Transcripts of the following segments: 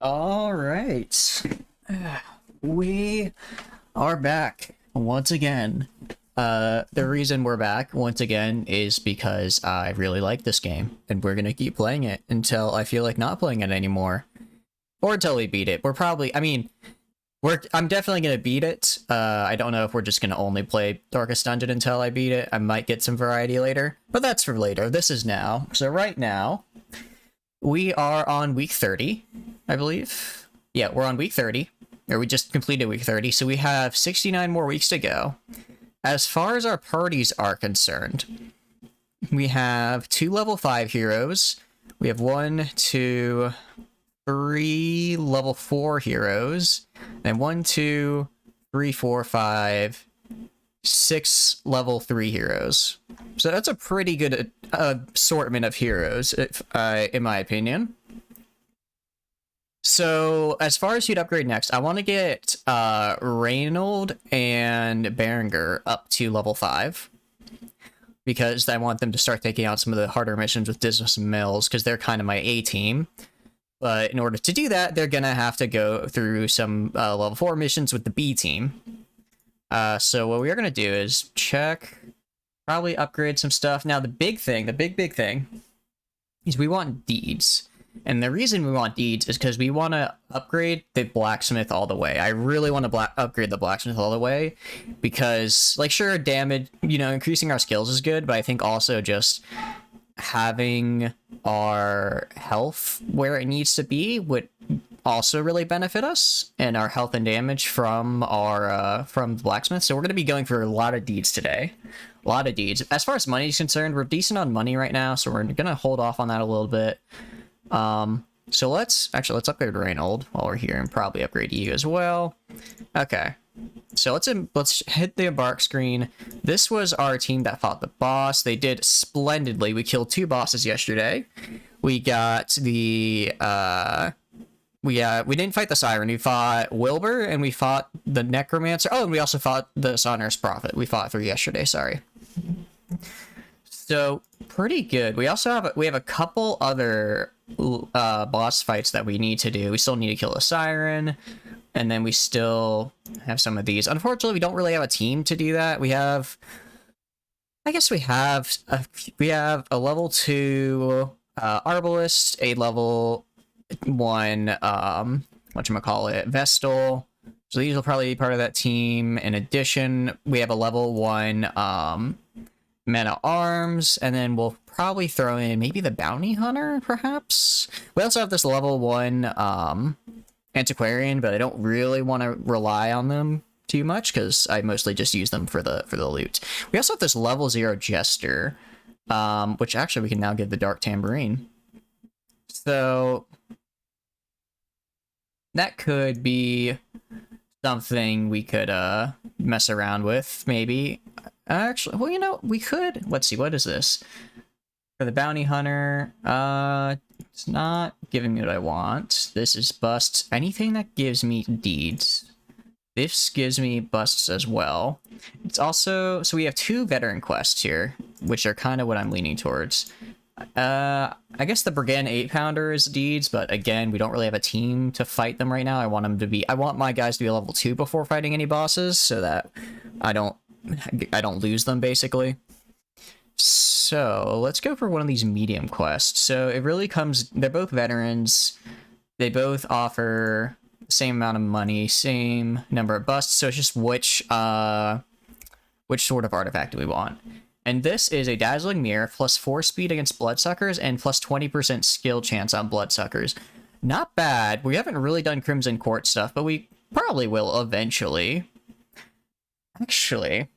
All right. We are back once again. The reason we're back once again is because I really like this game, and we're gonna keep playing it until I feel like not playing it anymore, or until we beat it. I'm definitely gonna beat it. I don't know if we're just gonna only play Darkest Dungeon until I beat it. I might get some variety later, but that's for later. This is now. So right now, we are on week 30, I believe. Yeah, we're on week 30, or we just completed week 30, so we have 69 more weeks to go. As far as our parties are concerned, we have 2 level 5 heroes. We have 1, 2, 3 level 4 heroes. And 1, 2, 3, 4, 5, 6 level 3 heroes. So that's a pretty good assortment of heroes, in my opinion. So as far as you'd upgrade next, I want to get Reynold and Berenger up to level 5. Because I want them to start taking out some of the harder missions with Dismas and Mills, because they're kind of my A team. But in order to do that, they're going to have to go through some level 4 missions with the B team. So what we're going to do is check, probably upgrade some stuff. Now, the big thing is we want deeds. And the reason we want deeds is because we want to upgrade the blacksmith all the way. I really want to upgrade the blacksmith all the way because, like, sure, damage, increasing our skills is good, but I think also just having our health where it needs to be would also really benefit us, and our health and damage from our from the blacksmith. So we're going to be going for a lot of deeds today. A lot of deeds. As far as money is concerned, we're decent on money right now, so we're going to hold off on that a little bit. So let's upgrade Reynold while we're here, and probably upgrade you as well. Okay. So let's hit the embark screen. This was our team that fought the boss. They did splendidly. We killed 2 bosses yesterday. We got the we didn't fight the Siren. We fought Wilbur, and we fought the Necromancer. Oh, and we also fought the Sonorous Prophet. We fought 3 yesterday, sorry. So pretty good. We also have a couple other boss fights that we need to do. We still need to kill a Siren, and then we still have some of these. Unfortunately, we don't really have a team to do that. We have a level 2 Arbalist, a level 1 whatchamacallit, Vestal. So these will probably be part of that team. In addition, we have a level 1 Man at Arms, and then we'll probably throw in maybe the Bounty Hunter, perhaps. We also have this level 1 Antiquarian, but I don't really want to rely on them too much because I mostly just use them for the loot. We also have this level 0 Jester, which actually we can now give the Dark Tambourine. So that could be something we could mess around with, maybe. Actually, well, we could. Let's see, what is this? For the Bounty Hunter, it's not giving me what I want. This is busts. Anything that gives me deeds. This gives me busts as well. It's also, so we have 2 veteran quests here, which are kind of what I'm leaning towards. I guess the Brigand 8-pounder is deeds, but again, we don't really have a team to fight them right now. I want my guys to be level 2 before fighting any bosses, so that I don't lose them, basically. So let's go for one of these medium quests. So it really they're both veterans. They both offer the same amount of money, same number of busts. So it's just which sort of artifact do we want? And this is a Dazzling Mirror, plus 4 speed against Bloodsuckers, and plus 20% skill chance on Bloodsuckers. Not bad. We haven't really done Crimson Court stuff, but we probably will eventually. Actually,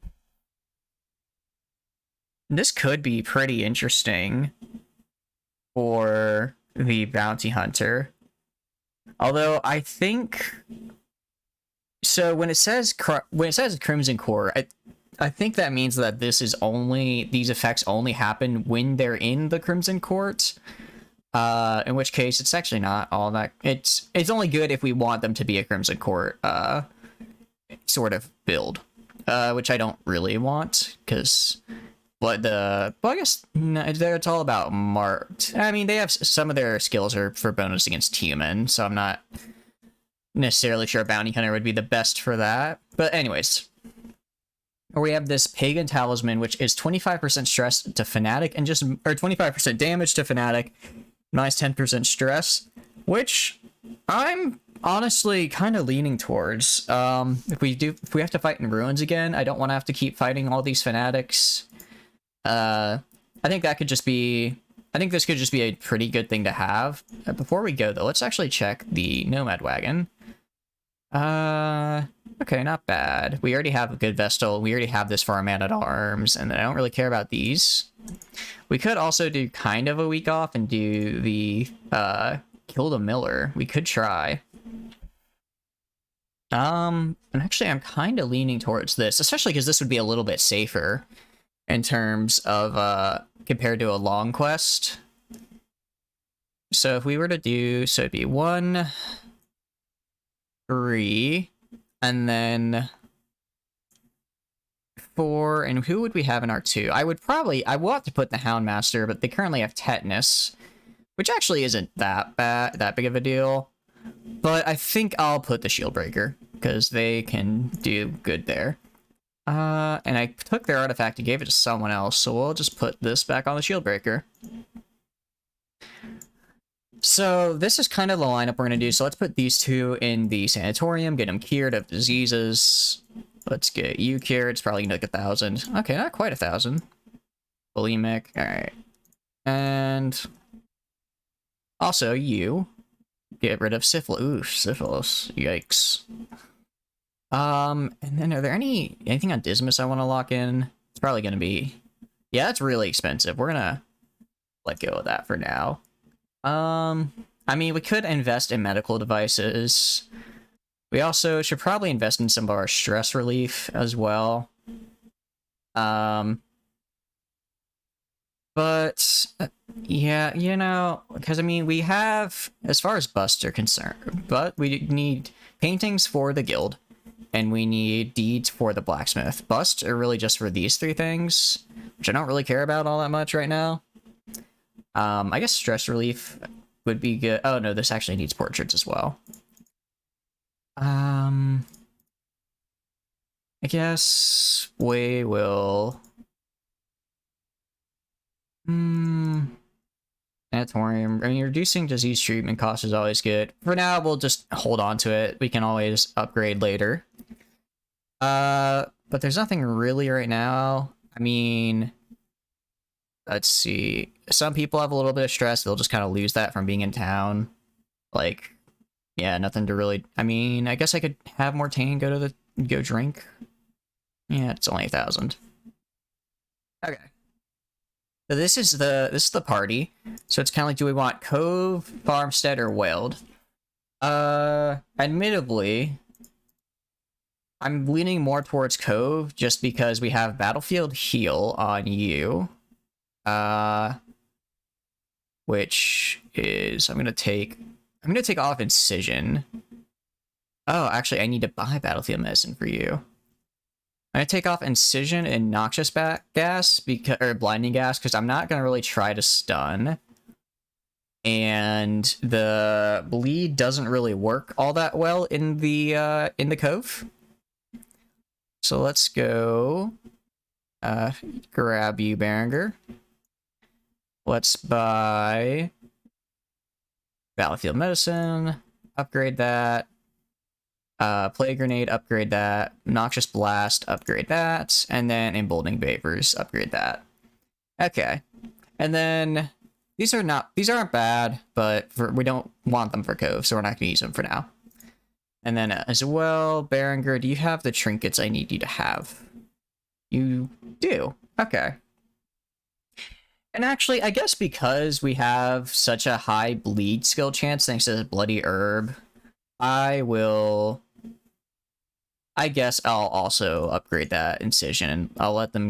this could be pretty interesting for the Bounty Hunter. Although I think, so when it says Crimson Court, I think that means that these effects only happen when they're in the Crimson Court. In which case, it's actually not all that. It's only good if we want them to be a Crimson Court sort of build, which I don't really want, because Well, I guess no, it's all about marked. I mean, they have some of their skills are for bonus against human, so I'm not necessarily sure Bounty Hunter would be the best for that. But anyways, we have this Pagan Talisman, which is 25% stress to Fanatic and just, or 25% damage to Fanatic, minus 10% stress, which I'm honestly kind of leaning towards. If we have to fight in Ruins again, I don't want to have to keep fighting all these Fanatics. I think that could just be, I think this could just be a pretty good thing to have. Before we go though, let's actually check the Nomad Wagon. Okay, not bad. We already have a good Vestal. We already have this for our Man-at-Arms, and I don't really care about these. We could also do kind of a week off and do the, Kill the Miller. We could try. And actually I'm kind of leaning towards this, especially because this would be a little bit safer in terms of, compared to a long quest. So if we were to do, so it'd be 1, 3, and then 4, and who would we have in our 2? I will have to put the Houndmaster, but they currently have Tetanus, which actually isn't that big of a deal. But I think I'll put the Shieldbreaker, because they can do good there. And I took their artifact and gave it to someone else, so we'll just put this back on the Shieldbreaker. So this is kind of the lineup we're going to do. So let's put these two in the sanatorium, get them cured of diseases. Let's get you cured. It's probably going to take 1,000. Okay, not quite 1,000. Bulimic. All right. And also you get rid of syphilis. Ooh, syphilis. Yikes. And then are there anything on Dismas I want to lock in? It's probably going to be, yeah, it's really expensive. We're going to let go of that for now. I mean, we could invest in medical devices. We also should probably invest in some of our stress relief as well. But, yeah, you know, because, I mean, we have, as far as busts are concerned, but we need paintings for the guild, and we need deeds for the blacksmith. Busts are really just for these 3 things, which I don't really care about all that much right now. I guess stress relief would be good. Oh no, this actually needs portraits as well. I guess we will. Sanatorium. I mean, reducing disease treatment cost is always good. For now, we'll just hold on to it. We can always upgrade later. But there's nothing really right now. I mean, let's see. Some people have a little bit of stress. They'll just kind of lose that from being in town. Like, yeah, nothing to really... I mean, I guess I could have Mortain go drink. Yeah, it's only 1,000. Okay. So this is the party. So it's kind of like, do we want Cove, Farmstead, or Weld? Admittedly, I'm leaning more towards Cove just because we have Battlefield Heal on you. Which is, I'm gonna take off Incision. Oh, actually, I need to buy Battlefield Medicine for you. I'm gonna take off Incision and Noxious Gas, or Blinding Gas, because I'm not gonna really try to stun. And the bleed doesn't really work all that well in the Cove. So let's go grab you, Berenger. Let's buy Battlefield Medicine, upgrade that. Plague Grenade, upgrade that. Noxious Blast, upgrade that. And then Emboldening Vapors, upgrade that. Okay. And then these aren't bad, but we don't want them for Cove, so we're not going to use them for now. And then as well, Berenger, do you have the trinkets I need you to have? You do. Okay. And actually, I guess because we have such a high bleed skill chance thanks to the Bloody Herb, I guess I'll also upgrade that Incision, and I'll let them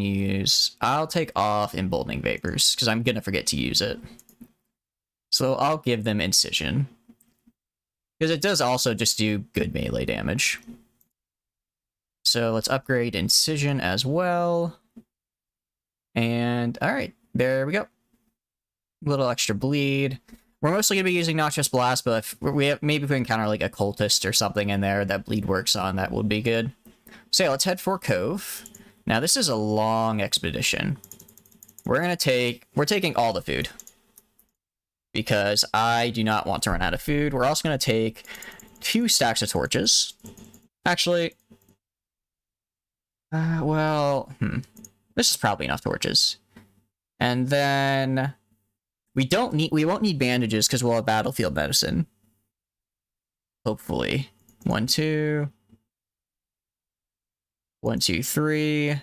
I'll take off Emboldening Vapors, because I'm gonna forget to use it. So I'll give them Incision. Because it does also just do good melee damage. So let's upgrade Incision as well. And all right, there we go. A little extra bleed. We're mostly gonna be using Noxious Blast, but if maybe if we encounter like a cultist or something in there that bleed works on, that would be good. So yeah, let's head for Cove. Now this is a long expedition. We're taking all the food because I do not want to run out of food. We're also gonna take 2 stacks of torches. Actually, this is probably enough torches. And then we won't need bandages because we'll have battlefield medicine. Hopefully. 1, 2. 1, 2, 3.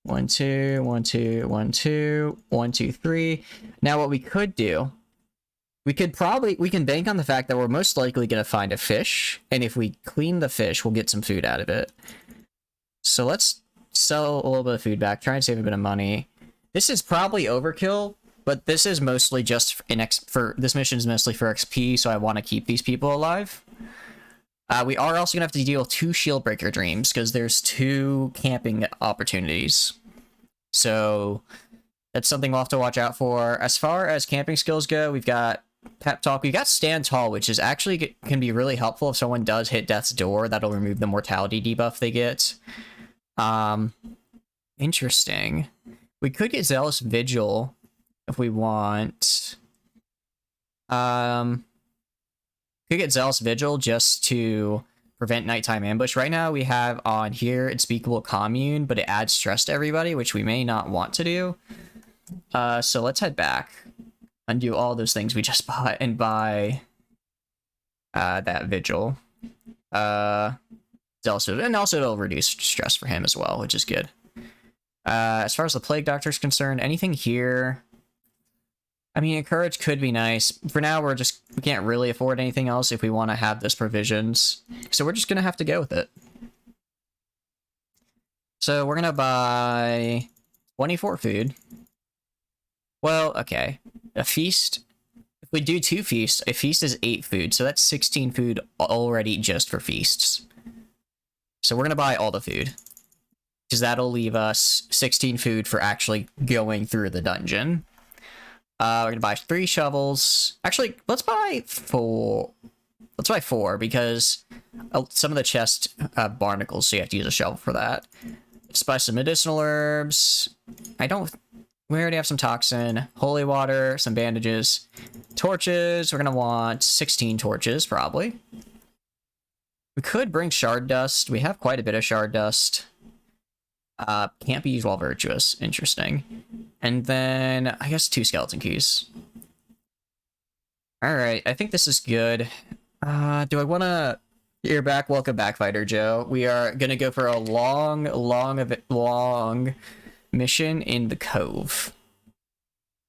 1, 2, 1, 2, 1, 2, 1, 2, 3. Now what we could do, we can bank on the fact that we're most likely going to find a fish, and if we clean the fish, we'll get some food out of it. So let's sell a little bit of food back, try and save a bit of money. This is probably overkill, but this is mostly just this mission is mostly for XP, so I want to keep these people alive. We are also gonna have to deal with 2 shield breaker dreams because there's 2 camping opportunities. So that's something we'll have to watch out for. As far as camping skills go, we've got Pep Talk. We've got Stand Tall, which is actually can be really helpful if someone does hit death's door. That'll remove the mortality debuff they get. Interesting. We could get Zealous Vigil if we want. Could get Zealous Vigil just to prevent nighttime ambush. Right now we have on here Unspeakable Commune, but it adds stress to everybody, which we may not want to do. So let's head back, undo all those things we just bought, and buy that Vigil. Zealous Vigil, and also it'll reduce stress for him as well, which is good. As far as the Plague Doctor is concerned, anything here? I mean, Encourage could be nice. For now, we can't really afford anything else if we want to have this provisions. So we're just going to have to go with it. So we're going to buy 24 food. Well, okay. A feast. If we do 2 feasts, a feast is 8 food. So that's 16 food already just for feasts. So we're going to buy all the food. Because that'll leave us 16 food for actually going through the dungeon. We're gonna buy 3 shovels. Actually, let's buy 4. Let's buy 4 because some of the chests have barnacles, so you have to use a shovel for that. Let's buy some medicinal herbs. We already have some toxin, holy water, some bandages, torches. We're gonna want 16 torches probably. We could bring shard dust. We have quite a bit of shard dust. Can't be used while virtuous. Interesting. And then, I guess 2 skeleton keys. Alright, I think this is good. Do I want to... You're back. Welcome back, Fighter Joe. We are going to go for a long mission in the Cove.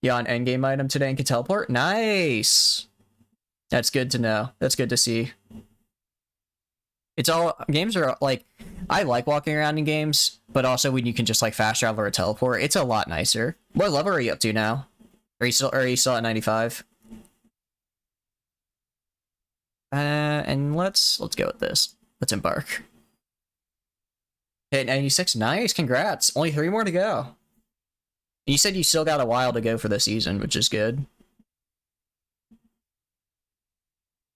Yeah, an endgame item today and can teleport? Nice! That's good to know. That's good to see. Games are like, I like walking around in games, but also when you can just like fast travel or teleport, it's a lot nicer. What level are you up to now? Are you still at 95? And let's go with this. Let's embark. Hit 96, nice, congrats. Only 3 more to go. You said you still got a while to go for the season, which is good.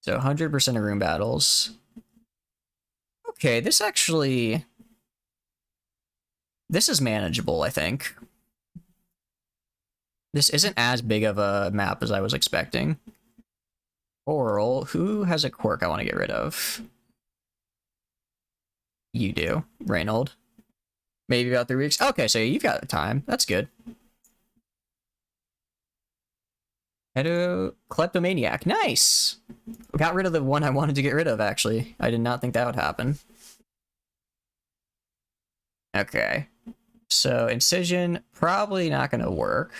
So 100% of room battles. Okay, this is manageable, I think. This isn't as big of a map as I was expecting. Oral, who has a quirk I want to get rid of? You do, Reynold. Maybe about 3 weeks. Okay, so you've got time. That's good. Kleptomaniac, nice! Got rid of the one I wanted to get rid of, actually. I did not think that would happen. Okay. So, Incision, probably not going to work.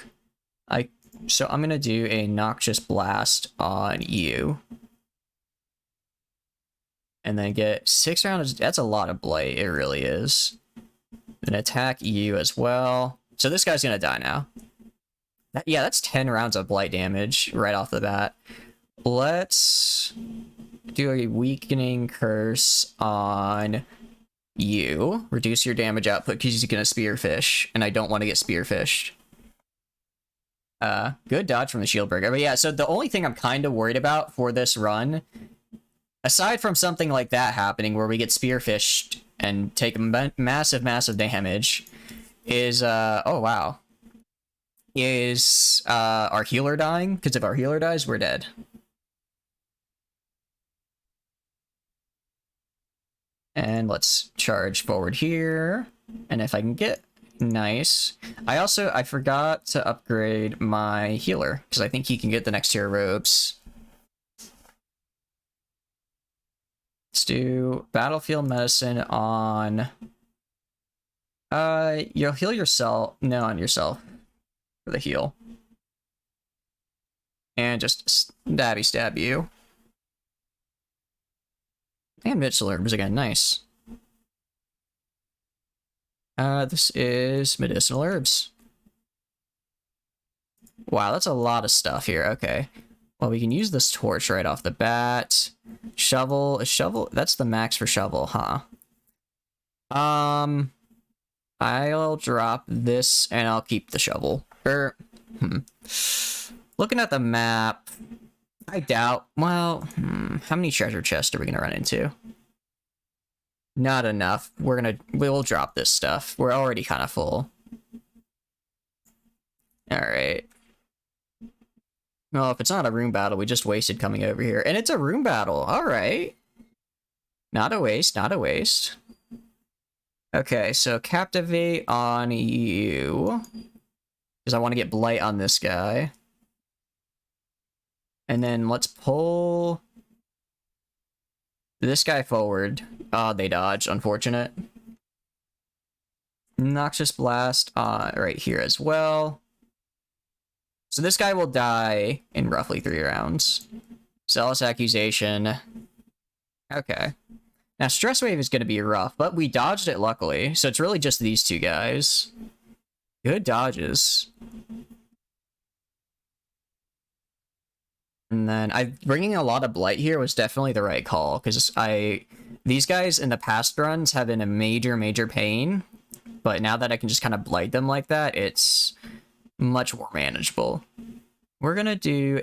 So I'm going to do a Noxious Blast on you. And then get 6 rounds. That's a lot of Blight, it really is. Then attack you as well. So this guy's going to die now. Yeah, that's 10 rounds of Blight damage right off the bat. Let's do a Weakening Curse on you. Reduce your damage output because he's gonna spearfish, and I don't want to get spearfished. Good dodge from the shield breaker. But yeah, so the only thing I'm kind of worried about for this run, aside from something like that happening where we get spearfished and take massive damage, is oh wow, is our healer dying? Because if our healer dies, we're dead. And let's charge forward here. And if I can get... Nice. I forgot to upgrade my healer, because I think he can get the next tier of robes. Let's do battlefield medicine on... you'll heal yourself. No, on yourself. For the heal. And just stab you. And medicinal herbs again, nice. This is medicinal herbs. Wow, that's a lot of stuff here, okay. Well, we can use this torch right off the bat. Shovel, that's the max for shovel, huh? I'll drop this and I'll keep the shovel. Looking at the map, I doubt, well, how many treasure chests are we gonna run into? Not enough. We'll drop this stuff. We're already kind of full. Alright. Well, if it's not a room battle, we just wasted coming over here. And it's a room battle. Alright. Not a waste, not a waste. Okay, so captivate on you. Because I want to get blight on this guy. And then let's pull this guy forward. Oh, they dodge. Unfortunate. Noxious Blast right here as well. So this guy will die in roughly 3 rounds. Zealous Accusation. Okay. Now, Stress Wave is going to be rough, but we dodged it luckily. So it's really just these 2 guys. Good dodges. And then bringing a lot of blight here was definitely the right call, because these guys in the past runs have been a major pain, but now that I can just kind of blight them like that, it's much more manageable. We're gonna do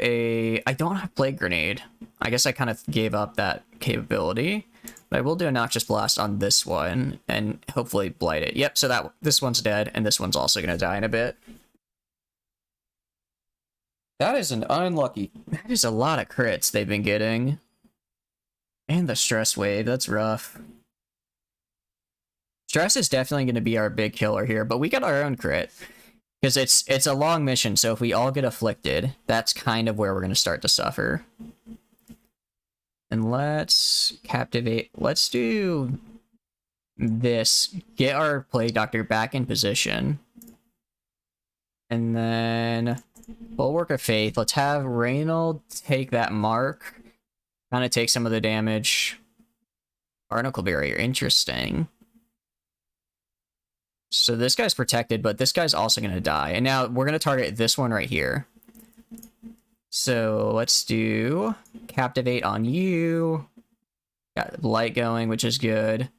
I don't have Plague Grenade. I guess I kind of gave up that capability, but I will do a Noxious Blast on this one, and hopefully blight it. Yep, so this one's dead, and this one's also gonna die in a bit. That is an unlucky... That is a lot of crits they've been getting. And the Stress Wave, that's rough. Stress is definitely going to be our big killer here, but we got our own crit. Because it's a long mission, so if we all get afflicted, that's kind of where we're going to start to suffer. And let's captivate... Let's do this. Get our Plague Doctor back in position. And then... Bulwark of Faith. Let's have Reynold take that mark. Kind of take some of the damage. Barnacle Barrier. Interesting. So this guy's protected, but this guy's also going to die. And now we're going to target this one right here. So let's do Captivate on you. Got Light going, which is good.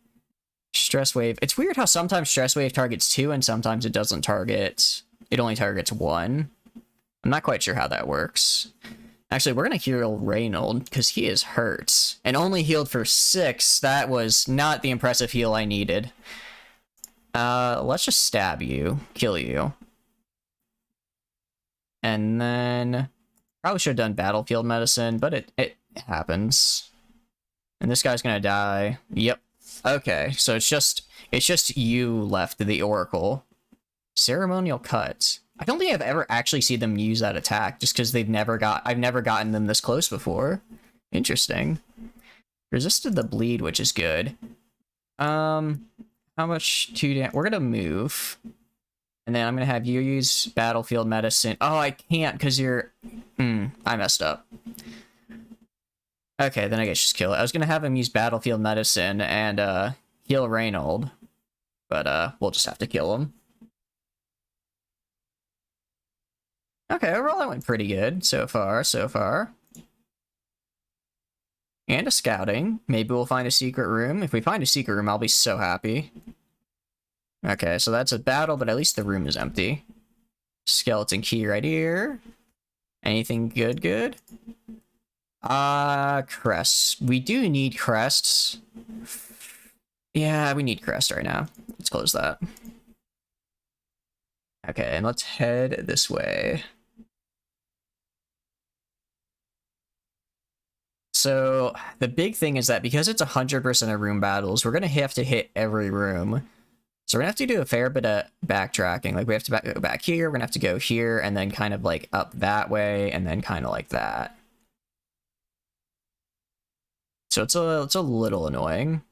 Stress Wave. It's weird how sometimes Stress Wave targets 2 and sometimes it doesn't target. It only targets 1. I'm not quite sure how that works. Actually, we're going to heal Reynold, because he is hurt. And only healed for 6. That was not the impressive heal I needed. Let's just stab you. Kill you. And then... Probably should have done Battlefield Medicine, but it happens. And this guy's going to die. Yep. Okay, so it's just you left, the Oracle. Ceremonial Cut. I don't think I've ever actually seen them use that attack, just because I've never gotten them this close before. Interesting. Resisted the bleed, which is good. How much we're gonna move. And then I'm gonna have you use Battlefield Medicine. Oh, I can't, because you're... I messed up. Okay, then I guess just kill it. I was gonna have him use Battlefield Medicine and, heal Reynold. But, we'll just have to kill him. Okay, overall that went pretty good so far. And a scouting. Maybe we'll find a secret room. If we find a secret room, I'll be so happy. Okay, so that's a battle, but at least the room is empty. Skeleton key right here. Anything good? Crests. We do need crests. Yeah, we need crest right now. Let's close that. Okay, and let's head this way. So, the big thing is that because it's 100% of room battles, we're going to have to hit every room. So we're going to have to do a fair bit of backtracking. Like, we have to go back here, we're going to have to go here, and then kind of, like, up that way, and then kind of like that. So it's a little annoying.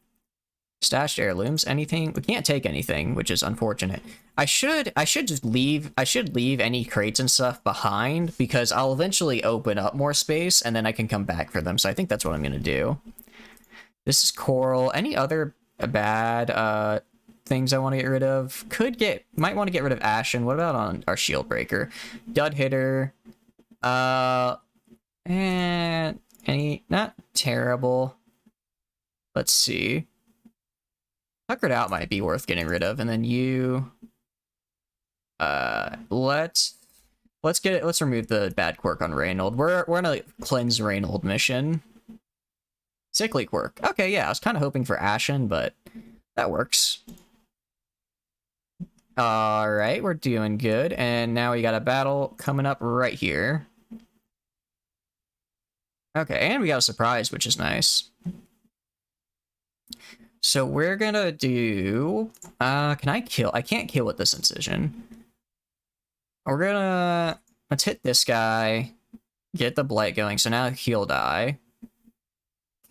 Stashed heirlooms, anything? We can't take anything, which is unfortunate. I should leave any crates and stuff behind, because I'll eventually open up more space, and then I can come back for them, so I think that's what I'm gonna do. This is coral. Any other bad things I want to get rid of? Might want to get rid of Ashen. What about on our shield breaker? Dud hitter. And not terrible. Let's see. Tuckered out might be worth getting rid of, and then you. Let's remove the bad quirk on Reynold. We're on a cleanse Reynold mission. Sickly quirk. Okay, yeah, I was kind of hoping for Ashen, but that works. All right, we're doing good, and now we got a battle coming up right here. Okay, and we got a surprise, which is nice. So we're gonna do... can I kill? I can't kill with this incision. We're gonna... Let's hit this guy. Get the blight going. So now he'll die.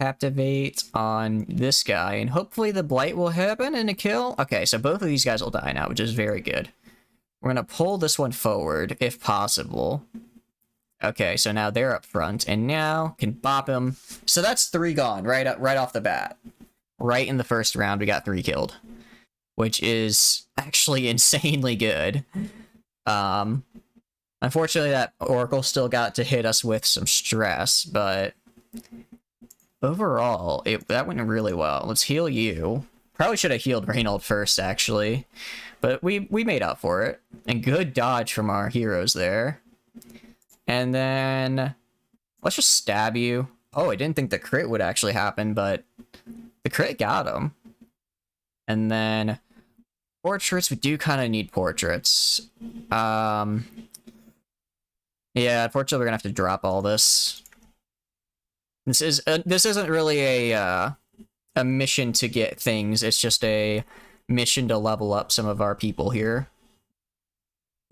Captivate on this guy. And hopefully the blight will happen and a kill. Okay, so both of these guys will die now, which is very good. We're gonna pull this one forward, if possible. Okay, so now they're up front. And now can bop him. So that's 3 gone right off the bat. Right in the first round, we got 3 killed, which is actually insanely good. Unfortunately, that Oracle still got to hit us with some stress, but overall, that went really well. Let's heal you. Probably should have healed Reynold first, actually, but we made up for it. And good dodge from our heroes there. And then let's just stab you. Oh, I didn't think the crit would actually happen, but the crit got him. And then portraits, we do kind of need portraits. Yeah, unfortunately we're gonna have to drop all this. This isn't really a mission to get things, it's just a mission to level up some of our people here.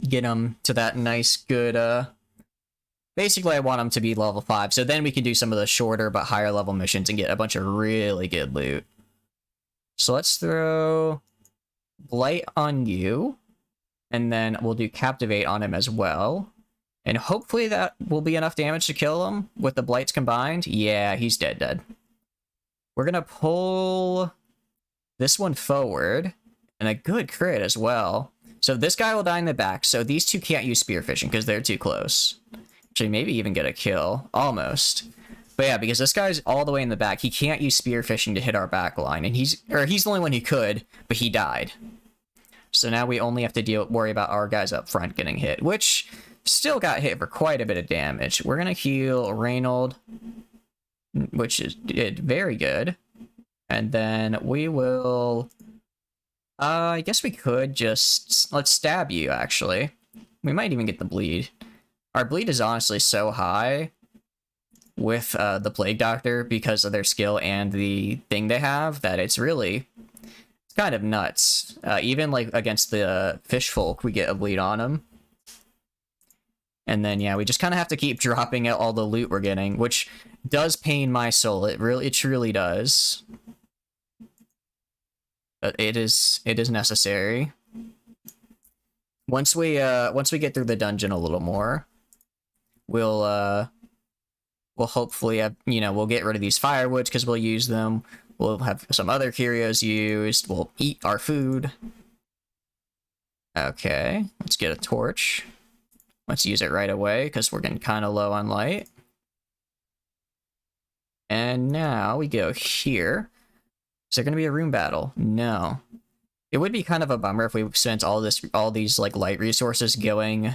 Get them to that nice, good, basically, I want them to be level 5, so then we can do some of the shorter but higher level missions and get a bunch of really good loot. So let's throw Blight on you, and then we'll do Captivate on him as well. And hopefully that will be enough damage to kill him with the Blights combined. Yeah, he's dead. We're gonna pull this one forward, and a good crit as well. So this guy will die in the back, so these two can't use spearfishing because they're too close. Actually, maybe even get a kill. Almost. But yeah, because this guy's all the way in the back, he can't use spearfishing to hit our back line. And he's the only one who could, but he died. So now we only have to worry about our guys up front getting hit, which still got hit for quite a bit of damage. We're going to heal Reynold, which did very good. And then we will... I guess we could just... Let's stab you, actually. We might even get the bleed. Our bleed is honestly so high with the Plague Doctor because of their skill and the thing they have that it's kind of nuts. Even like against the fish folk, we get a bleed on them. And then yeah, we just kind of have to keep dropping out all the loot we're getting, which does pain my soul. It truly does. But it is necessary. Once we get through the dungeon a little more, we'll hopefully have, we'll get rid of these firewoods because we'll use them. We'll have some other curios used. We'll eat our food. Okay, let's get a torch. Let's use it right away because we're getting kind of low on light. And now we go here. Is there going to be a room battle? No. It would be kind of a bummer if we spent all these like light resources going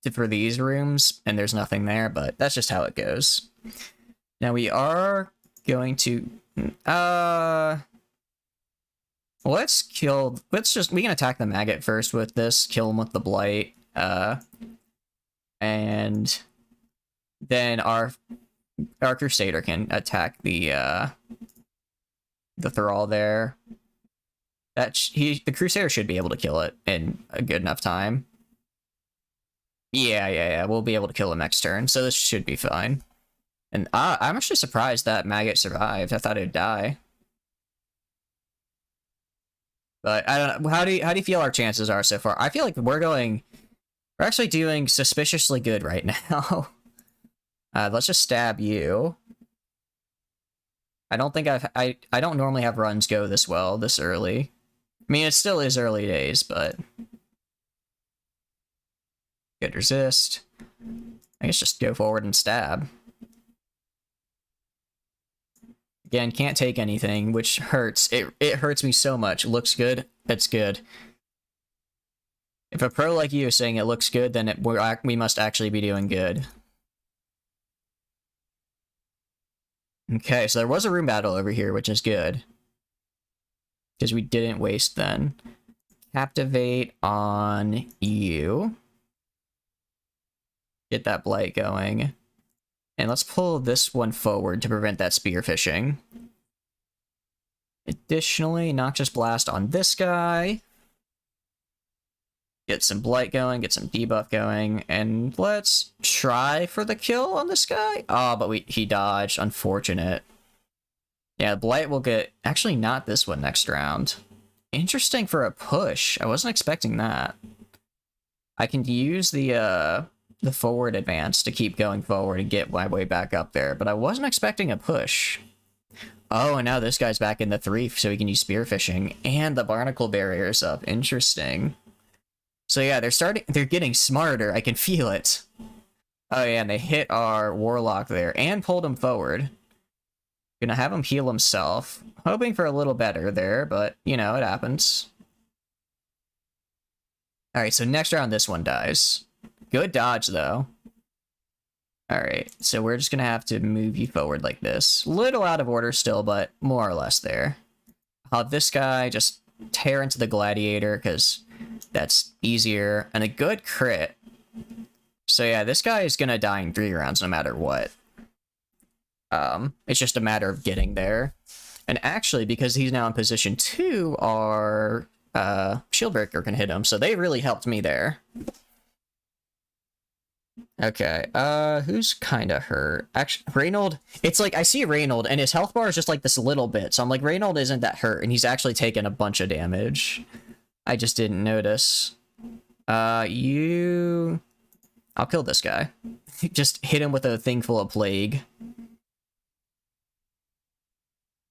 for these rooms and there's nothing there, but that's just how it goes. Now we are going to let's we can attack the maggot first with this, kill him with the blight, and then our crusader can attack the thrall there. The crusader should be able to kill it in a good enough time. Yeah, we'll be able to kill him next turn, so this should be fine. And I'm actually surprised that maggot survived. I thought it'd die. But I don't know. How do you feel our chances are so far? I feel like we're actually doing suspiciously good right now. Let's just stab you. I don't think I don't normally have runs go this well this early. I mean, it still is early days, but good resist. I guess just go forward and stab. Again, can't take anything, which hurts. It hurts me so much. It looks good. It's good. If a pro like you is saying it looks good, then we must actually be doing good. Okay, so there was a room battle over here, which is good. Because we didn't waste then. Captivate on you. Get that blight going. And let's pull this one forward to prevent that spearfishing. Additionally, Noxious Blast on this guy. Get some blight going, get some debuff going, and let's try for the kill on this guy. Oh, but he dodged. Unfortunate. Yeah, blight will get... Actually, not this one next round. Interesting for a push. I wasn't expecting that. I can use the forward advance to keep going forward and get my way back up there, but I wasn't expecting a push. Oh, and now this guy's back in the 3, so he can use spearfishing, and the barnacle barrier's up. Interesting. So yeah, they're getting smarter. I can feel it. Oh yeah, and they hit our warlock there and pulled him forward. Gonna have him heal himself. Hoping for a little better there, but you know, it happens. Alright, so next round this one dies. Good dodge though. Alright, so we're just gonna have to move you forward like this. Little out of order still, but more or less there. I'll have this guy just tear into the gladiator, because that's easier. And a good crit. So yeah, this guy is gonna die in 3 rounds no matter what. It's just a matter of getting there. And actually, because he's now in position 2, our Shieldbreaker can hit him, so they really helped me there. Okay, who's kinda hurt? Actually, Reynold, it's like, I see Reynold, and his health bar is just like this little bit, so I'm like, Reynold isn't that hurt, and he's actually taken a bunch of damage. I just didn't notice. I'll kill this guy. Just hit him with a thing full of plague.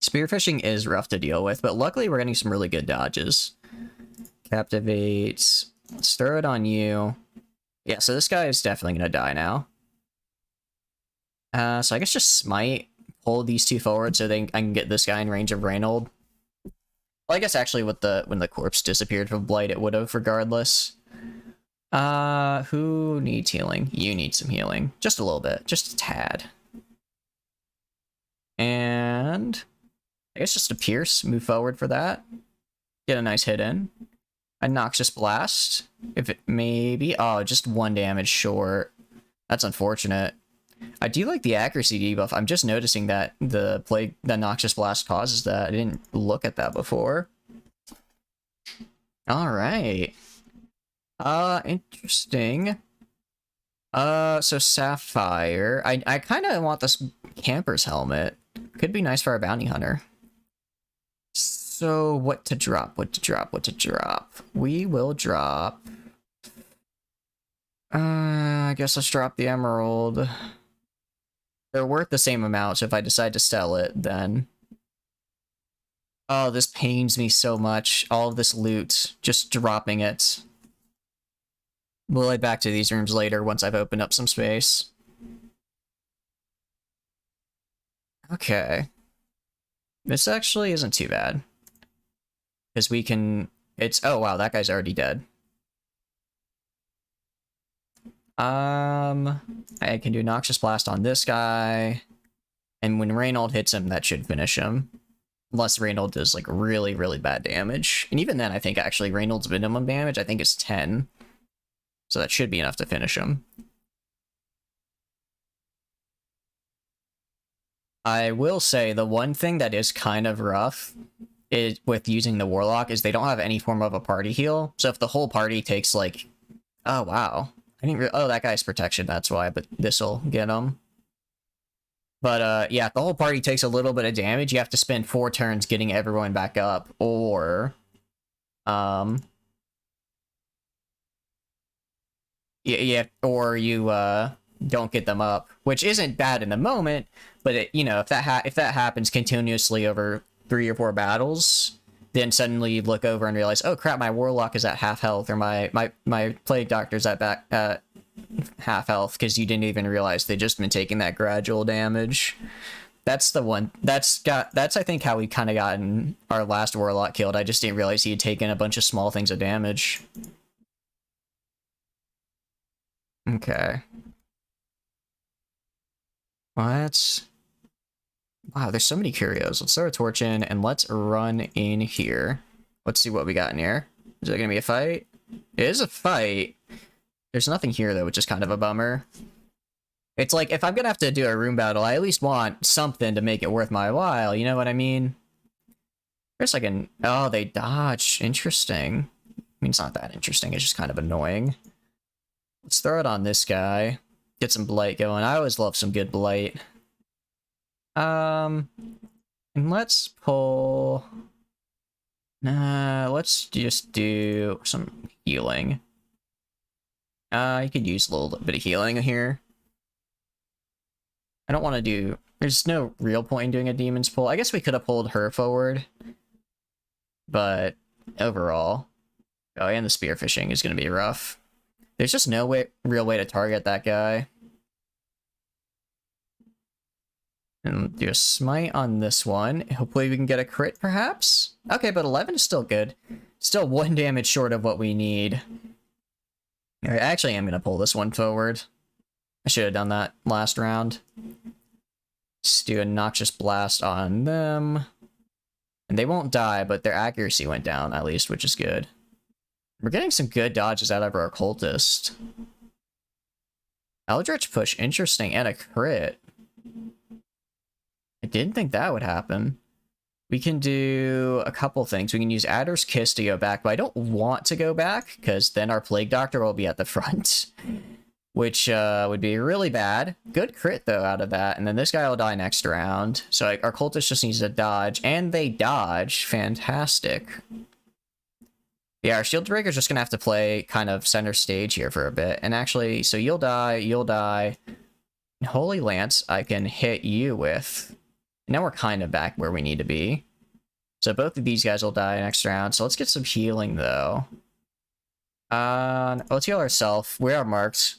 Spearfishing is rough to deal with, but luckily we're getting some really good dodges. Captivate. Let's throw it on you. Yeah, so this guy is definitely gonna die now. So I guess just smite, pull these 2 forward so I can get this guy in range of Reynold. Well, I guess actually when the corpse disappeared from Blight, it would have regardless. Who needs healing? You need some healing. Just a little bit. Just a tad. And I guess just a pierce, move forward for that. Get a nice hit in. A Noxious Blast. If it maybe... Oh, just 1 damage short. That's unfortunate. I do like the accuracy debuff. I'm just noticing that the Noxious Blast causes that. I didn't look at that before. Alright. Interesting. So Sapphire. I kind of want this camper's helmet. Could be nice for our bounty hunter. So, what to drop? We will drop... I guess let's drop the emerald. They're worth the same amount, so if I decide to sell it, then... Oh, this pains me so much. All of this loot. Just dropping it. We'll head back to these rooms later once I've opened up some space. Okay. This actually isn't too bad. Because we can... It's... Oh, wow, that guy's already dead. I can do Noxious Blast on this guy. And when Reynold hits him, that should finish him. Unless Reynold does, like, really, really bad damage. And even then, I think, actually, Reynold's minimum damage, I think, is 10. So that should be enough to finish him. I will say, the one thing that is kind of rough is with using the Warlock is they don't have any form of a party heal. So if the whole party takes, like... Oh, wow. I didn't oh, that guy's protection, that's why, but this'll get him. But, yeah, if the whole party takes a little bit of damage, you have to spend 4 turns getting everyone back up, or... Yeah, or you, don't get them up, which isn't bad in the moment, but, you know, if that happens continuously over 3 or 4 battles, then suddenly you look over and realize, oh crap, my Warlock is at half health, or my Plague Doctor's at half health, because you didn't even realize they'd just been taking that gradual damage. That's the one. That's I think how we kind of gotten our last Warlock killed. I just didn't realize he had taken a bunch of small things of damage. Okay. Let's... Wow, there's so many curios. Let's throw a torch in, and let's run in here. Let's see what we got in here. Is it gonna be a fight? It is a fight. There's nothing here, though, which is kind of a bummer. It's like, if I'm gonna have to do a room battle, I at least want something to make it worth my while, you know what I mean? There's like an... Oh, they dodge. Interesting. I mean, it's not that interesting, it's just kind of annoying. Let's throw it on this guy. Get some blight going. I always love some good blight. And let's pull... Nah, let's just do some healing. You could use a little bit of healing here. I don't want to do... There's no real point in doing a demon's pull. I guess we could have pulled her forward. But overall... Oh, and the spearfishing is going to be rough. There's just no real way to target that guy. And do a smite on this one. Hopefully we can get a crit, perhaps? Okay, but 11 is still good. Still 1 damage short of what we need. Alright, I actually am going to pull this one forward. I should have done that last round. Let's do a Noxious Blast on them. And they won't die, but their accuracy went down, at least, which is good. We're getting some good dodges out of our Cultist. Eldritch Push, interesting, and a crit. I didn't think that would happen. We can do a couple things. We can use Adder's Kiss to go back, but I don't want to go back, because then our Plague Doctor will be at the front. Which would be really bad. Good crit, though, out of that. And then this guy will die next round. So like, our Cultist just needs to dodge, and they dodge. Fantastic. Yeah, our Shield Breaker's just gonna have to play kind of center stage here for a bit. And actually, so you'll die. Holy Lance, I can hit you with. Now we're kind of back where we need to be. So both of these guys will die next round. So let's get some healing, though. Let's heal ourselves. We are marked.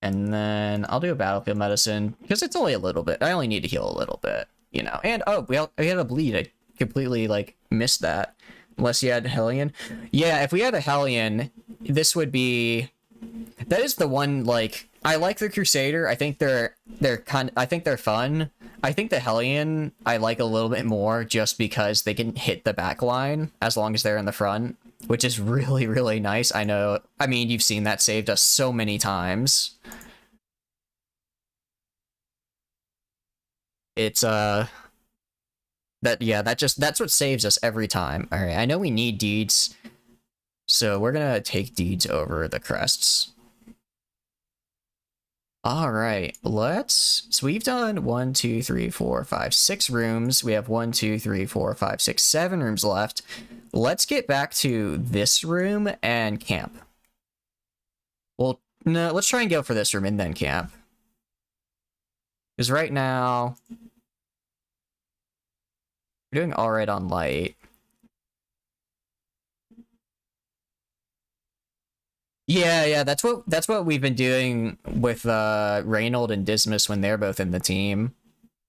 And then I'll do a Battlefield Medicine, because it's only a little bit. I only need to heal a little bit, you know. And, oh, we had a bleed. I completely, like, missed that. Unless you had Hellion. Yeah, if we had a Hellion, this would be... That is the one, like... I like the Crusader. I think they're I think they're fun. I think the Hellion I like a little bit more just because they can hit the back line as long as they're in the front, which is really, really nice. I know. I mean, you've seen that saved us so many times. It's that's what saves us every time. All right, I know we need deeds, so we're gonna take deeds over the crests. All right, so we've done 1, 2, 3, 4, 5, 6 rooms. We have 1, 2, 3, 4, 5, 6, 7 rooms left. Let's get back to this room and camp. Well, no, let's try and go for this room and then camp. Because right now, we're doing all right on light. Yeah, that's what we've been doing with Reynold and Dismas when they're both in the team.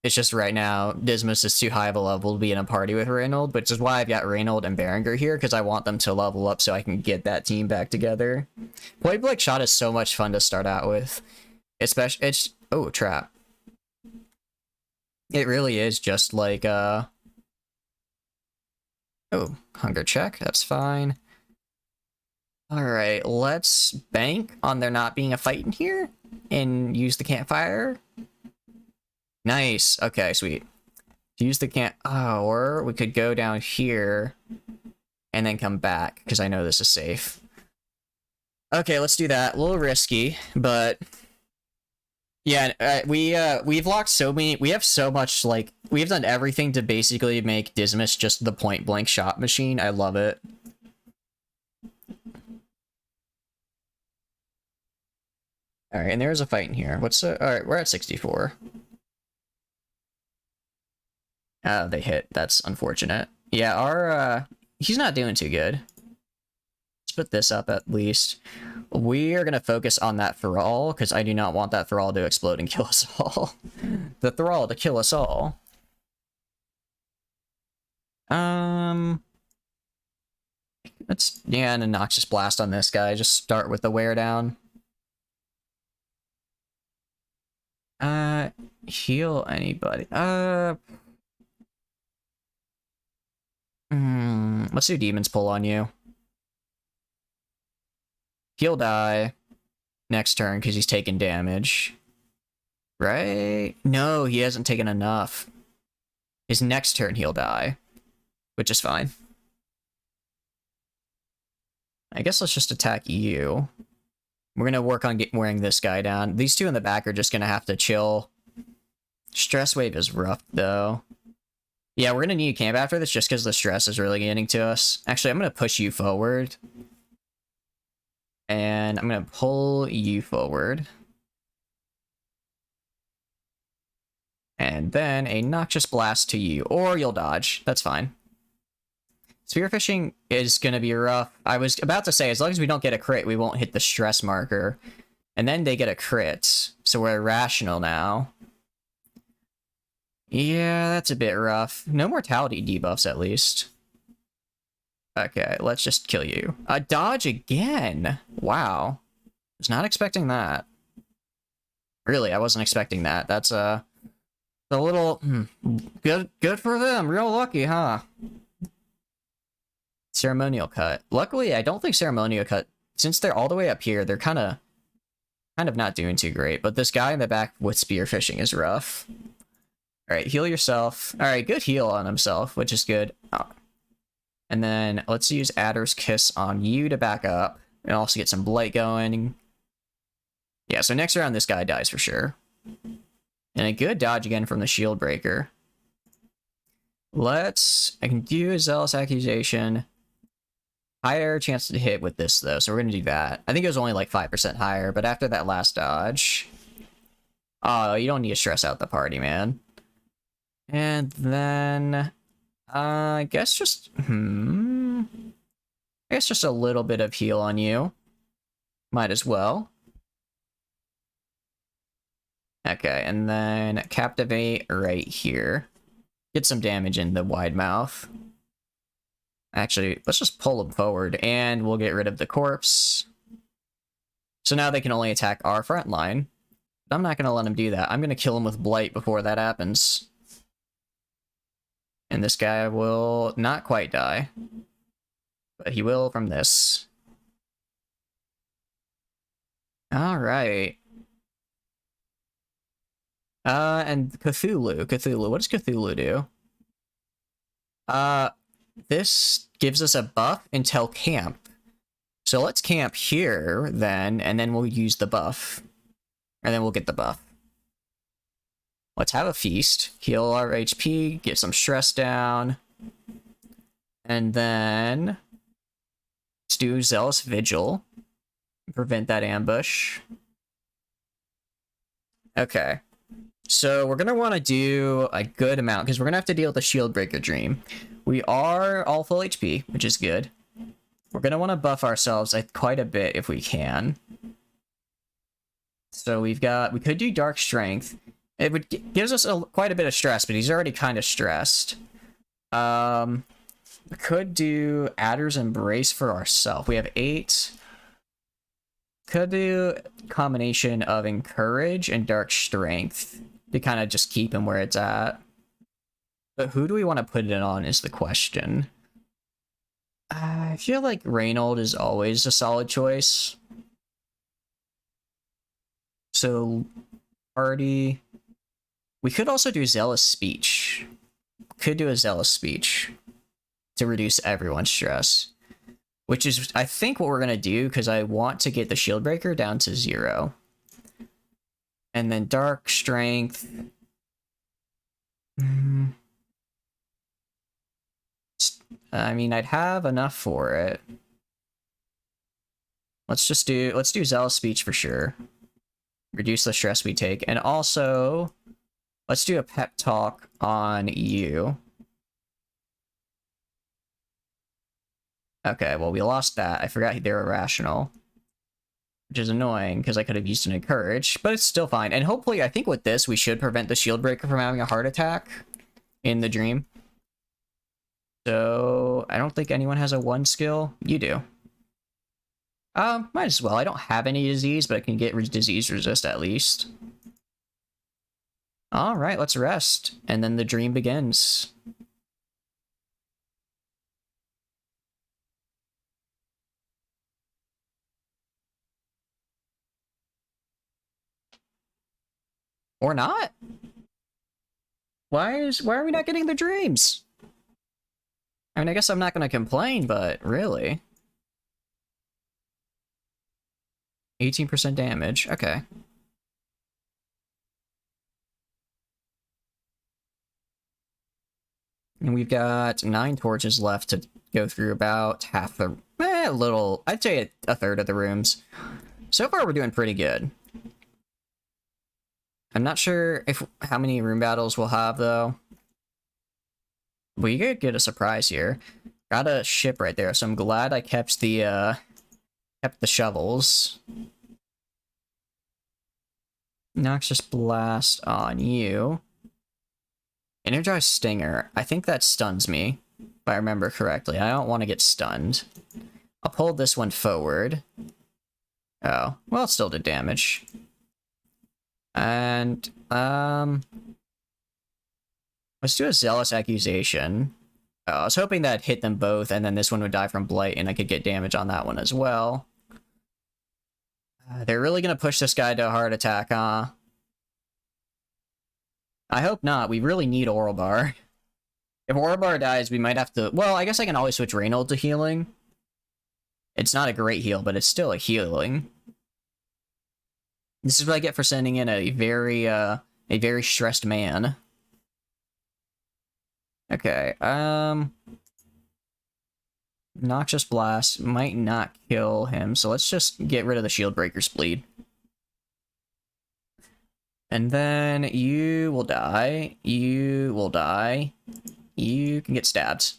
It's just right now Dismas is too high of a level to be in a party with Reynold, which is why I've got Reynold and Berenger here, because I want them to level up so I can get that team back together. Point blank shot is so much fun to start out with. Especially it's oh trap. It really is just like oh, hunger check, that's fine. Alright, let's bank on there not being a fight in here and use the campfire. Nice. Okay, sweet. Use the camp. Oh, or we could go down here and then come back because I know this is safe. Okay, let's do that. A little risky, but yeah, we've locked so many. We have so much, like, we've done everything to basically make Dismas just the point blank shot machine. I love it. All right, and there's a fight in here. What's all right? We're at 64. They hit. That's unfortunate. Yeah, our he's not doing too good. Let's put this up at least. We are gonna focus on that Thrall because I do not want that Thrall to explode and kill us all. The Thrall to kill us all. Let's an Noxious Blast on this guy. Just start with the wear down. Heal anybody. Let's do Demon's Pull on you. He'll die next turn because he's taking damage. Right? No, he hasn't taken enough. His next turn he'll die, which is fine. I guess let's just attack you. We're gonna work on wearing this guy down. These two in the back are just gonna have to chill. Stress wave is rough, though. Yeah, we're gonna need a camp after this just because the stress is really getting to us. Actually, I'm gonna push you forward. And I'm gonna pull you forward. And then a Noxious Blast to you. Or you'll dodge. That's fine. Spearfishing is gonna be rough. I was about to say, as long as we don't get a crit, we won't hit the stress marker. And then they get a crit. So we're irrational now. Yeah, that's a bit rough. No mortality debuffs, at least. Okay, let's just kill you. Dodge again! Wow. Was not expecting that. Really, I wasn't expecting that. That's, a little... Good for them. Real lucky, huh? Ceremonial Cut. Luckily, I don't think Ceremonial Cut... Since they're all the way up here, they're kind of not doing too great. But this guy in the back with spearfishing is rough. Alright, heal yourself. Alright, good heal on himself, which is good. Oh. And then let's use Adder's Kiss on you to back up. And also get some blight going. Yeah, so next round this guy dies for sure. And a good dodge again from the Shield Breaker. I can do a Zealous Accusation. Higher chance to hit with this though, so we're gonna do that. I think it was only like 5% higher, but after that last dodge... Oh, you don't need to stress out the party, man. And then... I guess just... I guess just a little bit of heal on you. Might as well. Okay, and then Captivate right here. Get some damage in the wide mouth. Actually, let's just pull him forward, and we'll get rid of the corpse. So now they can only attack our front line. But I'm not going to let him do that. I'm going to kill him with Blight before that happens. And this guy will not quite die. But he will from this. Alright. And Cthulhu. What does Cthulhu do? This gives us a buff until camp. So let's camp here, then, and then we'll use the buff. And then we'll get the buff. Let's have a feast. Heal our HP, get some stress down. And then... let's do Zealous Vigil. Prevent that ambush. Okay. So we're going to want to do a good amount, because we're going to have to deal with the Shield Breaker Dream. We are all full HP, which is good. We're We're going to want to buff ourselves quite a bit if we can. So we could do Dark Strength. It gives us quite a bit of stress, but he's already kind of stressed. We could do Adder's Embrace for ourselves. We have 8. Could do combination of Encourage and Dark Strength to kind of just keep him where it's at. But who do we want to put it on is the question. I feel like Reynold is always a solid choice. So, party. We could also do Zealous Speech. Could do a Zealous Speech to reduce everyone's stress. Which is, I think, what we're going to do, because I want to get the Shield Breaker down to 0. And then Dark Strength. I mean, I'd have enough for it. Let's do Zealous Speech for sure. Reduce the stress we take. And also, let's do a pep talk on you. Okay, well, we lost that. I forgot they're irrational. Which is annoying, because I could have used an Encourage, but it's still fine. And hopefully, I think with this, we should prevent the Shield Breaker from having a heart attack in the dream. So, I don't think anyone has a 1 skill. You do. Might as well. I don't have any disease, but I can get disease resist at least. Alright, let's rest. And then the dream begins. Or not? Why are we not getting the dreams? I mean, I guess I'm not gonna complain, but really? 18% damage, okay. And we've got 9 torches left to go through about half the... I'd say a third of the rooms. So far, we're doing pretty good. I'm not sure how many room battles we'll have, though. We could get a surprise here. Got a ship right there, so I'm glad I kept the shovels. Noxious Blast on you. Energized Stinger. I think that stuns me, if I remember correctly. I don't want to get stunned. I'll pull this one forward. Oh, well, it still did damage. And, let's do a Zealous Accusation. I was hoping that hit them both, and then this one would die from Blight, and I could get damage on that one as well. They're really gonna push this guy to a heart attack, huh? I hope not. We really need Oralbar. If Oralbar dies, we might have to... Well, I guess I can always switch Reynold to healing. It's not a great heal, but it's still a healing. This is what I get for sending in a very stressed man. Okay, Noxious Blast might not kill him, so let's just get rid of the Shield Breaker's bleed. And then you will die, you will die, you can get stabbed.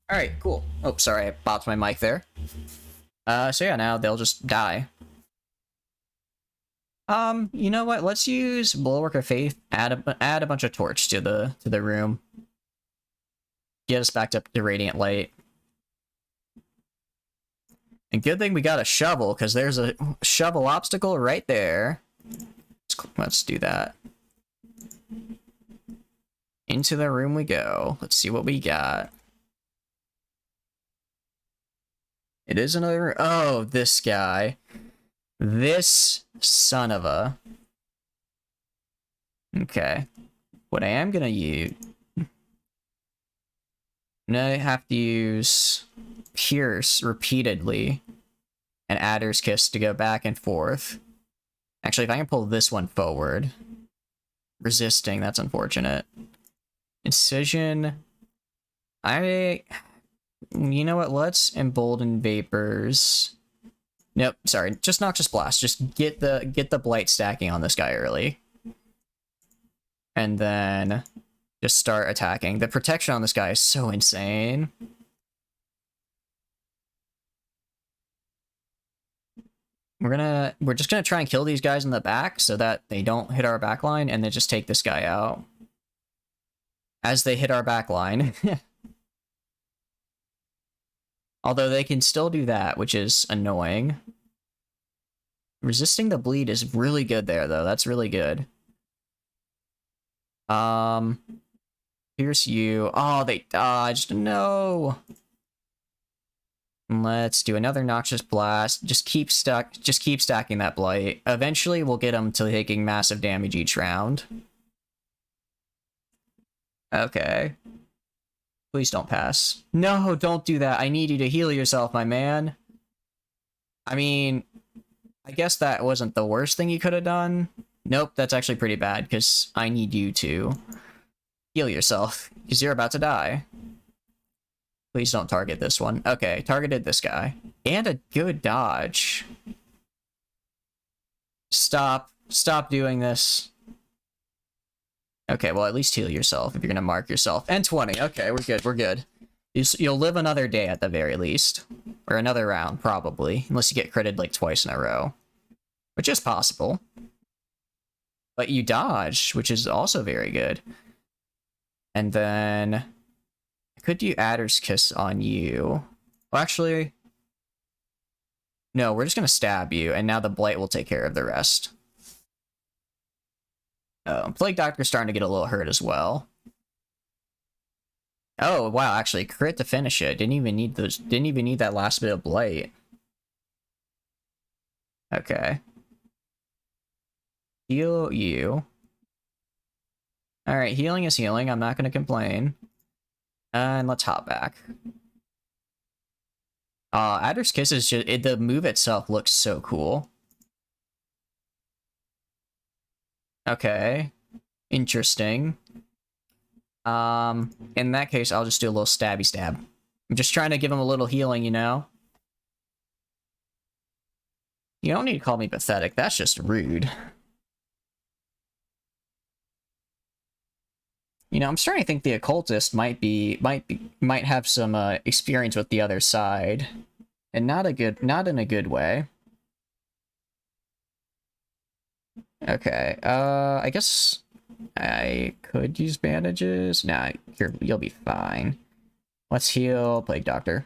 Alright, cool. Oh, sorry, I popped my mic there. So yeah, now they'll just die. You know what? Let's use Bulwark of Faith, add a bunch of torch to the room. Get us back up to Radiant Light. And good thing we got a shovel, because there's a shovel obstacle right there. Let's do that. Into the room we go. Let's see what we got. It is another... Oh, this guy. This son of a... Okay. What I am gonna use... I'm gonna have to use Pierce repeatedly and Adder's Kiss to go back and forth. Actually, if I can pull this one forward. Resisting, that's unfortunate. Incision. You know what? Let's Embolden Vapors. Nope, sorry. Just Noxious Blast. Just get the Blight stacking on this guy early. And then just start attacking. The protection on this guy is so insane. We're just gonna try and kill these guys in the back so that they don't hit our back line, and then just take this guy out as they hit our back line. Although they can still do that, which is annoying. Resisting the bleed is really good there, though. That's really good. Pierce you. Oh, they dodged. No. Let's do another Noxious Blast. Just keep stacking that Blight. Eventually, we'll get them to taking massive damage each round. Okay. Please don't pass. No, don't do that. I need you to heal yourself, my man. I mean, I guess that wasn't the worst thing you could have done. Nope, that's actually pretty bad, because I need you to heal yourself, because you're about to die. Please don't target this one. Okay, targeted this guy. And a good dodge. Stop doing this. Okay, well, at least heal yourself if you're gonna mark yourself. And 20. Okay, we're good. You'll live another day at the very least. Or another round, probably. Unless you get critted like twice in a row. Which is possible. But you dodged, which is also very good. And then I could do Adder's Kiss on you. Well, actually, no, we're just gonna stab you, and now the Blight will take care of the rest. Plague Doctor's starting to get a little hurt as well. Oh wow, actually, crit to finish it. Didn't even need that last bit of Blight. Okay. Heal you. Alright, healing is healing. I'm not gonna complain. And let's hop back. Adder's Kiss is just... the move itself looks so cool. Okay. Interesting. In that case, I'll just do a little stabby stab. I'm just trying to give him a little healing, you know? You don't need to call me pathetic. That's just rude. You know, I'm starting to think the occultist might have some experience with the other side, and not in a good way. Okay, I guess I could use bandages. Nah, you'll be fine. Let's heal Plague Doctor.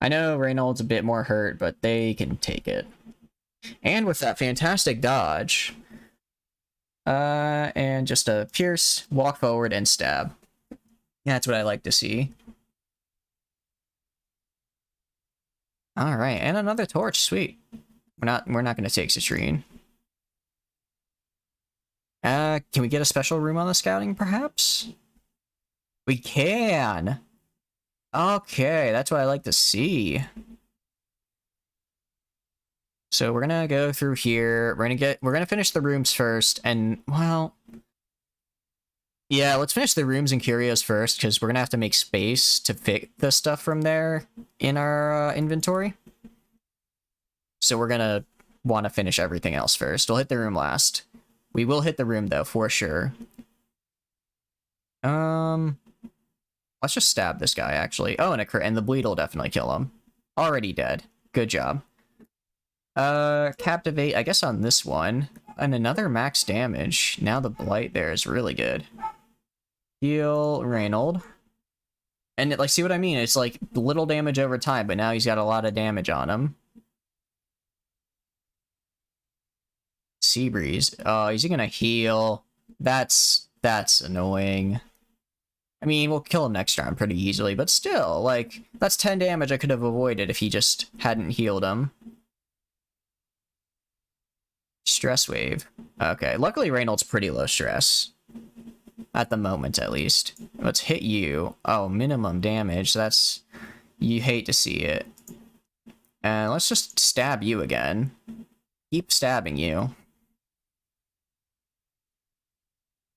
I know Reynold's a bit more hurt, but they can take it. And with that fantastic dodge, and just a pierce, walk forward, and stab. That's what I like to see. All right, and another torch. Sweet. We're not going to take Citrine. Can we get a special room on the scouting, perhaps? We can. Okay, that's what I like to see. So we're gonna go through here. We're gonna finish the rooms first, and well, yeah, let's finish the rooms and curios first, because we're gonna have to make space to fit the stuff from there in our inventory. So we're gonna want to finish everything else first. We'll hit the room last. We will hit the room though, for sure. Let's just stab this guy actually. Oh, and the bleed will definitely kill him. Already dead. Good job. Captivate, I guess on this one. And another max damage. Now the blight there is really good. Heal Reynold. And like, see what I mean? It's like little damage over time, but now he's got a lot of damage on him. Sea Breeze. Oh, is he gonna heal? That's annoying. I mean, we'll kill him next round pretty easily, but still, like, that's 10 damage I could have avoided if he just hadn't healed him. Stress wave. Okay, luckily Reynold's pretty low stress. At the moment, at least. Let's hit you. Oh, minimum damage. That's... you hate to see it. And let's just stab you again. Keep stabbing you.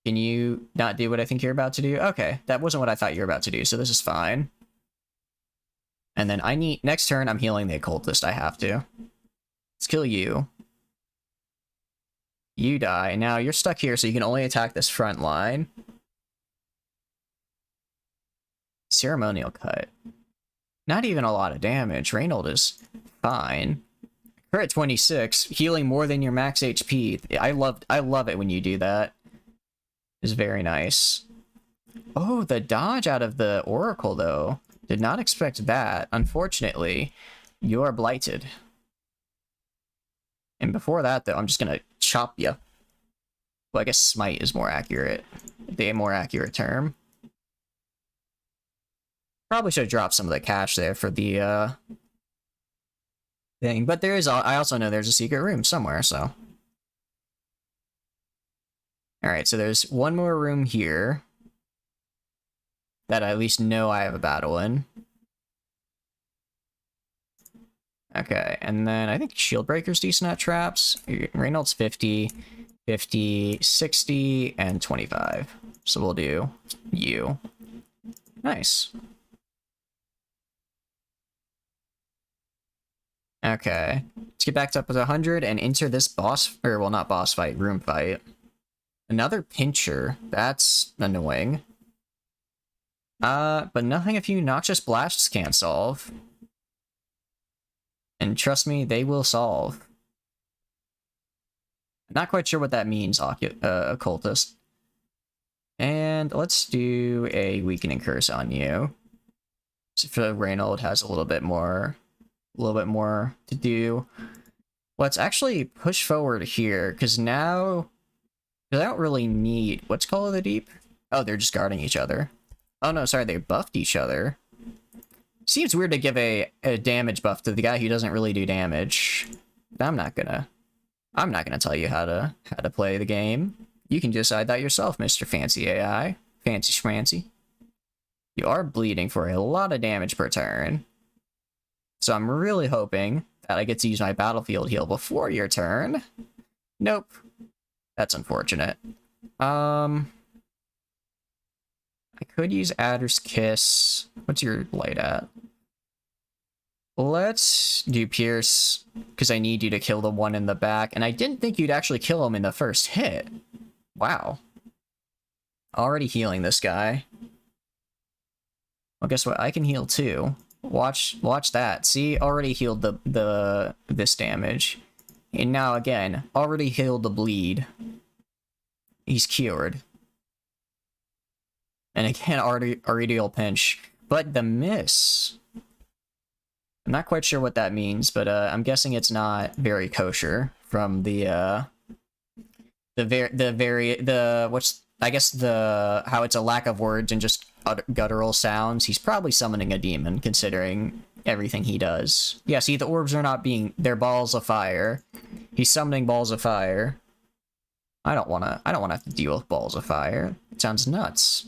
Can you not do what I think you're about to do? Okay, that wasn't what I thought you were about to do, so this is fine. And then next turn, I'm healing the occultist. I have to. Let's kill you. You die. Now you're stuck here, so you can only attack this front line. Ceremonial cut. Not even a lot of damage. Reynold is fine. We're at 26, healing more than your max HP. I love it when you do that. It's very nice. Oh, the dodge out of the Oracle, though. Did not expect that. Unfortunately, you are blighted. And before that, though, I'm just gonna chop you. Well, I guess smite is more accurate. The more accurate term. Probably should have dropped some of the cash there for the, thing. But there is, I also know there's a secret room somewhere, so. Alright, so there's one more room here. That I at least know I have a battle in. Okay, and then I think Shield Breaker's decent at traps. Reynolds 50, 50, 60, and 25. So we'll do you. Nice. Okay, let's get back to up with 100 and enter this boss, or well, not boss fight, room fight. Another pincher. That's annoying. But nothing a few noxious blasts can't solve. And trust me, they will solve. I'm not quite sure what that means, occultist. And let's do a weakening curse on you. So Reynold has a little bit more to do. Let's actually push forward here, because now they don't really need what's Call of the Deep? Oh, they're just guarding each other. Oh no, sorry, they buffed each other. Seems weird to give a damage buff to the guy who doesn't really do damage. I'm not gonna tell you how to play the game. You can decide that yourself, Mr. Fancy AI. Fancy schmancy. You are bleeding for a lot of damage per turn. So I'm really hoping that I get to use my battlefield heal before your turn. Nope. That's unfortunate. I could use Adder's Kiss. What's your light at? Let's do Pierce, because I need you to kill the one in the back, and I didn't think you'd actually kill him in the first hit. Wow. Already healing this guy. Well, guess what? I can heal too. Watch that. See, already healed this damage. And now again, already healed the bleed. He's cured. And again, Arterial Pinch. But the miss. I'm not quite sure what that means, but I'm guessing it's not very kosher from how it's a lack of words and just guttural sounds. He's probably summoning a demon, considering everything he does. Yeah, see, the orbs are not they're balls of fire. He's summoning balls of fire. I don't wanna have to deal with balls of fire. It sounds nuts.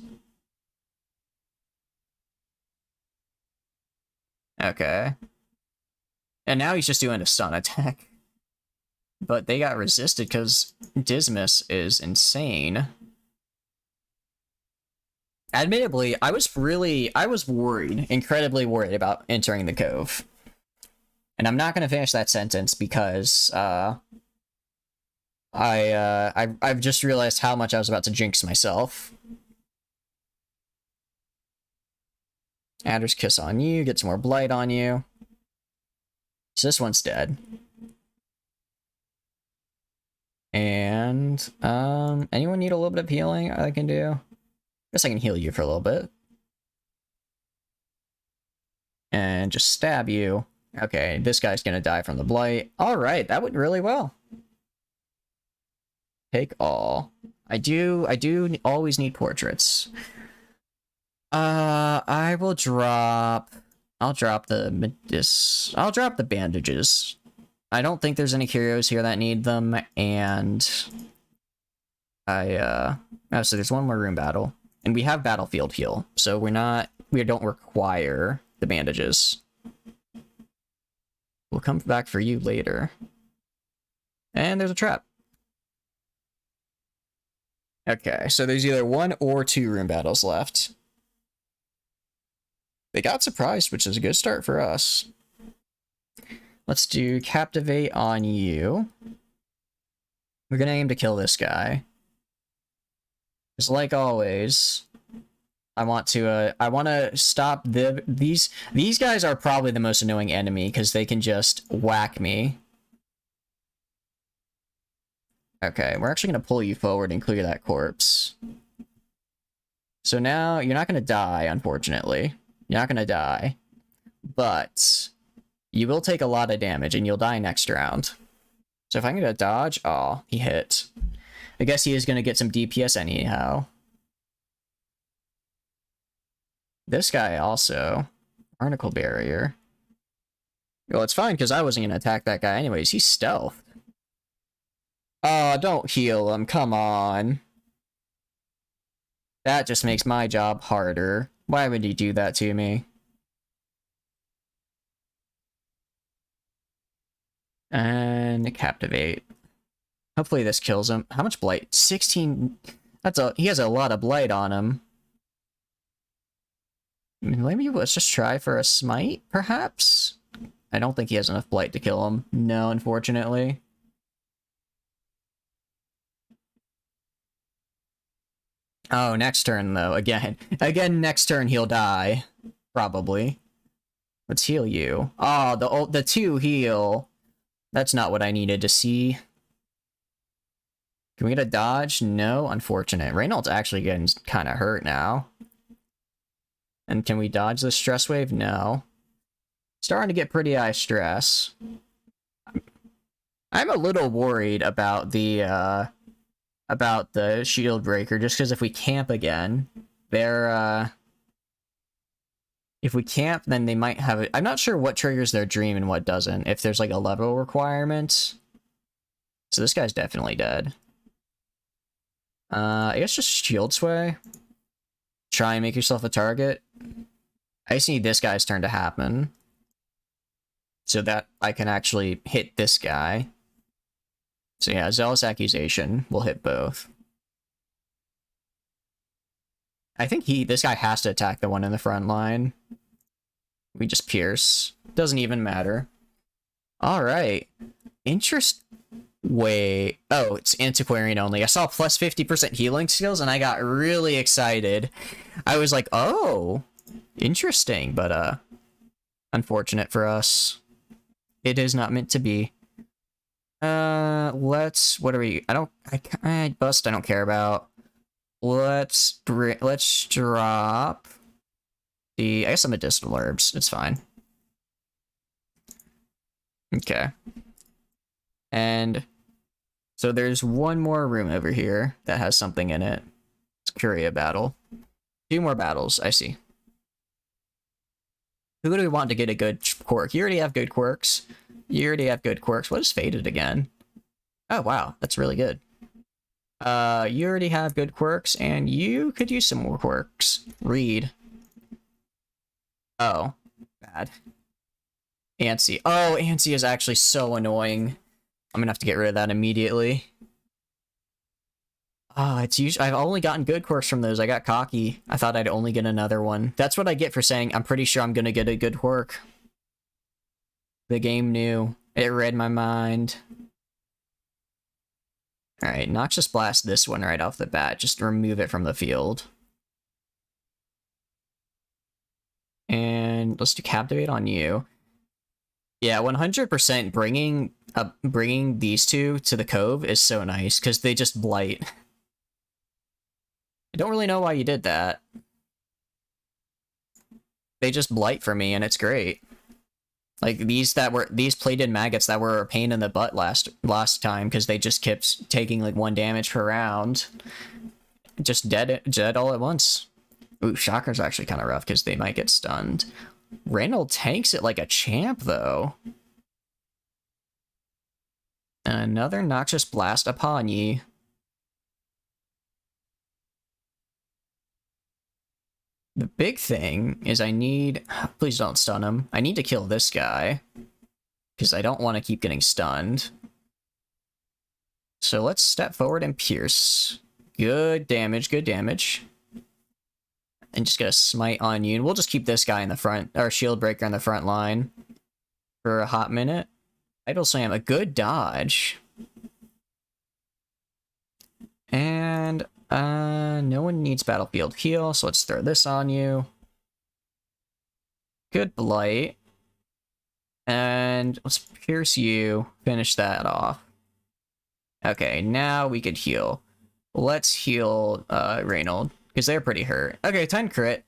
Okay. And now he's just doing a stun attack. But they got resisted because Dismas is insane. Admittedly, I was worried, incredibly worried about entering the Cove. And I'm not going to finish that sentence because I've just realized how much I was about to jinx myself. Adder's Kiss on you, get some more blight on you. So this one's dead. And anyone need a little bit of healing I can do? Guess I can heal you for a little bit. And just stab you. Okay, this guy's gonna die from the blight. Alright, that went really well. Take all. I do always need portraits. I'll drop the bandages. I don't think there's any curios here that need them, and oh, so there's one more room battle. And we have battlefield heal, so we don't require the bandages. We'll come back for you later. And there's a trap. Okay, so there's either 1 or 2 room battles left. They got surprised, which is a good start for us. Let's do Captivate on you. We're gonna aim to kill this guy. Just like always, I want to stop these guys are probably the most annoying enemy because they can just whack me Okay, we're actually going to pull you forward and clear that corpse. So now you're not going to die, unfortunately. You're not going to die. But you will take a lot of damage and you'll die next round. So if I'm going to dodge... Oh, he hit. I guess he is going to get some DPS anyhow. This guy also. Barnacle Barrier. Well, it's fine because I wasn't going to attack that guy anyways. He's stealth. Oh, don't heal him. Come on. That just makes my job harder. Why would he do that to me? And Captivate. Hopefully this kills him. How much blight? 16. He has a lot of blight on him. Maybe let's just try for a smite, perhaps? I don't think he has enough blight to kill him. No, unfortunately. Oh, next turn, though. Again, next turn he'll die. Probably. Let's heal you. Oh, the 2 heal. That's not what I needed to see. Can we get a dodge? No, unfortunate. Reynolds actually getting kind of hurt now. And can we dodge the stress wave? No. Starting to get pretty high stress. I'm a little worried about the shield breaker, just because if we camp again, they're if we camp, then they might have it. I'm not sure what triggers their dream and what doesn't, if there's like a level requirement. So this guy's definitely dead. I guess just shield sway. Try and make yourself a target. I just need this guy's turn to happen, so that I can actually hit this guy. So yeah, Zealous Accusation will hit both. I think this guy has to attack the one in the front line. We just pierce. Doesn't even matter. Alright. Wait. Oh, it's Antiquarian only. I saw plus 50% healing skills and I got really excited. I was like, oh, interesting, but unfortunate for us. It is not meant to be. What are we? Bust I don't care about. Let's drop I guess some medicinal herbs. It's fine. Okay. And so there's one more room over here that has something in it. It's Curia battle. 2 more battles, I see. Who do we want to get a good quirk? You already have good quirks. What is Faded again? Oh, wow. That's really good. You already have good quirks, and you could use some more quirks. Read. Oh. Bad. Antsy. Oh, Antsy is actually so annoying. I'm gonna have to get rid of that immediately. It's usually I've only gotten good quirks from those. I got cocky. I thought I'd only get another one. That's what I get for saying I'm pretty sure I'm gonna get a good quirk. The game knew. It read my mind. Alright, Noxious Blast this one right off the bat. Just remove it from the field. And let's do Captivate on you. Yeah, 100% bringing these two to the cove is so nice, because they just blight. I don't really know why you did that. They just blight for me, and it's great. Like, these plated maggots that were a pain in the butt last time, because they just kept taking, like, 1 damage per round. Just dead all at once. Ooh, Shocker's actually kind of rough, because they might get stunned. Randall tanks it like a champ, though. Another Noxious Blast upon ye. The big thing is I need... Please don't stun him. I need to kill this guy, because I don't want to keep getting stunned. So let's step forward and pierce. Good damage, good damage. And just get a smite on you. And we'll just keep this guy in the front, or shield breaker in the front line for a hot minute. Idle Slam, a good dodge. And no one needs battlefield heal, so let's throw this on you. Good blight. And let's pierce you. Finish that off. Okay, now we could heal. Let's heal Reynold, because they're pretty hurt. Okay, 10 crit.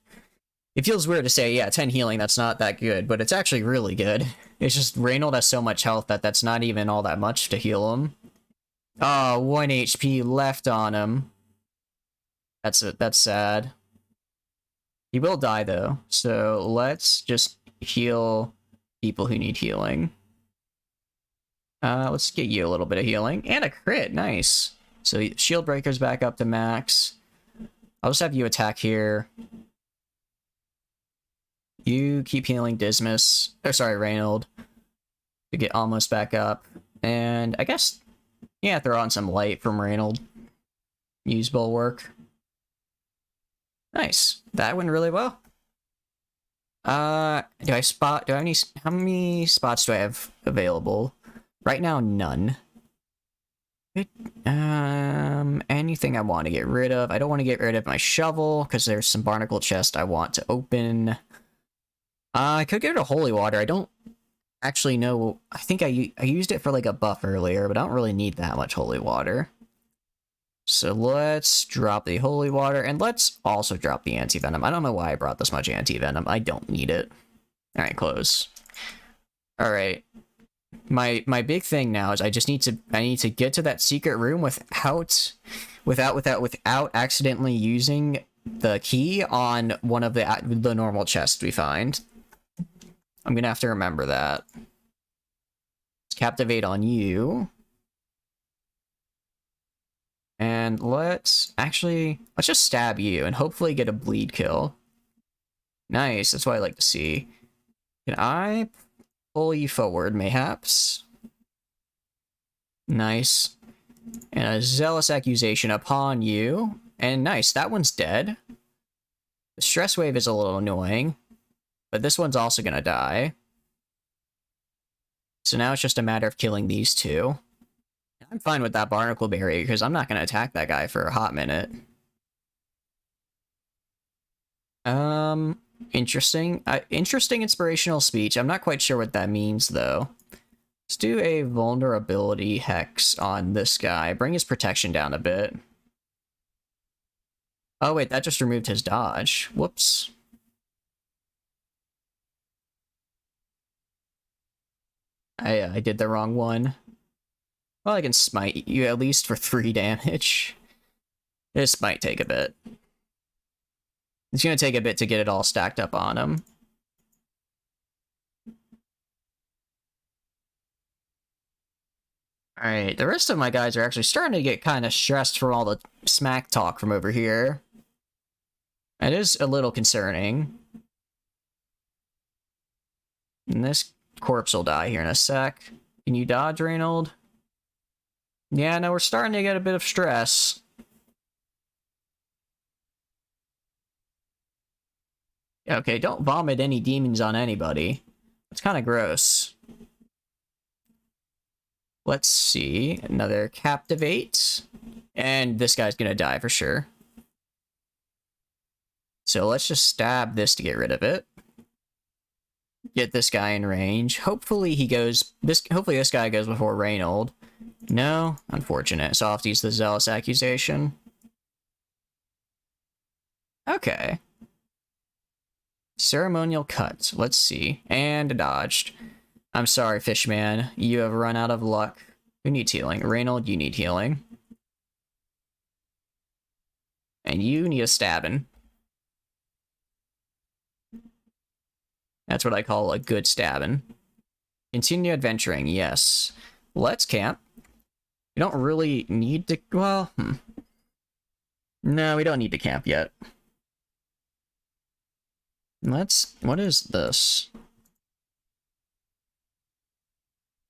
It feels weird to say, yeah, 10 healing, that's not that good, but it's actually really good. It's just Reynold has so much health that that's not even all that much to heal him. Oh, 1 HP left on him. That's sad. He will die, though, so let's just heal people who need healing. Let's get you a little bit of healing. And a crit, nice. So shield breaker's back up to max. I'll just have you attack here. You keep healing Dismas, or sorry, Reynold, to get almost back up. And I guess, yeah, throw on some light from Reynold. Use Bulwark. Nice. That went really well. Do I have any, how many spots do I have available? Right now, none. Anything I want to get rid of. I don't want to get rid of my shovel, because there's some barnacle chest I want to open. I could get rid of holy water. I don't actually know. I think I used it for like a buff earlier, but I don't really need that much holy water. So let's drop the holy water, and let's also drop the anti-venom. I don't know why I brought this much anti-venom. I don't need it. Alright, close. Alright. My big thing now is I need to get to that secret room without accidentally using the key on one of the normal chests we find. I'm gonna have to remember that. Let's captivate on you. And let's just stab you and hopefully get a bleed kill. Nice, that's what I like to see. Can I pull you forward, mayhaps? Nice. And a zealous accusation upon you. And nice, that one's dead. The stress wave is a little annoying, but this one's also gonna die. So now it's just a matter of killing these two. I'm fine with that barnacle berry, because I'm not gonna attack that guy for a hot minute. Interesting. Interesting inspirational speech. I'm not quite sure what that means, though. Let's do a vulnerability hex on this guy. Bring his protection down a bit. Oh, wait, that just removed his dodge. Whoops. I did the wrong one. Well, I can smite you at least for 3 damage. This might take a bit. It's gonna take a bit to get it all stacked up on him. Alright, the rest of my guys are actually starting to get kind of stressed from all the smack talk from over here. It is a little concerning. And this corpse will die here in a sec. Can you dodge, Reynold? Yeah, no, we're starting to get a bit of stress. Okay, don't vomit any demons on anybody. It's kind of gross. Let's see. Another captivate. And this guy's gonna die for sure. So let's just stab this to get rid of it. Get this guy in range. Hopefully he goes... Hopefully this guy goes before Reynold. No? Unfortunate. So I'll have to use the zealous accusation. Okay. Ceremonial cut. Let's see. And dodged. I'm sorry, Fishman. You have run out of luck. Who needs healing? Reynold, you need healing. And you need a stabbing. That's what I call a good stabbing. Continue adventuring, yes. Let's camp. We don't really need to... Well, No, we don't need to camp yet. Let's... What is this?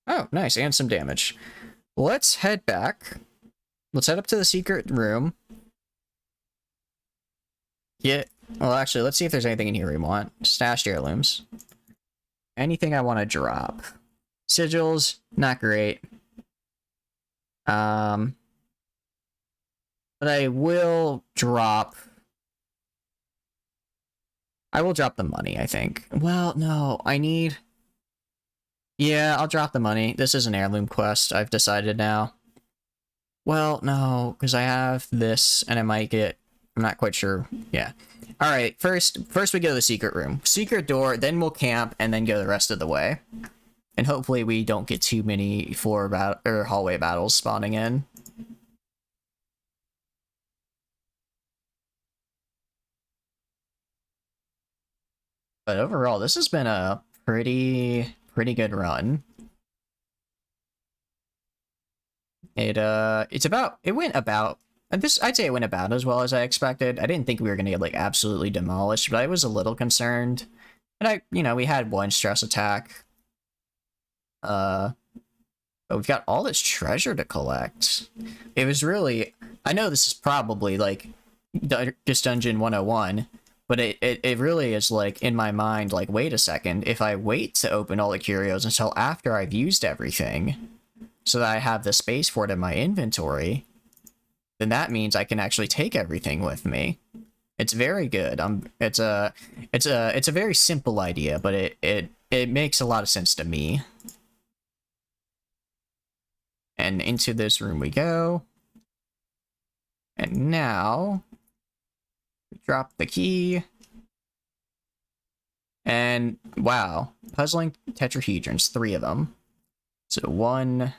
Oh, nice, and some damage. Let's head back. Let's head up to the secret room. Well, actually, let's see if there's anything in here we want. Stashed heirlooms. Anything I want to drop. Sigils, not great. But I will drop... the money, I think. Well, no, I need... Yeah, I'll drop the money. This is an heirloom quest, I've decided now. Well, no, because I have this, and I might get... I'm not quite sure. Yeah. All right, first we go to the secret room. Secret door, then we'll camp, and then go the rest of the way. And hopefully we don't get too many or hallway battles spawning in. But overall, this has been a pretty good run. It went about I'd say it went about as well as I expected. I didn't think we were gonna get like absolutely demolished, but I was a little concerned. And we had one stress attack. But we've got all this treasure to collect. It was really, I know this is probably like just Dungeon 101, but it really is like in my mind, like, wait a second, if I wait to open all the curios until after I've used everything, so that I have the space for it in my inventory, then that means I can actually take everything with me. It's very good. It's a very simple idea, but it makes a lot of sense to me. And into this room we go. And now we drop the key. And wow, puzzling tetrahedrons, 3 of them. So 1.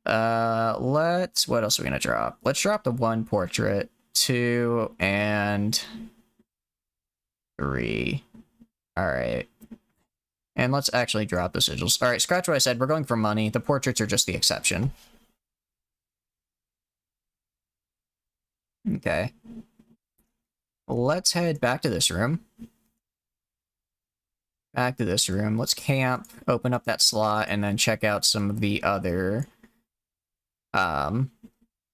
What else are we gonna drop? Let's drop the 1 portrait, 2, and 3. Alright. And let's actually drop the sigils. Alright, scratch what I said, we're going for money. The portraits are just the exception. Okay. Let's head back to this room. Back to this room. Let's camp, open up that slot, and then check out some of the other...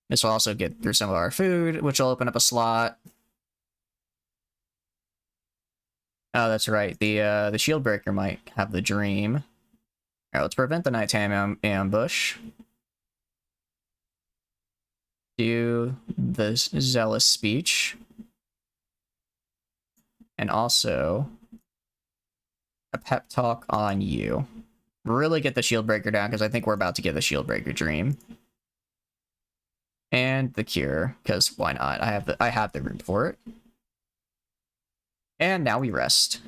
This will also get through some of our food, which will open up a slot. Oh, that's right. The shield breaker might have the dream. Alright, let's prevent the nighttime ambush. Do the zealous speech. And also a pep talk on you. Really get the shield breaker down, because I think we're about to get the shield breaker dream. And the cure, because why not? I have the room for it. And now we rest.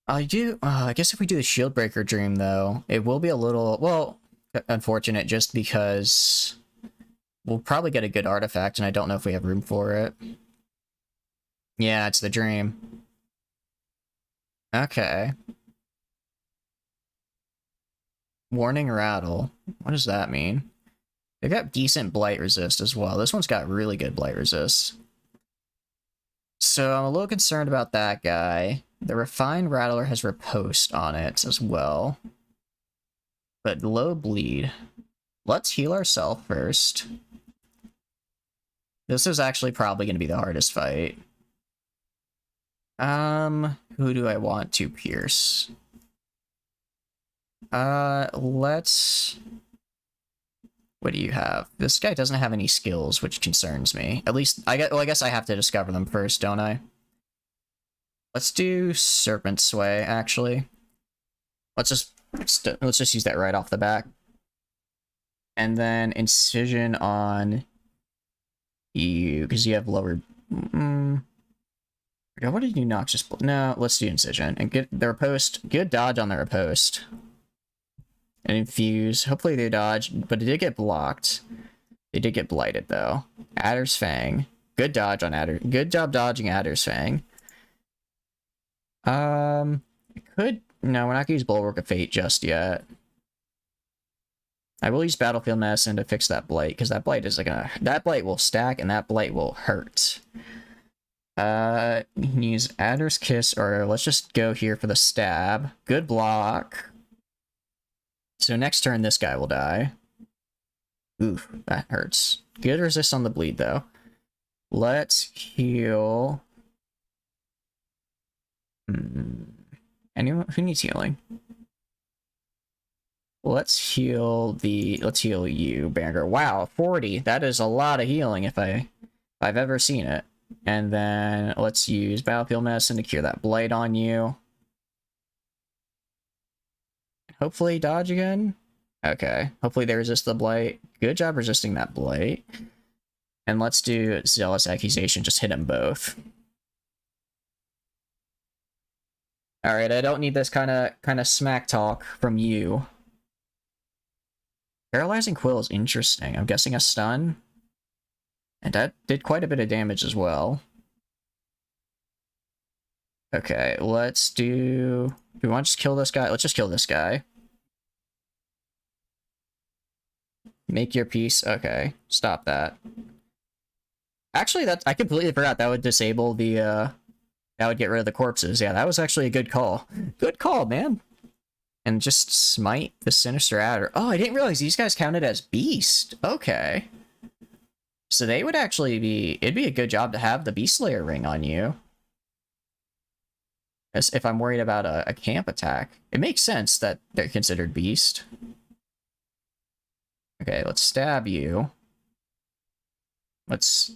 I guess if we do the shield breaker dream though, it will be a little, well, unfortunate just because we'll probably get a good artifact and I don't know if we have room for it. Yeah, it's the dream. Okay. Warning rattle. What does that mean? They've got decent blight resist as well. This one's got really good blight resist. So I'm a little concerned about that guy. The refined rattler has riposte on it as well. But low bleed. Let's heal ourselves first. This is actually probably going to be the hardest fight. Who do I want to pierce? Let's... What do you have? This guy doesn't have any skills, which concerns me. At least, I guess I have to discover them first, don't I? Let's do Serpent Sway, actually. Let's just use that right off the back. And then Incision on you, because you have lower... What did you Noxious... No, let's do Incision. And get the riposte. Good dodge on the riposte. And Infuse. Hopefully they dodge, but it did get blocked. They did get blighted, though. Adder's Fang. Good dodge on Adder. Good job dodging Adder's Fang. No, we're not gonna use Bulwark of Fate just yet. I will use Battlefield Medicine to fix that blight, because that blight is that blight will stack and that blight will hurt. You can use Adder's Kiss, or let's just go here for the stab. Good block. So next turn, this guy will die. Oof, that hurts. Good resist on the bleed, though. Let's heal... Anyone who needs healing? Let's heal you, Banger. Wow, 40. That is a lot of healing if I've ever seen it. And then let's use Battlefield Medicine to cure that blight on you. Hopefully dodge again. Okay. Hopefully they resist the blight. Good job resisting that blight. And let's do Zealous Accusation. Just hit them both. Alright, I don't need this kind of smack talk from you. Paralyzing Quill is interesting. I'm guessing a stun. And that did quite a bit of damage as well. Okay, let's do... Do we want to just kill this guy? Let's just kill this guy. Make your peace. Okay, stop that. Actually, I completely forgot that would disable the, that would get rid of the corpses. Yeah, that was actually a good call. Good call, man. And just smite the Sinister Adder. Oh, I didn't realize these guys counted as Beast. Okay. So they would actually be... It'd be a good job to have the Beast Slayer ring on you. As if I'm worried about a camp attack. It makes sense that they're considered Beast. Okay, let's stab you. Let's...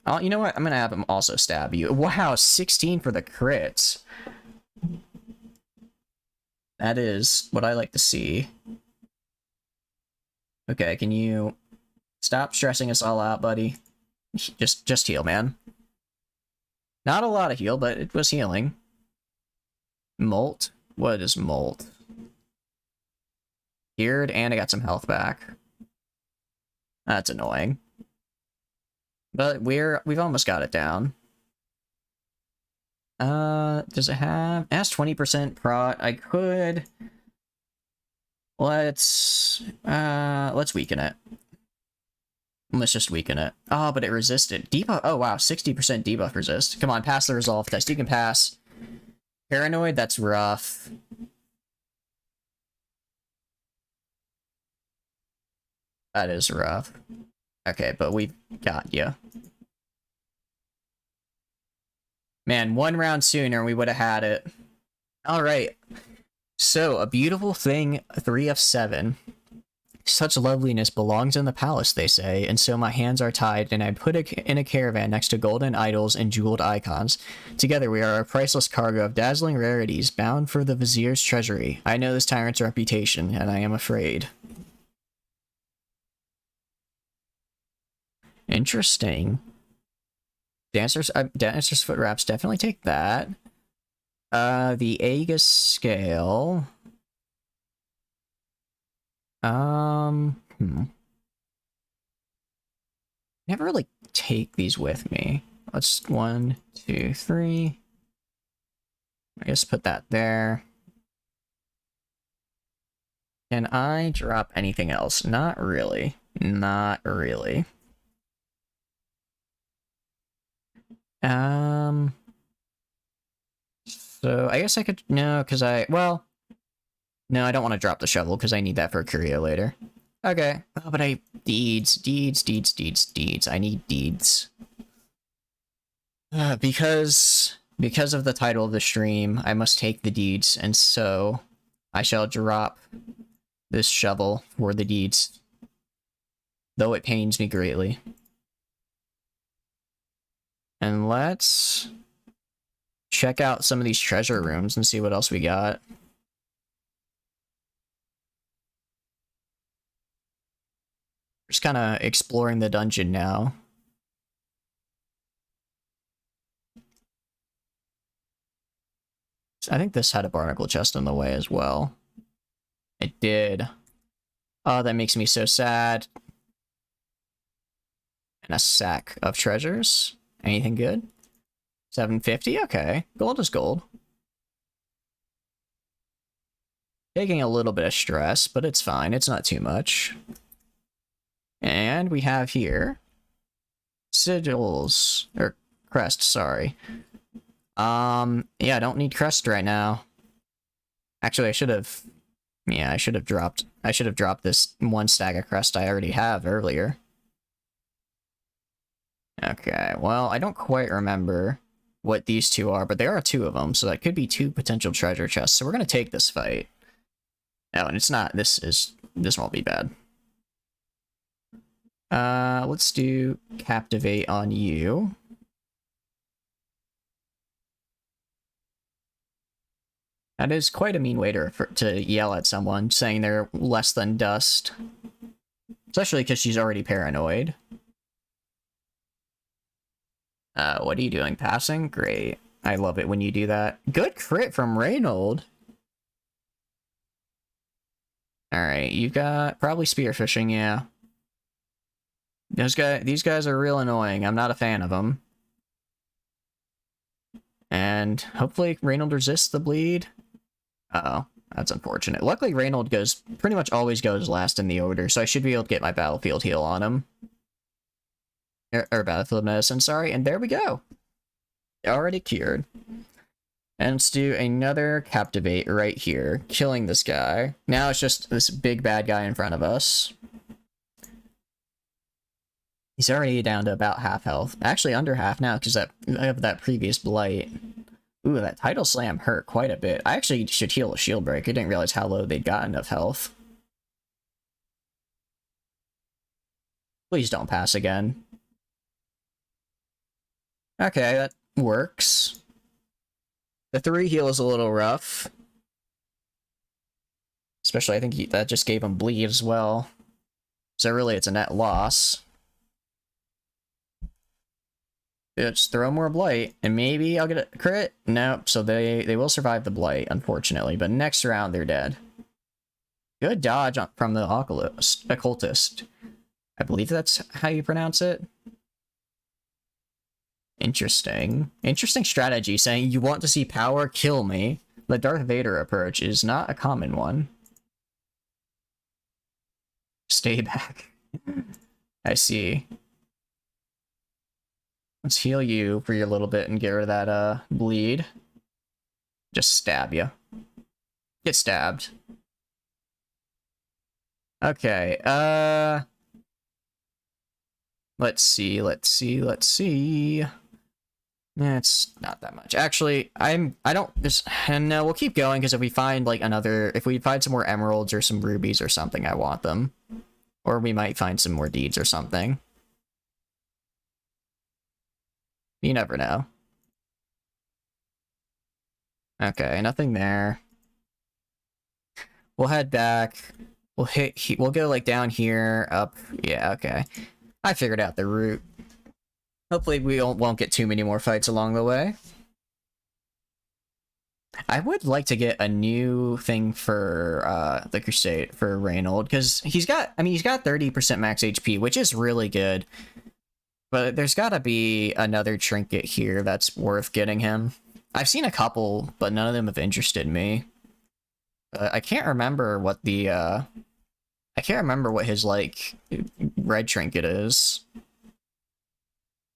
Oh, you know what? I'm gonna have him also stab you. Wow, 16 for the crits. That is what I like to see. Okay, can you... Stop stressing us all out, buddy. Just heal, man. Not a lot of heal, but it was healing. Molt? What is Molt? Geared, and I got some health back. That's annoying. But we've almost got it down. Does it have... It has 20% prot. I could... Let's weaken it. Let's just weaken it. Oh, but it resisted. Debuff. Oh, wow. 60% debuff resist. Come on, pass the resolve test. You can pass. Paranoid, that's rough. That is rough. Okay, but we've got you. Man, one round sooner, we would have had it. Alright. So, a beautiful thing, 3 of 7. Such loveliness belongs in the palace, they say, and so my hands are tied, and I put in a caravan next to golden idols and jeweled icons. Together we are a priceless cargo of dazzling rarities, bound for the vizier's treasury. I know this tyrant's reputation, and I am afraid. Interesting. Dancer's foot wraps, definitely take that. The Aegis scale... Never really take these with me. Let's 1, 2, 3. I guess put that there. Can I drop anything else? Not really. Not really. So I guess I could... No, because well... No, I don't want to drop the shovel, because I need that for a curio later. Okay. Oh, but deeds. I need deeds. Because of the title of the stream, I must take the deeds, and so I shall drop this shovel for the deeds. Though it pains me greatly. And let's check out some of these treasure rooms and see what else we got. Just kind of exploring the dungeon now. I think this had a barnacle chest in the way as well. It did. Oh, that makes me so sad. And a sack of treasures. Anything good? 750? Okay. Gold is gold. Taking a little bit of stress, but it's fine. It's not too much. And we have here sigils, or crest, sorry. Yeah, I don't need crest right now. Actually, I should have dropped this one stack of crest I already have earlier. Okay, well, I don't quite remember what these two are, but there are 2 of them, so that could be 2 potential treasure chests. So we're gonna take this fight. Oh, and it's not, this won't be bad. Let's do Captivate on you. That is quite a mean way to yell at someone, saying they're less than dust. Especially because she's already paranoid. What are you doing? Passing? Great. I love it when you do that. Good crit from Reynold. Alright, you got probably spearfishing, yeah. These guys are real annoying. I'm not a fan of them. And hopefully Reynold resists the bleed. Uh-oh, that's unfortunate. Luckily Reynold pretty much always goes last in the order, so I should be able to get my battlefield heal on him. Or battlefield medicine, sorry, and there we go. Already cured. And let's do another captivate right here, killing this guy. Now it's just this big bad guy in front of us. He's already down to about half health. Actually, under half now, because I have that previous blight. Ooh, that title slam hurt quite a bit. I actually should heal a shield break. I didn't realize how low they'd gotten of health. Please don't pass again. Okay, that works. The 3 heal is a little rough. Especially, I think that just gave him bleed as well. So really, it's a net loss. Just throw more blight, and maybe I'll get a crit? Nope, so they will survive the blight, unfortunately. But next round, they're dead. Good dodge from the occultist. I believe that's how you pronounce it. Interesting. Interesting strategy, saying you want to see power, kill me. The Darth Vader approach is not a common one. Stay back. I see. Let's heal you for your little bit and get rid of that, bleed. Just stab you. Get stabbed. Okay, let's see. It's not that much. Actually, no, we'll keep going, because if we find, like, if we find some more emeralds or some rubies or something, I want them. Or we might find some more deeds or something. You never know. Okay, nothing there. We'll head back. We'll go, like, down here, up. Yeah, okay. I figured out the route. Hopefully we won't get too many more fights along the way. I would like to get a new thing for the Crusade for Reynold, because he's got 30% max HP, which is really good. But there's gotta be another trinket here that's worth getting him. I've seen a couple, but none of them have interested me. I can't remember what I can't remember what his, like, red trinket is. I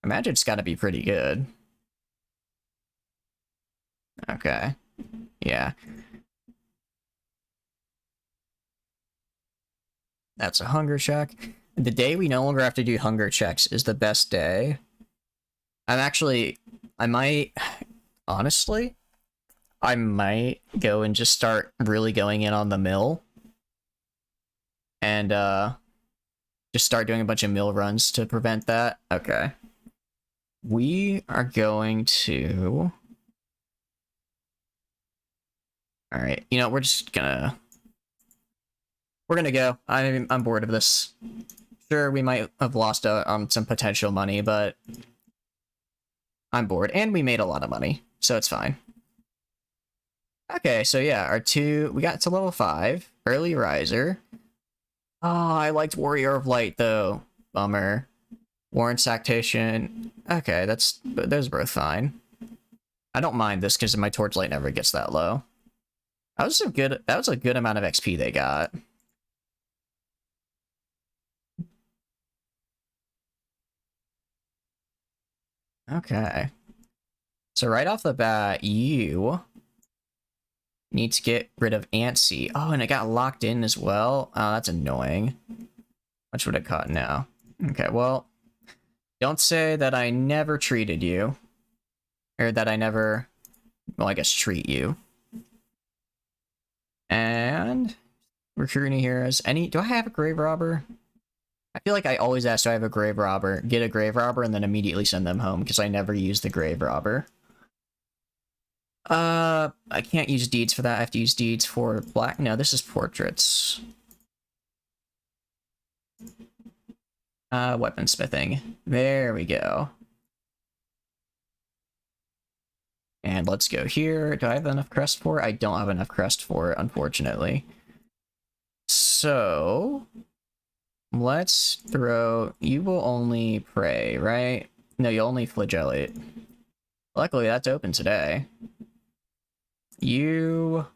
imagine it's gotta be pretty good. Okay. Yeah. That's a hunger check. The day we no longer have to do hunger checks is the best day. Honestly, I might go and just start really going in on the mill. And, just start doing a bunch of mill runs to prevent that. Okay. We are going to... Alright, you know, we're gonna go. I'm bored of this. Sure, we might have lost some potential money, but I'm bored. And we made a lot of money, so it's fine. Okay, so yeah, we got to level 5. Early Riser. Oh, I liked Warrior of Light, though. Bummer. Warren Sactation. Okay, those are both fine. I don't mind this, because my Torchlight never gets that low. That was a good amount of XP they got. Okay. So right off the bat, you need to get rid of Antsy. Oh, and it got locked in as well. Oh, that's annoying. Much would it cut now? Okay, well, don't say that I never treated you. Or that I never, well, I guess treat you. And recruiting heroes. Do I have a grave robber? I feel like I always ask, do I have a grave robber? Get a grave robber and then immediately send them home, because I never use the grave robber. I can't use deeds for that. I have to use deeds for black. No, this is portraits. Weaponsmithing. There we go. And let's go here. Do I have enough crest for it? I don't have enough crest for it, unfortunately. So, let's throw... You will only pray, right? No, you only flagellate. Luckily, that's open today. You...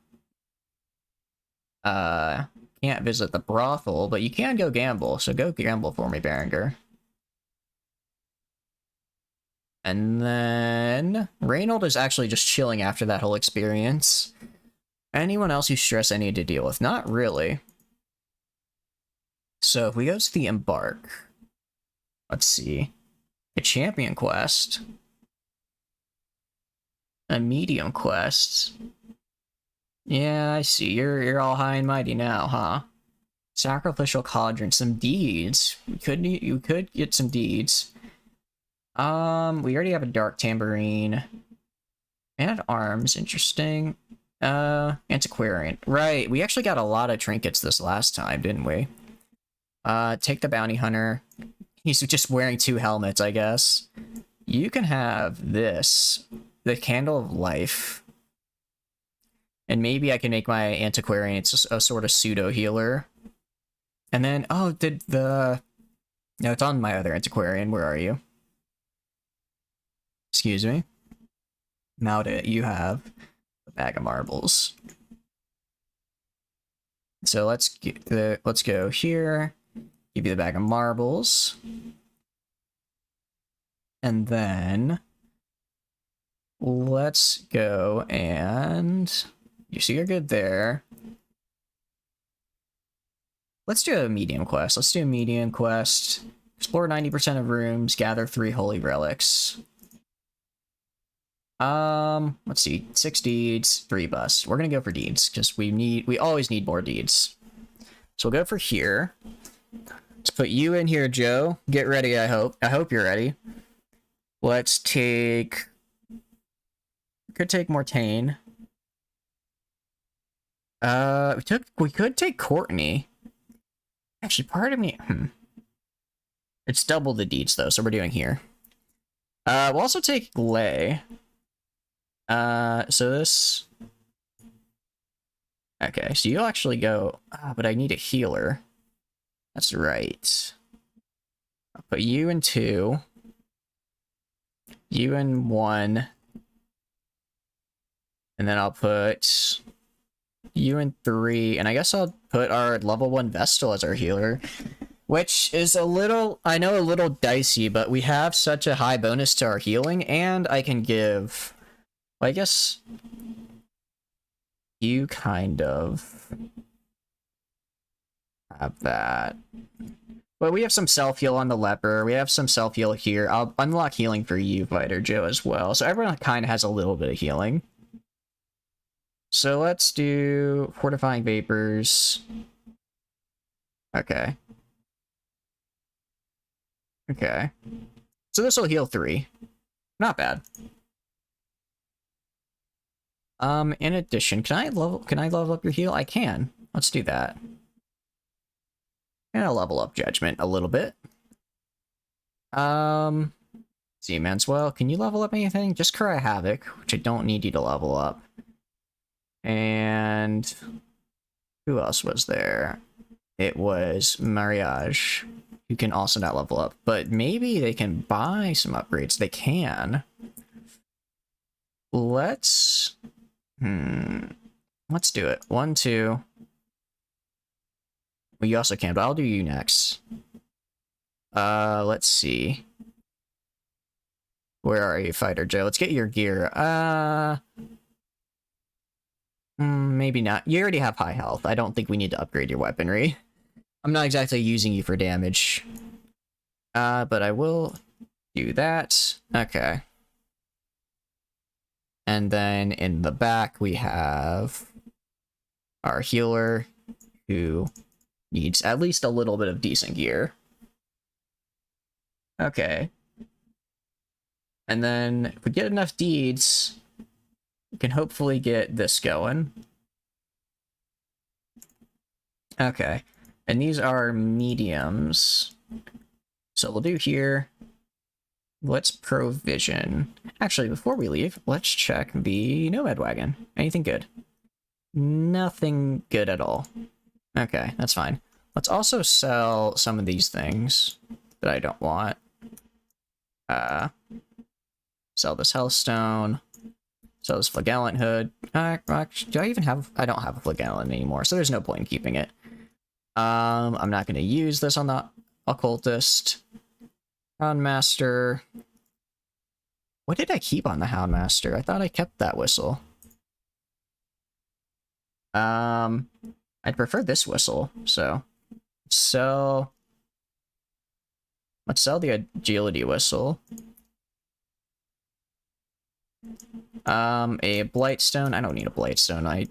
can't visit the brothel, but you can go gamble, so go gamble for me, Berenger. And then... Reynold is actually just chilling after that whole experience. Anyone else who's stressed I need to deal with? Not really. So if we go to the Embark... Let's see. A champion quest. A medium quest. Yeah, I see. You're all high and mighty now, huh? Sacrificial cauldron, some deeds. You could get some deeds. We already have a dark tambourine. And arms, interesting. Antiquarian. Right, we actually got a lot of trinkets this last time, didn't we? Take the bounty hunter. He's just wearing 2 helmets, I guess. You can have this. The Candle of Life. And maybe I can make my Antiquarian, it's just a sort of pseudo-healer. And then, oh, did the... No, it's on my other Antiquarian. Where are you? Excuse me. Mount you have a bag of marbles. So let's go here. Give you the bag of marbles. And then... Let's go and... You see you're good there. Let's do a medium quest. Let's do a medium quest. Explore 90% of rooms, gather 3 holy relics. Let's see. 6 deeds, 3 busts. We're gonna go for deeds, because we always need more deeds. So we'll go for here. Let's put you in here, Joe. Get ready, I hope. I hope you're ready. Let's take... Could take Mortain. We could take Courtney. Actually, part of me... It's double the deeds, though, so we're doing here. We'll also take Lay. So this... Okay, so you'll actually go... but I need a healer. That's right. I'll put you in 2. You in 1. And then I'll put... You in 3, and I guess I'll put our level 1 Vestal as our healer, which is a little, I know, a little dicey, but we have such a high bonus to our healing, and I can give, well, I guess, you kind of have that. But we have some self-heal on the Leper, we have some self-heal here. I'll unlock healing for you, Fighter Joe, as well, so everyone kind of has a little bit of healing. So let's do Fortifying Vapors. Okay. Okay. So this will heal 3. Not bad. In addition, can I level up your heal? I can. Let's do that. And I'll level up Judgment a little bit. See, Manswell, can you level up anything? Just Cry Havoc, which I don't need you to level up. And who else was there? It was Mariage, who can also not level up, but maybe they can buy some upgrades. They can. Let's do it. 1, 2. Well, you also can, but I'll do you next. Let's see. Where are you, Fighter Joe? Let's get your gear. Maybe not. You already have high health. I don't think we need to upgrade your weaponry. I'm not exactly using you for damage. But I will do that. Okay. And then in the back, we have our healer, who needs at least a little bit of decent gear. Okay. And then if we get enough deeds... we can hopefully get this going. Okay, and these are mediums. So we'll do here. Let's provision. Actually, before we leave, let's check the Nomad Wagon. Anything good? Nothing good at all. Okay, that's fine. Let's also sell some of these things that I don't want. Sell this Hellstone. Sell this Flagellant Hood. Actually, do I even have... I don't have a Flagellant anymore, so there's no point in keeping it. I'm not going to use this on the Occultist. Houndmaster. What did I keep on the Houndmaster? I thought I kept that whistle. I'd prefer this whistle, so... Let's sell the Agility whistle. A Blightstone. I don't need a Blightstone.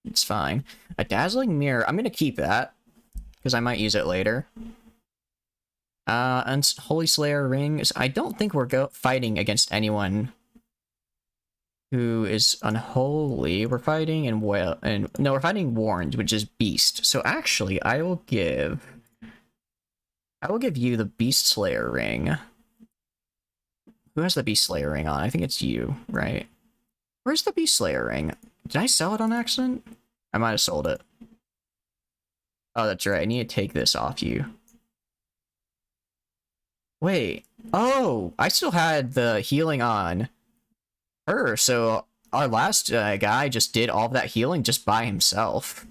It's fine. A Dazzling Mirror. I'm gonna keep that because I might use it later. Holy Slayer rings. I don't think we're fighting against anyone who is unholy. We're fighting no, we're fighting Warned, which is Beast. So actually, I will give you the Beast Slayer ring. Who has the Beast Slayer ring on? I think it's you, right? Where's the Beast Slayer ring? Did I sell it on accident? I might have sold it. Oh, that's right. I need to take this off you. Wait. Oh, I still had the healing on her, so our last guy just did all of that healing just by himself.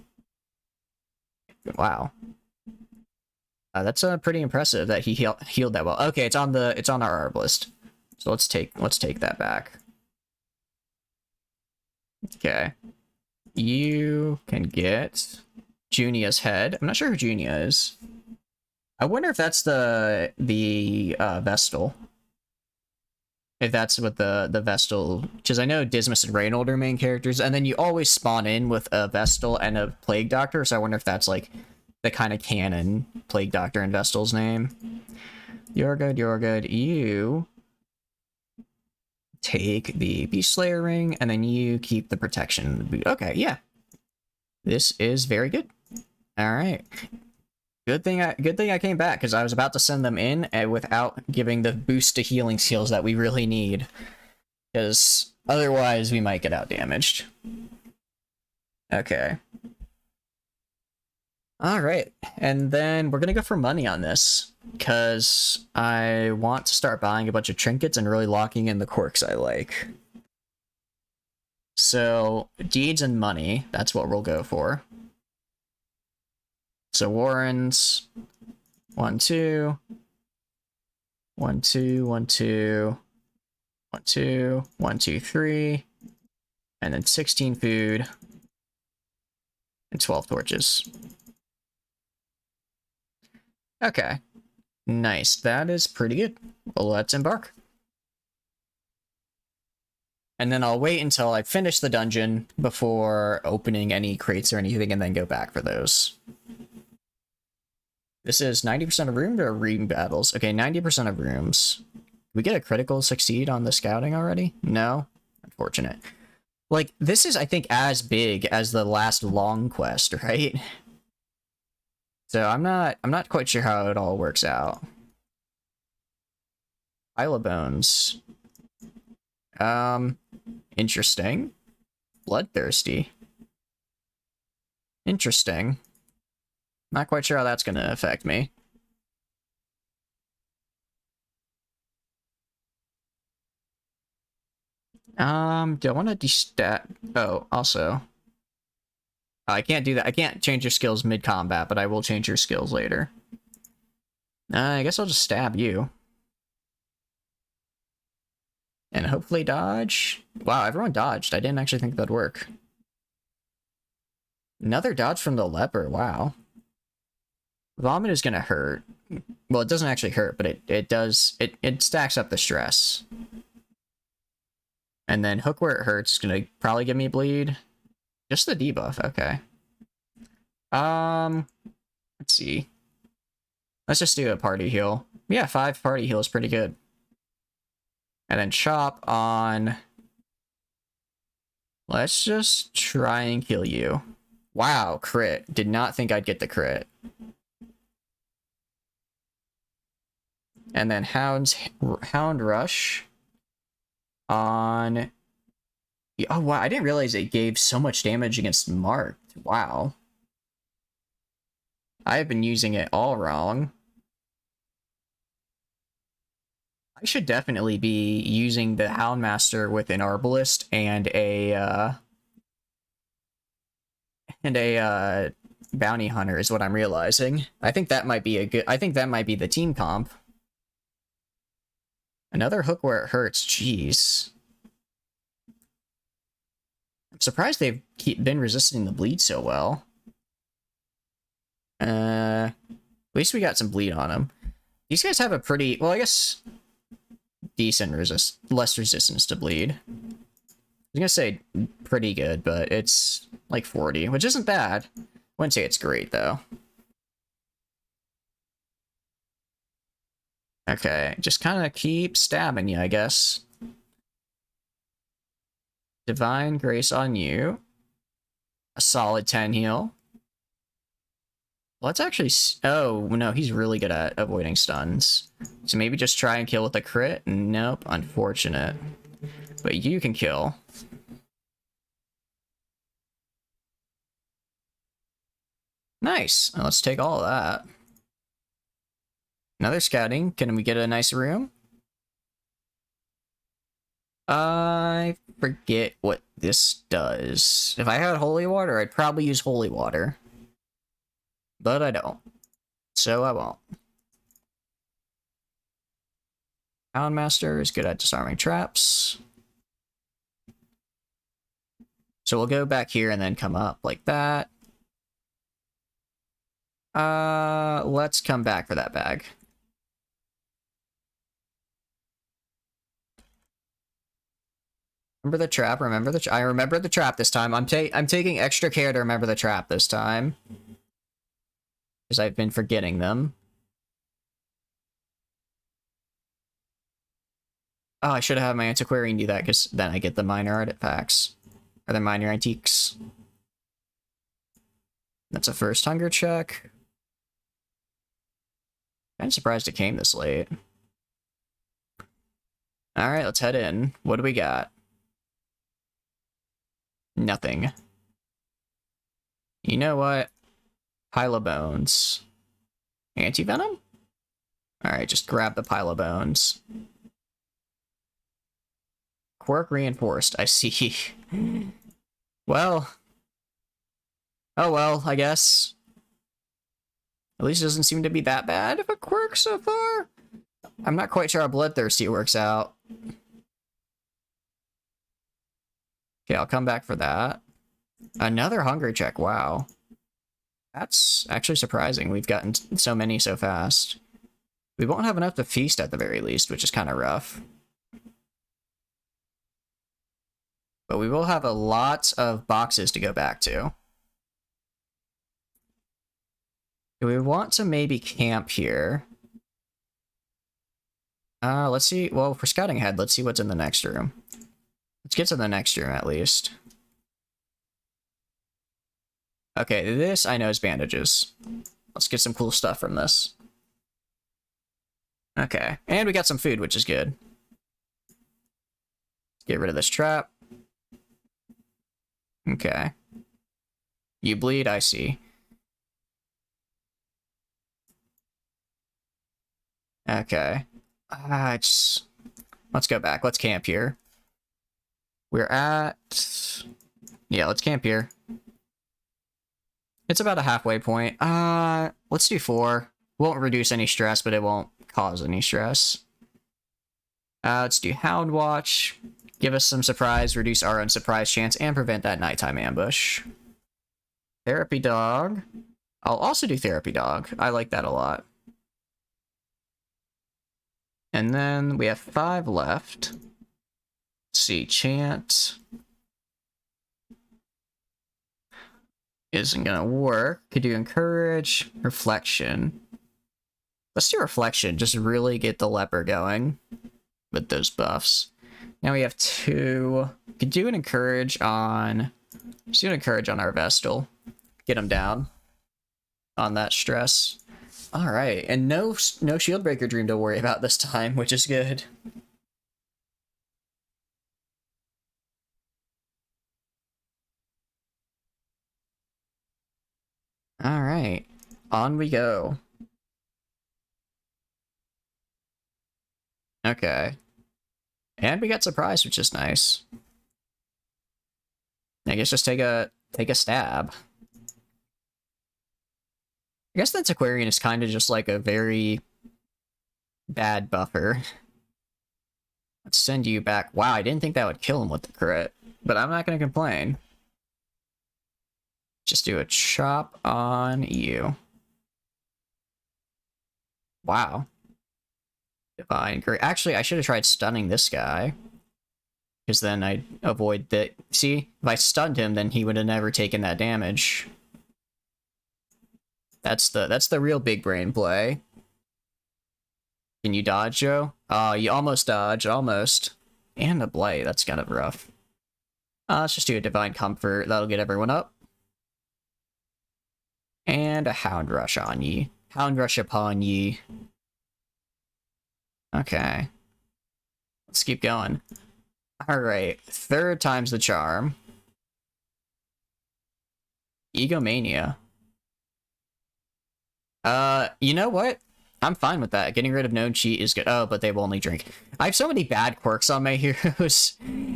Wow. That's pretty impressive that he healed that well. Okay, it's on our herbalist. So let's take that back. Okay. You can get Junia's head. I'm not sure who Junia is. I wonder if that's the Vestal. If that's what the Vestal... Because I know Dismas and Reynold are main characters, and then you always spawn in with a Vestal and a Plague Doctor, so I wonder if that's, like, the kind of canon Plague Doctor and Vestal's name. You're good, you're good. You take the Beast Slayer ring, and then you keep the protection. Okay, yeah. This is very good. Alright. Good thing I came back, because I was about to send them in without giving the boost to healing skills that we really need. Because otherwise we might get out damaged. Okay. Alright, and then we're gonna go for money on this, because I want to start buying a bunch of trinkets and really locking in the quirks I like. So, deeds and money, that's what we'll go for. So Warrens, 1, 2, 1, 2, 1, 2, 1, 2, 1, 2, 3, and then 16 food, and 12 torches. Okay, nice. That is pretty good. Well, let's embark. And then I'll wait until I finish the dungeon before opening any crates or anything, and then go back for those. This is 90% of rooms or room battles? Okay, 90% of rooms. We get a critical succeed on the scouting already? No? Unfortunate. Like, this is, I think, as big as the last long quest, right? So I'm not quite sure how it all works out. Pile of bones. Interesting. Bloodthirsty. Interesting. Not quite sure how that's going to affect me. Do I want to destat? Oh, also. I can't do that. I can't change your skills mid-combat, but I will change your skills later. I guess I'll just stab you. And hopefully dodge. Wow, everyone dodged. I didn't actually think that'd work. Another dodge from the leper. Wow. Vomit is gonna hurt. Well, it doesn't actually hurt, but it stacks up the stress. And then hook where it hurts is gonna probably give me bleed. Just the debuff, okay. Let's see. Let's just do a party heal. Yeah, 5 party heal is pretty good. And then chop on Let's just try and kill you. Wow, crit. Did not think I'd get the crit. And then Hound Rush on... Oh, wow, I didn't realize it gave so much damage against Marked. Wow. I've been using it all wrong. I should definitely be using the Houndmaster with an Arbalist and a Bounty Hunter is what I'm realizing. I think that might be the team comp. Another hook where it hurts, jeez. I'm surprised they've been resisting the bleed so well. At least we got some bleed on them. These guys have a pretty, well, I guess, decent less resistance to bleed. I was gonna say pretty good, but it's like 40, which isn't bad. Wouldn't say it's great, though. Okay, just kind of keep stabbing you, I guess. Divine Grace on you. A solid 10 heal. Let's actually... Oh, no, he's really good at avoiding stuns. So maybe just try and kill with a crit? Nope, unfortunate. But you can kill. Nice. Now let's take all of that. Another scouting. Can we get a nice room? I forget what this does. If I had holy water, I'd probably use holy water. But I don't. So I won't. Houndmaster is good at disarming traps. So we'll go back here and then come up like that. Let's come back for that bag. Remember the trap, I remember the trap this time. I'm taking extra care to remember the trap this time. Because I've been forgetting them. Oh, I should have had my antiquarian do that, because then I get the minor artifacts. Or the minor antiques. That's a first hunger check. I'm surprised it came this late. Alright, let's head in. What do we got? Nothing. You know what? Pile of bones. Anti-venom? Alright, just grab the pile of bones. Quirk reinforced, I see. Well. Oh well, I guess. At least it doesn't seem to be that bad of a quirk so far. I'm not quite sure how Bloodthirsty works out. Okay, I'll come back for that. Another hunger check, wow. That's actually surprising. We've gotten so many so fast. We won't have enough to feast at the very least, which is kind of rough. But we will have a lot of boxes to go back to. Do we want to maybe camp here? Let's see. Well, for scouting ahead, let's see what's in the next room. Let's get to the next room, at least. Okay, this I know is bandages. Let's get some cool stuff from this. Okay, and we got some food, which is good. Get rid of this trap. Okay. You bleed, I see. Okay. Let's go back. Let's camp here. We're at... Yeah, let's camp here. It's about a halfway point. Let's do 4. Won't reduce any stress, but it won't cause any stress. Let's do Hound Watch. Give us some surprise, reduce our own surprise chance, and prevent that nighttime ambush. Therapy Dog. I'll also do Therapy Dog. I like that a lot. And then we have 5 left. Let's see, Chant isn't gonna work. Could do Encourage, Reflection. Let's do Reflection, just really get the leper going with those buffs. Now we have 2. Could do an encourage on... Just do an encourage on our Vestal. Get him down on that stress. Alright, and no Shield Breaker Dream to worry about this time, which is good. Alright, on we go. Okay. And we got surprised, which is nice. I guess just take a stab. I guess that Aquarian is kind of just like a very bad buffer. Let's send you back. Wow, I didn't think that would kill him with the crit, but I'm not going to complain. Just do a chop on you. Wow. Divine Great. Actually, I should have tried stunning this guy. Because then I'd avoid that. See, if I stunned him, then he would have never taken that damage. That's the real big brain play. Can you dodge, Joe? Oh, you almost dodged, almost. And a Blight, that's kind of rough. Let's just do a Divine Comfort, that'll get everyone up. And a Hound Rush on ye. Hound Rush upon ye. Okay. Let's keep going. Alright, 3rd time's the charm. Egomania. You know what? I'm fine with that. Getting rid of known cheat is good. Oh, but they will only drink. I have so many bad quirks on my heroes.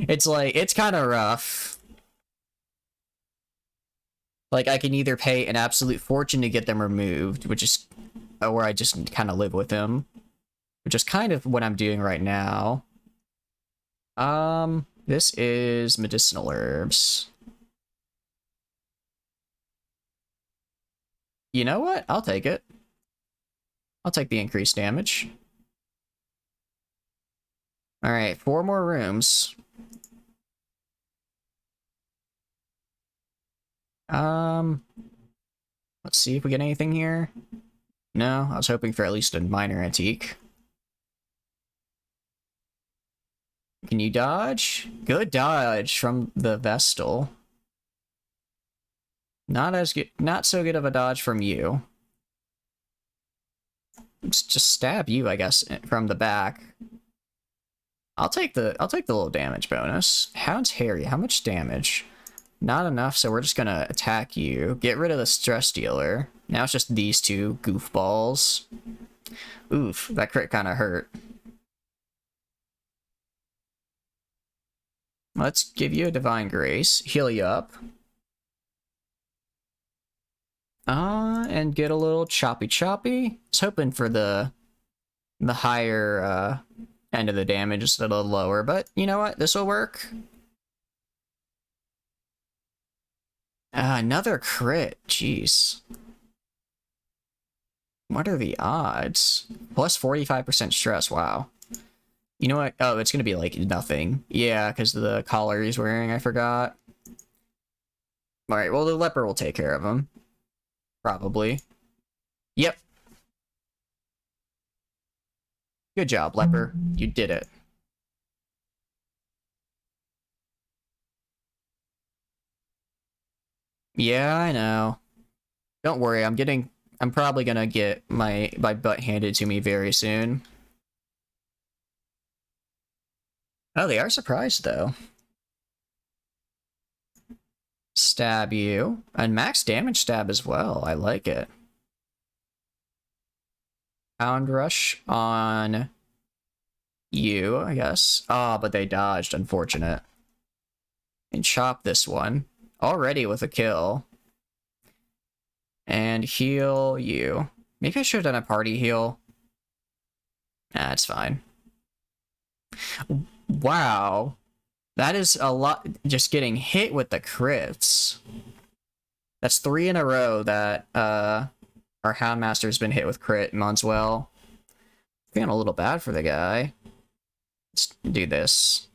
It's like, it's kind of rough. Like, I can either pay an absolute fortune to get them removed, which is... Or I just kind of live with them. Which is kind of what I'm doing right now. This is medicinal herbs. You know what? I'll take it. I'll take the increased damage. Alright, 4 more rooms. Let's see if we get anything here. No, I was hoping for at least a minor antique. Can you dodge? Good dodge from the Vestal. Not as good, not so good of a dodge from you. Let's just stab you, I guess, from the back. I'll take the little damage bonus. Hound's Harry, how much damage? Not enough, so we're just gonna attack you. Get rid of the stress dealer. Now it's just these 2 goofballs. Oof, that crit kind of hurt. Let's give you a Divine Grace, heal you up. And get a little choppy. I was hoping for the higher end of the damage instead of the lower, but you know what? This will work. Another crit. Jeez. What are the odds? Plus 45% stress. Wow. You know what? Oh, it's gonna be like nothing. Yeah, because of the collar he's wearing, I forgot. Alright, well, the leper will take care of him. Probably. Yep. Good job, leper. You did it. Yeah, I know. Don't worry, I'm probably gonna get my butt handed to me very soon. Oh, they are surprised, though. Stab you. And max damage stab as well. I like it. Pound rush on you, I guess. Ah, but they dodged. Unfortunate. And chop this one. Already with a kill. And heal you. Maybe I should have done a party heal. Nah, it's fine. Wow. That is a lot, just getting hit with the crits. That's 3 in a row that our Houndmaster's been hit with crit months well. Feeling a little bad for the guy. Let's do this.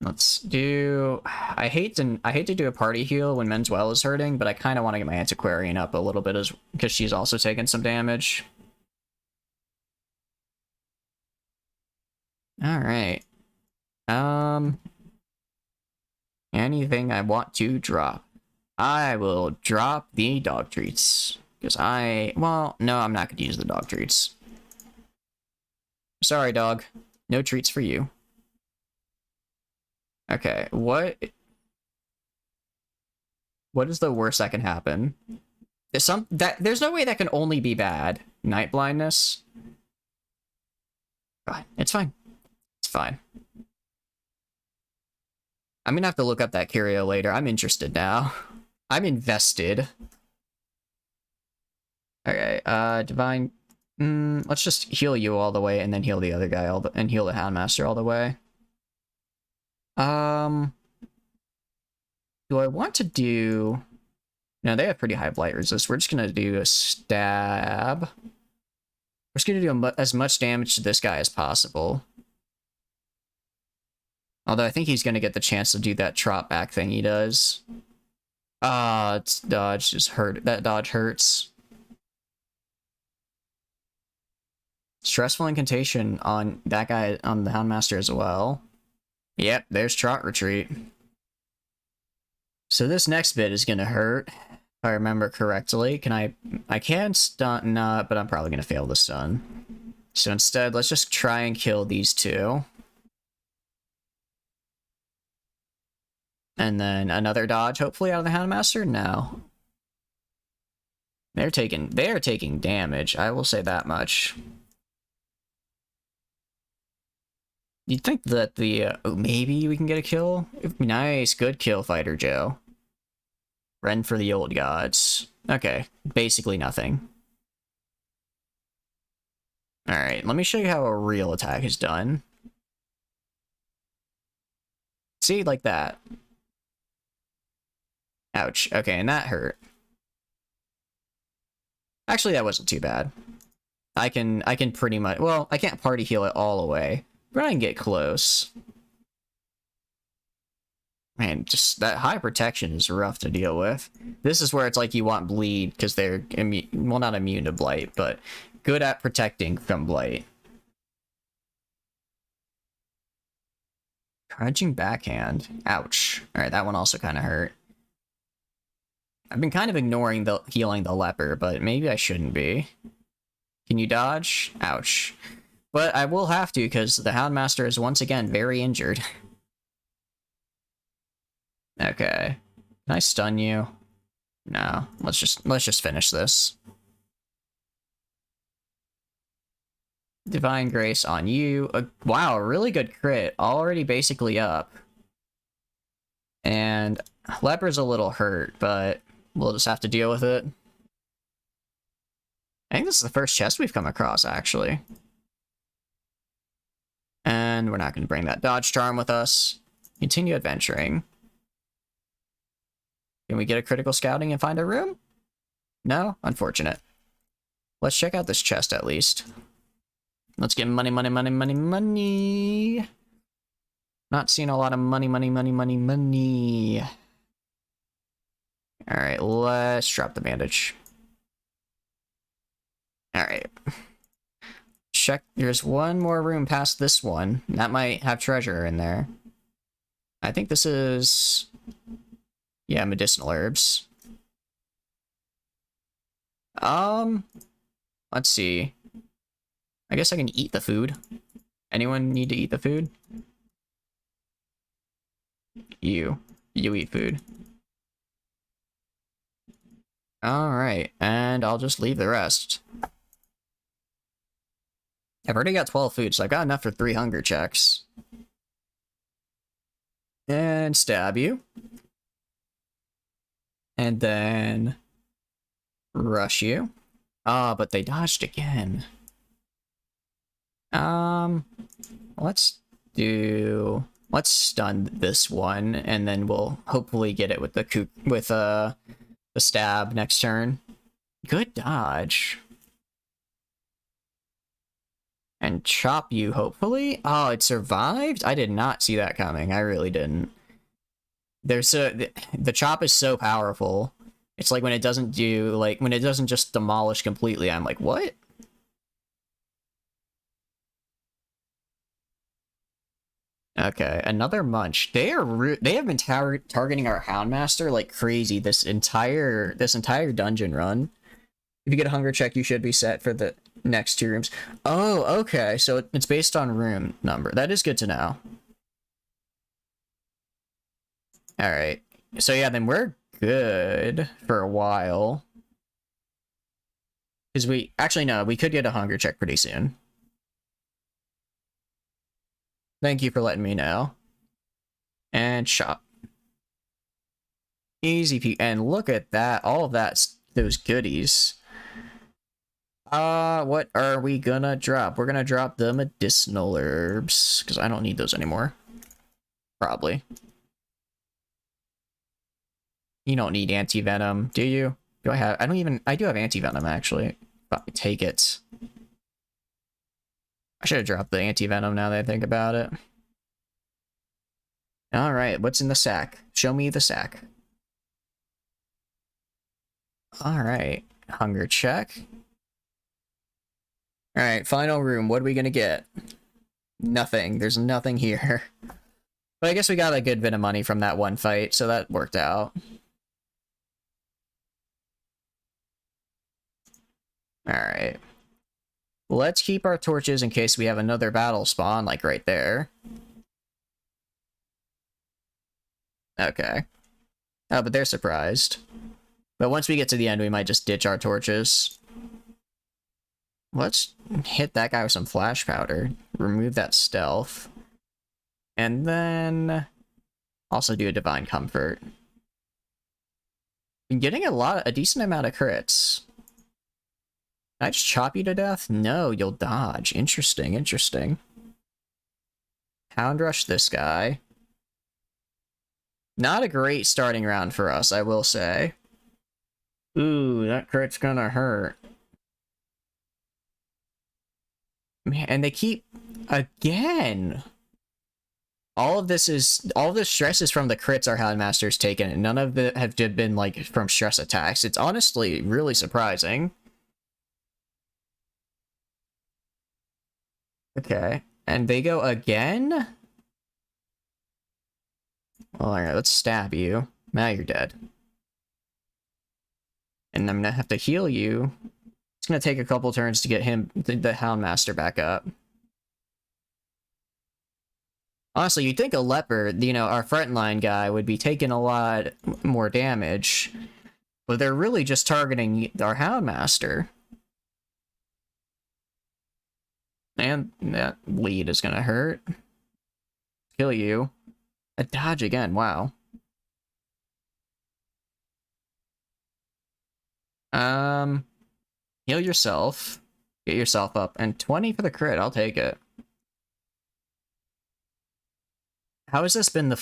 Let's do... I hate to do a party heal when Menswell is hurting, but I kind of want to get my Antiquarian up a little bit because she's also taking some damage. Alright. Anything I want to drop. I will drop the dog treats. Because well, no, I'm not going to use the dog treats. Sorry, dog. No treats for you. Okay, what is the worst that can happen? There's no way that can only be bad. Night blindness? God, it's fine. It's fine. I'm gonna have to look up that curio later. I'm interested now. I'm invested. Okay, divine. Let's just heal you all the way and then heal the other guy and heal the Houndmaster all the way. Do I want to do... No, they have pretty high blight resist. We're just gonna do a stab. We're just gonna do as much damage to this guy as possible. Although I think he's gonna get the chance to do that trot back thing he does. Ah, it's dodge just hurt. That dodge hurts. Stressful incantation on that guy, on the Houndmaster as well. Yep, there's trot retreat. So this next bit is gonna hurt, if I remember correctly. I can stun, nah, but I'm probably gonna fail the stun. So instead, let's just try and kill these two. And then another dodge, hopefully, out of the Houndmaster? No. They're taking damage, I will say that much. You'd think that maybe we can get a kill? Nice, good kill, Fighter Joe. Rend for the old gods. Okay, basically nothing. Alright, let me show you how a real attack is done. See, like that. Ouch. Okay, and that hurt. Actually, that wasn't too bad. I can pretty much... Well, I can't party heal it all away, but I can get close. Man, just that high protection is rough to deal with. This is where it's like you want bleed, because they're immune... Well, not immune to blight, but good at protecting from blight. Crunching backhand. Ouch. Alright, that one also kind of hurt. I've been kind of ignoring the healing the leper, but maybe I shouldn't be. Can you dodge? Ouch. But I will have to, because the Houndmaster is once again very injured. Okay. Can I stun you? No. Let's just finish this. Divine Grace on you. Wow, really good crit. Already basically up. And Leper's a little hurt, but we'll just have to deal with it. I think this is the first chest we've come across, actually. And we're not going to bring that dodge charm with us. Continue adventuring. Can we get a critical scouting and find a room? No? Unfortunate. Let's check out this chest at least. Let's get money, money, money, money, money. Not seeing a lot of money, money, money, money, money. Alright, let's drop the bandage. Alright. Check. There's one more room past this one. That might have treasure in there. I think this is... Yeah, medicinal herbs. Let's see. I guess I can eat the food. Anyone need to eat the food? You eat food. Alright, and I'll just leave the rest. I've already got 12 food, so I've got enough for 3 hunger checks. And stab you. And then... rush you. Ah, but they dodged again. Let's stun this one, and then we'll hopefully get it with the stab next turn. Good dodge. And chop you, hopefully? Oh, it survived? I did not see that coming. I really didn't. The chop is so powerful. It's like when it doesn't when it doesn't just demolish completely, I'm like, what? Okay, another munch. They have been targeting our Houndmaster like crazy this entire dungeon run. If you get a hunger check, you should be set for the next 2 rooms. Oh, okay. So it's based on room number. That is good to know. All right. So yeah, then we're good for a while. Because we could get a hunger check pretty soon. Thank you for letting me know. And shop. Easy and look at that. All of that's those goodies. What are we gonna drop? We're gonna drop the medicinal herbs, because I don't need those anymore. Probably. You don't need anti-venom, do you? I do have anti-venom, actually. But take it. I should have dropped the anti-venom now that I think about it. Alright, what's in the sack? Show me the sack. Alright, hunger check. Alright, final room. What are we gonna get? Nothing. There's nothing here. But I guess we got a good bit of money from that one fight, so that worked out. Alright. Let's keep our torches in case we have another battle spawn, like right there. Okay. Oh, but they're surprised. But once we get to the end, we might just ditch our torches. Let's hit that guy with some flash powder. Remove that stealth. And then also do a divine comfort. Been getting a decent amount of crits. Can I just chop you to death? No, you'll dodge. Interesting, interesting. Hound rush this guy. Not a great starting round for us, I will say. Ooh, that crit's gonna hurt. Man, and they keep... Again! All of this stress is from the crits our Houndmaster's taken, and none of it have been, like, from stress attacks. It's honestly really surprising. Okay, and they go again? Well, alright, let's stab you. Now you're dead. And I'm gonna have to heal you. It's gonna take a couple turns to get the Houndmaster back up. Honestly, you'd think a leopard, you know, our frontline guy, would be taking a lot more damage. But they're really just targeting our Houndmaster. And that lead is gonna hurt. Kill you. A dodge again, wow. Heal yourself. Get yourself up. And 20 for the crit, I'll take it. How has this been the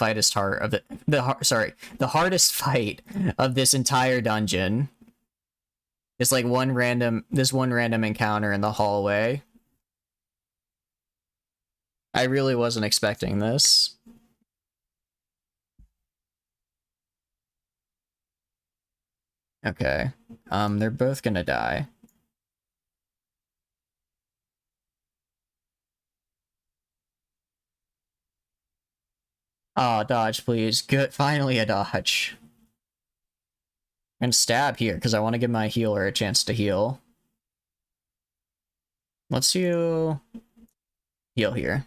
hardest fight of this entire dungeon? It's like this one random encounter in the hallway. I really wasn't expecting this. Okay. They're both gonna die. Oh, dodge, please. Good. Finally a dodge. And stab here, because I want to give my healer a chance to heal. Let's heal here.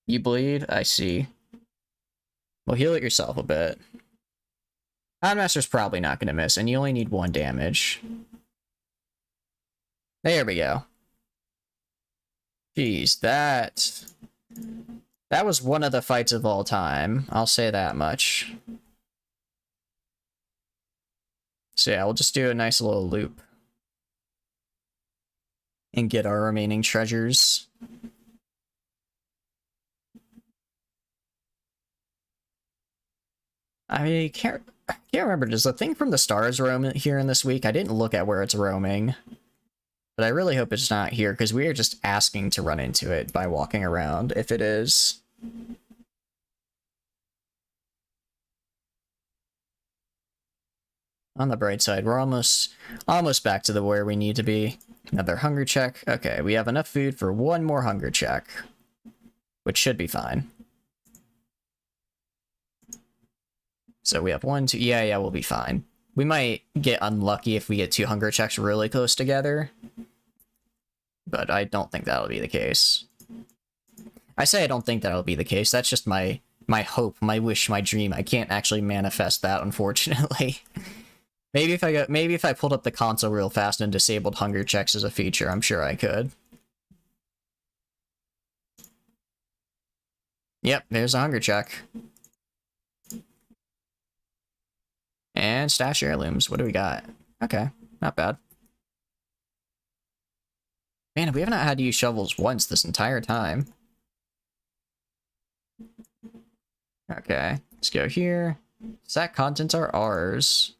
You bleed? I see. Well, heal it yourself a bit. Houndmaster's probably not going to miss, and you only need 1 damage. There we go. Jeez, that was one of the fights of all time. I'll say that much. So yeah, we'll just do a nice little loop. And get our remaining treasures. I can't remember. Does the thing from the stars roam here in this week? I didn't look at where it's roaming. But I really hope it's not here, because we are just asking to run into it by walking around, if it is. On the bright side, we're almost back to the where we need to be. Another hunger check. Okay, we have enough food for one more hunger check, which should be fine. So we have 1, 2. Yeah, we'll be fine. We might get unlucky if we get 2 hunger checks really close together, but I don't think that'll be the case. I say I don't think that'll be the case. That's just my hope, my wish, my dream. I can't actually manifest that, unfortunately. Maybe if I pulled up the console real fast and disabled hunger checks as a feature, I'm sure I could. Yep, there's a hunger check. And stash heirlooms. What do we got? Okay, not bad. Man, we haven't had to use shovels once this entire time. Okay, let's go here. Stack contents are ours.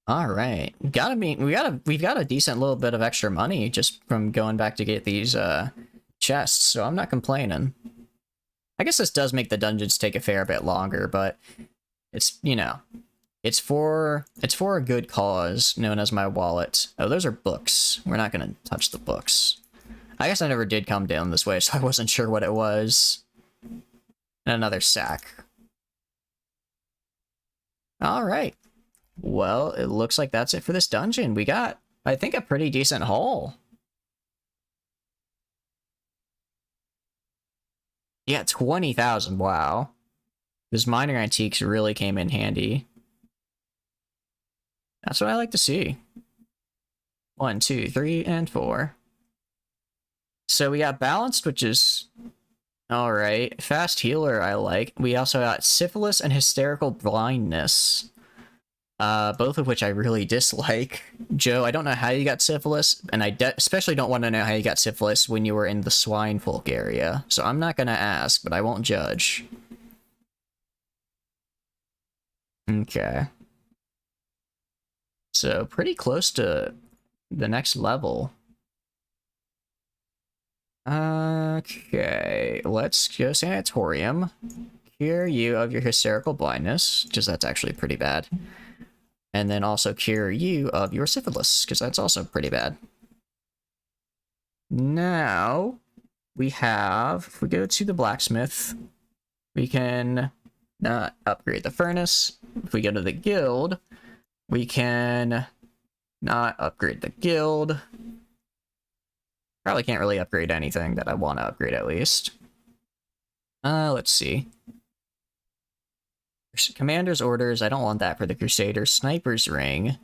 All right, we've got a decent little bit of extra money just from going back to get these chests, so I'm not complaining. I guess this does make the dungeons take a fair bit longer, but it's, you know, it's for a good cause known as my wallet. Oh, those are books. We're not gonna touch the books. I guess I never did come down this way, so I wasn't sure what it was. And another sack. All right. Well, it looks like that's it for this dungeon. We got, I think, a pretty decent haul. Yeah, 20,000. Wow. Those minor antiques really came in handy. That's what I like to see. 1, 2, 3, and 4. So we got balanced, which is all right. Fast healer, I like. We also got syphilis and hysterical blindness. Both of which I really dislike. Joe, I don't know how you got syphilis, and I especially don't want to know how you got syphilis when you were in the swine folk area. So I'm not gonna ask, but I won't judge. Okay. So pretty close to the next level. Okay, let's go sanatorium. Cure you of your hysterical blindness, because that's actually pretty bad. And then also cure you of your syphilis, because that's also pretty bad. Now, we have, if we go to the blacksmith, we can not upgrade the furnace. If we go to the guild, we can not upgrade the guild. Probably can't really upgrade anything that I want to upgrade, at least. Let's see. Commander's orders, I don't want that for the Crusader. Sniper's ring.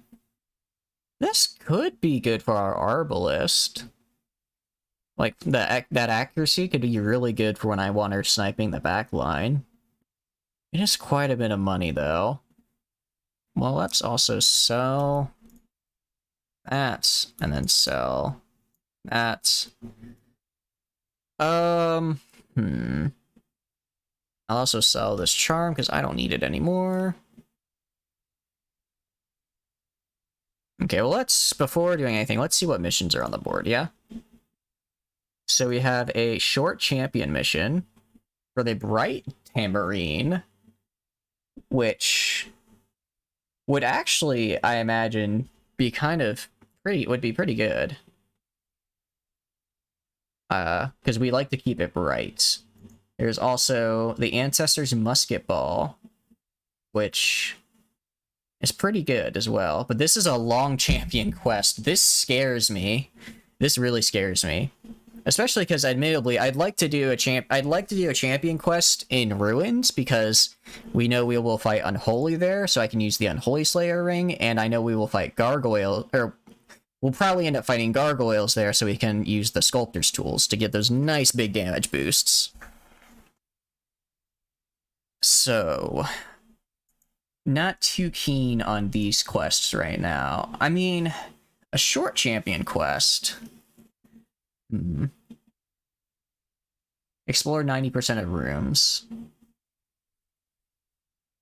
This could be good for our Arbalist. Like, that accuracy could be really good for when I want her sniping the back line. It is quite a bit of money, though. Well, let's also sell that, and then sell that. I'll also sell this charm, because I don't need it anymore. Okay, well, before doing anything, let's see what missions are on the board, yeah? So we have a short champion mission for the Bright Tamarine, which would actually, I imagine, be would be pretty good. Because we like to keep it bright. There's also the Ancestors Musket Ball, which is pretty good as well. But this is a long champion quest. This scares me. This really scares me. Especially because, admittedly, I'd like to do a champion quest in Ruins, because we know we will fight Unholy there, so I can use the Unholy Slayer ring, and I know we will fight Gargoyle, or we'll probably end up fighting Gargoyles there, so we can use the Sculptor's tools to get those nice big damage boosts. So, not too keen on these quests right now. I mean, a short champion quest. Explore 90% of rooms.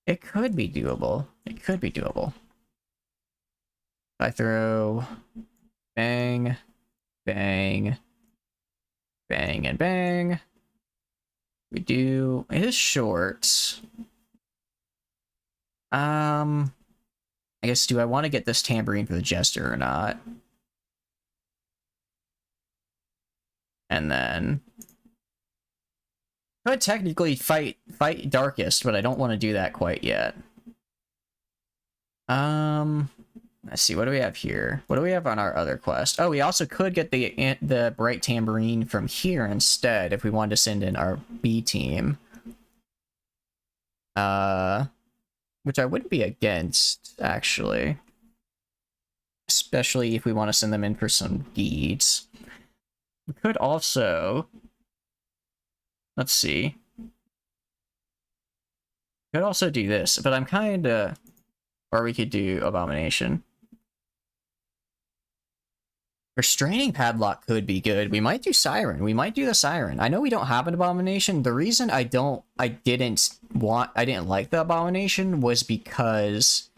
It could be doable. It could be doable. I throw bang, bang, bang, and bang. It is short. I guess, do I want to get this tambourine for the jester or not? And then could technically fight Darkest, but I don't want to do that quite yet. Let's see, what do we have here? What do we have on our other quest? Oh, we also could get the bright tambourine from here instead if we wanted to send in our B team. Which I wouldn't be against, actually. Especially if we want to send them in for some deeds. We could also... Let's see. Could also do this, but I'm kind of... Or we could do Abomination. Restraining Padlock could be good. We might do Siren. We might do the Siren. I know we don't have an Abomination. The reason I didn't like the Abomination was because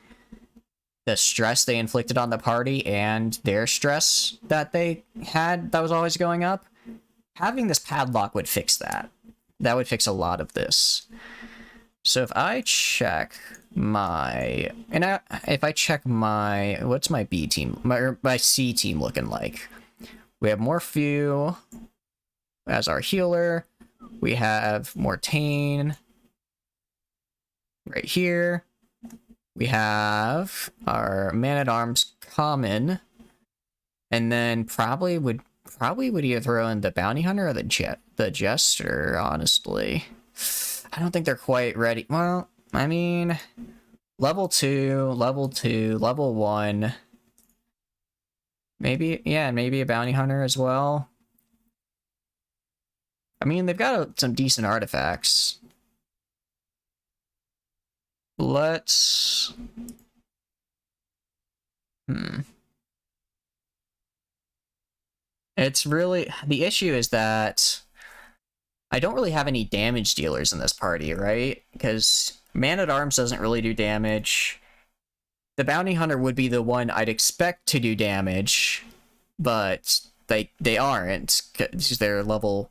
the stress they inflicted on the party and their stress that they had that was always going up. Having this Padlock would fix that. That would fix a lot of this. So if I check my... if I check my... What's my B team? My C team looking like? We have Morphew as our healer. We have Mortain right here. We have our Man-at-Arms common. And then probably would either throw in the Bounty Hunter or the Jester, honestly. I don't think they're quite ready. Well, I mean, level 2, level 1. Maybe, yeah, maybe a Bounty Hunter as well. I mean, they've got some decent artifacts. Let's... It's really... The issue is that I don't really have any damage dealers in this party, right? Because Man-at-Arms doesn't really do damage. The Bounty Hunter would be the one I'd expect to do damage, but they aren't, because they're level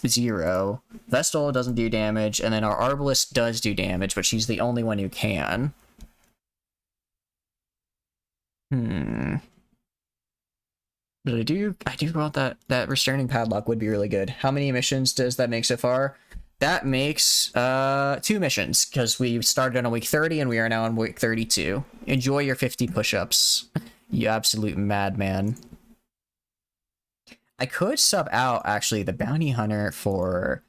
0. Vestal doesn't do damage, and then our Arbalest does do damage, but she's the only one who can. But I do want that Restraining Padlock would be really good. How many missions does that make so far? That makes 2 missions, because we started on week 30 and we are now on week 32. Enjoy your 50 push-ups, you absolute madman. I could sub out, actually, the Bounty Hunter for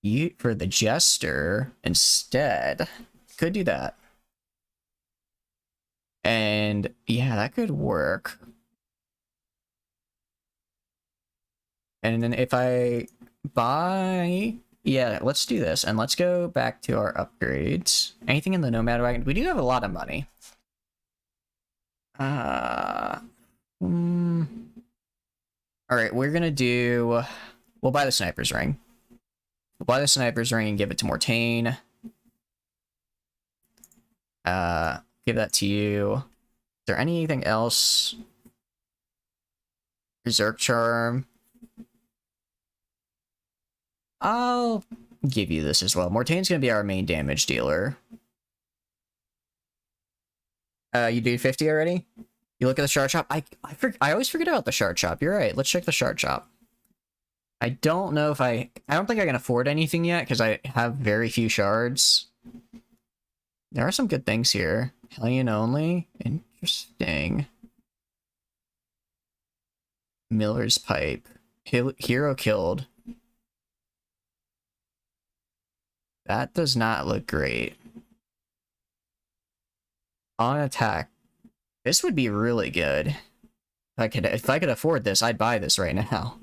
the Jester instead. Could do that. And yeah, that could work. And then if I buy... Yeah, let's do this. And let's go back to our upgrades. Anything in the Nomad Wagon? We do have a lot of money. Alright, we're gonna do... We'll buy the Sniper's Ring. We'll buy the Sniper's Ring and give it to Mortain. Give that to you. Is there anything else? Berserk Charm. I'll give you this as well. Mortain's gonna be our main damage dealer. You do 50 already? You look at the shard shop? I always forget about the shard shop. You're right. Let's check the shard shop. I don't know if I don't think I can afford anything yet because I have very few shards. There are some good things here. Hellion only? Interesting. Miller's Pipe. Hero killed. That does not look great. On attack. This would be really good. If I could afford this, I'd buy this right now.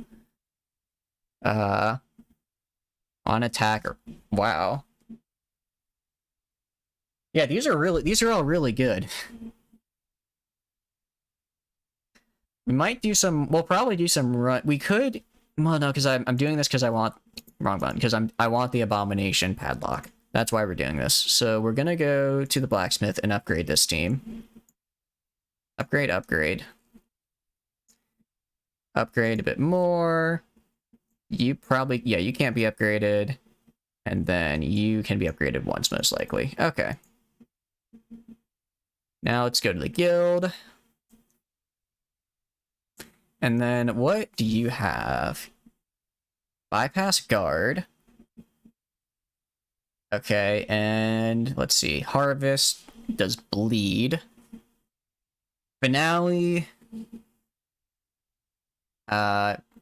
On attack. Wow. Yeah, these are all really good. We might do some... We'll probably do some run... We could... Well, no, because I'm doing this because I want... Wrong button. Because I want the Abomination Padlock. That's why we're doing this. So we're gonna go to the blacksmith and upgrade this team. Upgrade. Upgrade a bit more. You probably... Yeah, you can't be upgraded. And then you can be upgraded once, most likely. Okay. Now let's go to the guild. And then what do you have? Bypass guard. Okay, and let's see. Harvest does bleed. Finale.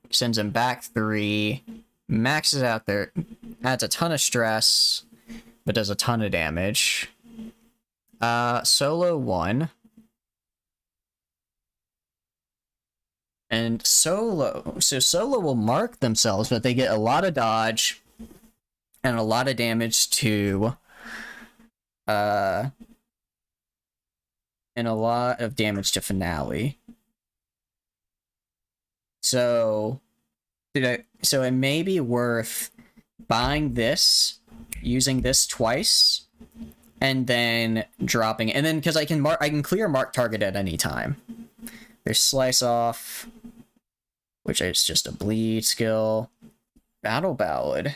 Sends him back 3. Maxes out there. Adds a ton of stress, but does a ton of damage. Solo 1. And Solo. So Solo will mark themselves, but they get a lot of dodge and a lot of damage to and a lot of damage to Finale. So it may be worth buying this, using this twice, and then dropping it. And then because I can clear mark target at any time. There's Slice Off, which is just a bleed skill. Battle Ballad.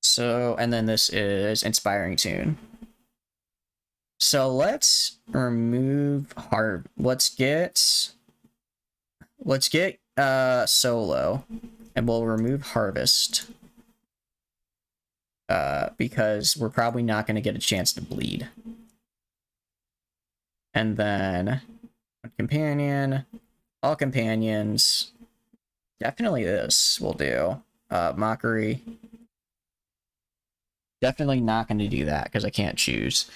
So, and then this is Inspiring Tune. So let's remove let's get Solo, and we'll remove Harvest. Because we're probably not going to get a chance to bleed. And then companion, all companions. Definitely this will do. Mockery. Definitely not going to do that because I can't choose.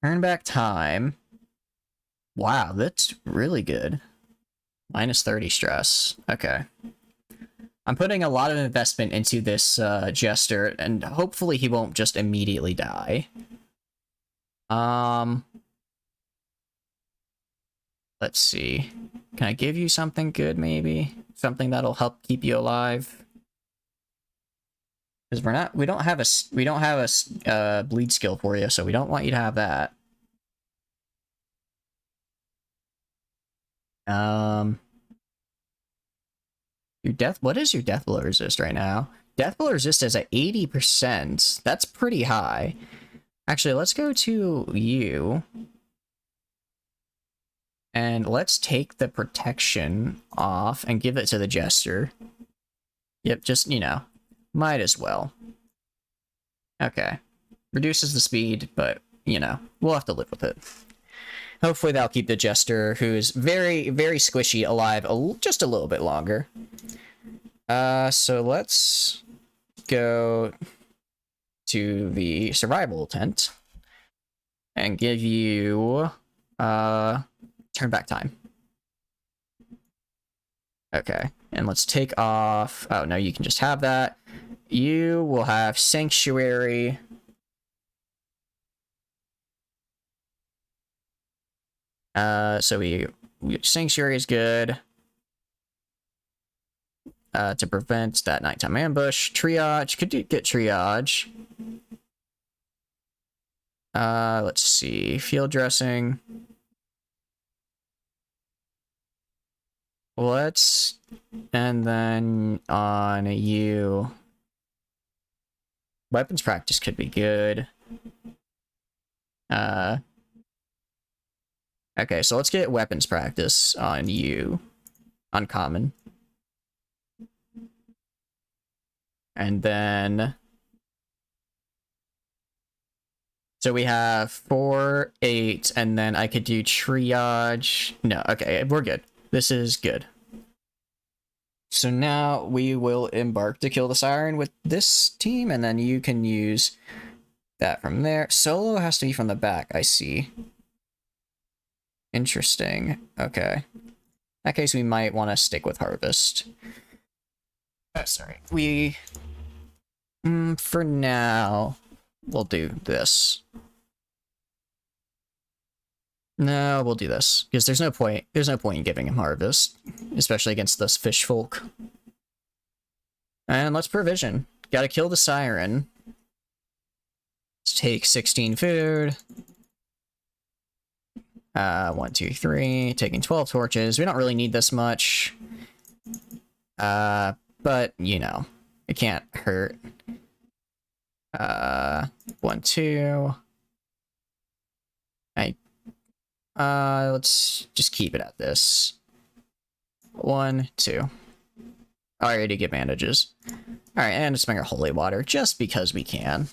Turn back time. Wow, that's really good. Minus 30 stress. Okay. I'm putting a lot of investment into this Jester, and hopefully he won't just immediately die. Let's see. Can I give you something good, maybe? Something that'll help keep you alive? Because we don't have a bleed skill for you, so we don't want you to have that. What is your death blow resist right now? Death blow resist is at 80%. That's pretty high. Actually, let's go to you. And let's take the protection off and give it to the Jester. Yep, just, you know, might as well. Okay. Reduces the speed, but, you know, we'll have to live with it. Hopefully that'll keep the Jester, who's very, very squishy, alive just a little bit longer. So let's go to the survival tent and give you, turn back time. Okay, and let's take off, oh no, you can just have that. You will have Sanctuary. So Sanctuary is good. To prevent that nighttime ambush. Triage, could you get Triage? Let's see, Field Dressing. And then on you, Weapons Practice could be good. Okay, so let's get Weapons Practice on you. Uncommon. And then... So we have 4, 8, and then I could do Triage. No, okay, we're good. This is good. So now we will embark to kill the Siren with this team, and then you can use that from there. Solo has to be from the back, I see. Interesting. Okay. In that case, we might want to stick with Harvest. Oh, sorry. For now, we'll do this. No, we'll do this, because there's no point in giving him Harvest, especially against this fish folk. And let's provision. Gotta kill the Siren. Let's take 16 food. 1, 2, 3, taking 12 torches. We don't really need this much. But but, you know, it can't hurt. 1, 2. Let's just keep it at this. 1, 2. I already get bandages. Alright, and a sprinkle holy water, just because we can.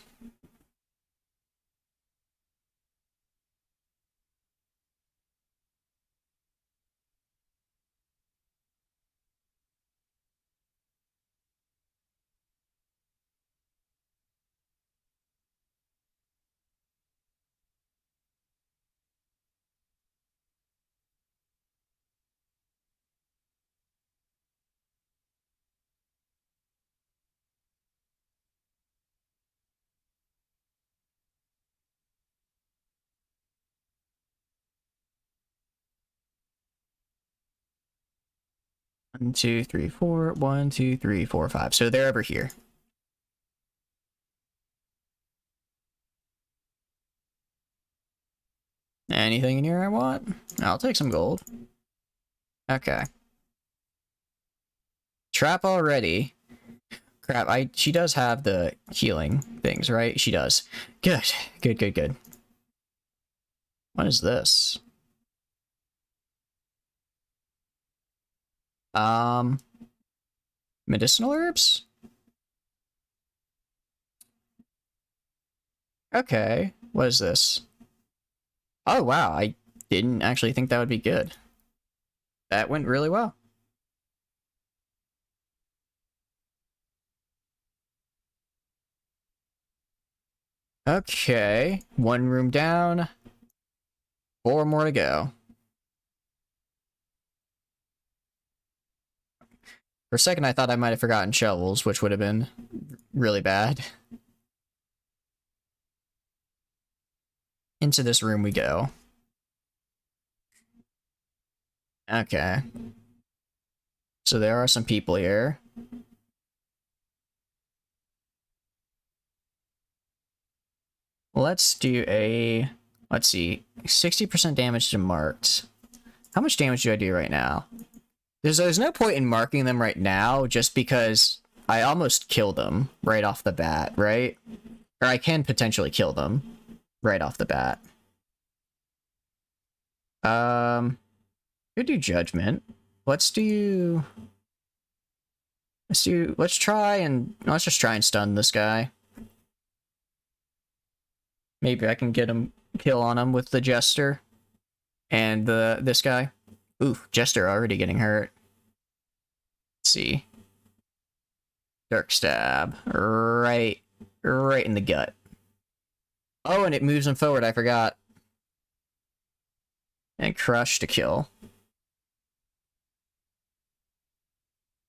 One, 2, 3, 4. 1, 2, 3, 4, 5. So they're over here. Anything in here I want? I'll take some gold. Okay. Trap already. Crap, she does have the healing things, right? She does. Good. Good, good, good. What is this? Medicinal herbs? Okay. What is this? Oh, wow. I didn't actually think that would be good. That went really well. Okay. 1 room down. 4 more to go. For a second, I thought I might have forgotten shovels, which would have been really bad. Into this room we go. Okay. So there are some people here. Let's do a... Let's see. 60% damage to marked. How much damage do I do right now? There's no point in marking them right now, just because I almost kill them right off the bat, right? Or I can potentially kill them right off the bat. Could do judgment. Let's just try and stun this guy. Maybe I can get him kill on him with the jester and this guy. Ooh, jester already getting hurt. Let's see. Dark stab right in the gut. Oh, and it moves him forward, I forgot. And crush to kill.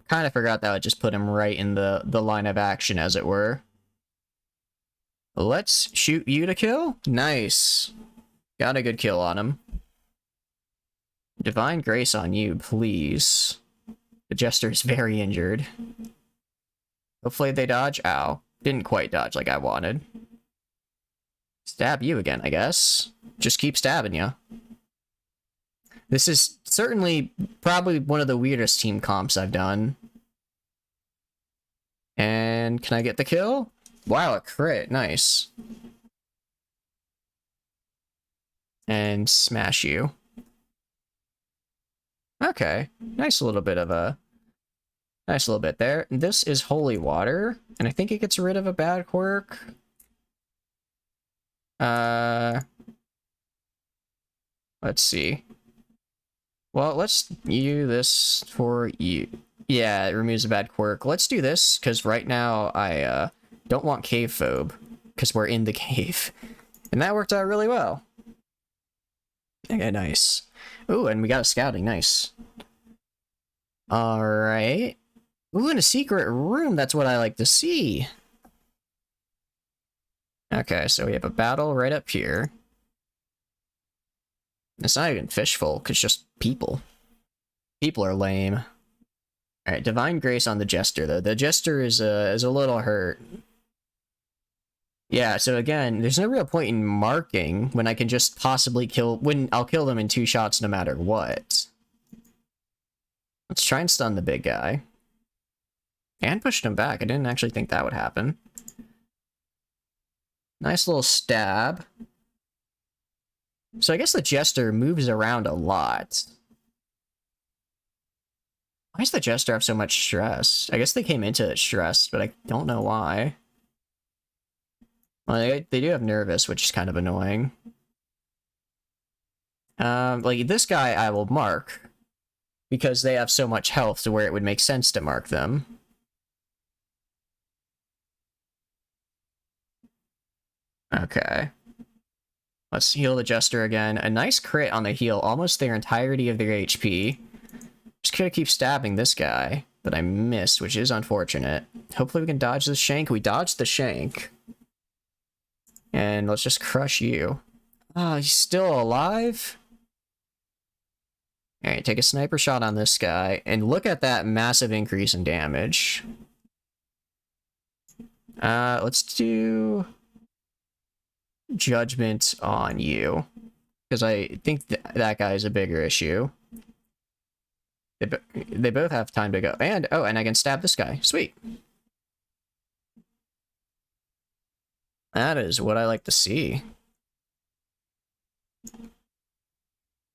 Kind of forgot that would just put him right in the line of action, as it were. Let's shoot you to kill. Nice. Got a good kill on him. Divine Grace on you, please. The jester is very injured. Hopefully they dodge. Ow. Didn't quite dodge like I wanted. Stab you again, I guess. Just keep stabbing you. This is certainly probably one of the weirdest team comps I've done. And can I get the kill? Wow, a crit. Nice. And smash you. Okay. Nice little bit there. This is holy water, and I think it gets rid of a bad quirk. Let's see. Well, let's do this for you. Yeah, it removes a bad quirk. Let's do this, because right now I don't want cave phobe, because we're in the cave. And that worked out really well. Okay, nice. Ooh, and we got a scouting, nice. Alright. Ooh, in a secret room, that's what I like to see. Okay, so we have a battle right up here. It's not even fish folk, it's just people. People are lame. Alright, Divine Grace on the Jester, though. The Jester is a little hurt. Yeah, so again, there's no real point in marking when I can just possibly I'll kill them in 2 shots no matter what. Let's try and stun the big guy. And pushed him back. I didn't actually think that would happen. Nice little stab. So I guess the Jester moves around a lot. Why does the Jester have so much stress? I guess they came into it stressed, but I don't know why. Well, they do have nervous, which is kind of annoying. Like, this guy I will mark, because they have so much health to where it would make sense to mark them. Okay. Let's heal the Jester again. A nice crit on the heal, almost their entirety of their HP. Just gonna keep stabbing this guy, but I missed, which is unfortunate. Hopefully we can dodge the shank. We dodged the shank. And let's just crush you. Oh, he's still alive? Alright, take a sniper shot on this guy, and look at that massive increase in damage. Let's do Judgment on you, because I think that guy is a bigger issue. They both have time to go. And, oh, and I can stab this guy. Sweet. That is what I like to see.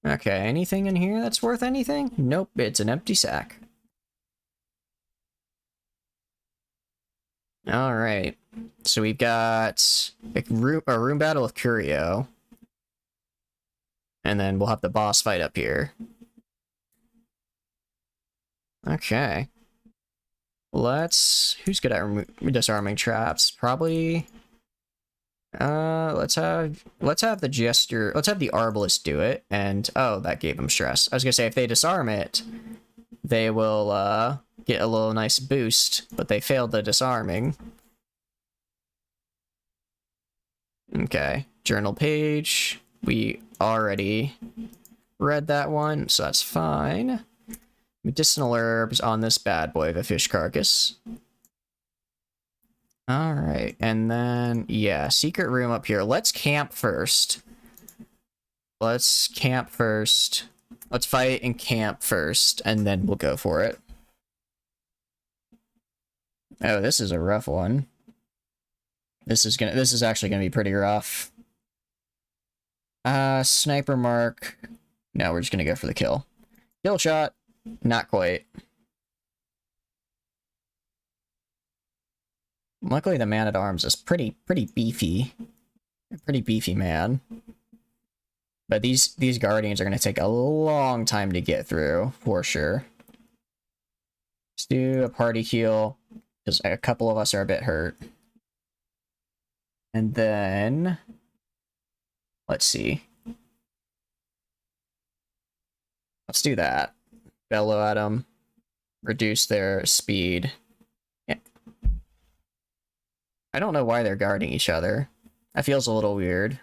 Okay, anything in here that's worth anything? Nope, it's an empty sack. Alright. So we've got a room battle with Curio. And then we'll have the boss fight up here. Okay. Who's good at disarming traps? Probably... let's have the Jester, let's have the Arbalist do it, and, oh, that gave him stress. I was gonna say, if they disarm it, they will, get a little nice boost, but they failed the disarming. Okay, journal page. We already read that one, so that's fine. Medicinal herbs on this bad boy of a fish carcass. Alright, and then, yeah, secret room up here. Let's camp first. Let's camp first. Let's fight and camp first, and then we'll go for it. Oh, this is a rough one. This is actually gonna be pretty rough. Sniper mark. No, we're just gonna go for the kill. Kill shot. Not quite. Luckily, the man-at-arms is pretty beefy. A pretty beefy man. But these guardians are going to take a long time to get through, for sure. Let's do a party heal, because a couple of us are a bit hurt. And then... let's see. Let's do that. Bellow at them. Reduce their speed. Yeah. I don't know why they're guarding each other. That feels a little weird.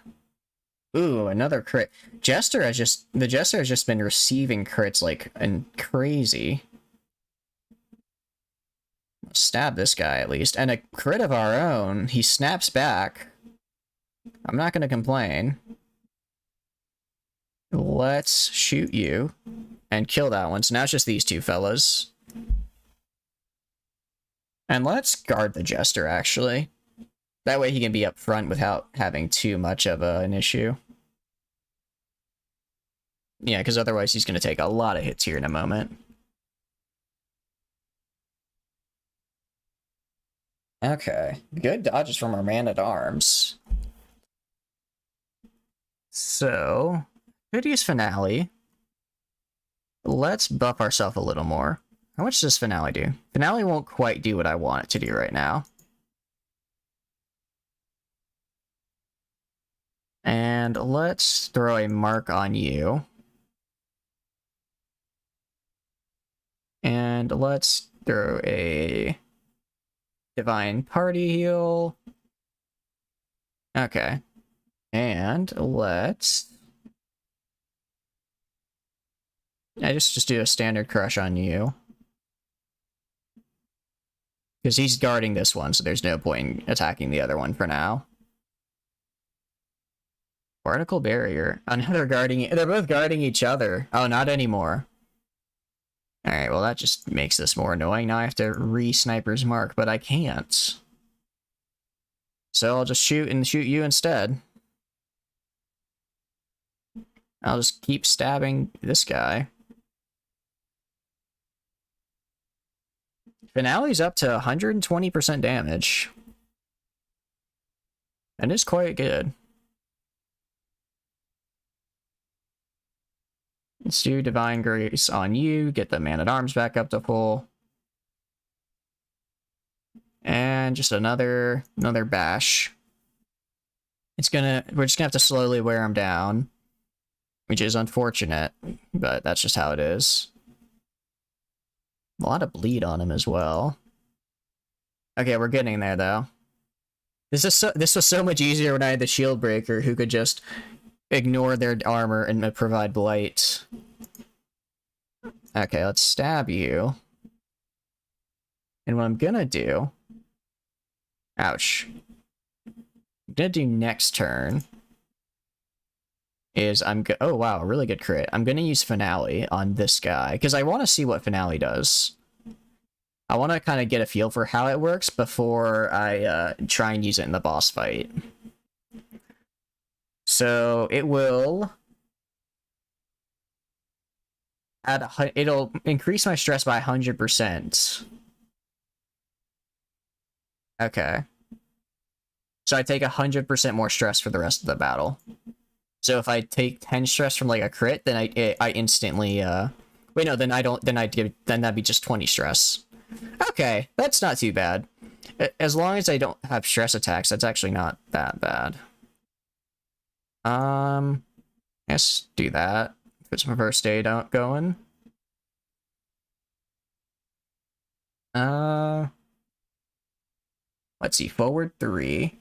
Ooh, another crit. The Jester has just been receiving crits like and crazy. Stab this guy at least. And a crit of our own. He snaps back. I'm not gonna complain. Let's shoot you. And kill that one. So now it's just these two fellas. And let's guard the Jester, actually. That way he can be up front without having too much of an issue. Yeah, because otherwise he's going to take a lot of hits here in a moment. Okay. Good dodges from our man-at-arms. So, could use Finale. Let's buff ourselves a little more. How much does Finale do? Finale won't quite do what I want it to do right now. And let's throw a mark on you. And let's throw a Divine Party Heal. Okay. And let's... I just do a standard crush on you. Because he's guarding this one, so there's no point in attacking the other one for now. Particle barrier. Another guarding... They're both guarding each other. Oh, not anymore. Alright, well that just makes this more annoying. Now I have to re-sniper's mark, but I can't. So I'll just shoot you instead. I'll just keep stabbing this guy. Finale's up to 120% damage. And it's quite good. Let's do Divine Grace on you, get the Man-at-Arms back up to full. And just another bash. We're just gonna have to slowly wear him down. Which is unfortunate, but that's just how it is. A lot of bleed on him as well. Okay, we're getting there though. This was so much easier when I had the shield breaker who could just ignore their armor and provide blight. Okay, let's stab you. And what I'm gonna do... Ouch. I'm gonna do next turn is oh wow, really good crit. I'm gonna use Finale on this guy, because I want to see what Finale does. I want to kind of get a feel for how it works before I try and use it in the boss fight. So it will it'll increase my stress by 100%. Okay. So I take 100% more stress for the rest of the battle. So if I take 10 stress from like a crit, then I instantly wait, no, then I don't, then that'd be just 20 stress. Okay, that's not too bad. As long as I don't have stress attacks, that's actually not that bad. Let's do that. Put some first aid out going. Let's see, forward 3.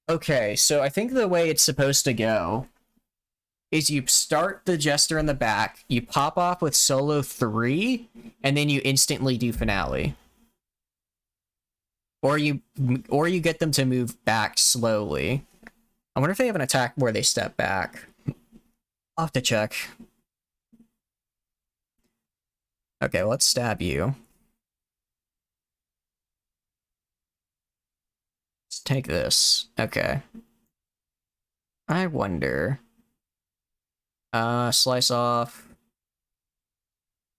Okay, so I think the way it's supposed to go is you start the Jester in the back, you pop off with solo 3, and then you instantly do Finale. Or you get them to move back slowly. I wonder if they have an attack where they step back. I'll have to check. Okay, let's stab you. Let's take this. Okay. I wonder... slice off.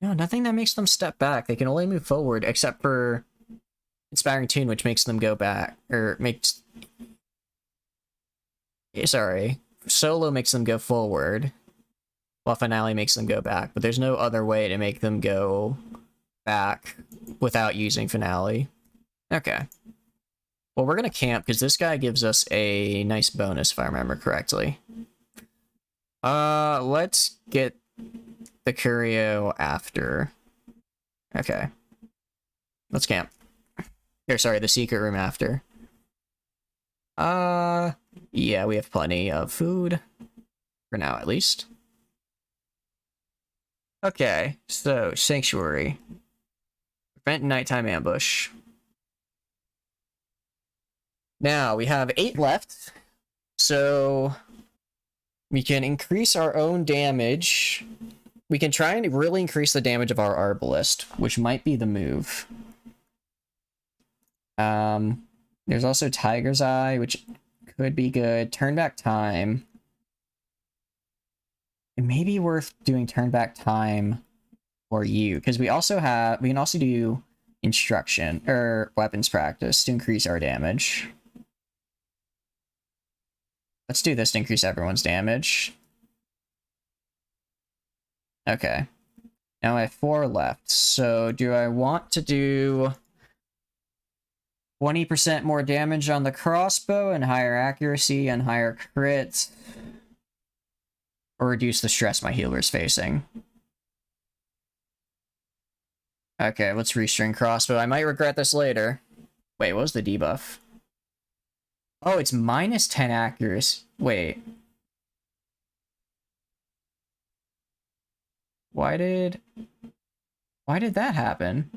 No, nothing that makes them step back. They can only move forward, except for Inspiring Tune, which makes them go back. Or makes... Sorry. Solo makes them go forward, while Finale makes them go back. But there's no other way to make them go back without using Finale. Okay. Well, we're gonna camp, because this guy gives us a nice bonus, if I remember correctly. Let's get the Curio after. Okay. Let's camp. Or, sorry, the secret room after. Yeah, we have plenty of food. For now, at least. Okay, so, Sanctuary. Prevent nighttime ambush. Now, we have 8 left. So... we can increase our own damage. We can try and really increase the damage of our Arbalist, which might be the move. There's also Tiger's Eye, which could be good. Turn back time. It may be worth doing turn back time for you, because we can also do instruction, or weapons practice to increase our damage. Let's do this to increase everyone's damage. Okay. Now I have 4 left. So do I want to do 20% more damage on the crossbow and higher accuracy and higher crit? Or reduce the stress my healer's facing? Okay, let's restring crossbow. I might regret this later. Wait, what was the debuff? Oh, it's minus 10 accuracy. Wait. Why did that happen?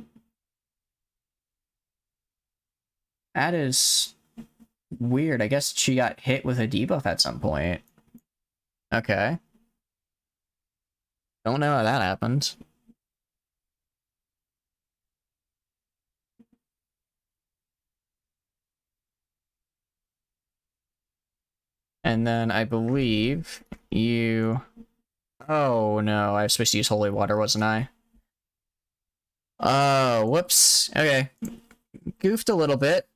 That is weird. I guess she got hit with a debuff at some point. Okay. Don't know how that happened. And then I believe you... Oh no, I was supposed to use holy water, wasn't I? Oh, whoops. Okay. Goofed a little bit.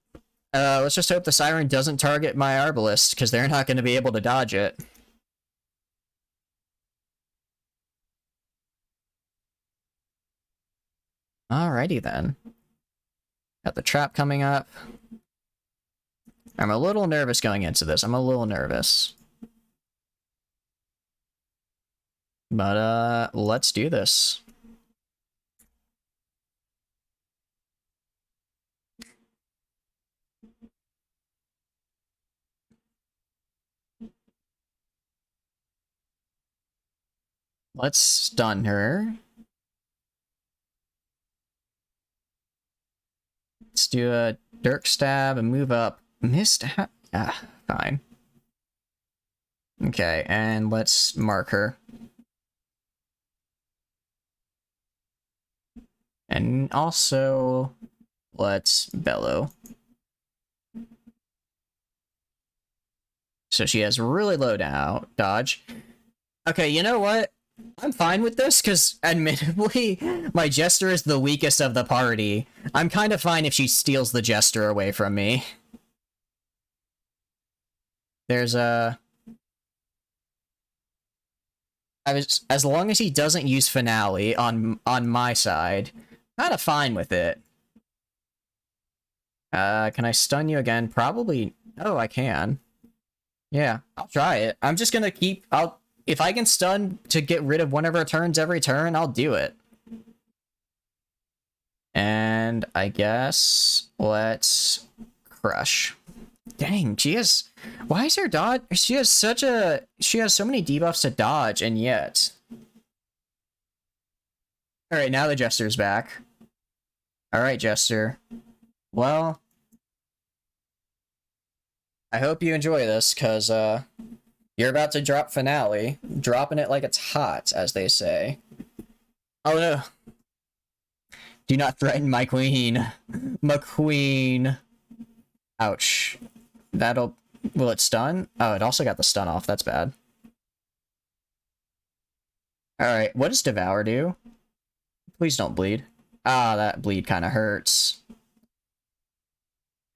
Let's just hope the Siren doesn't target my Arbalist, because they're not going to be able to dodge it. Alrighty then. Got the trap coming up. I'm a little nervous going into this. I'm a little nervous. But, let's do this. Let's stun her. Let's do a Dirk Stab and move up. Missed. Fine. Okay, and let's mark her. And also, let's bellow. So she has really low down dodge. Okay, you know what? I'm fine with this, because admittedly, my Jester is the weakest of the party. I'm kind of fine if she steals the Jester away from me. There's a... as long as he doesn't use Finale on my side, kind of fine with it. Can I stun you again? Probably... Oh, I can. Yeah, I'll try it. I'm just gonna keep... If I can stun to get rid of one of her turns every turn, I'll do it. And I guess let's crush. Dang, she has... Why is her dodge... She has so many debuffs to dodge, and yet... Alright, now the Jester's back. Alright, Jester. Well... I hope you enjoy this, because, you're about to drop Finale. Dropping it like it's hot, as they say. Oh no. Do not threaten my queen. My queen. Ouch. That'll... Will it stun? Oh, it also got the stun off. That's bad. Alright, what does Devour do? Please don't bleed. Ah, that bleed kind of hurts.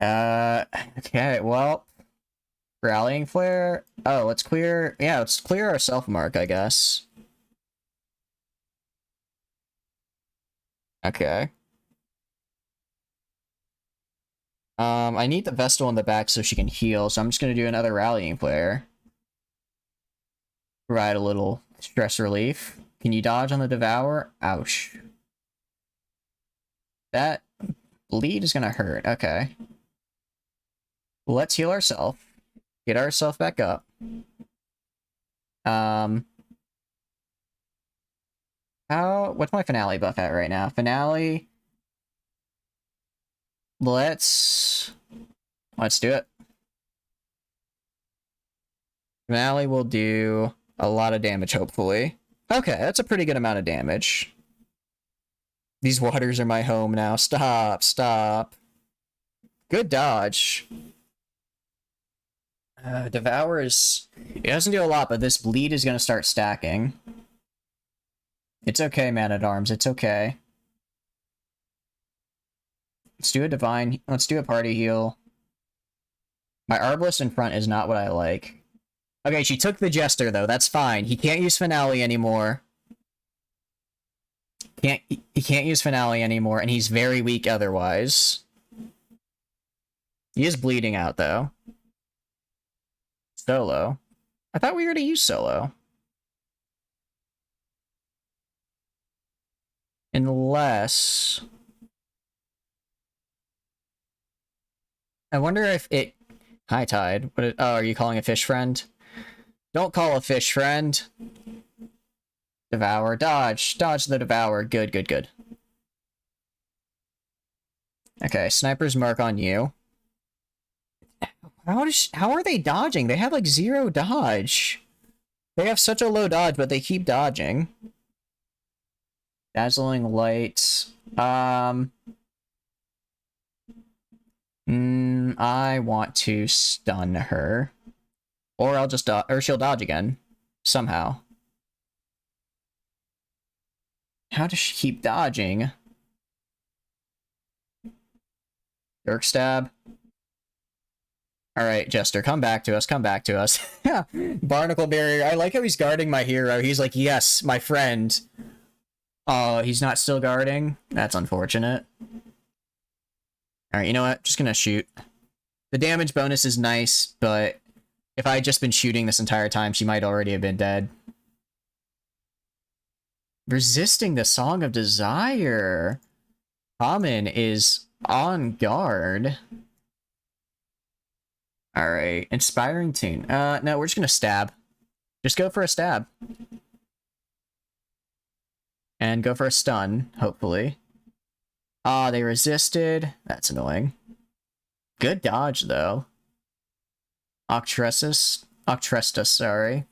Okay, well... Rallying Flare? Oh, let's clear... Yeah, let's clear our self-mark, I guess. Okay. I need the Vestal in the back so she can heal, so I'm just gonna do another Rallying Flare. Provide a little stress relief. Can you dodge on the Devour? Ouch. That bleed is gonna hurt. Okay. Let's heal ourselves. Get ourselves back up. What's my Finale buff at right now? Finale. Let's do it. Finale will do a lot of damage, hopefully. Okay, that's a pretty good amount of damage. These waters are my home now. Stop, stop. Good dodge. Devour is... It doesn't do a lot, but this bleed is gonna start stacking. It's okay, Man-at-Arms, it's okay. Let's do a divine... Let's do a party heal. My Arbalist in front is not what I like. Okay, she took the Jester, though. That's fine. He can't use Finale anymore. He can't use Finale anymore, and he's very weak otherwise. He is bleeding out, though. Solo. I thought we already used Solo. Unless... I wonder if it... High Tide. Oh, are you calling a fish friend? Don't call a fish friend. Devour. Dodge. Dodge the Devour. Good, good, good. Okay, Sniper's mark on you. How are they dodging? They have like 0 dodge. They have such a low dodge, but they keep dodging. Dazzling Light. I want to stun her. Or I'll just or she'll dodge again. Somehow. How does she keep dodging? Dirk stab. Alright, Jester, come back to us, come back to us. Barnacle Barrier, I like how he's guarding my hero. He's like, yes, my friend. Oh, he's not still guarding? That's unfortunate. Alright, you know what? Just gonna shoot. The damage bonus is nice, but if I had just been shooting this entire time, she might already have been dead. Resisting the Song of Desire. Common is on guard. Alright, Inspiring Tune. No, we're just gonna stab. Just go for a stab. And go for a stun, hopefully. Ah, they resisted. That's annoying. Good dodge, though. Octrestus, sorry.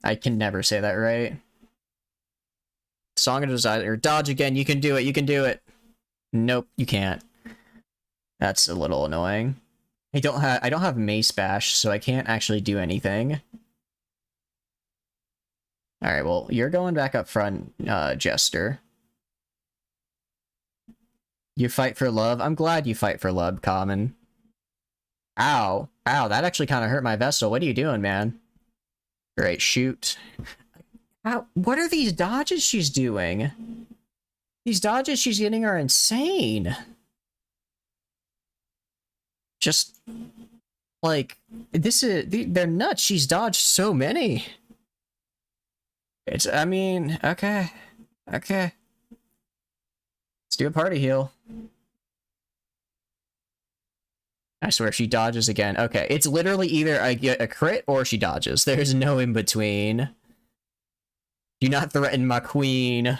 I can never say that right. Song of Desire. Dodge again, you can do it, you can do it. Nope, you can't. That's a little annoying. I don't have Mace Bash, so I can't actually do anything. Alright, well, you're going back up front, Jester. You fight for love? I'm glad you fight for love, Common. Ow. Ow, that actually kind of hurt my vessel. What are you doing, man? Great, shoot. How, what are these dodges she's doing? These dodges she's getting are insane. Just, like, they're nuts. She's dodged so many. I mean, okay. Okay. Let's do a party heal. I swear, she dodges again. Okay, it's literally either I get a crit or she dodges. There's no in between. Do not threaten my queen.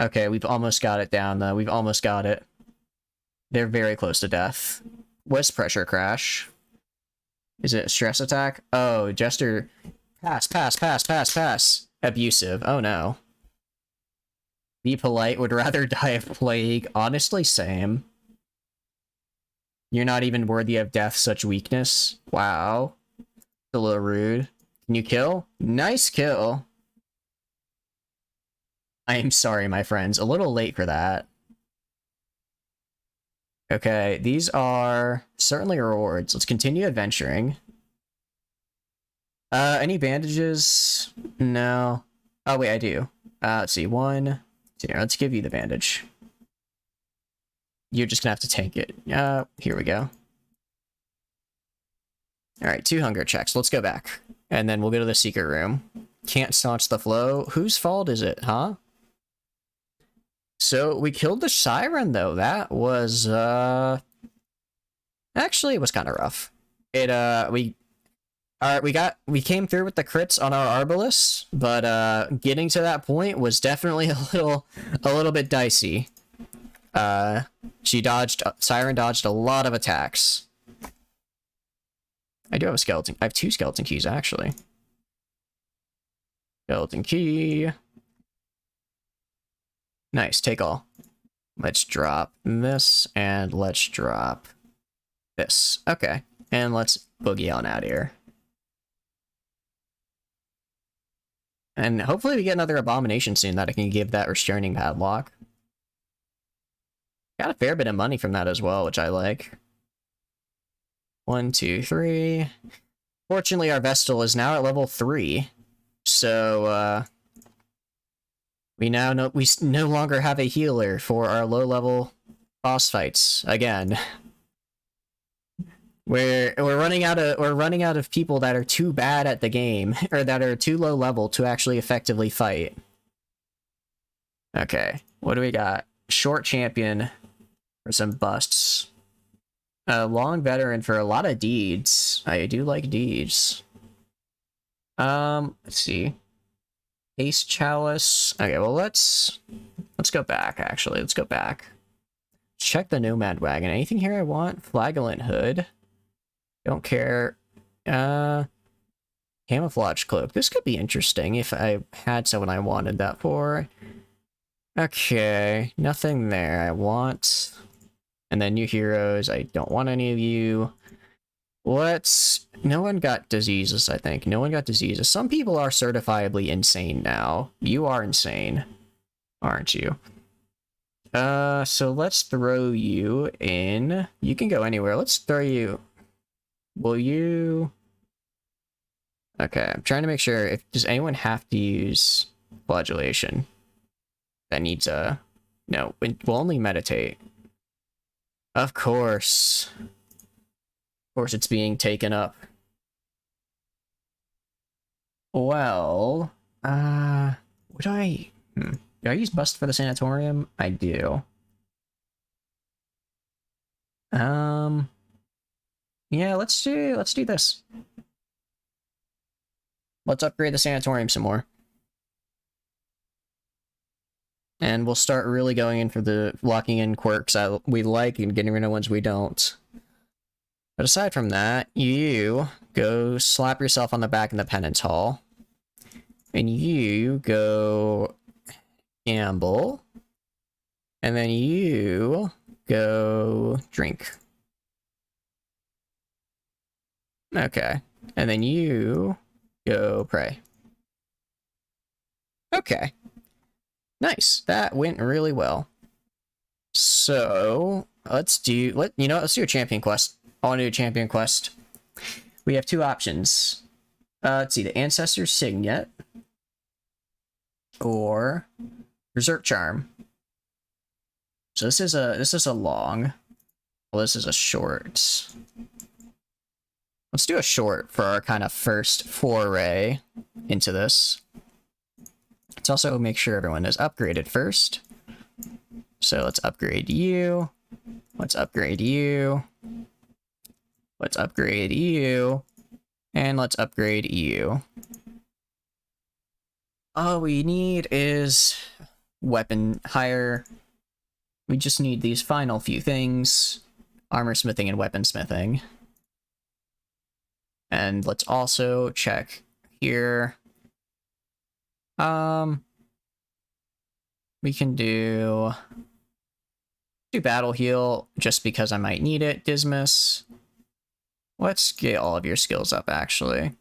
Okay, we've almost got it down, though. We've almost got it. They're very close to death. What's pressure crash? Is it a stress attack? Oh, Jester. Pass, pass, pass, pass, pass. Abusive. Oh, no. Be polite. Would rather die of plague. Honestly, same. You're not even worthy of death, such weakness. Wow. A little rude. Can you kill? Nice kill. I am sorry, my friends. A little late for that. Okay, these are certainly rewards. Let's continue adventuring. Any bandages? No. Oh, wait, I do. Let's see. 1, 2. Let's give you the bandage. You're just gonna have to tank it. Here we go. Alright, 2 hunger checks. Let's go back. And then we'll go to the secret room. Can't staunch the flow. Whose fault is it, huh? So, we killed the Siren, though. That was, actually, it was kind of rough. We came through with the crits on our Arbalest, but, getting to that point was definitely a little bit dicey. Siren dodged a lot of attacks. I do have a skeleton. I have 2 skeleton keys, actually. Skeleton key. Nice, take all. Let's drop this, and let's drop this. Okay, and let's boogie on out here. And hopefully we get another abomination soon that I can give that restraining padlock. Got a fair bit of money from that as well, which I like. 1, 2, 3. Fortunately, our Vestal is now at level 3. So, we no longer have a healer for our low-level boss fights again. We're running out of people that are too bad at the game, or that are too low level to actually effectively fight. Okay, what do we got? Short champion for some busts. A long veteran for a lot of deeds. I do like deeds. Let's see. Ace Chalice. Okay, well let's go back, actually. Let's go back. Check the Nomad Wagon. Anything here I want? Flagellant Hood. Don't care. Camouflage Cloak. This could be interesting if I had someone I wanted that for. Okay, nothing there. I want And then new heroes, I don't want any of you. No one got diseases, I think. No one got diseases. Some people are certifiably insane now. You are insane, aren't you? So let's throw you in. You can go anywhere. Let's throw you. Will you? Okay, I'm trying to make sure if does anyone have to use flagellation? That needs a no, we'll only meditate. Of course. Of course it's being taken up. Well, would I do I use bust for the sanatorium? I do. Yeah, let's do this. Let's upgrade the sanatorium some more. And we'll start really going in for the locking in quirks that we like and getting rid of ones we don't. But aside from that, you go slap yourself on the back in the penance hall. And you go gamble. And then you go drink. Okay. And then you go pray. Okay. Nice. That went really well. So let's do let's do a champion quest. I want to do a champion quest. We have two options. Let's see, the Ancestor's Signet or Berserk Charm. So this is a long. Well, this is a short. Let's do a short for our kind of first foray into this. Let's also make sure everyone is upgraded first. So let's upgrade you. Let's upgrade you. Let's upgrade you. And let's upgrade you. All we need is weapon hire. We just need these final few things. Armor smithing and weapon smithing. And let's also check here. We can do battle heal just because I might need it. Dismas. Let's get all of your skills up actually.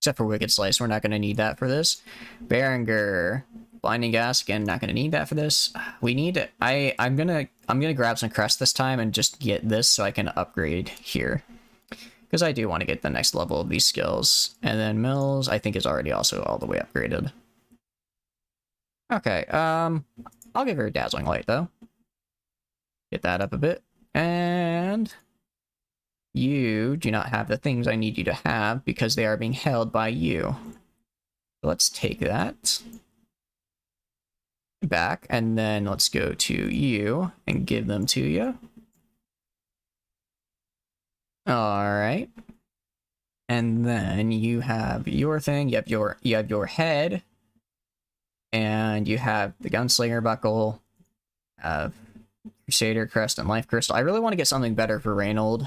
Except for Wicked Slice, we're not going to need that for this. Berenger, Blinding Gas, again, not going to need that for this. We need I'm gonna grab some crest this time and just get this so I can upgrade here. Because I do want to get the next level of these skills. And then Mills, I think, is already also all the way upgraded. Okay, I'll give her a Dazzling Light, though. Get that up a bit. And you do not have the things I need you to have because they are being held by you. So let's take that back, and then let's go to you and give them to you. Alright. And then you have your thing, you have your head, and you have the Gunslinger Buckle, Crusader Crest, and Life Crystal. I really want to get something better for Reynold.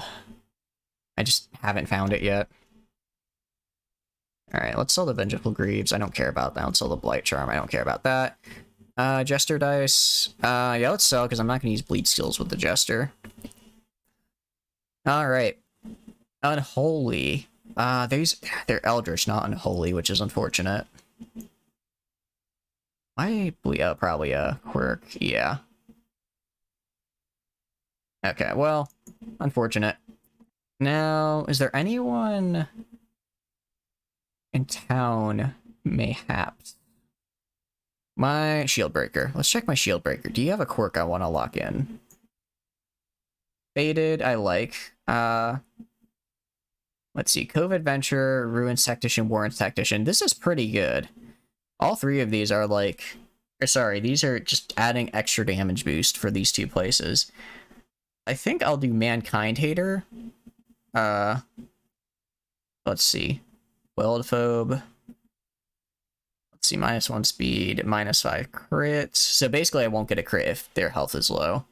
I just haven't found it yet. Alright, let's sell the Vengeful Greaves. I don't care about that. Let's sell the Blight Charm. I don't care about that. Jester Dice. Yeah, let's sell, because I'm not going to use Bleed Skills with the Jester. Alright. Unholy. They're Eldritch, not Unholy, which is unfortunate. Probably a quirk, yeah. Okay, well, unfortunate. Now, is there anyone in town, mayhaps? My Shieldbreaker. Let's check my Shieldbreaker. Do you have a quirk I want to lock in? Faded, I like. Let's see. Cove Adventurer, Ruins Tactician, Warrants Tactician. This is pretty good. All three of these are like... sorry, these are just adding extra damage boost for these two places. I think I'll do Mankind Hater. Let's see. Wildphobe. Let's see, -1 speed, -5 crit. So basically I won't get a crit if their health is low.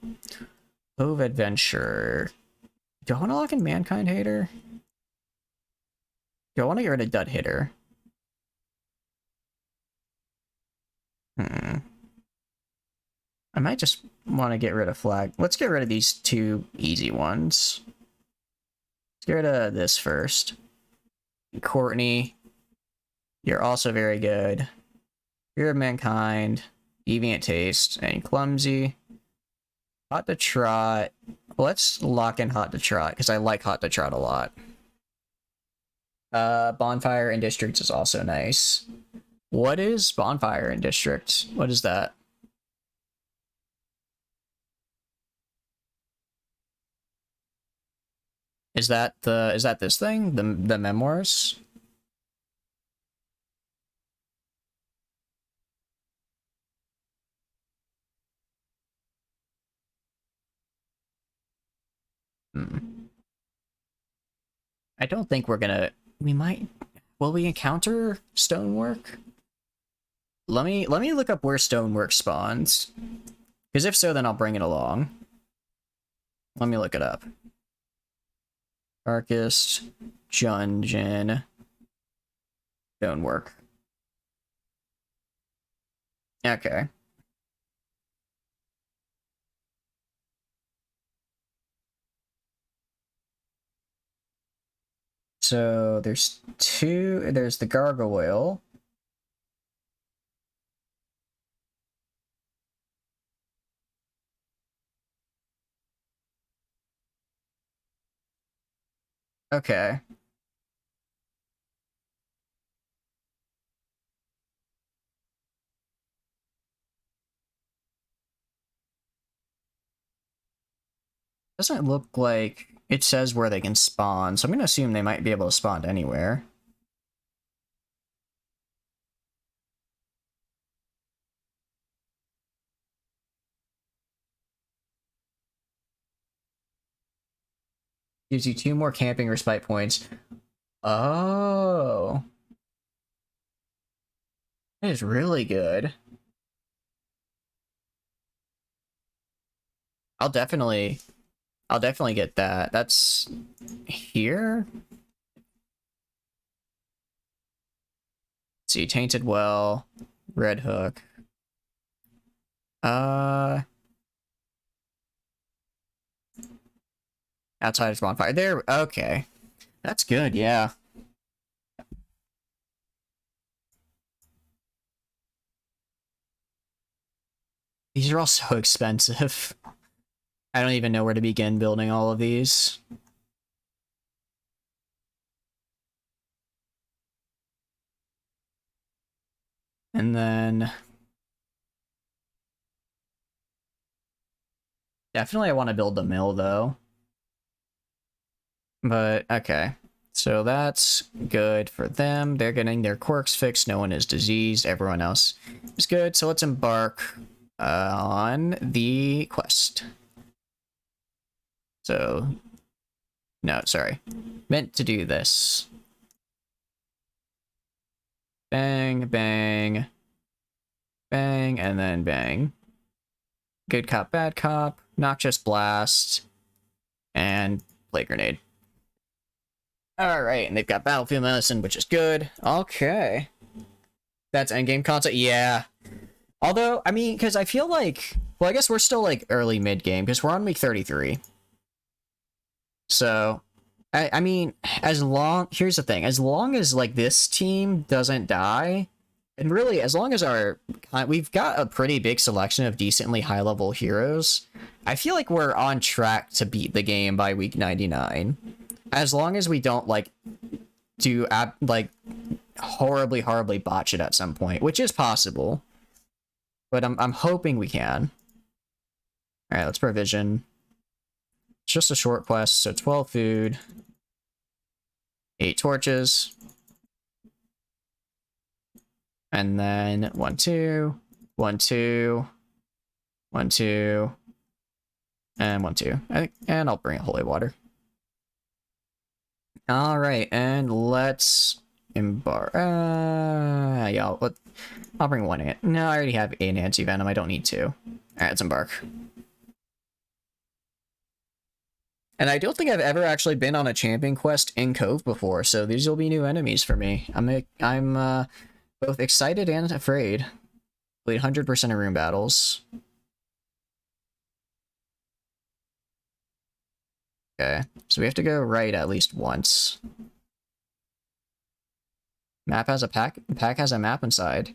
Cove Adventure. Do I want to lock in Mankind Hater? Do I want to get rid of Dud Hitter? I might just want to get rid of flag. Let's get rid of these two easy ones. Let's get rid of this first. Courtney, you're also very good. Fear of Mankind, Deviant Taste, and Clumsy. Hot to Trot. Let's lock in Hot to Trot, because I like Hot to Trot a lot. Bonfire and Districts is also nice. What is Bonfire and District? What is that? Is that this thing? The memoirs? Hmm. I don't think we're gonna we might will we encounter stonework? Let me look up where stonework spawns. Because if so, then I'll bring it along. Let me look it up. Darkest Dungeon stonework. Okay. So there's two. There's the gargoyle. Okay. Doesn't look like it says where they can spawn, so I'm gonna assume they might be able to spawn anywhere. Gives you 2 more camping respite points. Oh. That is really good. I'll definitely get that. That's here? Let's see, Tainted Well, Red Hook. Outside of bonfire. There, okay. That's good, yeah. These are all so expensive. I don't even know where to begin building all of these. And then... Definitely I want to build the mill, though. But, okay. So that's good for them. They're getting their quirks fixed. No one is diseased. Everyone else is good. So let's embark on the quest. So, no, sorry. Meant to do this. Bang, bang, bang, and then bang. Good cop, bad cop, noxious blast, and play grenade. Alright, and they've got battlefield medicine, which is good. Okay. That's endgame content? Yeah. Although, I mean, because I feel like... Well, I guess we're still, like, early mid-game, because we're on week 33. So, I mean, as long... Here's the thing. As long as, like, this team doesn't die, and really, as long as we've got a pretty big selection of decently high-level heroes, I feel like we're on track to beat the game by week 99. As long as we don't, like, horribly botch it at some point, which is possible. But I'm hoping we can. Alright, let's provision. It's just a short quest, so 12 food. 8 torches. And then 1, 2, 1, 2, 1, 2, and 1, 2. And I'll bring a holy water. Alright, and let's embark. Yeah, I'll bring 1 No, I already have an anti-venom. I don't need 2. Alright, let's embark. And I don't think I've ever actually been on a champion quest in Cove before, so these will be new enemies for me. I'm both excited and afraid. Played 100% of room battles. Okay, so we have to go right at least once. Map has a pack has a map inside.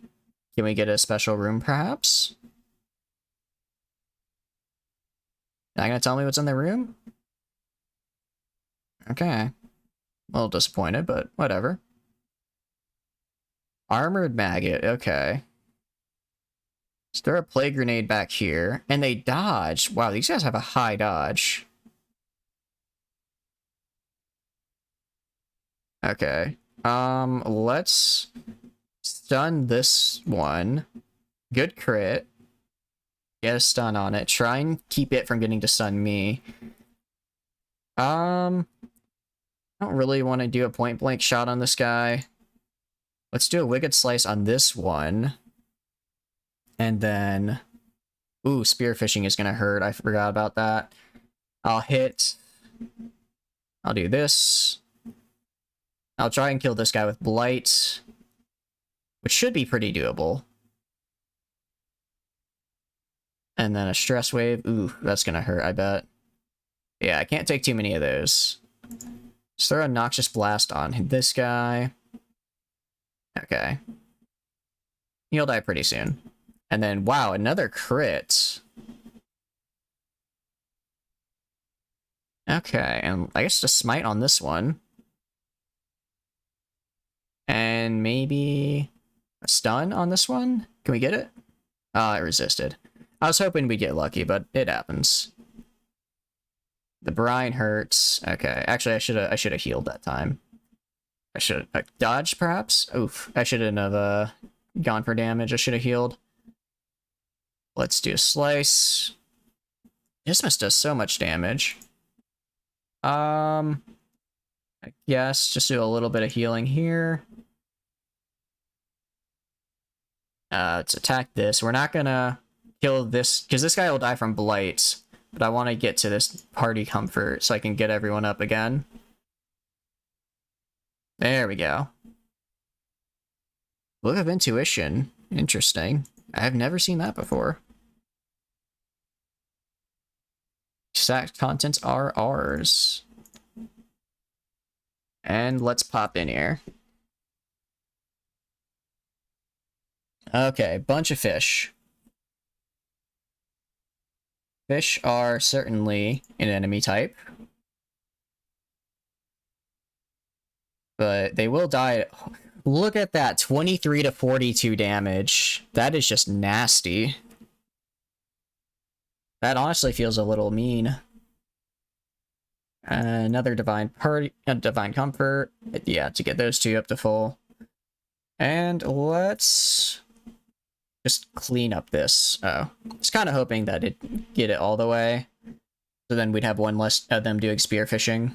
Can we get a special room, perhaps? Not gonna tell me what's in the room? Okay. A little disappointed, but whatever. Armored maggot, okay. Is there a plague grenade back here? And they dodge. Wow, these guys have a high dodge. Okay. Let's stun this one. Good crit. Get a stun on it. Try and keep it from getting to stun me. I don't really want to do a point blank shot on this guy. Let's do a wicked slice on this one. And then, ooh, spearfishing is gonna hurt. I forgot about that. I'll do this. I'll try and kill this guy with blight, which should be pretty doable. And then a stress wave. Ooh, that's gonna hurt, I bet. Yeah, I can't take too many of those. Just throw a noxious blast on this guy. Okay. He'll die pretty soon. And then, wow, another crit. Okay, and I guess just smite on this one. And maybe a stun on this one? Can we get it? It resisted. I was hoping we'd get lucky, but it happens. The brine hurts. Okay, actually, I should have healed that time. I should have dodged, perhaps? Oof, I shouldn't have gone for damage. I should have healed. Let's do a slice. Dismiss does so much damage. I guess just do a little bit of healing here. Let's attack this. We're not gonna kill this, because this guy will die from blight. But I want to get to this party comfort so I can get everyone up again. There we go. Book of Intuition. Interesting. I've never seen that before. Exact contents are ours. And let's pop in here. Okay, bunch of fish. Fish are certainly an enemy type. But they will die. Look at that, 23 to 42 damage. That is just nasty. That honestly feels a little mean. Another divine comfort. Yeah, to get those two up to full. And let's just clean up this. Oh, I was kind of hoping that it'd get it all the way. So then we'd have one less of them doing spearfishing.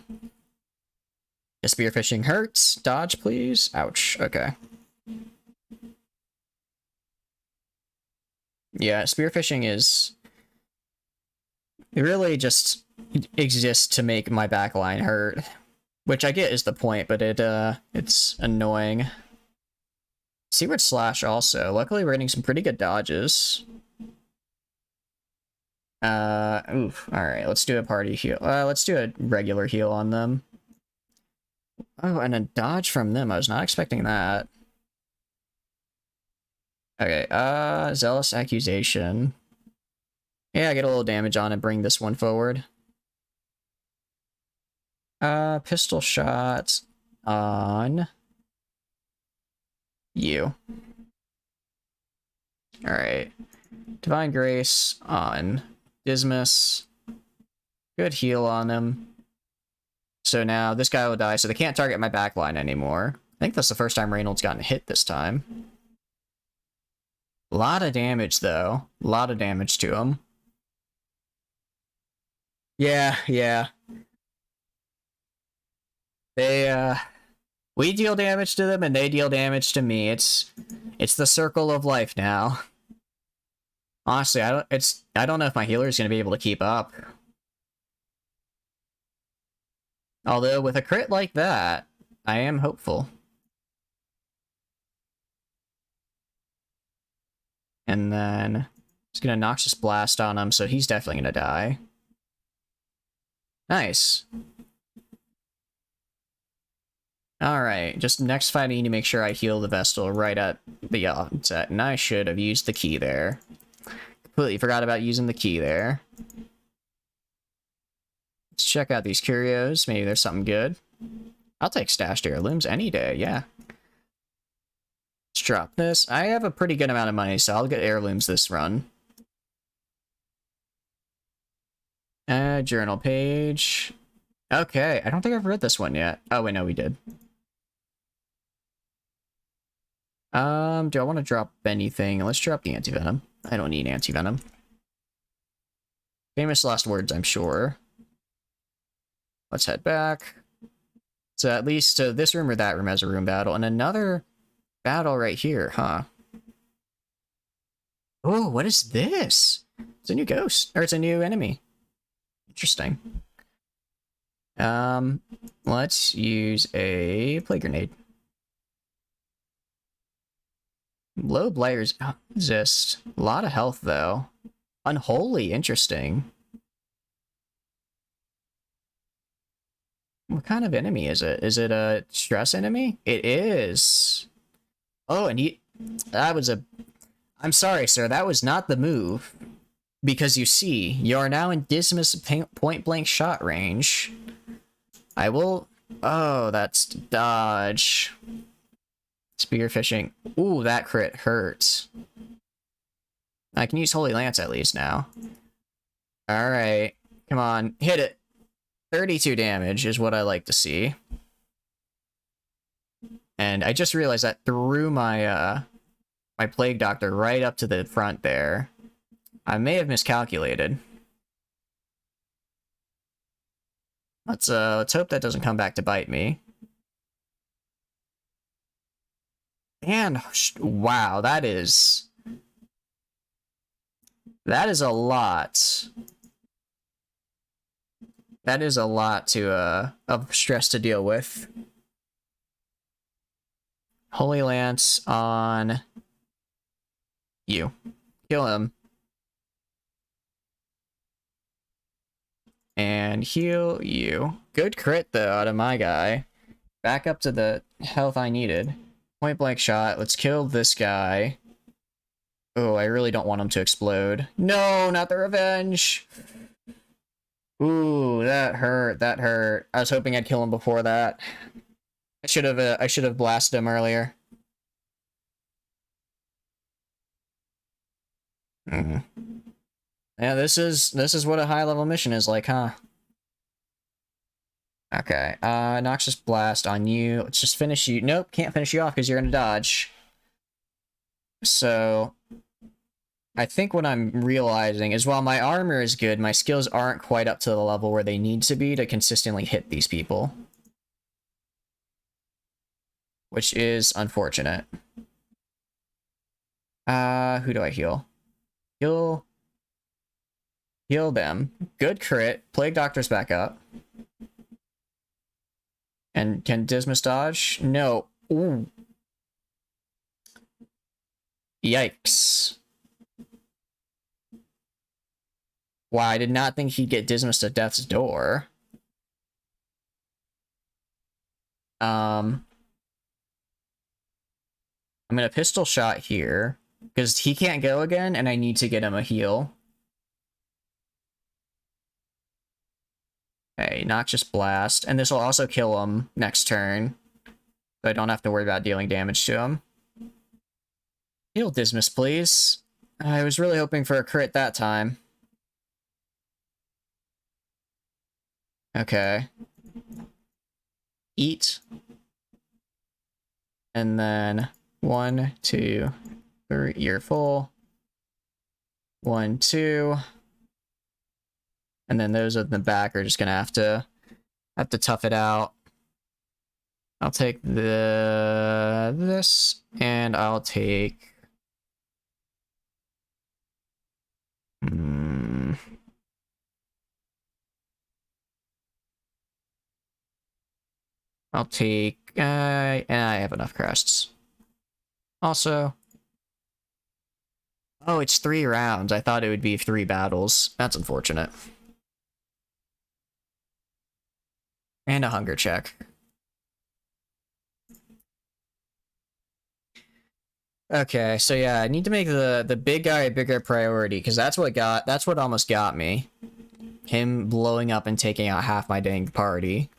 Yeah, spearfishing hurts. Dodge, please. Ouch. Okay. Yeah, spearfishing is... It really just exists to make my backline hurt. Which I get is the point, but it's annoying. Seaward Slash also. Luckily we're getting some pretty good dodges. Oof. Alright, let's do a party heal. Let's do a regular heal on them. Oh, and a dodge from them. I was not expecting that. Okay, Zealous Accusation. Yeah, get a little damage on it, bring this one forward. Pistol shot on you. Alright. Divine Grace on Dismas. Good heal on him. So now this guy will die, so they can't target my backline anymore. I think that's the first time Reynolds gotten hit this time. A lot of damage, though. A lot of damage to him. Yeah. They, we deal damage to them, and they deal damage to me. It's the circle of life now. Honestly, I don't know if my healer is going to be able to keep up. Although, with a crit like that, I am hopeful. And then, just gonna Noxious Blast on him, so he's definitely gonna die. Nice. Alright, just next fight I need to make sure I heal the Vestal right at the onset, and I should have used the key there. Completely forgot about using the key there. Let's check out these curios, maybe there's something good. I'll take stashed heirlooms any day, yeah. Let's drop this. I have a pretty good amount of money, so I'll get heirlooms this run. Journal page. Okay, I don't think I've read this one yet. Oh, wait, no, we did. Do I want to drop anything? Let's drop the anti-venom. I don't need anti-venom. Famous last words, I'm sure. Let's head back. So at least this room or that room has a room battle, and another battle right here, huh? Oh, what is this? It's a new ghost, or it's a new enemy. Interesting. Let's use a plague grenade. Low blighters exist. A lot of health, though. Unholy, interesting. What kind of enemy is it? Is it a stress enemy? It is. Oh, and that was a... I'm sorry, sir, that was not the move. Because you see, you are now in Dismas point-blank shot range. I will... Oh, that's dodge. Spearfishing. Ooh, that crit hurts. I can use Holy Lance at least now. Alright. Come on, hit it. 32 damage is what I like to see. And I just realized that threw my, my Plague Doctor right up to the front there. I may have miscalculated. Let's hope that doesn't come back to bite me. And, wow, that is a lot. That is a lot to, of stress to deal with. Holy Lance on you. Kill him. And heal you. Good crit, though, out of my guy. Back up to the health I needed. Point blank shot. Let's kill this guy. Oh, I really don't want him to explode. No, not the revenge! Ooh, that hurt. That hurt. I was hoping I'd kill him before that. I should have blasted him earlier. Yeah, this is what a high level mission is like, huh? Okay, Noxious Blast on you. Let's just finish you. Nope, can't finish you off because you're gonna dodge. So, I think what I'm realizing is while my armor is good, my skills aren't quite up to the level where they need to be to consistently hit these people. Which is unfortunate. Who do I heal? Heal them. Good crit. Plague Doctor's back up. And can Dismas dodge? No. Ooh. Yikes. Wow, I did not think he'd get Dismas to death's door. I'm gonna pistol shot here, because he can't go again, and I need to get him a heal. Okay, Noxious Blast, and this will also kill him next turn, so I don't have to worry about dealing damage to him. Heal Dismas, please. I was really hoping for a crit that time. Okay. Eat. And then 1, 2, 3, you're full. 1, 2. And then those in the back are just gonna have to tough it out. I'll take this, and I'll take... I'll take... and I have enough crests. Also... Oh, it's 3 rounds. I thought it would be 3 battles. That's unfortunate. And a hunger check. Okay, so yeah, I need to make the big guy a bigger priority, because that's what almost got me. Him blowing up and taking out half my dang party.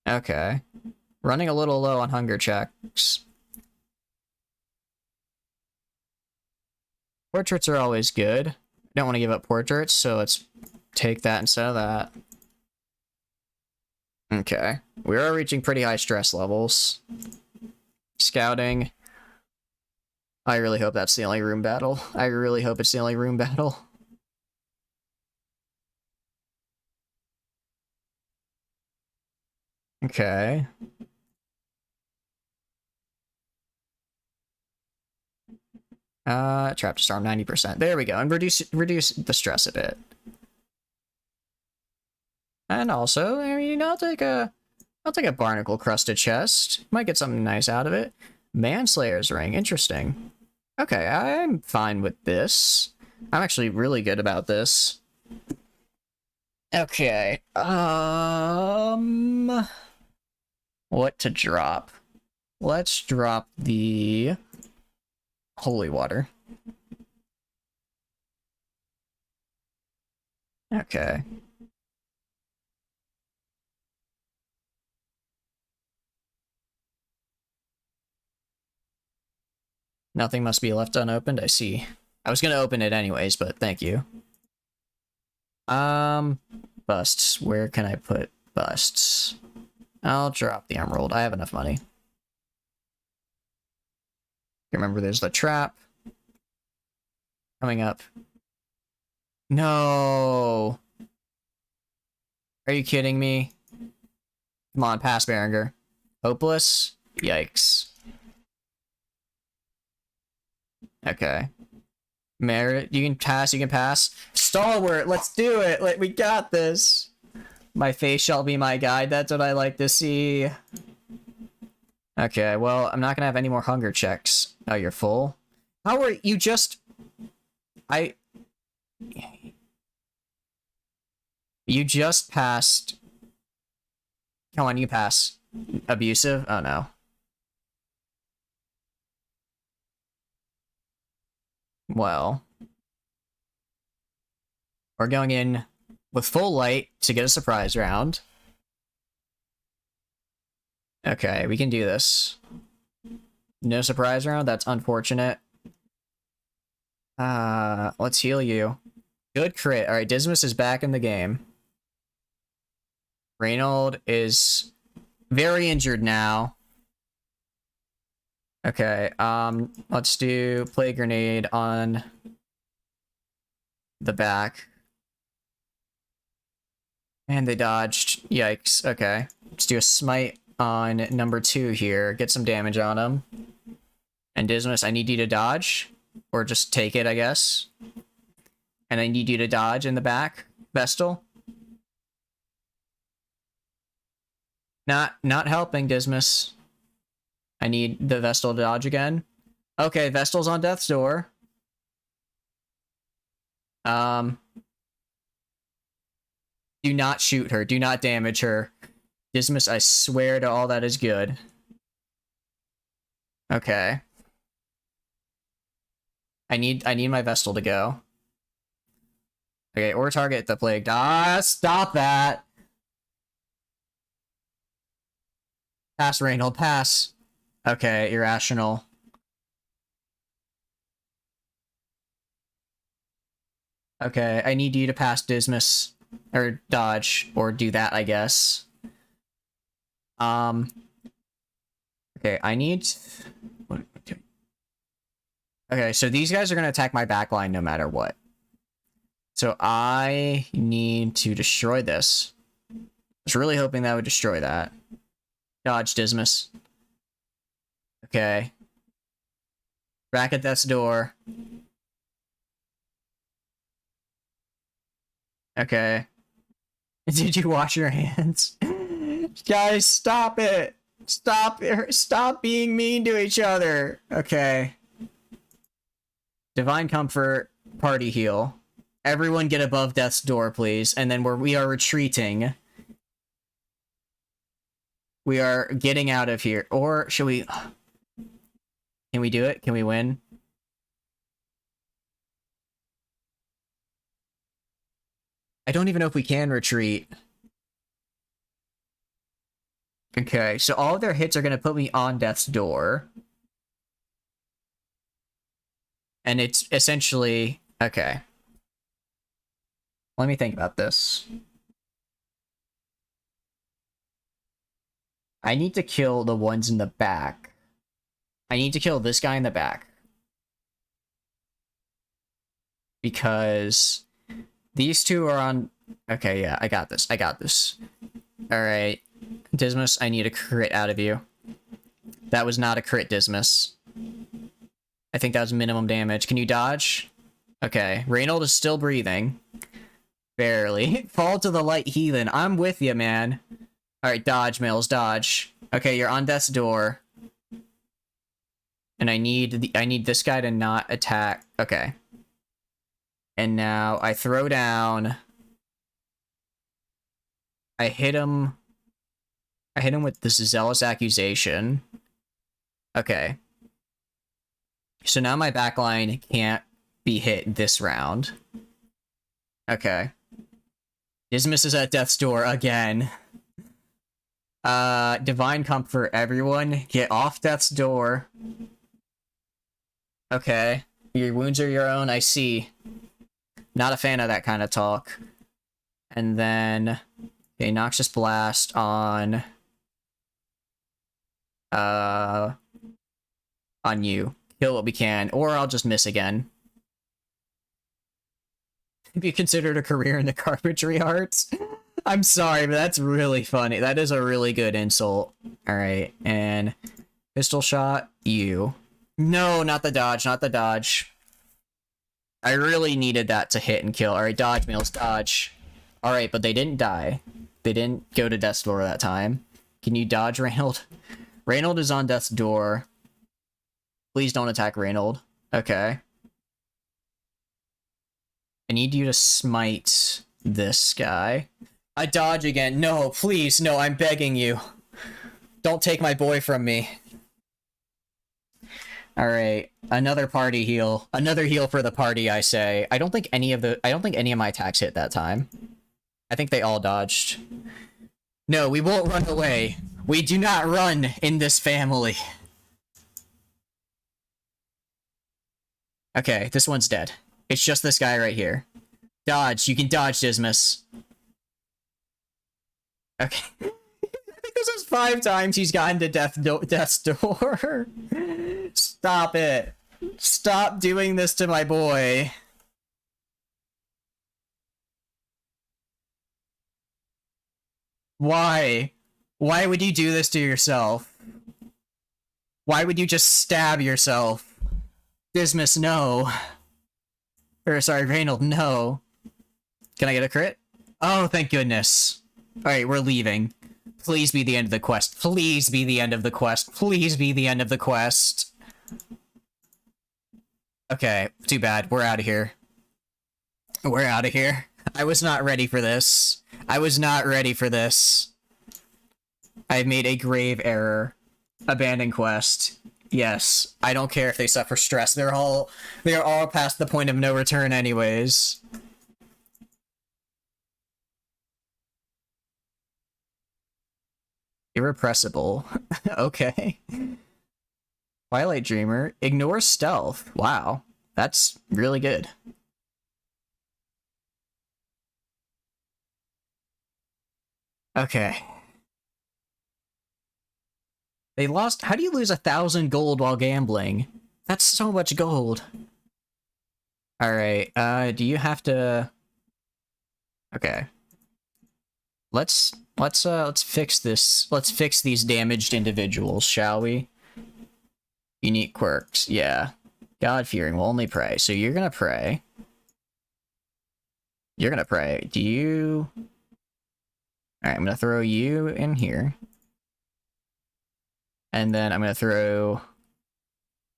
Okay. Running a little low on hunger checks. Portraits are always good. I don't want to give up portraits, so let's take that instead of that. Okay. We are reaching pretty high stress levels. Scouting. I really hope that's the only room battle. I really hope it's the only room battle. Okay. Trap to storm 90%. There we go. And reduce the stress a bit. And also, I mean, I'll take a barnacle crusted chest. Might get something nice out of it. Manslayer's ring. Interesting. Okay, I'm fine with this. I'm actually really good about this. Okay. What to drop? Let's drop the holy water. Okay. Nothing must be left unopened, I see. I was gonna open it anyways, but thank you. Busts. Where can I put busts? I'll drop the emerald. I have enough money. Remember, there's the trap. Coming up. No! Are you kidding me? Come on, pass, Berenger. Hopeless? Yikes. Okay. Merit, you can pass, you can pass. Stalwart, let's do it! We got this! My face shall be my guide, that's what I like to see. Okay, well, I'm not gonna have any more hunger checks. Oh, you're full? How are you just... You just passed... Come on, you pass. Abusive? Oh, no. Well... We're going in with full light to get a surprise round. Okay, we can do this. No surprise round? That's unfortunate. Let's heal you. Good crit. Alright, Dismas is back in the game. Reynold is very injured now. Okay, let's do Play Grenade on the back. And they dodged. Yikes. Okay. Let's do a smite on number 2 here. Get some damage on him. And Dismas, I need you to dodge. Or just take it, I guess. And I need you to dodge in the back, Vestal. Not helping, Dismas. I need the Vestal to dodge again. Okay, Vestal's on death's door. Do not shoot her. Do not damage her. Dismas, I swear to all that is good. Okay. I need my Vestal to go. Okay, or target the plague. Ah, stop that! Pass, Reynold, pass. Okay, irrational. Okay, I need you to pass Dismas. Or dodge, or do that, I guess. Okay, I need... Okay, so these guys are going to attack my backline no matter what. So I need to destroy this. I was really hoping that would destroy that. Dodge, Dismas. Okay. Back at death's door. Okay. Did you wash your hands? Guys, stop it! Stop being mean to each other. Okay. Divine Comfort, party heal. Everyone get above death's door, please. And then we are retreating. We are getting out of here. Or should we... Can we do it? Can we win? I don't even know if we can retreat. Okay, so all of their hits are going to put me on death's door. And it's essentially... Okay. Let me think about this. I need to kill the ones in the back. I need to kill this guy in the back. Because these two are on... Okay, yeah, I got this. I got this. Alright. Dismas, I need a crit out of you. That was not a crit, Dismas. I think that was minimum damage. Can you dodge? Okay. Reynold is still breathing. Barely. Fall to the light, heathen. I'm with you, man. Alright, dodge, Mills, dodge. Okay, you're on death's door. And I need this guy to not attack. Okay. And now I throw down. I hit him with this zealous accusation. Okay. So now my backline can't be hit this round. Okay. Dismas is at death's door again. Divine Comfort, everyone. Get off death's door. Okay. Your wounds are your own, I see. Not a fan of that kind of talk. And then... Okay, Noxious Blast on... on you. Kill what we can, or I'll just miss again. Have you considered a career in the carpentry arts? I'm sorry, but that's really funny. That is a really good insult. Alright, and... Pistol shot, you. No, not the dodge, not the dodge. I really needed that to hit and kill. Alright, dodge, Mills, dodge. Alright, but they didn't die. They didn't go to death's door that time. Can you dodge, Reynold? Reynold is on death's door. Please don't attack Reynold. Okay. I need you to smite this guy. I dodge again. No, please, no, I'm begging you. Don't take my boy from me. Alright, another party heal. Another heal for the party, I say. I don't think any of my attacks hit that time. I think they all dodged. No, we won't run away. We do not run in this family. Okay, this one's dead. It's just this guy right here. Dodge. You can dodge, Dismas. Okay. I think this is 5 times he's gotten to death's door. Stop it. Stop doing this to my boy. Why? Why would you do this to yourself? Why would you just stab yourself? Dismas, no. Or, sorry, Reynold, no. Can I get a crit? Oh, thank goodness. Alright, we're leaving. Please be the end of the quest. Please be the end of the quest. Please be the end of the quest. Okay, too bad. We're out of here. We're out of here. I was not ready for this. I was not ready for this. I've made a grave error. Abandon quest. Yes, I don't care if they suffer stress. They are all past the point of no return anyways. Irrepressible. Okay. Twilight Dreamer. Ignore stealth. Wow. That's really good. Okay. They lost... How do you lose 1,000 gold while gambling? That's so much gold. Alright, do you have to... Okay. Let's fix this. Let's fix these damaged individuals, shall we? Unique quirks, yeah. God-fearing will only pray. So you're gonna pray. You're gonna pray. Do you... Alright, I'm gonna throw you in here. And then I'm going to throw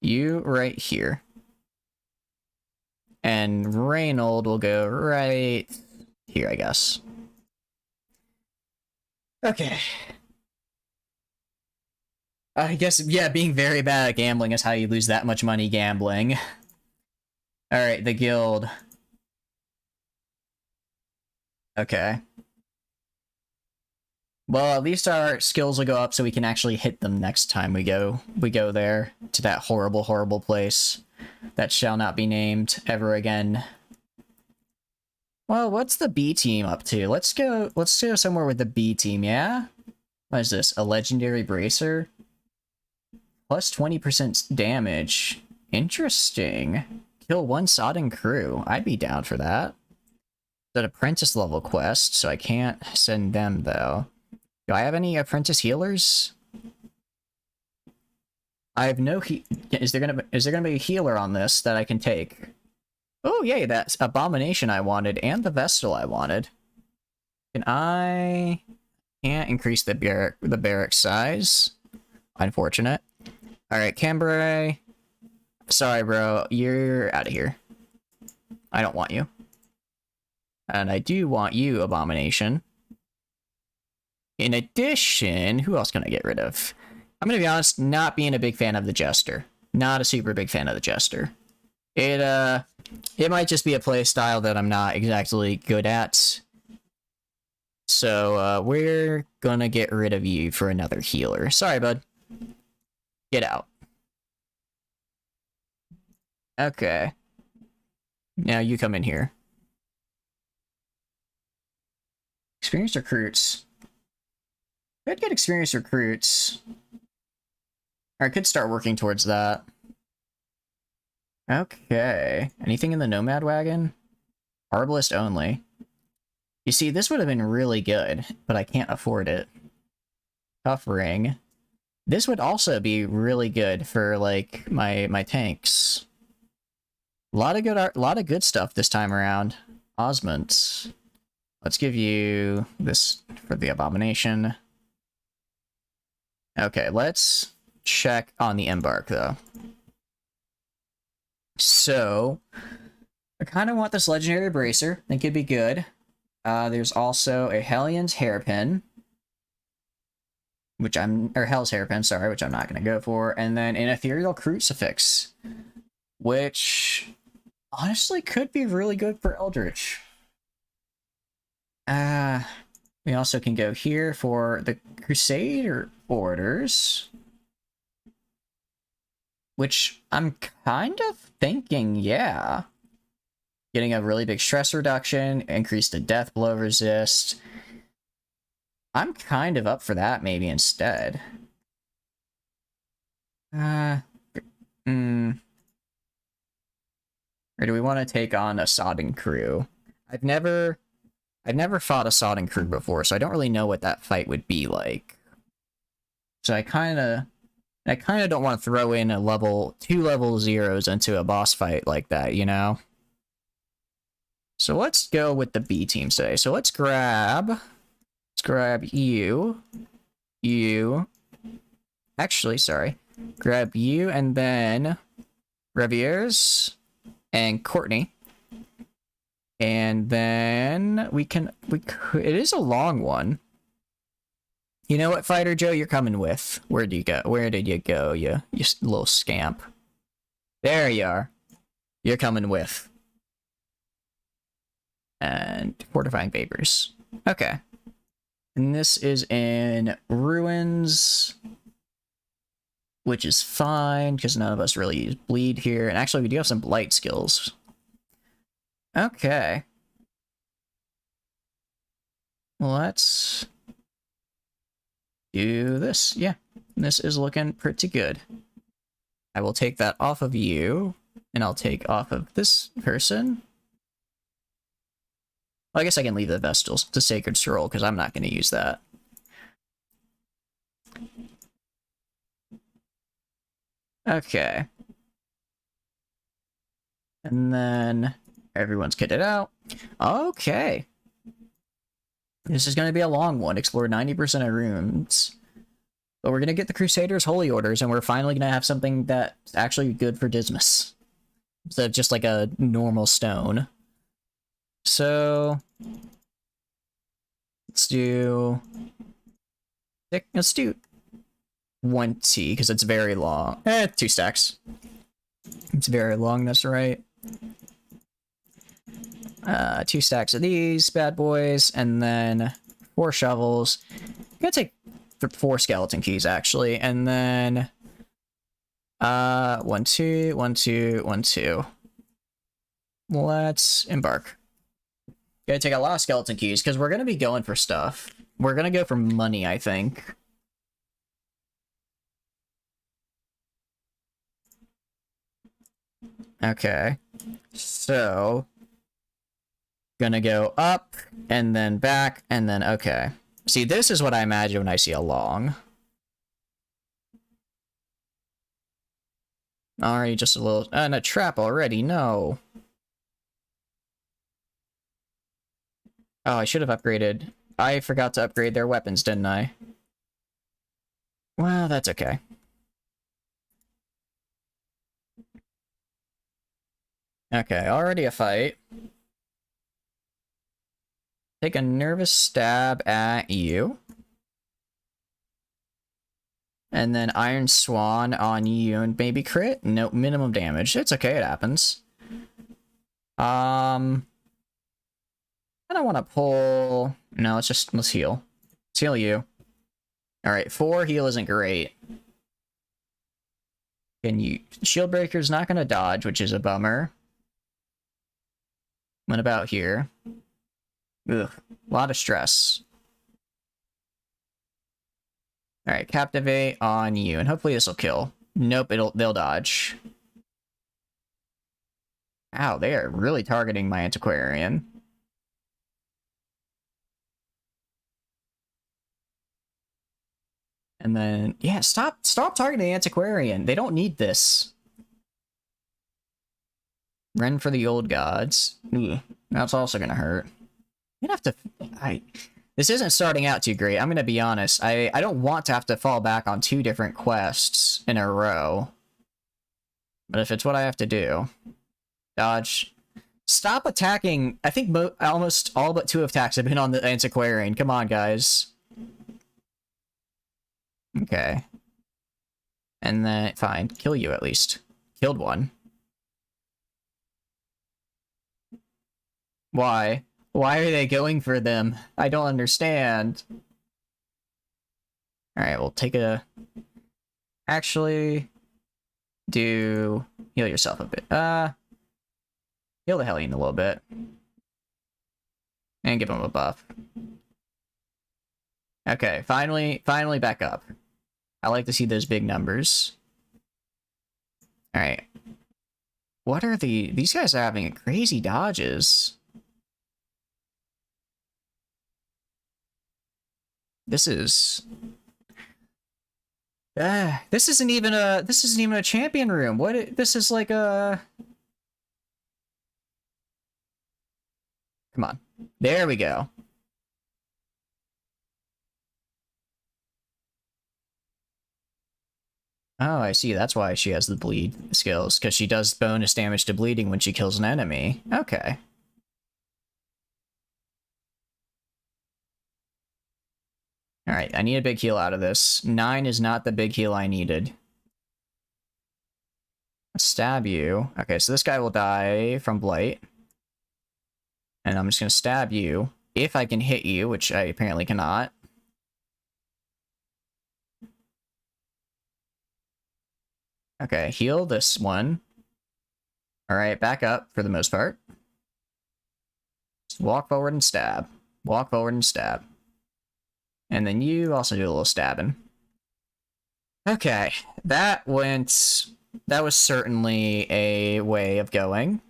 you right here. And Reynold will go right here, I guess. Okay. I guess, yeah, being very bad at gambling is how you lose that much money gambling. Alright, the guild. Okay. Well, at least our skills will go up so we can actually hit them next time we go there to that horrible, horrible place that shall not be named ever again. Well, what's the B team up to? Let's go somewhere with the B team, yeah? What is this? A legendary bracer? Plus 20% damage. Interesting. Kill one sodden crew. I'd be down for that. It's an apprentice level quest, so I can't send them though. Do I have any apprentice healers? I have no is there gonna be a healer on this that I can take? Oh yay, that's Abomination I wanted and the Vestal I wanted. Can I can't increase the barrack size. Unfortunate. Alright, Cambrai. Sorry, bro. You're out of here. I don't want you. And I do want you, Abomination. In addition, who else can I get rid of? I'm gonna be honest, not being a big fan of the Jester. Not a super big fan of the Jester. It might just be a play style that I'm not exactly good at. So, we're gonna get rid of you for another healer. Sorry, bud. Get out. Okay. Now you come in here. Experienced recruits. Could get experienced recruits. Or I could start working towards that. Okay. Anything in the Nomad wagon? Arbalist only. You see, this would have been really good, but I can't afford it. Tough ring. This would also be really good for, like, my tanks. A lot of good stuff this time around. Osmonds. Let's give you this for the Abomination. Okay, let's check on the Embark, though. So, I kind of want this Legendary Bracer. I think it'd be good. There's also a Hellion's Hairpin. Or Hell's Hairpin, sorry, which I'm not going to go for. And then an Ethereal Crucifix. Which, honestly, could be really good for Eldritch. We also can go here for the Crusader Orders. Which I'm kind of thinking, yeah. Getting a really big stress reduction, increase the death blow resist. I'm kind of up for that maybe instead. Or do we want to take on a Sodden crew? I've never fought a Sodden crew before, so I don't really know what that fight would be like. So I kind of don't want to throw in two level zeros into a boss fight like that, you know? So let's go with the B team today. So let's grab you. Actually, sorry. Grab you and then Revieres and Courtney. And then it is a long one. You know what, Fighter Joe, you're coming with. Where did you go, you little scamp? There you are. You're coming with. And Fortifying Vapors. Okay. And this is in Ruins, which is fine, because none of us really use Bleed here. And actually, we do have some Blight skills. Okay. Let's do this. Yeah, this is looking pretty good. I will take that off of you, and I'll take off of this person. Well, I guess I can leave the Vestals to Sacred Scroll, because I'm not going to use that. Okay. And then everyone's kitted out. Okay. This is going to be a long one. Explore 90% of rooms. But we're gonna get the Crusaders' Holy Orders, and we're finally gonna have something that's actually good for Dismas. Instead of just like a normal stone. So let's do 20, because it's very long. 2 stacks. It's very long, that's right. 2 stacks of these bad boys, and then 4 shovels. I'm gonna take 4 skeleton keys, actually, and then 1, 2, 1, 2, 1, 2. Let's embark. Gonna take a lot of skeleton keys, because we're gonna be going for stuff. We're gonna go for money, I think. Okay. So gonna go up, and then back, and then, okay. See, this is what I imagine when I see a long. Already just a little... and a trap already, no. Oh, I should have upgraded. I forgot to upgrade their weapons, didn't I? Well, that's okay. Okay, already a fight. Take a nervous stab at you. And then Iron Swan on you and maybe crit? Nope, minimum damage. It's okay, it happens. I don't want to pull... No, let's heal. Let's heal you. Alright, 4 heal isn't great. Can you... Shield Breaker's not gonna dodge, which is a bummer. What about here? Ugh, a lot of stress. Alright, Captivate on you, and hopefully this will kill. Nope, they'll dodge. Ow, they are really targeting my Antiquarian. And then, yeah, stop targeting the Antiquarian. They don't need this. Run for the old gods. Ugh, that's also gonna hurt. I'm gonna have to... This isn't starting out too great, I'm gonna be honest. I don't want to have to fall back on 2 different quests in a row. But if it's what I have to do... Dodge. Stop attacking! I think almost all but 2 attacks have been on the Antiquarian. Come on, guys. Okay. And then, fine. Kill you, at least. Killed one. Why? Why are they going for them? I don't understand. Alright, we'll take a... Actually... Heal yourself a bit. Heal the Hellion a little bit. And give him a buff. Okay, finally back up. I like to see those big numbers. Alright. What are these guys are having crazy dodges. This isn't even a champion room. This is like a... Come on. There we go. Oh, I see. That's why she has the bleed skills, because she does bonus damage to bleeding when she kills an enemy. Okay. Alright, I need a big heal out of this. 9 is not the big heal I needed. Let's stab you. Okay, so this guy will die from Blight. And I'm just gonna stab you. If I can hit you, which I apparently cannot. Okay, heal this one. Alright, back up for the most part. Just walk forward and stab. Walk forward and stab. And then you also do a little stabbing. Okay, that was certainly a way of going.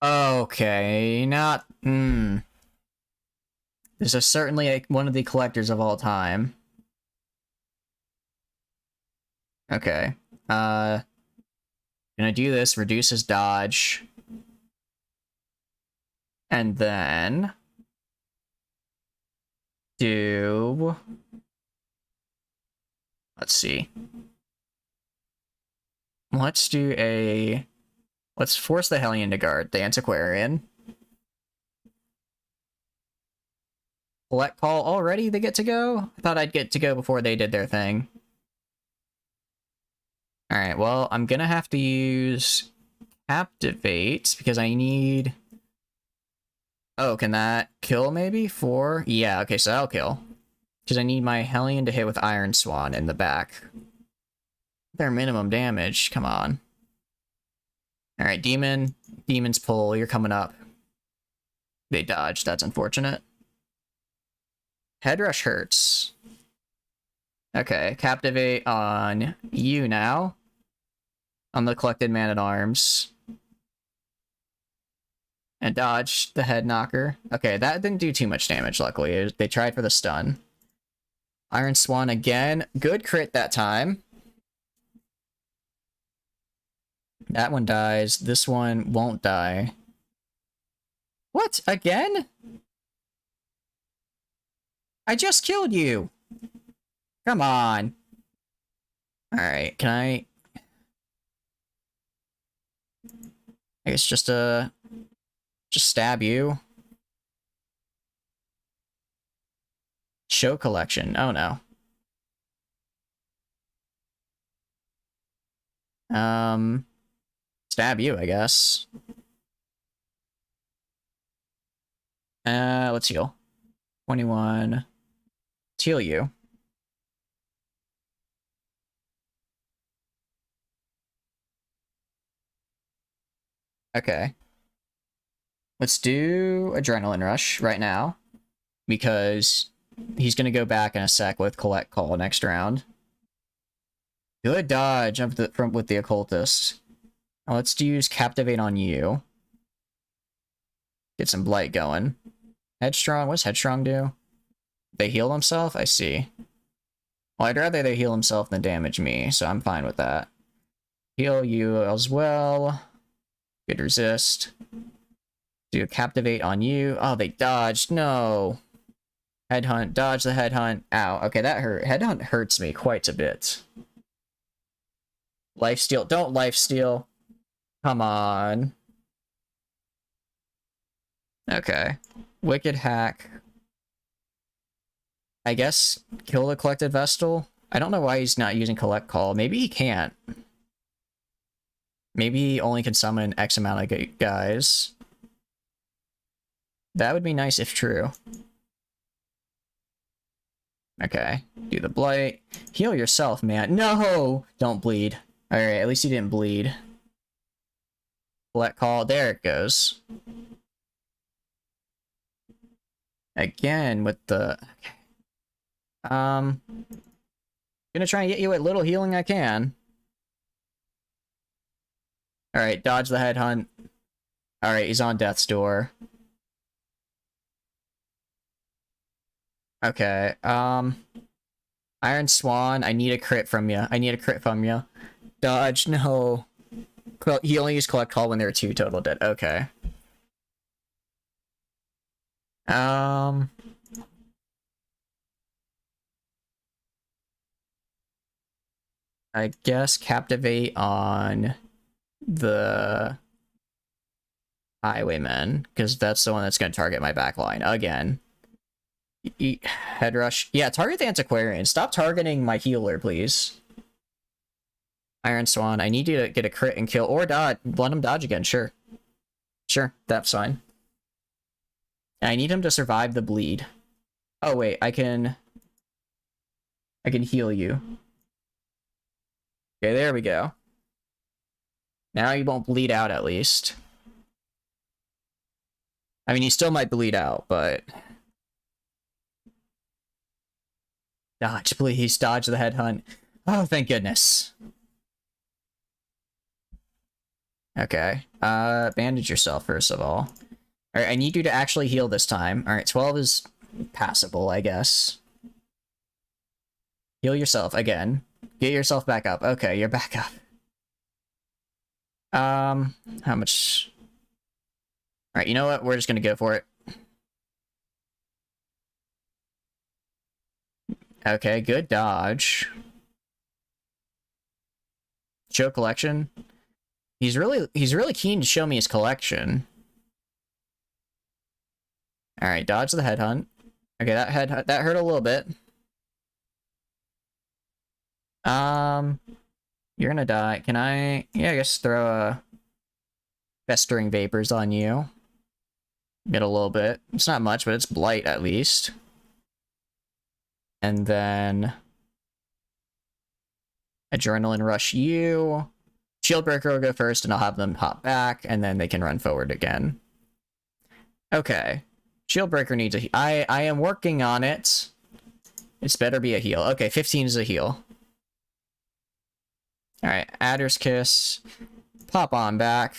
Okay, not... This is certainly one of the collectors of all time. Okay. Gonna do this, reduce his dodge. And then do, let's see. Let's force the Hellion to guard the Antiquarian. Collect call already, they get to go? I thought I'd get to go before they did their thing. Alright, well, I'm gonna have to use Captivate because I need... Oh, can that kill maybe? 4? Yeah, okay, so that'll kill. Because I need my Hellion to hit with Iron Swan in the back. Their minimum damage, come on. Alright, Demon's pull, you're coming up. They dodged, that's unfortunate. Head rush hurts. Okay, Captivate on you now. On the Collected Man-at-Arms. And dodge the head knocker. Okay, that didn't do too much damage, luckily. They tried for the stun. Iron Swan again. Good crit that time. That one dies. This one won't die. What? Again? I just killed you! Come on! Alright, can I guess just stab you. Show collection. Oh no. Stab you, I guess. Let's heal. 21. Let's heal you. Okay. Let's do Adrenaline Rush right now. Because he's gonna go back in a sec with Collect Call next round. Good dodge with the Occultist. Now let's use Captivate on you. Get some Blight going. Headstrong, what's Headstrong do? They heal himself? I see. Well, I'd rather they heal himself than damage me, so I'm fine with that. Heal you as well. Good resist. Do a Captivate on you. Oh, they dodged. No. Headhunt. Dodge the Headhunt. Ow. Okay, that hurt. Headhunt hurts me quite a bit. Lifesteal. Don't lifesteal. Come on. Okay. Wicked Hack. I guess kill the Collected Vestal? I don't know why he's not using Collect Call. Maybe he can't. Maybe he only can summon X amount of guys. That would be nice if true. Okay. Do the Blight. Heal yourself, man. No! Don't bleed. Alright, at least you didn't bleed. Collect Call. There it goes. Again with the... Okay. Gonna try and get you what little healing I can. Alright, dodge the Headhunt. Alright, he's on Death's Door. Okay, Iron Swan, I need a crit from you. I need a crit from you. Dodge, no. He only used Collect Call when there were 2 total dead. Okay. I guess Captivate on the Highwayman, because that's the one that's going to target my backline again. Head rush. Yeah, target the Antiquarian. Stop targeting my healer, please. Iron Swan, I need you to get a crit and kill, or dodge. Let him dodge again, sure. Sure, that's fine. And I need him to survive the bleed. Oh, wait, I can heal you. Okay, there we go. Now you won't bleed out, at least. I mean, you still might bleed out, but... Dodge, please. Dodge the Headhunt. Oh, thank goodness. Okay. Bandage yourself, first of all. Alright, I need you to actually heal this time. Alright, 12 is passable, I guess. Heal yourself again. Get yourself back up. Okay, you're back up. How much? Alright, you know what? We're just gonna go for it. Okay, good dodge. Show collection. He's really keen to show me his collection. Alright, dodge the headhunt. Okay, that hurt a little bit. You're gonna die. Can I... Yeah, I guess throw a... Festering Vapors on you. Get a little bit. It's not much, but it's Blight at least. And then... Adrenaline Rush you. Shieldbreaker will go first, and I'll have them hop back, and then they can run forward again. Okay. Shieldbreaker needs a... I am working on it. It's better be a heal. Okay, 15 is a heal. Alright, Adder's Kiss. Pop on back.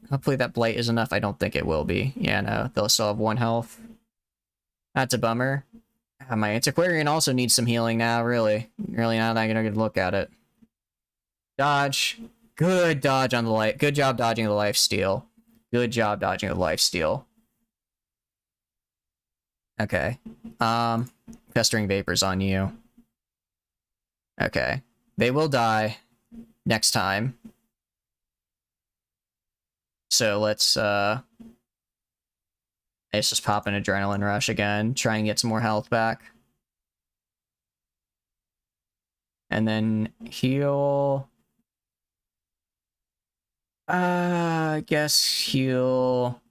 Hopefully that Blight is enough. I don't think it will be. Yeah, no. They'll still have 1 health. That's a bummer. My Antiquarian also needs some healing now, really. Really not that gonna look at it. Dodge. Good dodge on the life. Good job dodging the lifesteal. Good job dodging the lifesteal. Okay. Festering Vapors on you. Okay. They will die next time. So let's just pop an Adrenaline Rush again. Try and get some more health back. And then heal. I guess heal.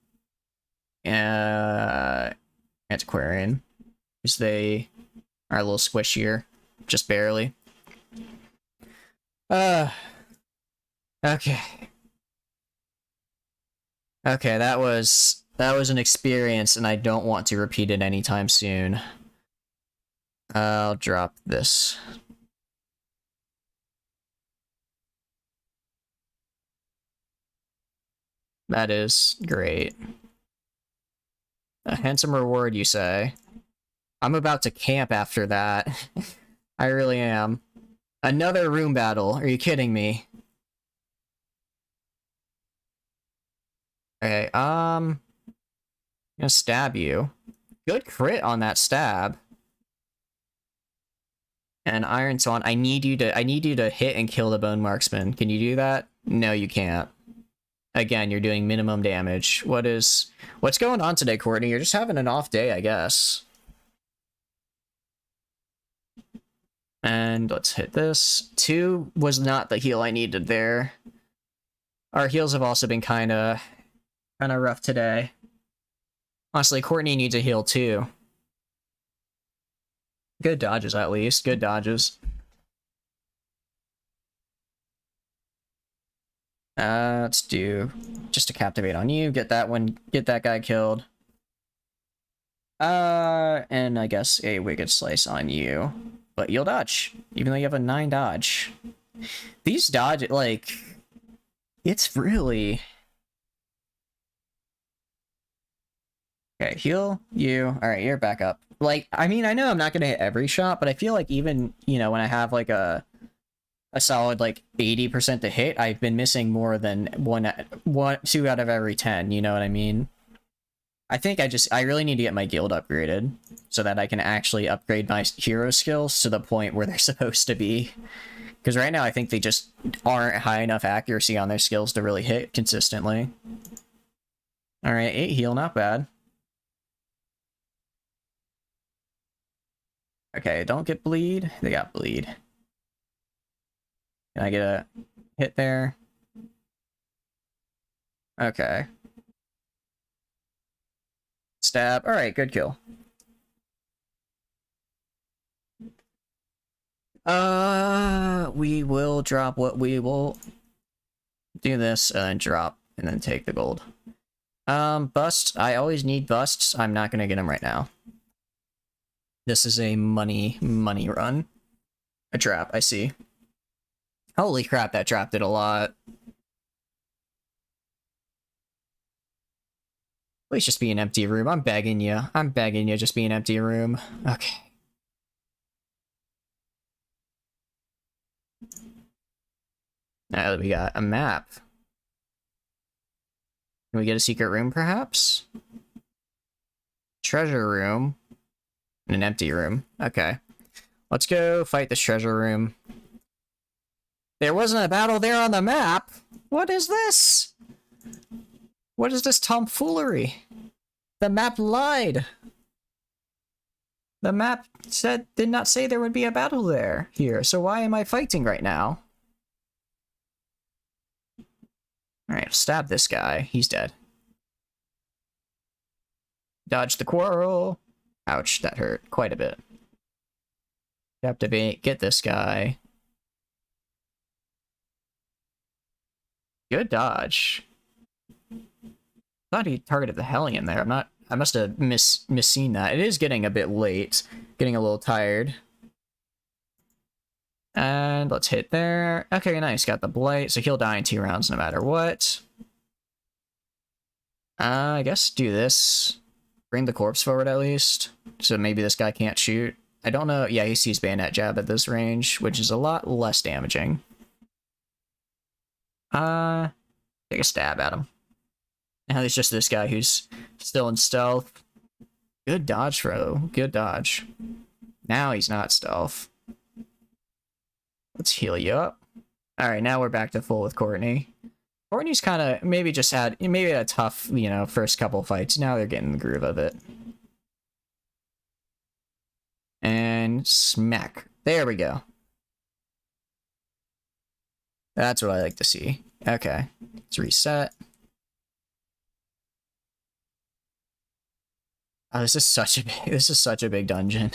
Antiquarian. Because they are a little squishier. Just barely. Okay. Okay, that was an experience, and I don't want to repeat it anytime soon. I'll drop this. That is great. A handsome reward, you say? I'm about to camp after that. I really am. Another room battle. Are you kidding me? Okay, I'm gonna stab you. Good crit on that stab. And Iron Swan, I need you to hit and kill the Bone Marksman. Can you do that? No, you can't. Again, you're doing minimum damage. What's going on today, Courtney? You're just having an off day, I guess. And let's hit this. 2 was not the heal I needed there. Our heals have also been kind of rough today. Honestly, Courtney needs a heal too. Good dodges, at least. Good dodges. Let's do just a Captivate on you. Get that one. Get that guy killed. And I guess a Wicked Slice on you. But you'll dodge, even though you have a 9 dodge. These dodge, like... It's really... Okay, heal you. Alright, you're back up. Like, I mean, I know I'm not gonna hit every shot, but I feel like even, you know, when I have, like, a solid, like, 80% to hit, I've been missing more than 2 out of every 10, you know what I mean? I think I really need to get my guild upgraded, so that I can actually upgrade my hero skills to the point where they're supposed to be. Because right now I think they just aren't high enough accuracy on their skills to really hit consistently. Alright, 8 heal, not bad. Okay, don't get bleed. They got bleed. Can I get a hit there? Okay. Stab. Alright, good kill. We will drop what we will do this and drop and then take the gold. Busts. I always need busts. I'm not gonna get them right now. This is a money run. A trap, I see. Holy crap, that trap did a lot. Please just be an empty room. I'm begging you. I'm begging you, just be an empty room. Okay. Now that we got a map. Can we get a secret room, perhaps? Treasure room. And an empty room. Okay. Let's go fight this treasure room. There wasn't a battle there on the map! What is this? What is this tomfoolery? The map lied! The map did not say there would be a battle there here, so why am I fighting right now? Alright, stab this guy. He's dead. Dodge the quarrel. Ouch, that hurt quite a bit. Captivate, get this guy. Good dodge. Thought he targeted the Hellion there. I must have misseen that. It is getting a bit late. Getting a little tired. And let's hit there. Okay, nice. Got the Blight, so he'll die in 2 rounds no matter what. I guess do this. Bring the corpse forward at least. So maybe this guy can't shoot. I don't know. Yeah, he sees Bayonet Jab at this range, which is a lot less damaging. Take a stab at him. Now there's just this guy who's still in stealth. Good dodge, Fro. Good dodge. Now he's not stealth. Let's heal you up. Alright, now we're back to full with Courtney. Courtney's kind of maybe had a tough, you know, first couple fights. Now they're getting the groove of it. And smack. There we go. That's what I like to see. Okay, let's reset. Oh, this is such a big dungeon.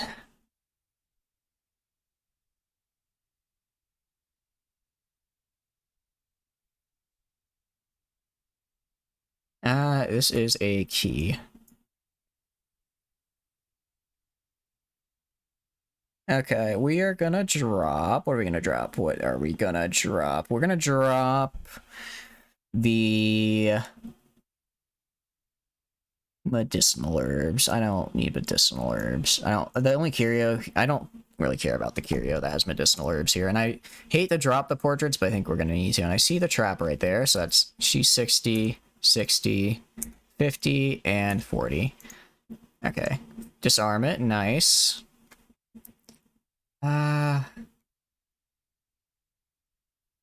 This is a key. Okay, we are gonna drop. What are we gonna drop? What are we gonna drop? We're gonna drop the medicinal herbs. I don't need medicinal herbs. The only curio, I don't really care about the curio that has medicinal herbs here. And I hate to drop the portraits, but I think we're gonna need to. And I see the trap right there, so she's 60, 60, 50, and 40. Okay. Disarm it, nice.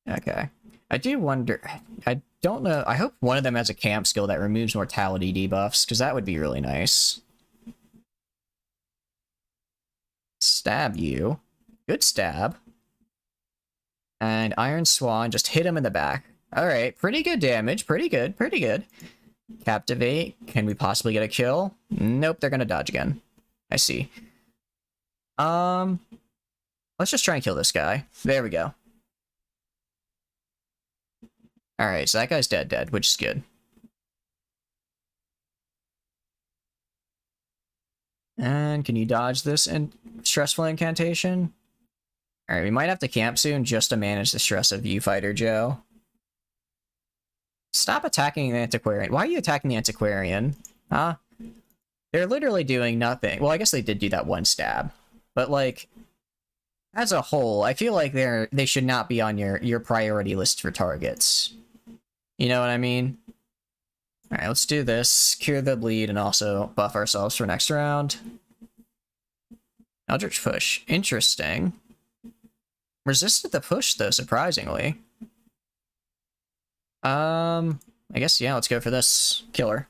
Okay. I do wonder, I don't know, I hope one of them has a camp skill that removes mortality debuffs, because that would be really nice. Stab you. Good stab. And Iron Swan, just hit him in the back. Alright, pretty good damage, pretty good, pretty good. Captivate, can we possibly get a kill? Nope, they're gonna dodge again. I see. Let's just try and kill this guy. There we go. Alright, so that guy's dead, which is good. And can you dodge this stressful incantation? Alright, we might have to camp soon just to manage the stress of you, Fighter Joe. Stop attacking the Antiquarian. Why are you attacking the Antiquarian? Huh? They're literally doing nothing. Well, I guess they did do that one stab. But, like, as a whole, I feel like they should not be on your priority list for targets. You know what I mean? Alright, let's do this. Cure the bleed and also buff ourselves for next round. Eldritch Push. Interesting. Resisted the push, though, surprisingly. I guess, yeah, let's go for this. Killer.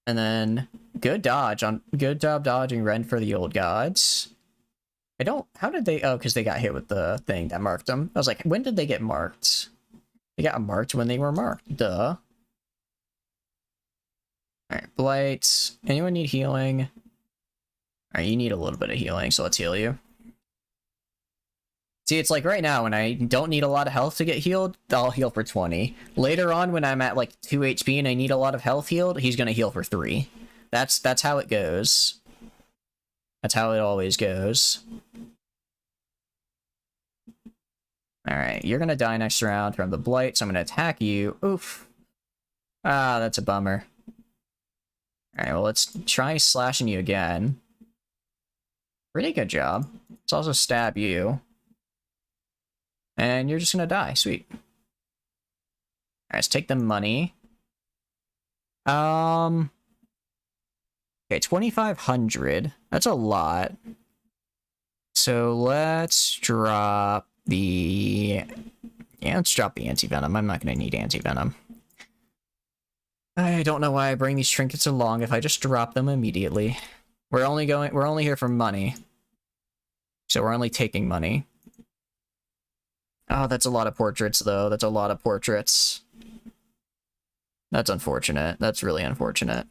And then, good job dodging Rend for the Old Gods. How did they, oh, because they got hit with the thing that marked them. I was like, when did they get marked? They got marked when they were marked, duh. Alright, Blight. Anyone need healing? Alright, you need a little bit of healing, so let's heal you. See, it's like right now, when I don't need a lot of health to get healed, I'll heal for 20. Later on, when I'm at like 2 HP and I need a lot of health healed, he's gonna heal for 3. That's how it goes. That's how it always goes. Alright, you're gonna die next round from the Blight, so I'm gonna attack you. Oof. Ah, that's a bummer. Alright, well, let's try slashing you again. Pretty good job. Let's also stab you. And you're just gonna die. Sweet. let's take the money. Okay, 2,500. That's a lot. So let's drop the... Yeah, let's drop the anti-venom. I'm not going to need anti-venom. I don't know why I bring these trinkets along if I just drop them immediately. We're only here for money. So we're only taking money. Oh, that's a lot of portraits, though. That's a lot of portraits. That's unfortunate. That's really unfortunate.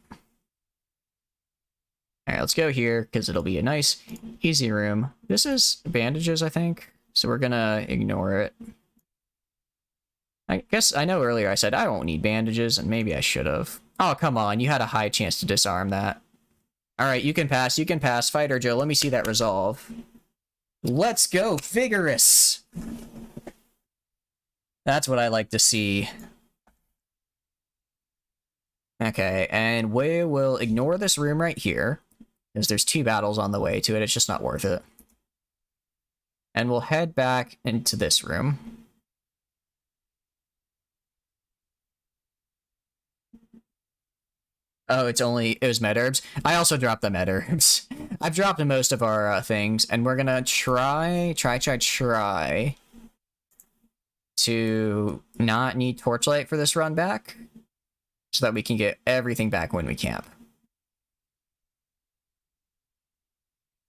Alright, let's go here, because it'll be a nice, easy room. This is bandages, I think. So we're gonna ignore it. I guess, I know earlier I said I won't need bandages, and maybe I should have. Oh, come on, you had a high chance to disarm that. Alright, you can pass, you can pass. Fighter Joe, let me see that resolve. Let's go, vigorous! That's what I like to see. Okay, and we will ignore this room right here, because there's 2 battles on the way to it. It's just not worth it. And we'll head back into this room. Oh, it was med herbs. I also dropped the med herbs. I've dropped most of our things, and we're gonna try to not need torchlight for this run back, so that we can get everything back when we camp.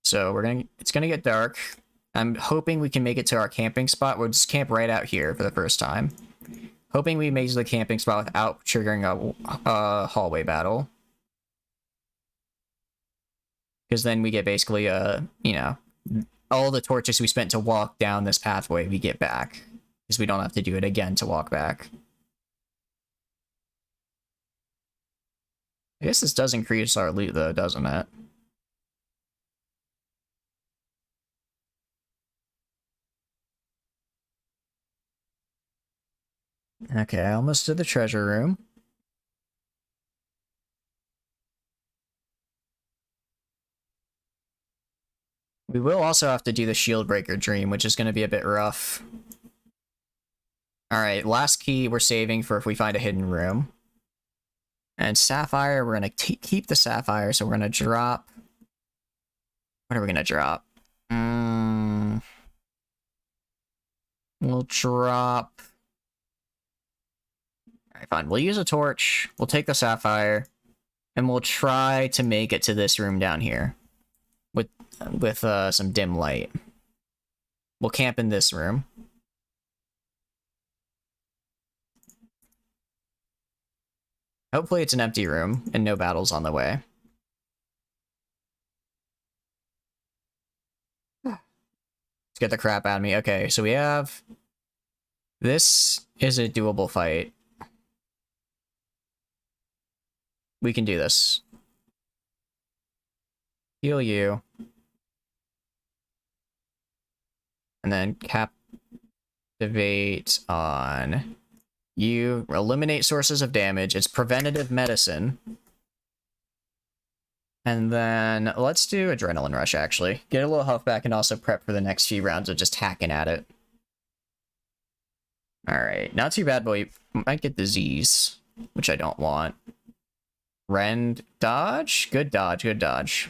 So it's gonna get dark. I'm hoping we can make it to our camping spot. We'll just camp right out here for the first time. Hoping we make it to the camping spot without triggering a hallway battle. Because then we get basically, you know, all the torches we spent to walk down this pathway we get back. Because we don't have to do it again to walk back. I guess this does increase our loot though, doesn't it? Okay, almost to the treasure room. We will also have to do the shield breaker dream, which is going to be a bit rough. Alright, last key we're saving for if we find a hidden room. And sapphire, we're going to keep the sapphire, so we're going to drop... What are we going to drop? We'll drop... Alright, fine. We'll use a torch, we'll take the sapphire, and we'll try to make it to this room down here. With some dim light. We'll camp in this room. Hopefully it's an empty room, and no battles on the way. Let's get the crap out of me. Okay, so we have... This is a doable fight. We can do this. Heal you. And then captivate on you. Eliminate sources of damage. It's preventative medicine. And then let's do Adrenaline Rush, actually. Get a little health back and also prep for the next few rounds of just hacking at it. Alright, not too bad, but we might get disease, which I don't want. Rend dodge? Good dodge, good dodge.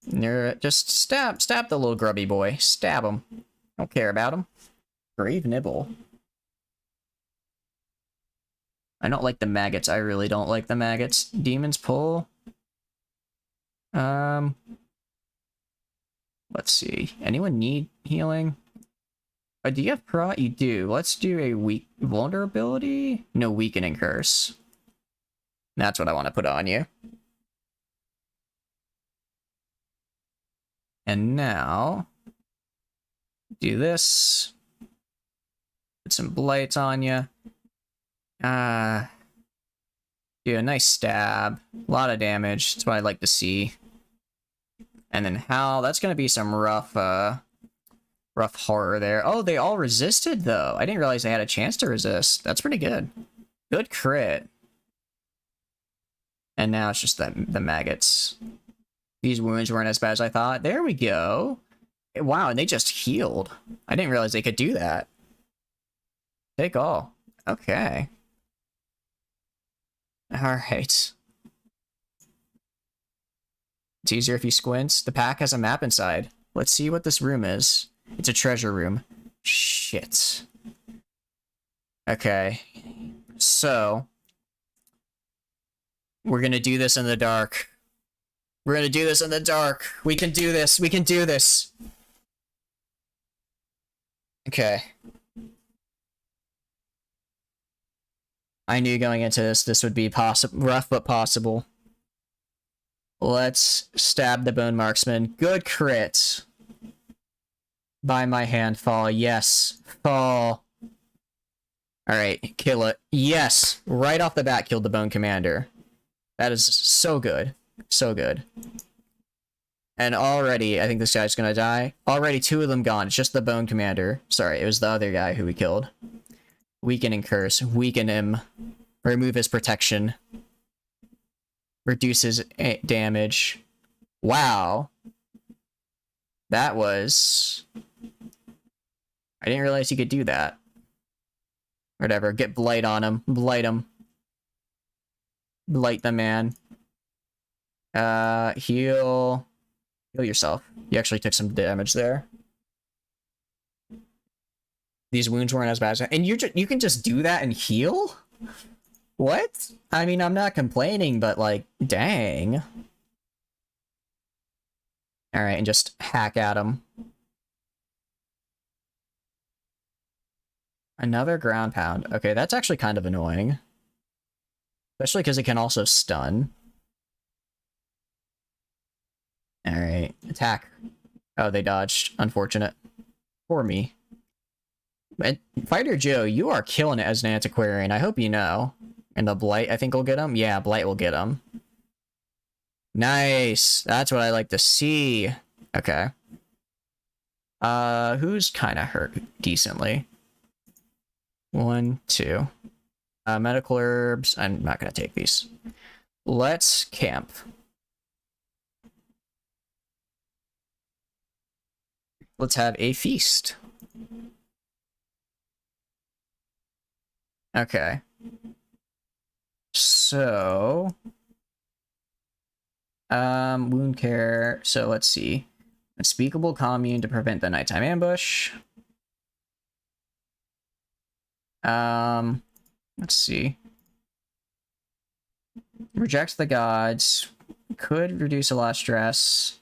Just stab the little grubby boy. Stab him. Don't care about him. Grave nibble. I don't like the maggots. I really don't like the maggots. Demon's pull. Let's see. Anyone need healing? Do you have pro? You do. Let's do a weak vulnerability. No, weakening curse. That's what I want to put on you. And now, do this. Put some blights on you. Do a nice stab. A lot of damage. That's what I like to see. And then how? That's going to be some rough horror there. Oh, they all resisted, though. I didn't realize they had a chance to resist. That's pretty good. Good crit. And now it's just the maggots. These wounds weren't as bad as I thought. There we go. Wow, and they just healed. I didn't realize they could do that. Take all. Okay. Alright. It's easier if you squint. The pack has a map inside. Let's see what this room is. It's a treasure room. Shit. Okay. So, we're gonna do this in the dark. We're gonna do this in the dark. We can do this. We can do this. Okay. I knew going into this would be rough but possible. Let's stab the Bone Marksman. Good crit. By my hand, fall. Yes. Fall. Alright, kill it. Yes! Right off the bat, killed the Bone Commander. That is so good. So good. And already, I think this guy's gonna die. Already 2 of them gone. It's just the Bone Commander. Sorry, it was the other guy who we killed. Weakening Curse. Weaken him. Remove his protection. Reduces damage. Wow. That was... I didn't realize he could do that. Whatever, get Blight on him. Blight him. Blight the man. Heal... Heal yourself. You actually took some damage there. These wounds weren't as bad as... And you can just do that and heal? What? I mean, I'm not complaining, but like, dang. Alright, and just hack at him. Another ground pound. Okay, that's actually kind of annoying. Especially because it can also stun. Alright, attack. Oh, they dodged. Unfortunate. For me. And Fighter Joe, you are killing it as an antiquarian. I hope you know. And the Blight, I think, will get him? Yeah, Blight will get him. Nice! That's what I like to see. Okay. Who's kind of hurt decently? 1, 2. Medical herbs. I'm not going to take these. Let's camp. Let's have a feast. Okay. So... wound care. So let's see. Unspeakable commune to prevent the nighttime ambush. Let's see. Rejects the gods. Could reduce a lot of stress.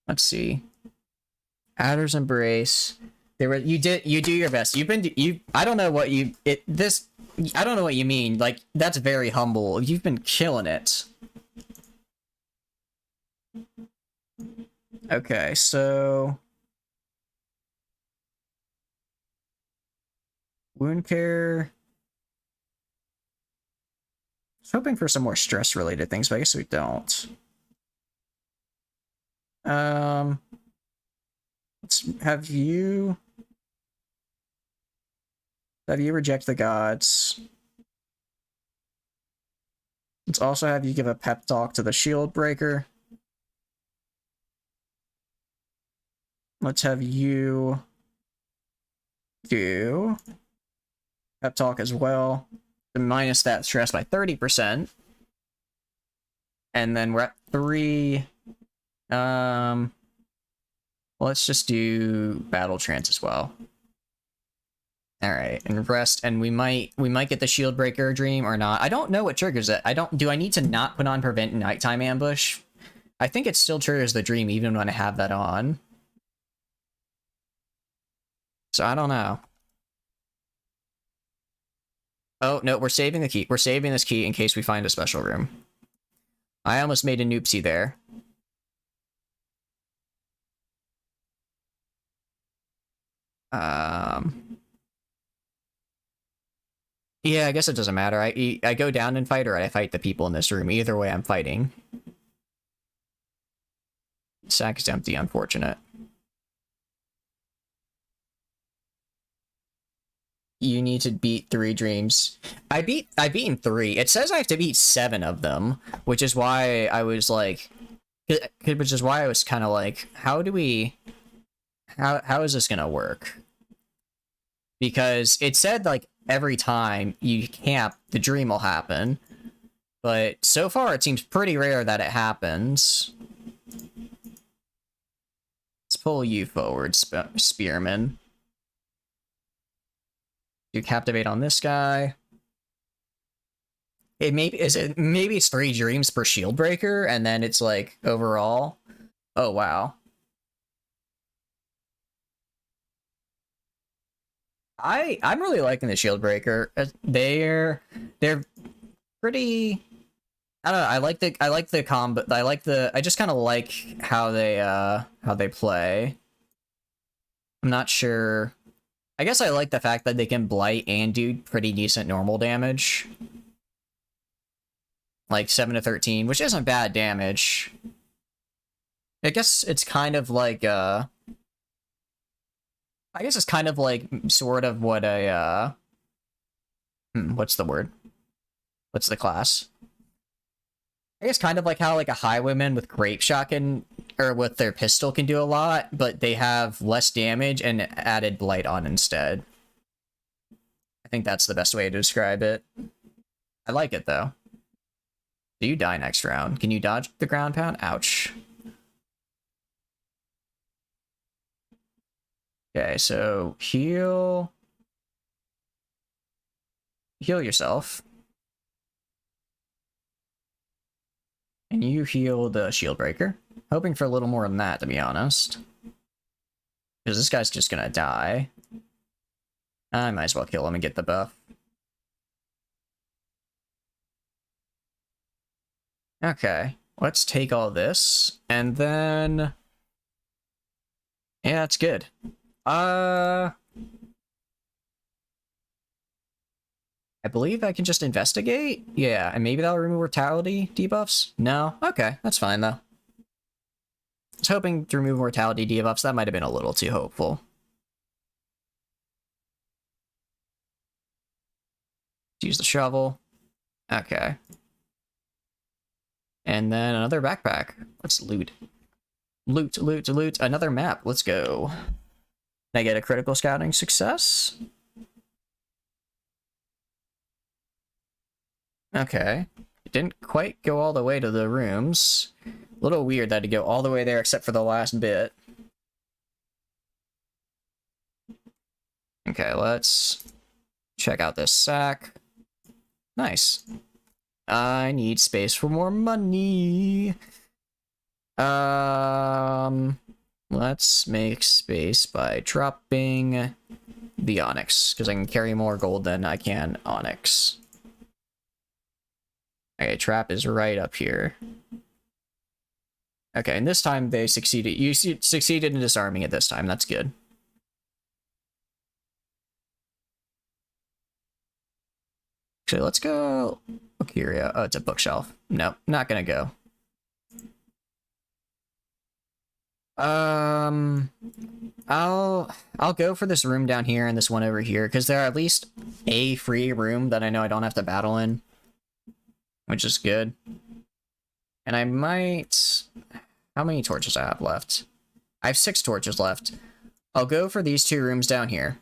Let's see. Adder's embrace. You do your best. I don't know what you I don't know what you mean. Like, that's very humble. You've been killing it. Okay, so wound care. I was hoping for some more stress related things, but I guess we don't. Let's have you reject the gods. Let's also have you give a pep talk to the shield breaker. Let's have you do pep talk as well. To minus that stress by 30%. And then we're at 3. Let's just do battle trance as well. Alright, and rest, and we might get the shield breaker dream or not. I don't know what triggers it. Do I need to not put on prevent nighttime ambush? I think it still triggers the dream even when I have that on. So I don't know. Oh, no, we're saving the key. We're saving this key in case we find a special room. I almost made a noopsie there. Yeah, I guess it doesn't matter. I go down and fight, or I fight the people in this room. Either way, I'm fighting. Sack is empty, unfortunate. You need to beat 3 dreams. I've beaten 3. It says I have to beat 7 of them, which is why I was like, which is why I was kind of like, how is this gonna work? because it said like every time you camp, the dream will happen. But so far, it seems pretty rare that it happens. Let's pull you forward, Spearman. Do captivate on this guy. Maybe it's 3 dreams per shield breaker, and then it's like overall. Oh wow. I'm really liking the shield breaker. They're pretty. I don't know. I like the combo. I just kind of like how they play. I'm not sure. I guess I like the fact that they can blight and do pretty decent normal damage. Like 7 to 13, which isn't bad damage. I guess it's kind of like I guess it's kind of like sort of what a what's the word? What's the class? I guess kind of like how like a highwayman with grape shot can, or with their pistol can do a lot, but they have less damage and added blight on instead. I think that's the best way to describe it. I like it though. Do you die next round? Can you dodge the ground pound? Ouch. Okay, so heal yourself. And you heal the shield breaker. Hoping for a little more than that, to be honest. Because this guy's just gonna die. I might as well kill him and get the buff. Okay, let's take all this, and then... Yeah, that's good. I believe I can just investigate? Yeah, and maybe that'll remove mortality debuffs? No? Okay, that's fine, though. I was hoping to remove mortality debuffs. That might have been a little too hopeful. Use the shovel. Okay. And then another backpack. Let's loot. Loot, loot, loot. Another map. Let's go. Can I get a critical scouting success? Okay. It didn't quite go all the way to the rooms. A little weird that to go all the way there except for the last bit. Okay, let's check out this sack. Nice. I need space for more money. Let's make space by dropping the onyx, because I can carry more gold than I can onyx. Okay, trap is right up here. Okay, and this time they succeeded. You succeeded in disarming it this time. That's good. Actually, let's go. Okiria. Oh, it's a bookshelf. Nope, not gonna go. I'll go for this room down here and this one over here, because there are at least a free room that I know I don't have to battle in, which is good. And I might... How many torches I have left? I have 6 torches left. I'll go for these 2 rooms down here.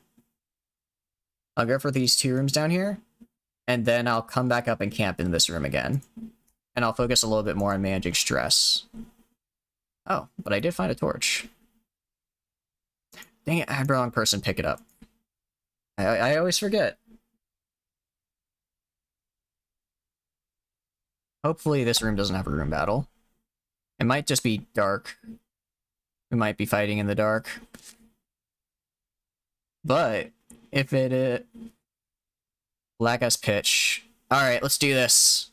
And then I'll come back up and camp in this room again. And I'll focus a little bit more on managing stress. Oh, but I did find a torch. Dang it, I had the wrong person pick it up. I always forget. Hopefully this room doesn't have a room battle. It might just be dark. We might be fighting in the dark. But if it... Black as pitch. Alright, let's do this.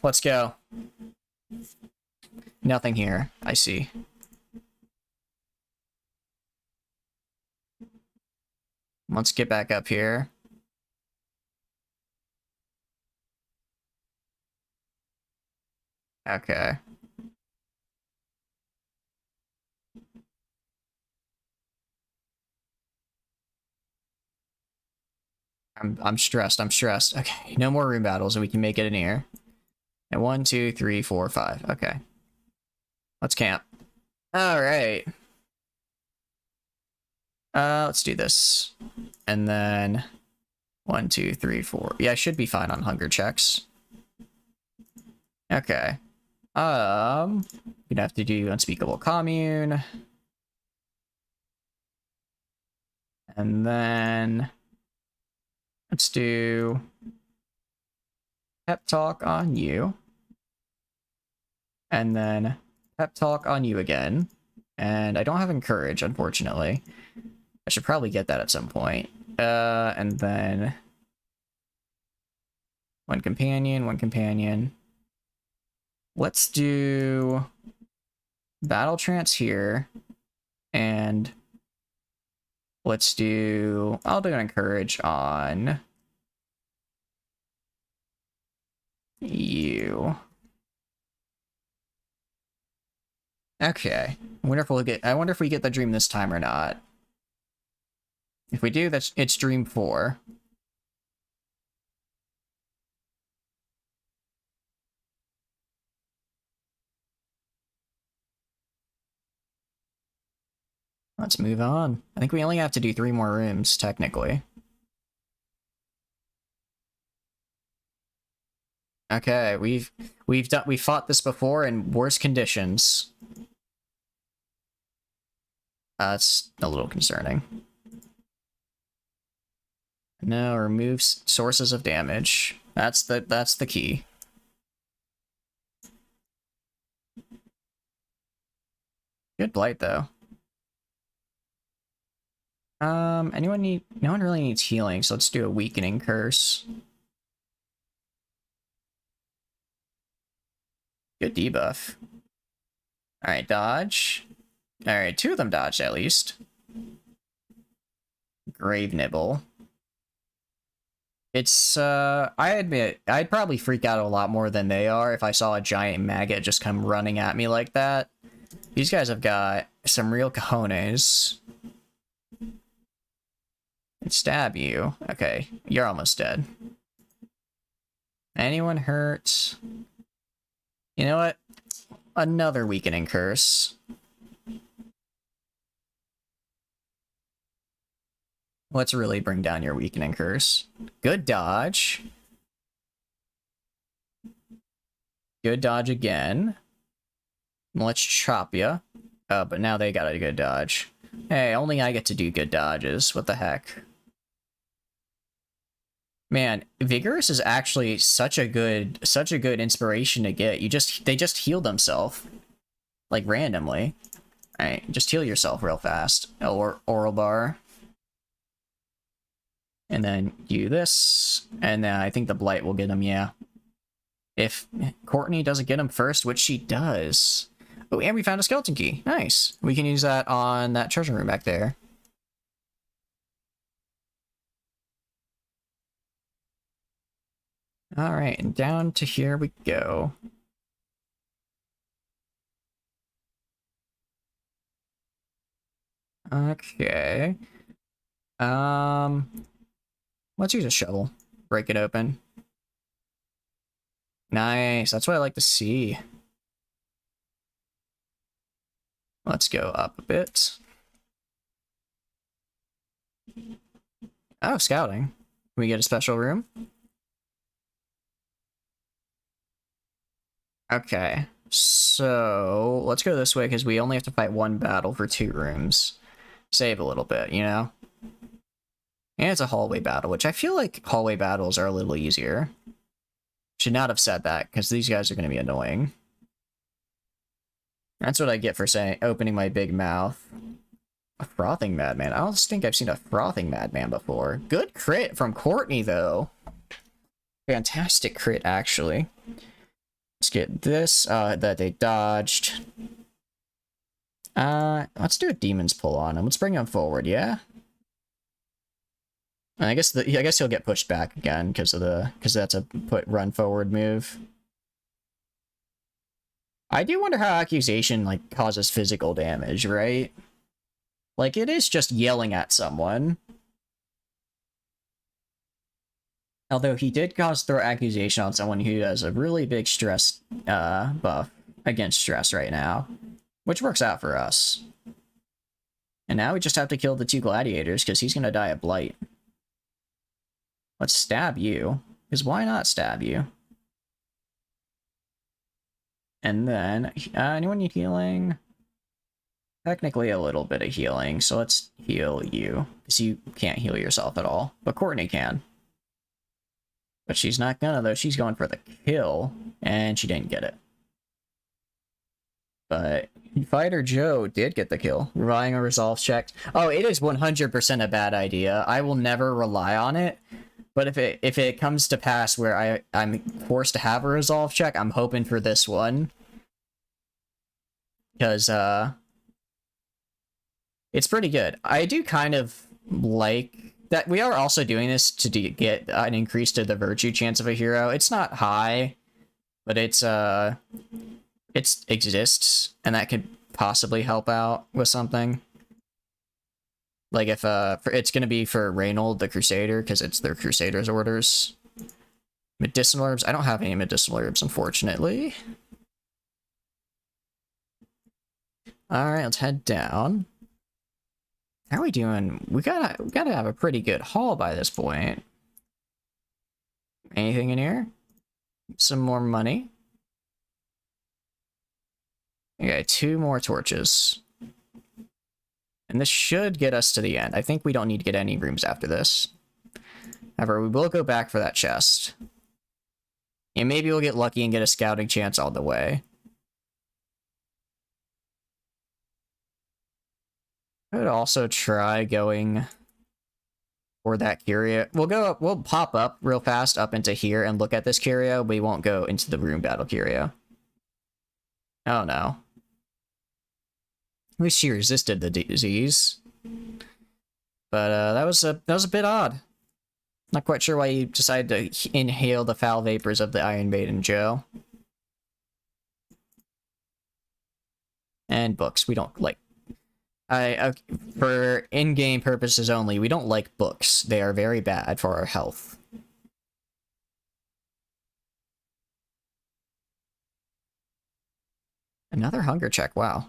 Let's go. Nothing here. I see. Let's get back up here. Okay. I'm stressed. Okay, no more room battles, and we can make it in here. And 1, 2, 3, 4, 5. Okay. Let's camp. Alright. Let's do this. And then 1, 2, 3, 4. Yeah, I should be fine on hunger checks. Okay. We'd have to do Unspeakable Commune. And then let's do Pep Talk on you. And then Pep Talk on you again. And I don't have Encourage, unfortunately. I should probably get that at some point. And then one companion. Let's do Battle Trance here. And let's do... I'll do an Encourage on you. Okay. I wonder if we get the dream this time or not. If we do, it's dream 4. Let's move on. I think we only have to do 3 more rooms, technically. Okay, we've fought this before in worse conditions. That's a little concerning. No, remove sources of damage. That's the key. Good blight though. No one really needs healing, so let's do a weakening curse. Good debuff. Alright, dodge. Alright, 2 of them dodged at least. Grave Nibble. It's, I admit, I'd probably freak out a lot more than they are if I saw a giant maggot just come running at me like that. These guys have got some real cojones. And stab you. Okay, you're almost dead. Anyone hurt? You know what? Another weakening curse. Let's really bring down your weakening curse. Good dodge. Good dodge again. Let's chop ya. But now they got a good dodge. Hey, only I get to do good dodges. What the heck? Man, Vigorous is actually such a good inspiration to get. They just heal themselves. Like randomly. Alright, just heal yourself real fast. Or Oral Bar. And then do this. And then I think the Blight will get him, yeah. If Courtney doesn't get him first, which she does. Oh, and we found a skeleton key. Nice. We can use that on that treasure room back there. Alright, and down to here we go. Okay. Let's use a shovel. Break it open. Nice, that's what I like to see. Let's go up a bit. Oh, scouting. Can we get a special room? Okay, so let's go this way because we only have to fight 1 battle for 2 rooms. Save a little bit, you know? And it's a hallway battle, which I feel like hallway battles are a little easier. Should not have said that, because these guys are going to be annoying. That's what I get for opening my big mouth. A frothing madman. I don't think I've seen a frothing madman before. Good crit from Courtney, though. Fantastic crit, actually. Let's get this, that they dodged. Let's do a demon's pull on him. Let's bring him forward, yeah? I guess he'll get pushed back again because that's a run forward move. I do wonder how accusation like causes physical damage, right? Like it is just yelling at someone. Although he did throw accusation on someone who has a really big stress buff against stress right now, which works out for us. And now we just have to kill the 2 gladiators, because he's gonna die of blight. Let's stab you, because why not stab you? And then, anyone need healing? Technically a little bit of healing, so let's heal you, because you can't heal yourself at all, but Courtney can. But she's not gonna, though. She's going for the kill, and she didn't get it. But Fighter Joe did get the kill, relying on resolve check. Oh, it is 100% a bad idea. I will never rely on it. But if it comes to pass where I'm forced to have a resolve check, I'm hoping for this one. Because, it's pretty good. I do kind of like that we are also doing this to get an increase to the virtue chance of a hero. It's not high, but it exists, and that could possibly help out with something. Like if it's gonna be for Reynold the Crusader, because it's their Crusader's orders. Medicinal herbs. I don't have any medicinal herbs, unfortunately. Alright, let's head down. How are we doing? We gotta have a pretty good haul by this point. Anything in here? Some more money. Okay, 2 more torches. And this should get us to the end. I think we don't need to get any rooms after this. However, we will go back for that chest. And maybe we'll get lucky and get a scouting chance all the way. I would also try going for that curio. We'll pop up real fast up into here and look at this curio. We won't go into the room battle curio. Oh no. At least she resisted the disease. But that was a bit odd. Not quite sure why you decided to inhale the foul vapors of the Iron Maiden, Joe. And books. We don't like... for in-game purposes only, we don't like books. They are very bad for our health. Another hunger check, wow.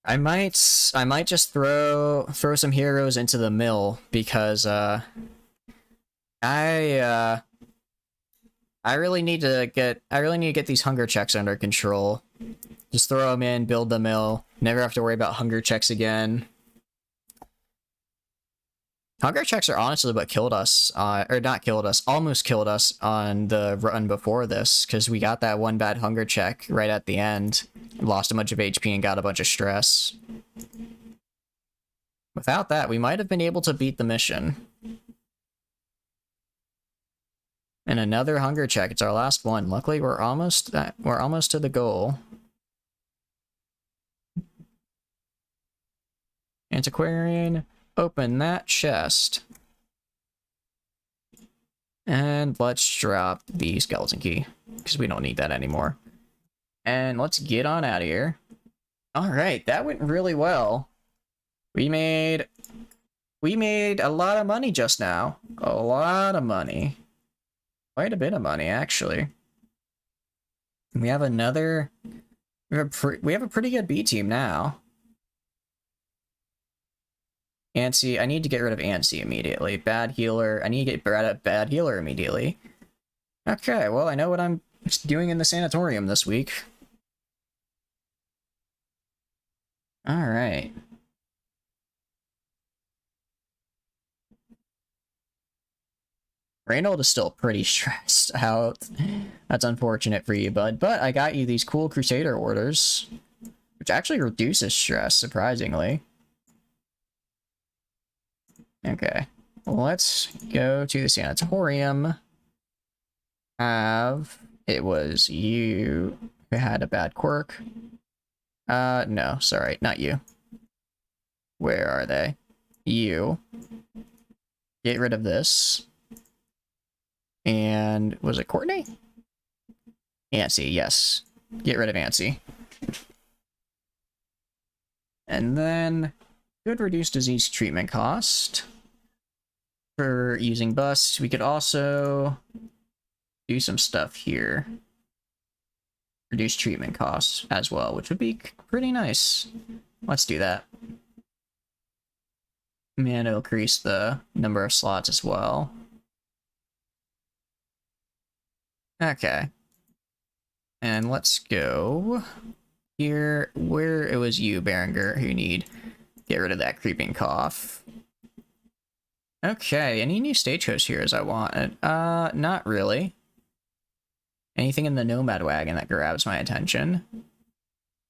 I might just throw some heroes into the mill, because I really need to get these hunger checks under control. Just throw them in, build the mill, never have to worry about hunger checks again. Hunger checks are honestly what killed us, or not killed us, almost killed us on the run before this, because we got that one bad hunger check right at the end, lost a bunch of HP and got a bunch of stress. Without that, we might have been able to beat the mission. And another hunger check, it's our last one. Luckily, we're almost to the goal. Antiquarian, open that chest. And let's drop the skeleton key, because we don't need that anymore. And let's get on out of here. Alright, that went really well. We made a lot of money just now. A lot of money. Quite a bit of money, actually. We have another... We have a pretty good B team now. Ansi, I need to get rid of Ansi immediately. Bad healer. I need to get rid of bad healer immediately. Okay, well, I know what I'm doing in the sanatorium this week. Alright. Reynold is still pretty stressed out. That's unfortunate for you, bud. But I got you these cool Crusader orders, which actually reduces stress, surprisingly. Okay, let's go to the sanatorium. It was you who had a bad quirk. No, sorry, not you. Where are they? You. Get rid of this. And was it Courtney? Ansi, yes. Get rid of Ansi. And then could reduce disease treatment cost for using bus. We could also do some stuff here. Reduce treatment costs as well, which would be pretty nice. Let's do that. Man, it'll increase the number of slots as well. Okay. And let's go here, where it was you, Berenger, who need get rid of that creeping cough. Okay, any new stagecoach heroes I wanted? Not really. Anything in the Nomad Wagon that grabs my attention?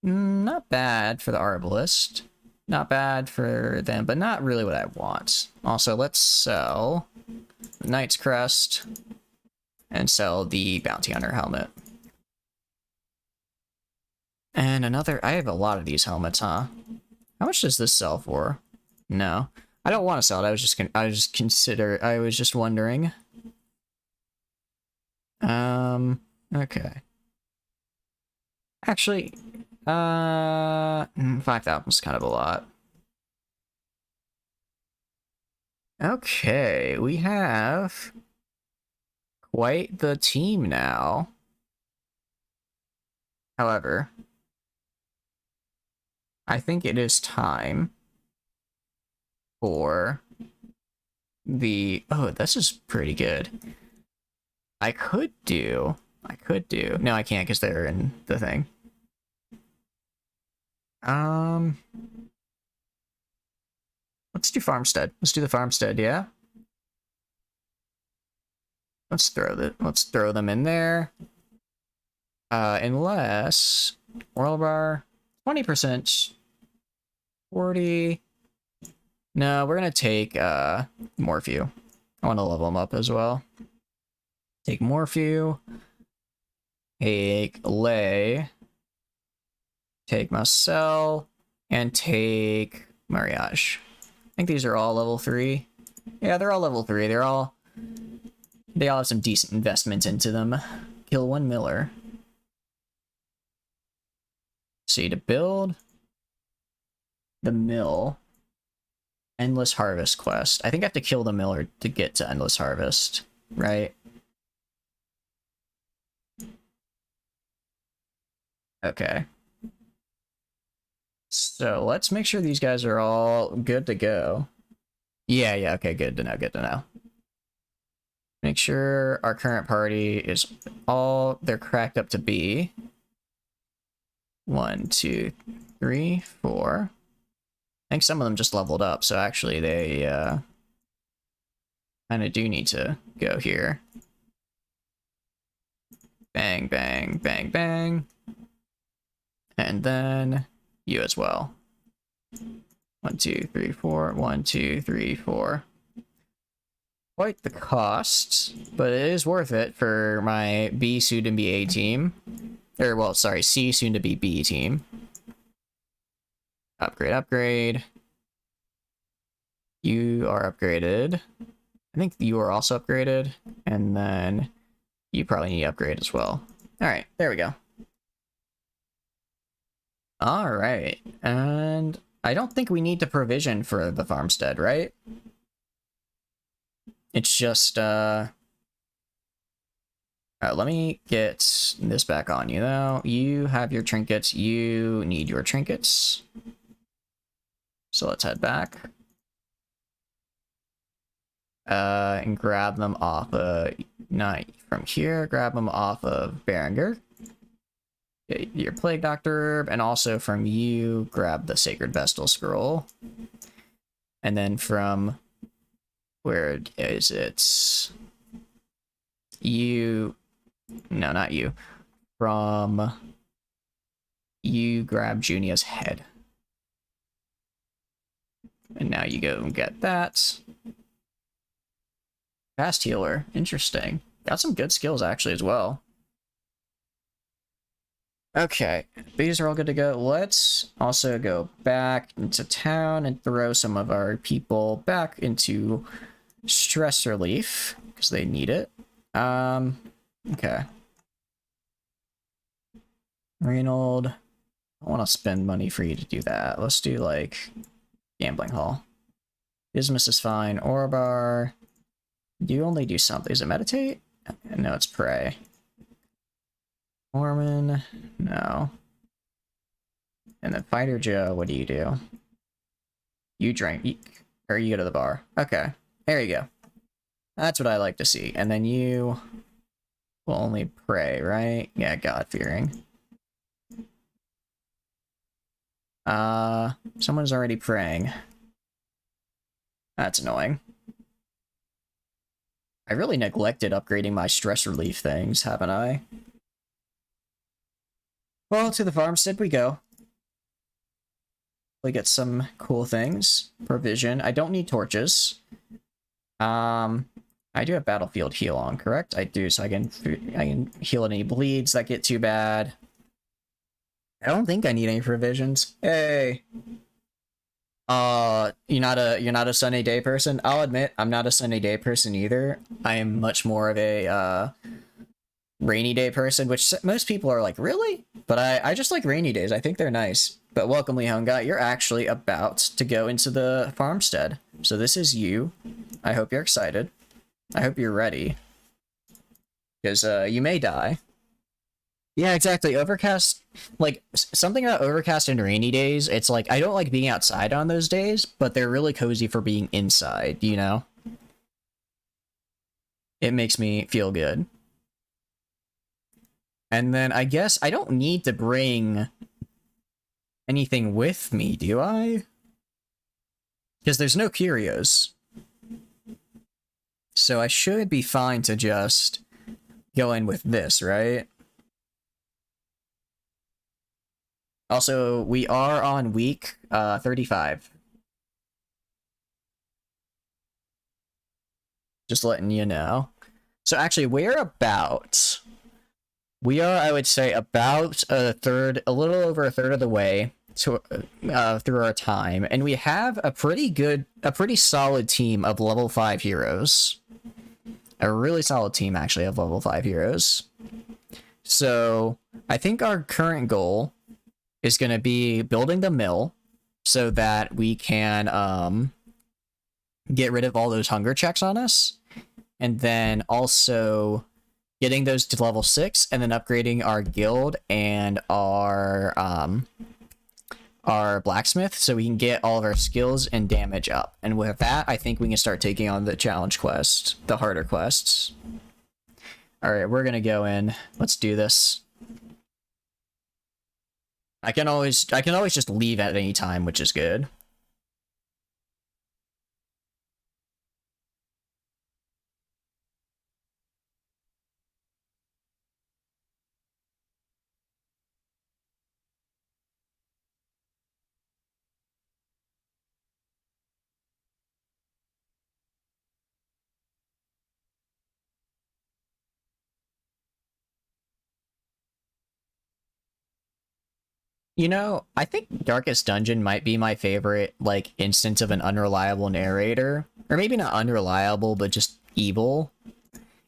Not bad for the Arbalist. Not bad for them, but not really what I want. Also, let's sell Knight's Crest and sell the Bounty Hunter helmet. And another, I have a lot of these helmets, huh? How much does this sell for? No. I don't want to sell it. I was just wondering. Okay. Actually, 5,000 is kind of a lot. Okay, we have quite the team now. However, I think it is time for the... Oh, this is pretty good. I could do... No, I can't because they're in the thing. Let's do Farmstead. Let's do the Farmstead, yeah? Let's throw them in there. Unless... Oral bar... 20%. 40... No, we're gonna take, Morphew. I want to level them up as well. Take Morphew. Take Lay. Take Marcel. And take Mariage. I think these are all level 3. Yeah, they're all level 3. They all have some decent investment into them. Kill 1 Miller. See, to build the mill, Endless Harvest quest. I think I have to kill the miller to get to Endless Harvest, right? Okay. So let's make sure these guys are all good to go. Yeah, okay, good to know. Make sure our current party is all they're cracked up to be. 1, 2, 3, 4. I think some of them just leveled up, so actually they kind of do need to go here. Bang, bang, bang, bang. And then you as well. 1, 2, 3, 4. 1, 2, 3, 4. Quite the cost, but it is worth it for my B soon to be A team. Or, well, sorry, C soon to be B team. Upgrade. You are upgraded. I think you are also upgraded. And then you probably need to upgrade as well. Alright, there we go. Alright, and I don't think we need to provision for the farmstead, right? It's just, let me get this back on you, though. You have your trinkets. You need your trinkets. So let's head back. And grab them off of... Not from here. Grab them off of Berenger. Get your Plague Doctor Herb. And also from you, grab the Sacred Vestal Scroll. And then from... Where is it? You... No, not you. From... You grab Junia's head. And now you go and get that. Fast healer. Interesting. Got some good skills, actually, as well. Okay. These are all good to go. Let's also go back into town and throw some of our people back into stress relief, because they need it. Okay. Reynold, I want to spend money for you to do that. Let's do, like, gambling hall. Ismus is fine. Orbar. Do you only do something? Is it meditate? No, it's pray. Mormon. No. And then Fighter Joe, what do? You drink, or you go to the bar. Okay, there you go. That's what I like to see. And then you will only pray, right? Yeah, God-fearing. Someone's already praying. That's annoying. I really neglected upgrading my stress relief things, haven't I? Well, to the farmstead we go. We get some cool things. Provision. I don't need torches. I do have battlefield heal on, correct? I do, so I can heal any bleeds that get too bad. I don't think I need any provisions. Hey. You're not a sunny day person? I'll admit, I'm not a sunny day person either. I am much more of a, rainy day person, which most people are like, really? But I just like rainy days. I think they're nice. But welcome, Lihunga. You're actually about to go into the farmstead. So this is you. I hope you're excited. I hope you're ready. Because, you may die. Yeah, exactly. Overcast, like, something about overcast and rainy days, it's like, I don't like being outside on those days, but they're really cozy for being inside, you know? It makes me feel good. And then I guess I don't need to bring anything with me, do I? Because there's no curios. So I should be fine to just go in with this, right? Also, we are on week 35. Just letting you know. So actually, we are, I would say, about a little over a third of the way to through our time, and we have a pretty solid team of level 5 heroes. A really solid team, actually, of level 5 heroes. So I think our current goal is going to be building the mill so that we can get rid of all those hunger checks on us, and then also getting those to level 6, and then upgrading our guild and our blacksmith so we can get all of our skills and damage up. And with that, I think we can start taking on the challenge quest, the harder quests. All right, we're gonna go in. Let's do this. I can always just leave at any time, which is good. You know, I think Darkest Dungeon might be my favorite, like, instance of an unreliable narrator. Or maybe not unreliable, but just evil.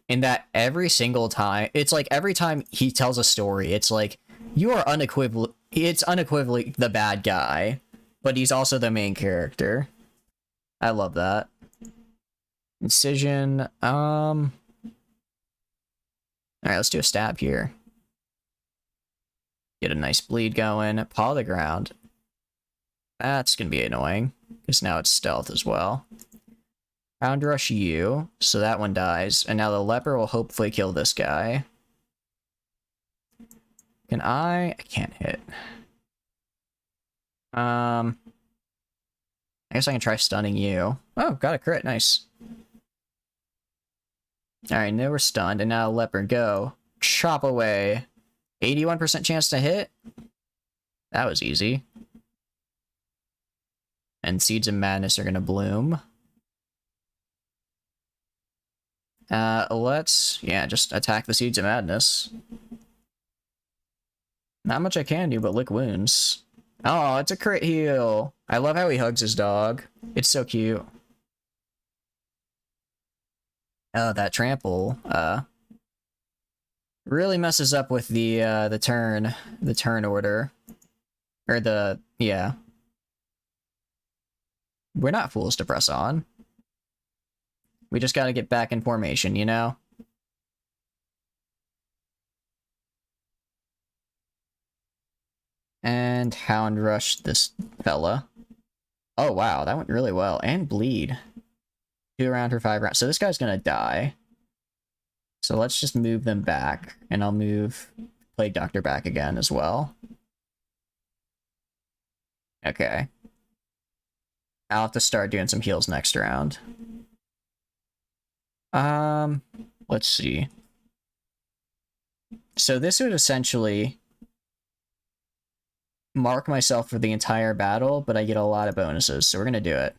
In that every single time, it's like every time he tells a story, it's like, you are it's unequivocally the bad guy, but he's also the main character. I love that. Incision, alright, let's do a stab here. Get a nice bleed going. Paw the ground. That's gonna be annoying, because now it's stealth as well. Pound rush you, so that one dies, and now the leper will hopefully kill this guy. Can I can't hit. I guess I can try stunning you. Oh, got a crit, nice. Alright, now we're stunned, and now leper, go. Chop away. 81% chance to hit? That was easy. And Seeds of Madness are gonna bloom. Let's, just attack the Seeds of Madness. Not much I can do but lick wounds. Oh, it's a crit heal! I love how he hugs his dog. It's so cute. Oh, that trample, really messes up with the turn order. Or yeah. We're not fools to press on. We just gotta get back in formation, you know? And Hound Rush this fella. Oh, wow, that went really well. And Bleed. 2 around for 5 rounds. So this guy's gonna die. So let's just move them back. And I'll move Plague Doctor back again as well. Okay. I'll have to start doing some heals next round. Let's see. So this would essentially mark myself for the entire battle, but I get a lot of bonuses, so we're gonna do it.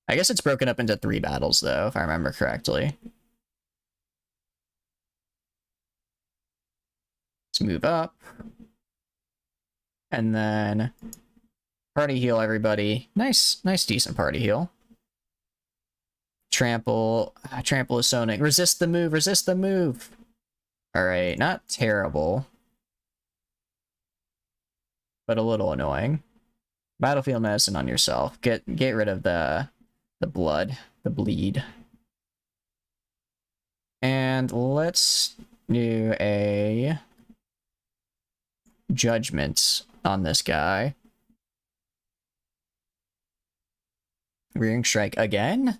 I guess it's broken up into 3 battles, though, if I remember correctly. Let's move up. And then party heal everybody. Nice, decent party heal. Trample. Trample is Sonic. Resist the move, resist the move. Alright, not terrible. But a little annoying. Battlefield medicine on yourself. Get rid of the blood, the bleed. And let's do a judgment on this guy. Rearing strike again?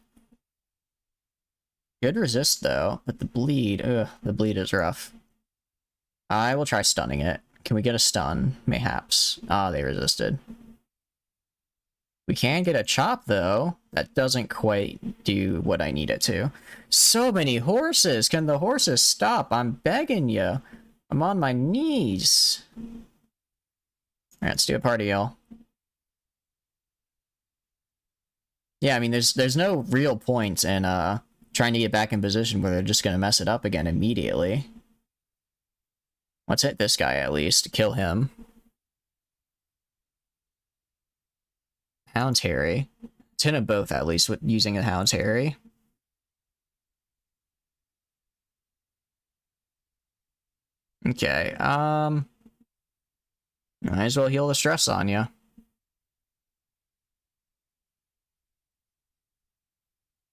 Good resist though, but the bleed, the bleed is rough. I will try stunning it. Can we get a stun? Mayhaps. Ah, they resisted. We can get a chop though. That doesn't quite do what I need it to. So many horses! Can the horses stop? I'm begging you. I'm on my knees. Alright, let's do a party heal. Yeah, I mean, there's no real point in trying to get back in position where they're just gonna mess it up again immediately. Let's hit this guy at least. Kill him. Hound's Harry. Let's hit them both at least with using a Hound's Harry. Okay, might as well heal the stress on you.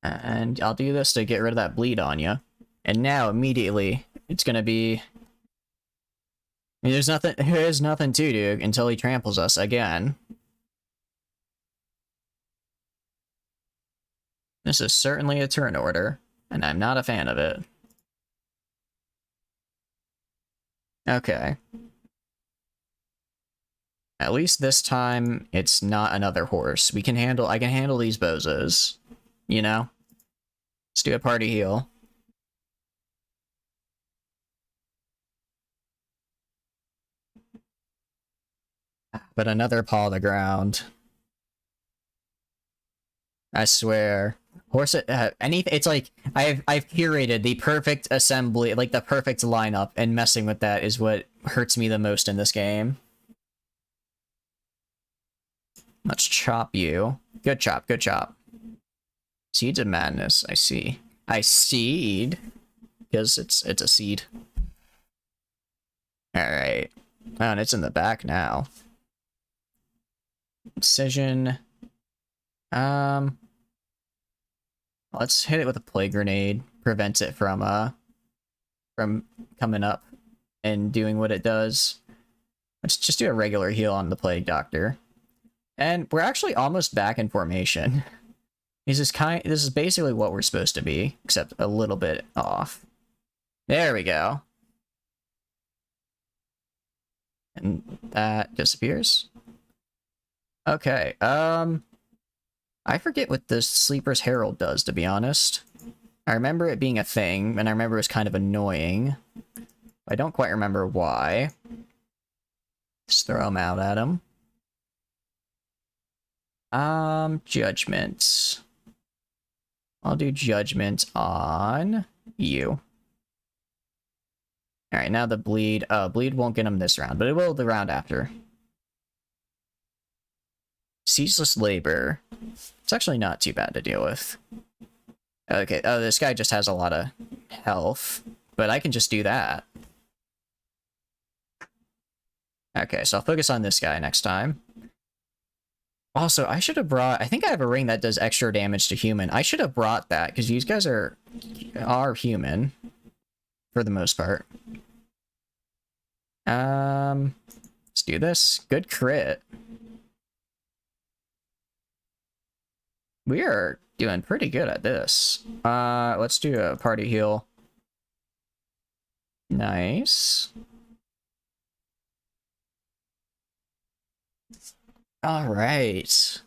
And I'll do this to get rid of that bleed on you. And now, immediately, it's gonna be... I mean, there is nothing to do until he tramples us again. This is certainly a turn order, and I'm not a fan of it. Okay. At least this time, it's not another horse. I can handle these bozos. You know? Let's do a party heal. But another paw on the ground. I swear. Horse, anything, it's like, I've curated the perfect assembly, like the perfect lineup, and messing with that is what hurts me the most in this game. Let's chop you. Good chop, good chop. Seeds of Madness, I see. I seed. Because it's a seed. Alright. Oh, and it's in the back now. Incision. Let's hit it with a Plague Grenade. Prevents it from coming up and doing what it does. Let's just do a regular heal on the Plague Doctor. And we're actually almost back in formation. This is basically what we're supposed to be, except a little bit off. There we go. And that disappears. Okay, I forget what the Sleeper's Herald does, to be honest. I remember it being a thing, and I remember it was kind of annoying. I don't quite remember why. Just throw him out at him. Judgment. I'll do judgment on you. Alright, now the bleed. Bleed won't get him this round, but it will the round after. Ceaseless labor. It's actually not too bad to deal with. Okay, oh, this guy just has a lot of health, but I can just do that. Okay, so I'll focus on this guy next time. Also, I should have brought... I think I have a ring that does extra damage to human. I should have brought that, because these guys are human. for the most part. Let's do this. Good crit. We are doing pretty good at this. Let's do a party heal. Nice. All right.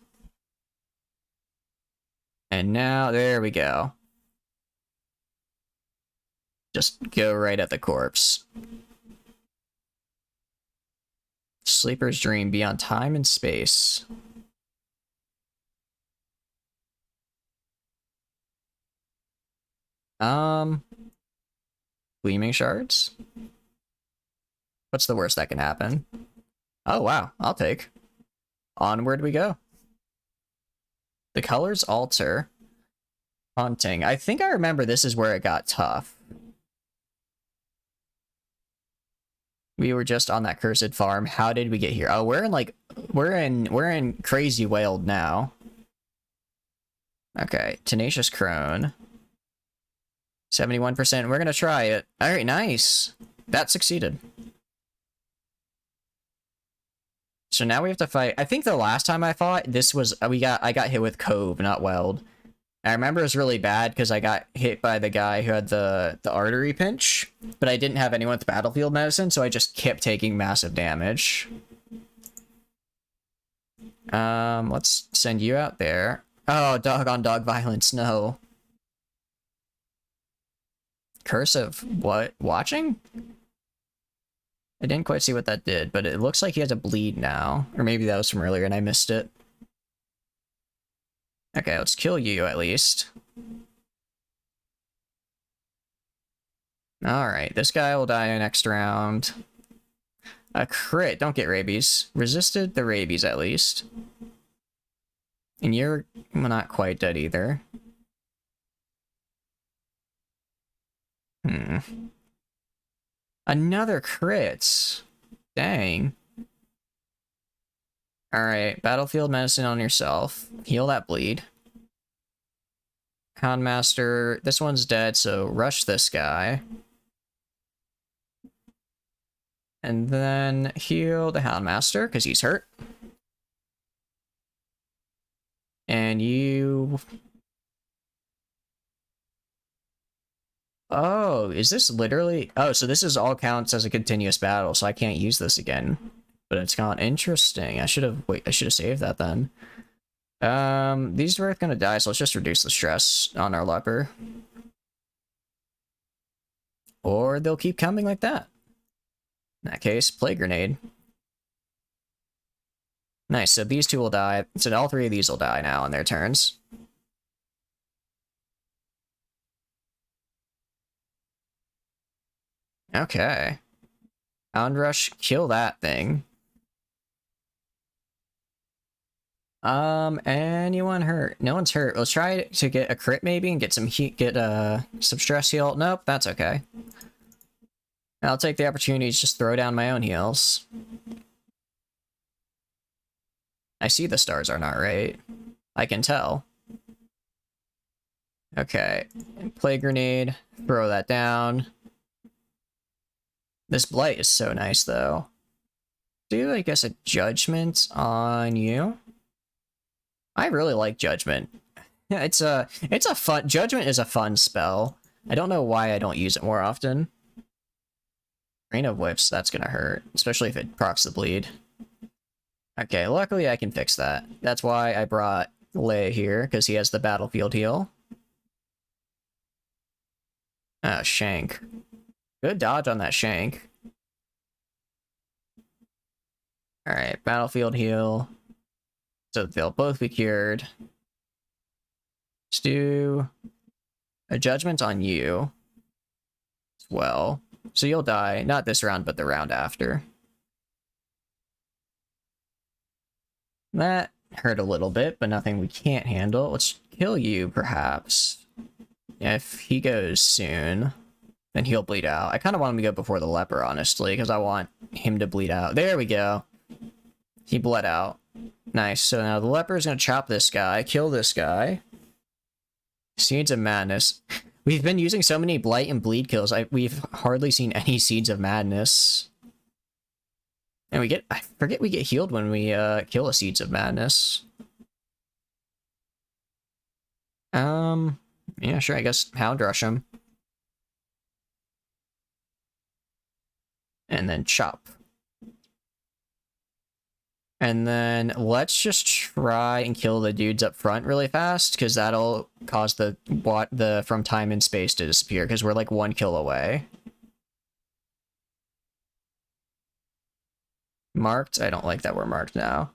And now, there we go. Just go right at the corpse. Sleeper's dream beyond time and space. Gleaming shards? What's the worst that can happen? Oh, wow. I'll take. Onward we go. The colors alter. Haunting. I think I remember this is where it got tough. We were just on that cursed farm. How did we get here? Oh, we're in Crazy Wailed now. Okay, Tenacious Crone. 71%. We're gonna try it. Alright, nice. That succeeded. So now we have to fight. I think the last time I fought, this was I got hit with Cove, not Weld. I remember it was really bad because I got hit by the guy who had the artery pinch, but I didn't have anyone with battlefield medicine, so I just kept taking massive damage. Let's send you out there. Oh, dog on dog violence, no. Curse of what? Watching? I didn't quite see what that did, but it looks like he has a bleed now. Or maybe that was from earlier and I missed it. Okay, let's kill you at least. Alright, this guy will die next round. A crit, don't get rabies. Resisted the rabies at least. And you're not quite dead either. Another crit. Dang. Alright, battlefield medicine on yourself. Heal that bleed. Houndmaster, this one's dead, so rush this guy. And then heal the Houndmaster, because he's hurt. And you... Oh, is this literally... Oh, so this is all counts as a continuous battle, so I can't use this again. But it's gone interesting. I should have saved that then. These are gonna die, so let's just reduce the stress on our leper. Or they'll keep coming like that. In that case, Plague Grenade. Nice, so these two will die. So all three of these will die now on their turns. Okay. Hound Rush, kill that thing. Anyone hurt? No one's hurt. Let's try to get a crit maybe and get some heat, get some stress heal. Nope, that's okay. I'll take the opportunity to just throw down my own heals. I see the stars are not right. I can tell. Okay, Plague Grenade, throw that down. This Blight is so nice though. Do, I guess, a Judgment on you. I really like Judgment. Yeah, it's a fun... Judgment is a fun spell. I don't know why I don't use it more often. Rain of Whips, that's gonna hurt. Especially if it procs the bleed. Okay, luckily I can fix that. That's why I brought Lei here, because he has the battlefield heal. Ah, Shank. Good dodge on that Shank. Alright, battlefield heal. So they'll both be cured. Let's do a Judgment on you as well. So you'll die, not this round, but the round after. That hurt a little bit, but nothing we can't handle. Let's kill you, perhaps. If he goes soon, then he'll bleed out. I kind of want him to go before the leper, honestly, because I want him to bleed out. There we go. He bled out. Nice. So now the leper is going to chop this guy, kill this guy. Seeds of Madness. We've been using so many Blight and Bleed kills, we've hardly seen any Seeds of Madness. And I forget we get healed when we kill a Seeds of Madness. Yeah, sure, I guess Hound Rush him. And then chop. And then let's just try and kill the dudes up front really fast, because that'll cause the from time and space to disappear, because we're like 1 kill away. Marked? I don't like that we're marked now.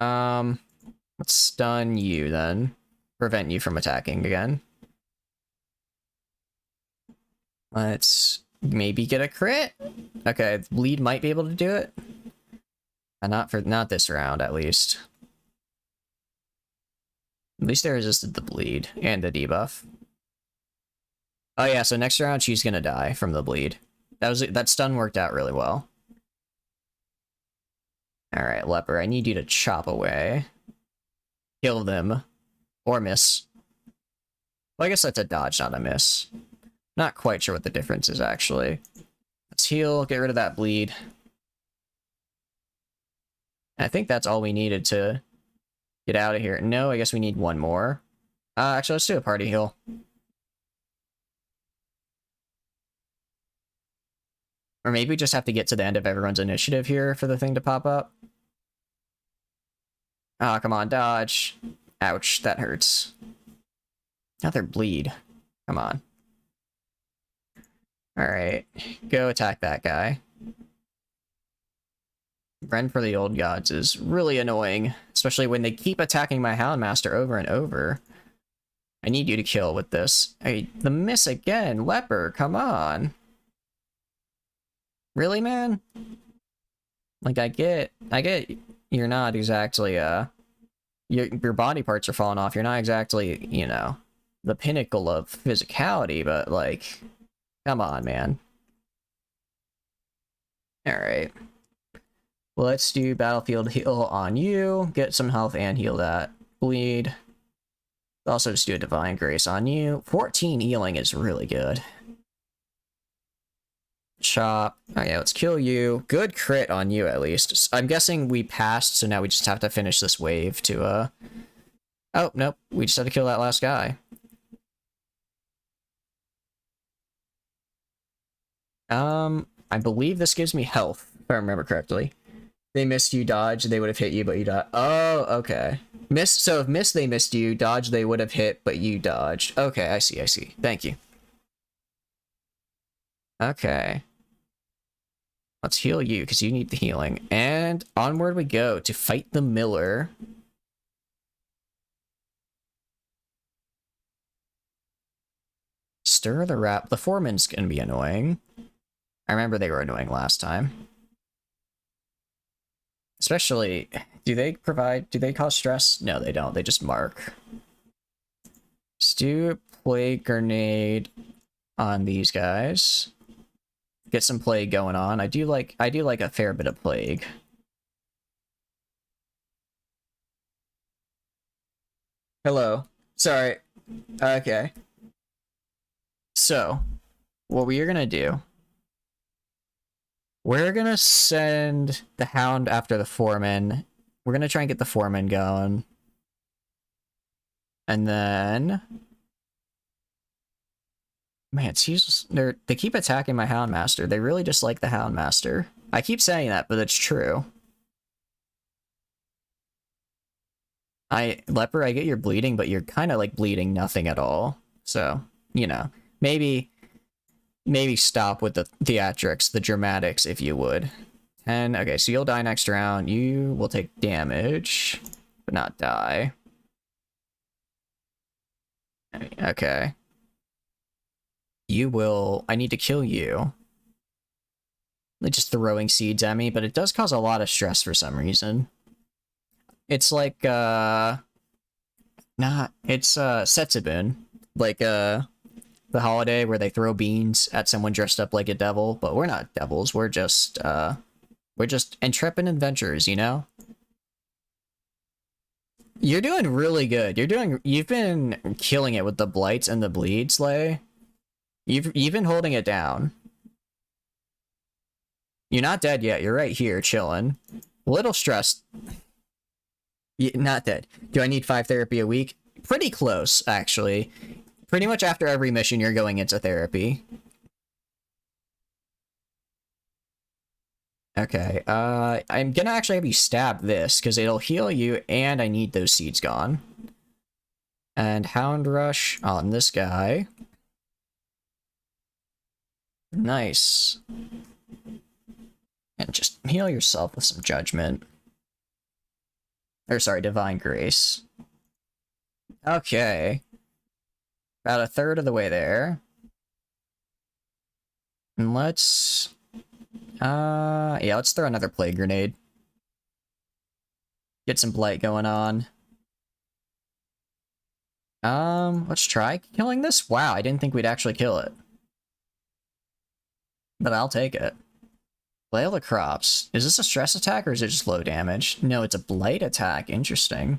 Let's stun you then. Prevent you from attacking again. Let's maybe get a crit. Okay, Bleed might be able to do it. Not this round, at least. At least they resisted the Bleed and the debuff. Oh yeah, so next round she's gonna die from the Bleed. That stun worked out really well. Alright, Leper, I need you to chop away. Kill them. Or miss. Well, I guess that's a dodge, not a miss. Not quite sure what the difference is, actually. Let's heal, get rid of that Bleed. I think that's all we needed to get out of here. No, I guess we need one more. Actually, let's do a party heal. Or maybe we just have to get to the end of everyone's initiative here for the thing to pop up. Ah, come on, dodge. Ouch, that hurts. Another Bleed. Come on. Alright, go attack that guy. Rend for the Old Gods is really annoying, especially when they keep attacking my Houndmaster over and over. I need you to kill with this. Hey, the miss again! Leper, come on! Really, man? Like, I get you're not exactly, your body parts are falling off. You're not exactly, you know, the pinnacle of physicality, but, like, come on, man. Alright. Well, let's do Battlefield Heal on you. Get some health and heal that Bleed. Also just do a Divine Grace on you. 14 healing is really good. Chop. Okay, let's kill you. Good crit on you, at least. I'm guessing we passed, so now we just have to finish this wave to, Oh, nope. We just had to kill that last guy. I believe this gives me health, if I remember correctly. They missed you, dodge, they would have hit you, but you dodged. Oh, okay. So if miss, they missed you, dodge, they would have hit, but you dodged. Okay, I see. Thank you. Okay. Let's heal you, because you need the healing. And onward we go to fight the Miller. Stir the Rap. The Foreman's gonna be annoying. I remember they were annoying last time. Especially, do they cause stress? No, they don't. They just mark. Let's do a Plague Grenade on these guys. Get some Plague going on. I do like a fair bit of Plague. Hello. Sorry. Okay. So, what we are gonna do, we're gonna send the Hound after the Foreman. We're gonna try and get the Foreman going. And then... Man, they keep attacking my Houndmaster. They really just like the Houndmaster. I keep saying that, but it's true. Leper, I get you're bleeding, but you're kind of like bleeding nothing at all. So, you know, maybe stop with the theatrics, the dramatics, if you would. And, okay, so you'll die next round. You will take damage, but not die. Okay. You will... I need to kill you. They're just throwing seeds at me, but it does cause a lot of stress for some reason. It's like, it's, Setsubun. Like, the holiday where they throw beans at someone dressed up like a devil, but we're not devils, we're just intrepid adventurers, you know? You're doing really good. You've been killing it with the blights and the bleeds, Lay. You've been holding it down. You're not dead yet. You're right here, chilling. A little stressed. Not dead. Do I need 5 therapy a week? Pretty close, actually. Pretty much after every mission, you're going into therapy. Okay, I'm gonna actually have you stab this, because it'll heal you, and I need those seeds gone. And Hound Rush on this guy. Nice. And just heal yourself with some Judgment. Or sorry, Divine Grace. Okay. About a third of the way there. And let's... yeah, let's throw another Plague Grenade. Get some Blight going on. Let's try killing this. Wow, I didn't think we'd actually kill it. But I'll take it. Flail the Crops. Is this a stress attack or is it just low damage? No, it's a Blight attack. Interesting.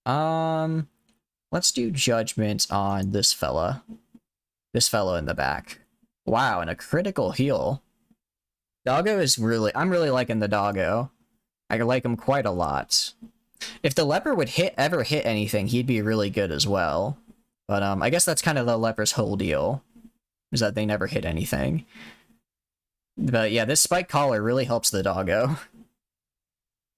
Let's do Judgment on this fella. This fellow in the back. Wow, and a critical heal. Doggo is really... I'm really liking the Doggo. I like him quite a lot. If the Leper would ever hit anything, he'd be really good as well. But I guess that's kind of the Leper's whole deal. Is that they never hit anything. But yeah, this Spike Collar really helps the Doggo.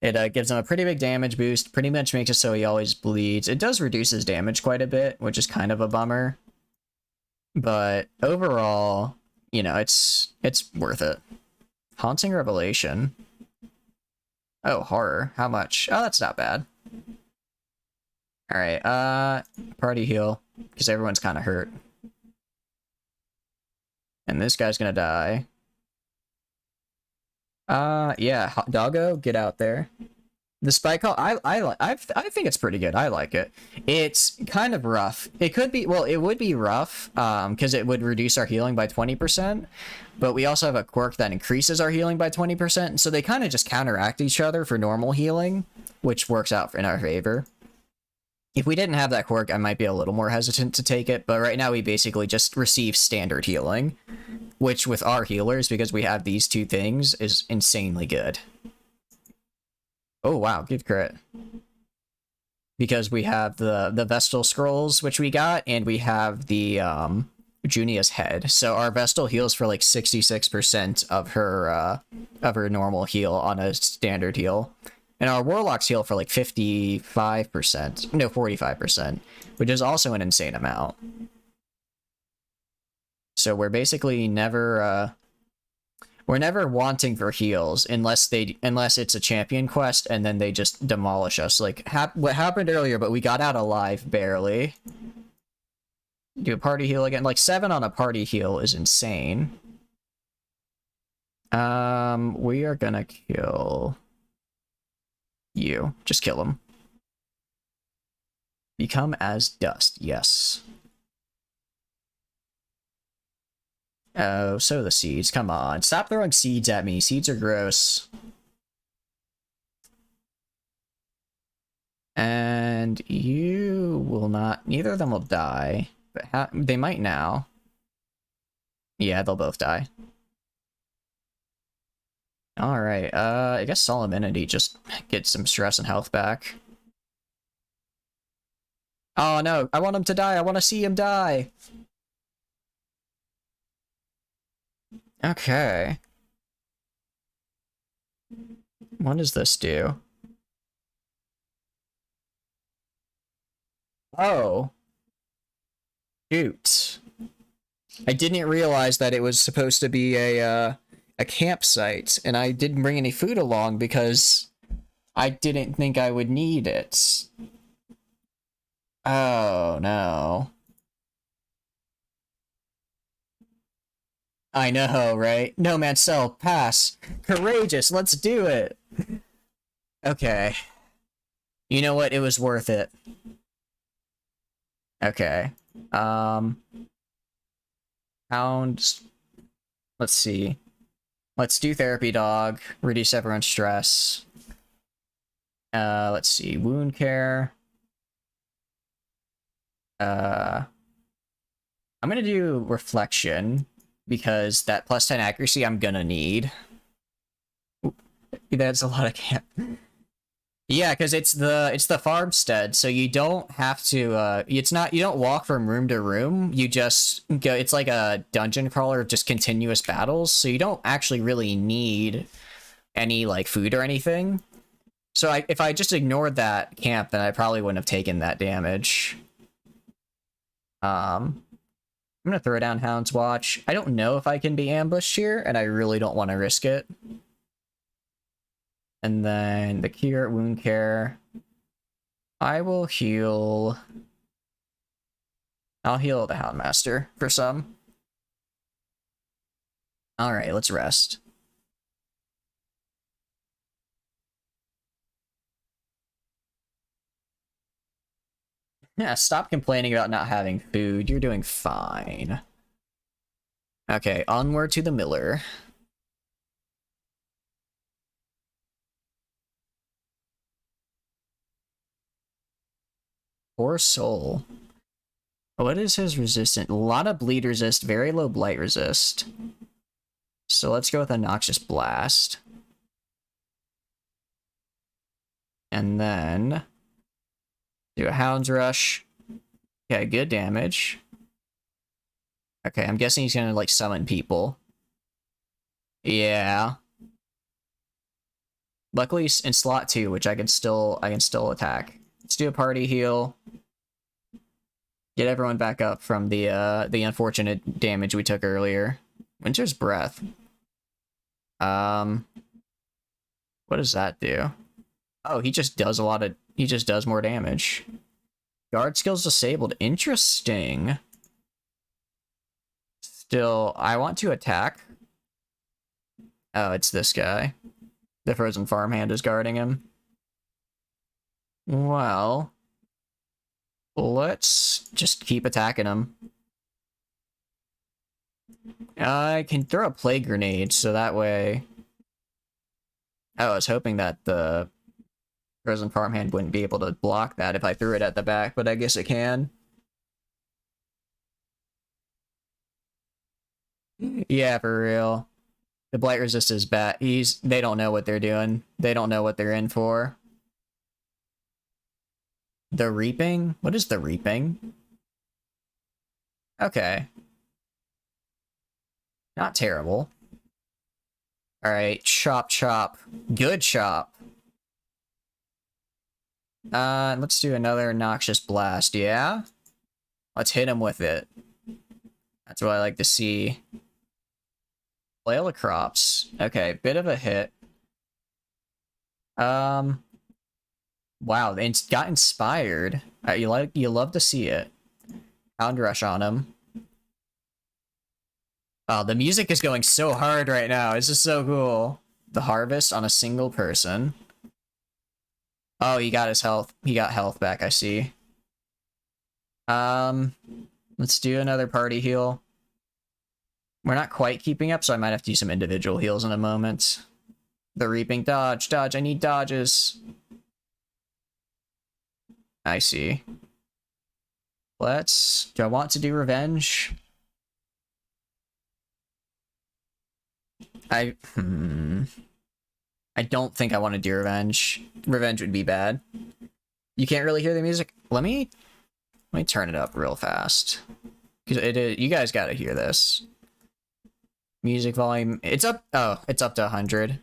It gives him a pretty big damage boost, pretty much makes it so he always bleeds. It does reduce his damage quite a bit, which is kind of a bummer. But overall, you know, it's worth it. Haunting Revelation. Oh, Horror. How much? Oh, that's not bad. Alright, party heal, because everyone's kind of hurt. And this guy's gonna die. Yeah, Doggo, get out there. The Spike Call, I think it's pretty good. I like it. It's kind of rough. It could be, well, it would be rough, because it would reduce our healing by 20%, but we also have a quirk that increases our healing by 20%, so they kind of just counteract each other for normal healing, which works out in our favor. If we didn't have that quirk, I might be a little more hesitant to take it, but right now we basically just receive standard healing, which with our healers, because we have these two things, is insanely good. Oh wow, good crit. Because we have the Vestal Scrolls, which we got, and we have the Junia's Head. So our Vestal heals for like 66% of her normal heal on a standard heal. And our Warlocks heal for like 55%. No, 45%, which is also an insane amount. So we're basically never we're never wanting for heals unless it's a champion quest and then they just demolish us. Like what happened earlier, but we got out alive barely. Do a party heal again. Like 7 on a party heal is insane. We are gonna kill you. Just kill him. Become as dust. Yes. Oh, so the seeds. Come on. Stop throwing seeds at me. Seeds are gross. And you will not... Neither of them will die. But they might now. Yeah, they'll both die. Alright, I guess Solemnity just gets some stress and health back. Oh no, I want him to die. I want to see him die. Okay. What does this do? Oh. Shoot. I didn't realize that it was supposed to be a campsite, and I didn't bring any food along because I didn't think I would need it. Oh, no. I know, right? No Man's Cell, pass. Courageous, let's do it. Okay. You know what? It was worth it. Okay. Hounds. Let's see. Let's do Therapy Dog. Reduce everyone's stress. Let's see, wound care. I'm gonna do reflection because that plus 10 accuracy I'm gonna need. Oop, that's a lot of camp. Yeah, because it's the farmstead, so you don't have to it's not, you don't walk from room to room, you just go, it's like a dungeon crawler of just continuous battles, so you don't actually really need any like food or anything. So if I just ignored that camp, then I probably wouldn't have taken that damage. I'm gonna throw down Hound's Watch. I don't know if I can be ambushed here, and I really don't want to risk it. And then the cure, wound care. I will heal. I'll heal the Houndmaster for some. Alright, let's rest. Yeah, stop complaining about not having food. You're doing fine. Okay, onward to the miller. Poor soul. What is his resistant? A lot of bleed resist, very low blight resist. So let's go with a Noxious Blast. And then do a Hound's Rush. Okay, good damage. Okay, I'm guessing he's gonna like summon people. Yeah. Luckily in slot 2, which I can still attack. Let's do a party heal. Get everyone back up from the unfortunate damage we took earlier. Winter's Breath. What does that do? Oh, he just does more damage. Guard skills disabled. Interesting. Still, I want to attack. Oh, it's this guy. The frozen farmhand is guarding him. Well, let's just keep attacking him. I can throw a plague grenade, so that way... Oh, I was hoping that the frozen farmhand wouldn't be able to block that if I threw it at the back, but I guess it can. Yeah, for real. The blight resist is bad. They don't know what they're doing. They don't know what they're in for. The Reaping? What is the Reaping? Okay. Not terrible. Alright, chop chop. Good chop. Let's do another Noxious Blast, yeah? Let's hit him with it. That's what I like to see. Flail of Crops. Okay, bit of a hit. Wow, it's got inspired. You love to see it. Hound Rush on him. Oh, the music is going so hard right now. This is so cool. The Harvest on a single person. Oh, he got his health. He got health back, I see. Let's do another party heal. We're not quite keeping up, so I might have to do some individual heals in a moment. The Reaping. Dodge, dodge, I need dodges. I see. Do I want to do revenge? I don't think I want to do revenge. Revenge would be bad. You can't really hear the music. Let me turn it up real fast. Because you guys gotta hear this. Music volume. It's up. Oh, it's up to 100.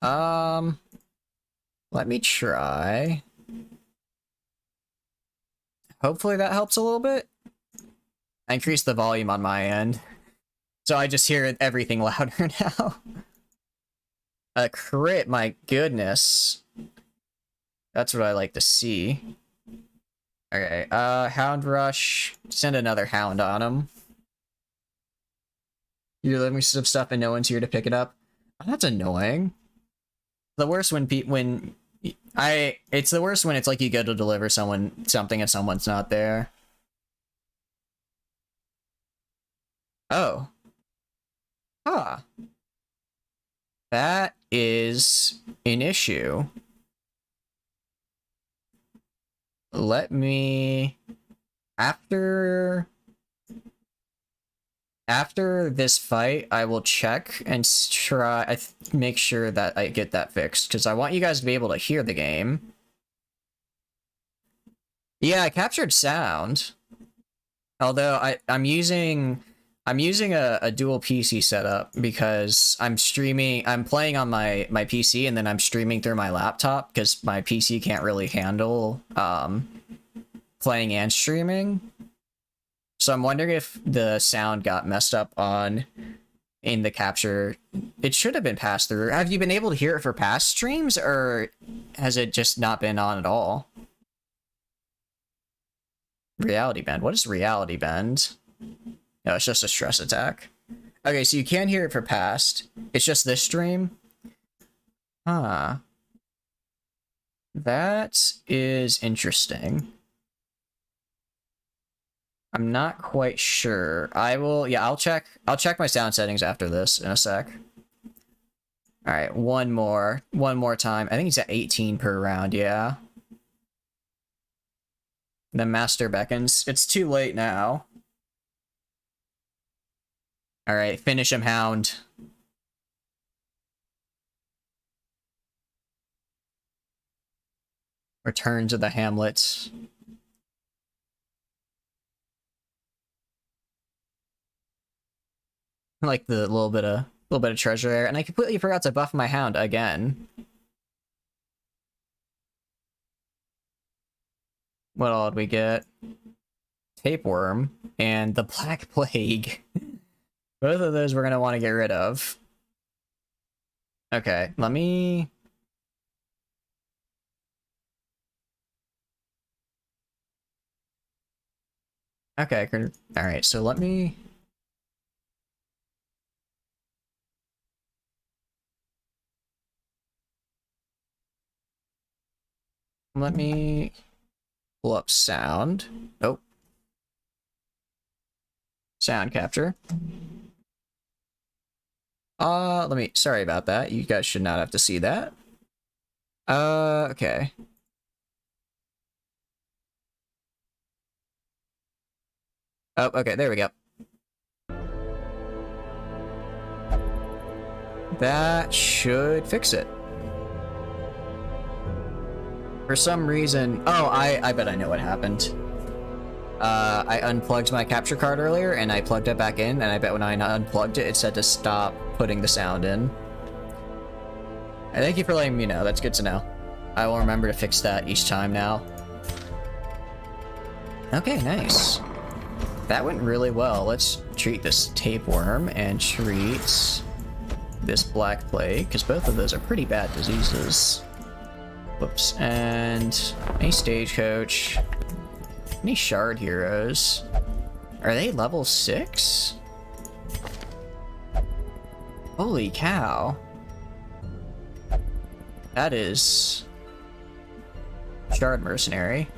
Let me try. Hopefully that helps a little bit. I increased the volume on my end. So I just hear everything louder now. A crit, my goodness. That's what I like to see. Okay, Hound Rush. Send another Hound on him. You're leaving me some stuff and no one's here to pick it up. Oh, that's annoying. The worst when it's the worst when it's like you go to deliver something and someone's not there. Oh. Huh. That is an issue. let me... After this fight, I will check and try... make sure that I get that fixed, because I want you guys to be able to hear the game. Yeah, I captured sound. Although I'm using a dual PC setup because I'm playing on my PC and then I'm streaming through my laptop because my PC can't really handle playing and streaming. So I'm wondering if the sound got messed up in the capture. It should have been passed through. Have you been able to hear it for past streams, or has it just not been on at all? Reality bend. What is reality bend? No, it's just a stress attack. Okay, so you can hear it for past. It's just this stream? Huh. That is interesting. I'm not quite sure. I'll check my sound settings after this in a sec. Alright, one more time. I think it's at 18 per round, yeah. The master beckons. It's too late now. Alright, finish him, Hound. Return to the hamlet. Like the little bit of treasure there, and I completely forgot to buff my Hound again. What all did we get? Tapeworm and the Black Plague. Both of those we're gonna want to get rid of. Okay, let me... Okay, alright, so let me... pull up sound. Oh. Sound capture. Sorry about that. You guys should not have to see that. Okay. Oh, okay, there we go. That should fix it. For some reason... Oh, I bet I know what happened. I unplugged my capture card earlier, and I plugged it back in, and I bet when I unplugged it, it said to stop putting the sound in. And thank you for letting me know. That's good to know. I will remember to fix that each time now. Okay, nice. That went really well. Let's treat this tapeworm and treat this Black Plague, because both of those are pretty bad diseases. Whoops. And any stagecoach. Any shard heroes. Are they level 6? Holy cow. That is... Shard mercenary.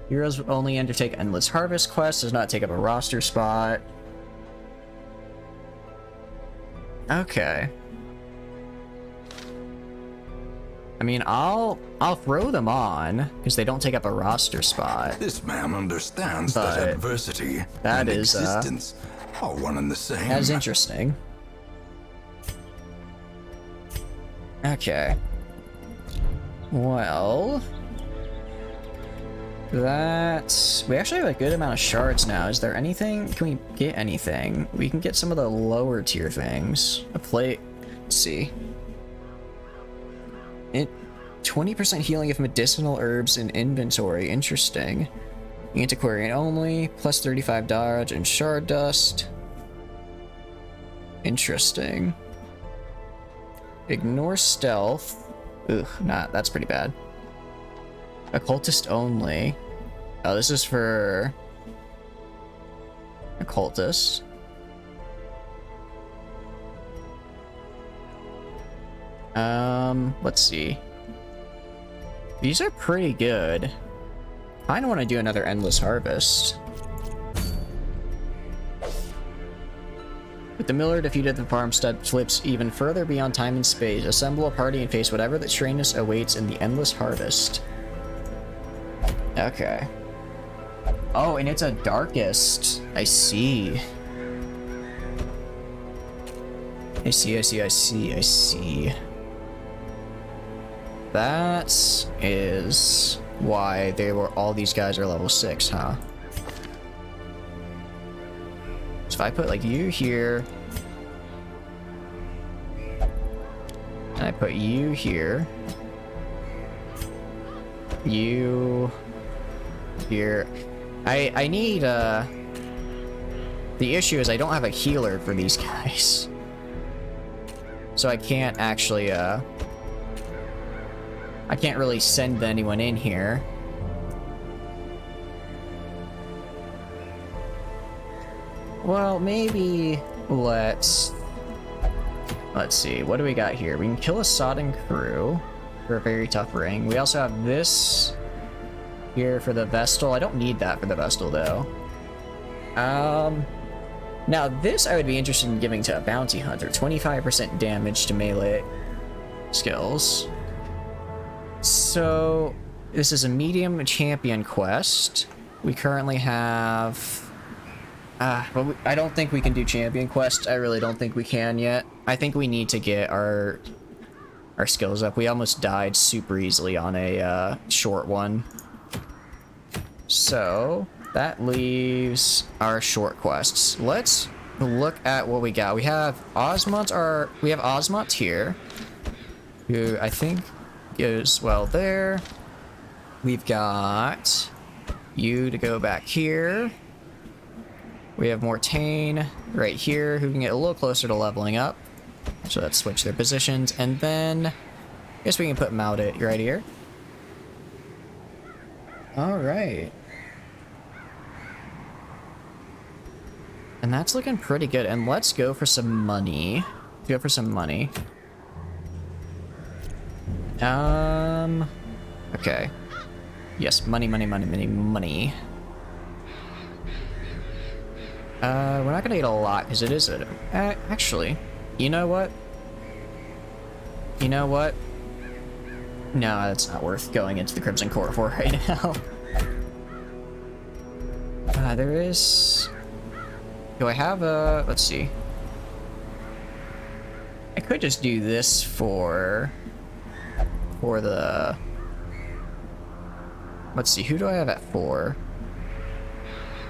Heroes only undertake endless harvest quests, does not take up a roster spot. Okay. I mean, I'll throw them on because they don't take up a roster spot. This man understands that adversity and existence are one and the same. That is interesting. Okay. Well, we actually have a good amount of shards now. Is there anything? Can we get anything? We can get some of the lower tier things. A plate. Let's see. 20% healing of medicinal herbs in inventory. Interesting. Antiquarian only. Plus 35 dodge and shard dust. Interesting. Ignore stealth. Ugh, that's pretty bad. Occultist only. Oh, this is for... Occultist. Let's see. These are pretty good. I don't want to do another endless harvest. With the miller defeated, the farmstead flips even further beyond time and space. Assemble a party and face whatever the strangeness awaits in the endless harvest. Okay. Oh, and it's a darkest. I see. I see. That is why all these guys are level 6, huh? So if I put like you here, and I put you here, you here. I need, the issue is I don't have a healer for these guys. So I can't actually, I can't really send anyone in here. Well, maybe let's see, what do we got here? We can kill a sodden crew for a very tough ring. We also have this here for the Vestal. I don't need that for the Vestal though. Now this I would be interested in giving to a bounty hunter. 25% damage to melee skills. So this is a medium champion quest. We currently have but I don't think we can do champion quest. I really don't think we can yet. I think we need to get our skills up. We almost died super easily on a short one. So that leaves our short quests. Let's look at what we got. We have Osmont here, who I think goes well there. We've got you to go back here. We have Mortain right here, who can get a little closer to leveling up. So let's switch their positions, and then I guess we can put Maudit right here. All right. And that's looking pretty good. And let's go for some money. Okay. Yes, money. We're not gonna get a lot because it is a. Actually, you know what? No, that's not worth going into the Crimson Court for right now. There is. Do I have a... Let's see. I could just do this for the... Let's see, who do I have at 4?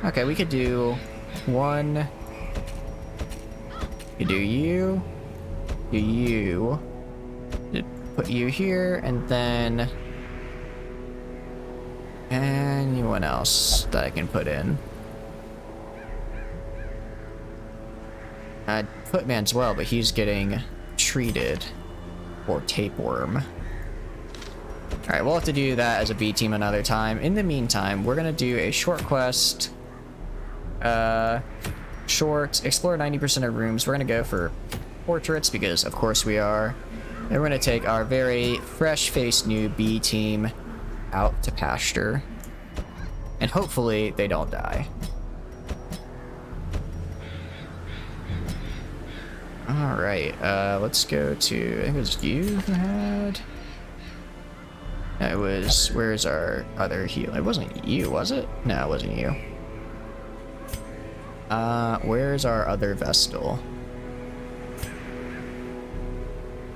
Okay, we could do 1. You do you. Put you here, and then... anyone else that I can put in. I'd put Manswell, but he's getting treated for tapeworm. Alright, we'll have to do that as a B team another time. In the meantime, we're gonna do a short quest. Short, explore 90% of rooms. We're gonna go for portraits because of course we are. And we're gonna take our very fresh-faced new B team out to pasture. And hopefully they don't die. Alright, let's go to, I think it was you who had... No, it was, where's our other heal? It wasn't you, was it? No, it wasn't you. Where's our other Vestal?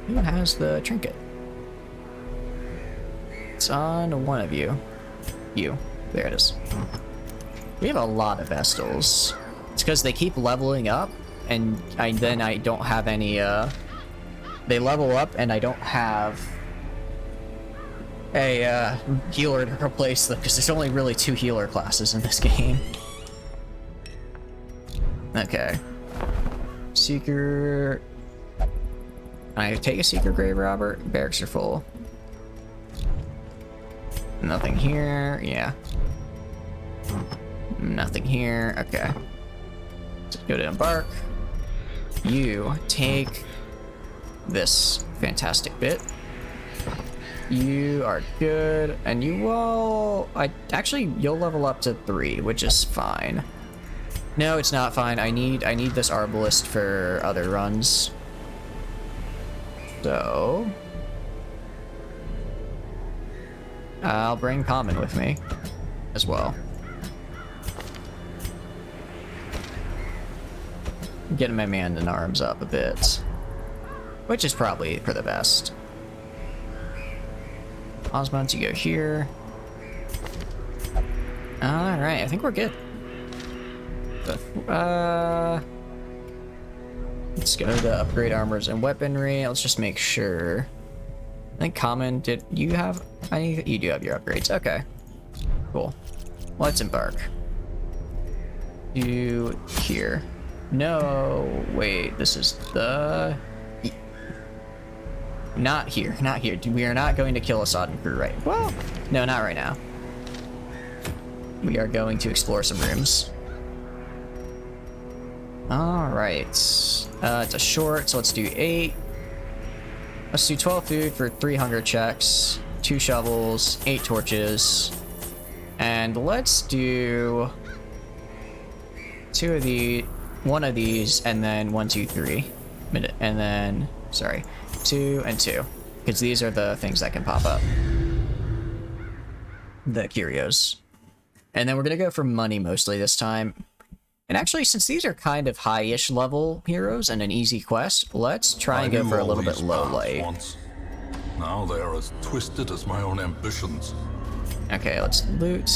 Who has the trinket? It's on one of you. You. There it is. We have a lot of Vestals. It's because they keep leveling up, and then I don't have any, they level up and I don't have a, healer to replace them, because there's only really 2 healer classes in this game. Okay. Seeker... Can I take a Seeker Grave Robber? Barracks are full. Nothing here, yeah. Nothing here, okay. Let's go to Embark. You take this fantastic bit. You are good, and you will... you'll level up to 3, which is fine. No, it's not fine. I need this Arbalist for other runs. So... I'll bring Common with me. as well. Getting my man in arms up a bit, which is probably for the best. Osmonds, you go here. Alright, I think we're good. Let's go to upgrade armors and weaponry. Let's just make sure. I think common, did you have any? You do have your upgrades. Okay. Cool. Let's embark. You here. No, wait, this is the... Not here, not here. We are not going to kill Assad and crew, right? Well, no, not right now. We are going to explore some rooms. Alright. It's a short, so let's do 8. Let's do 12 food for 3 hunger checks, 2 shovels, 8 torches, and let's do 2 of the, 1 of these, and then 1, 2, 3, and then, sorry, 2 and 2, because these are the things that can pop up. The curios. And then we're gonna go for money mostly this time. And actually, since these are kind of high-ish level heroes and an easy quest, let's try and go for a little bit low light. Now they are as twisted as my own ambitions. Okay, let's loot.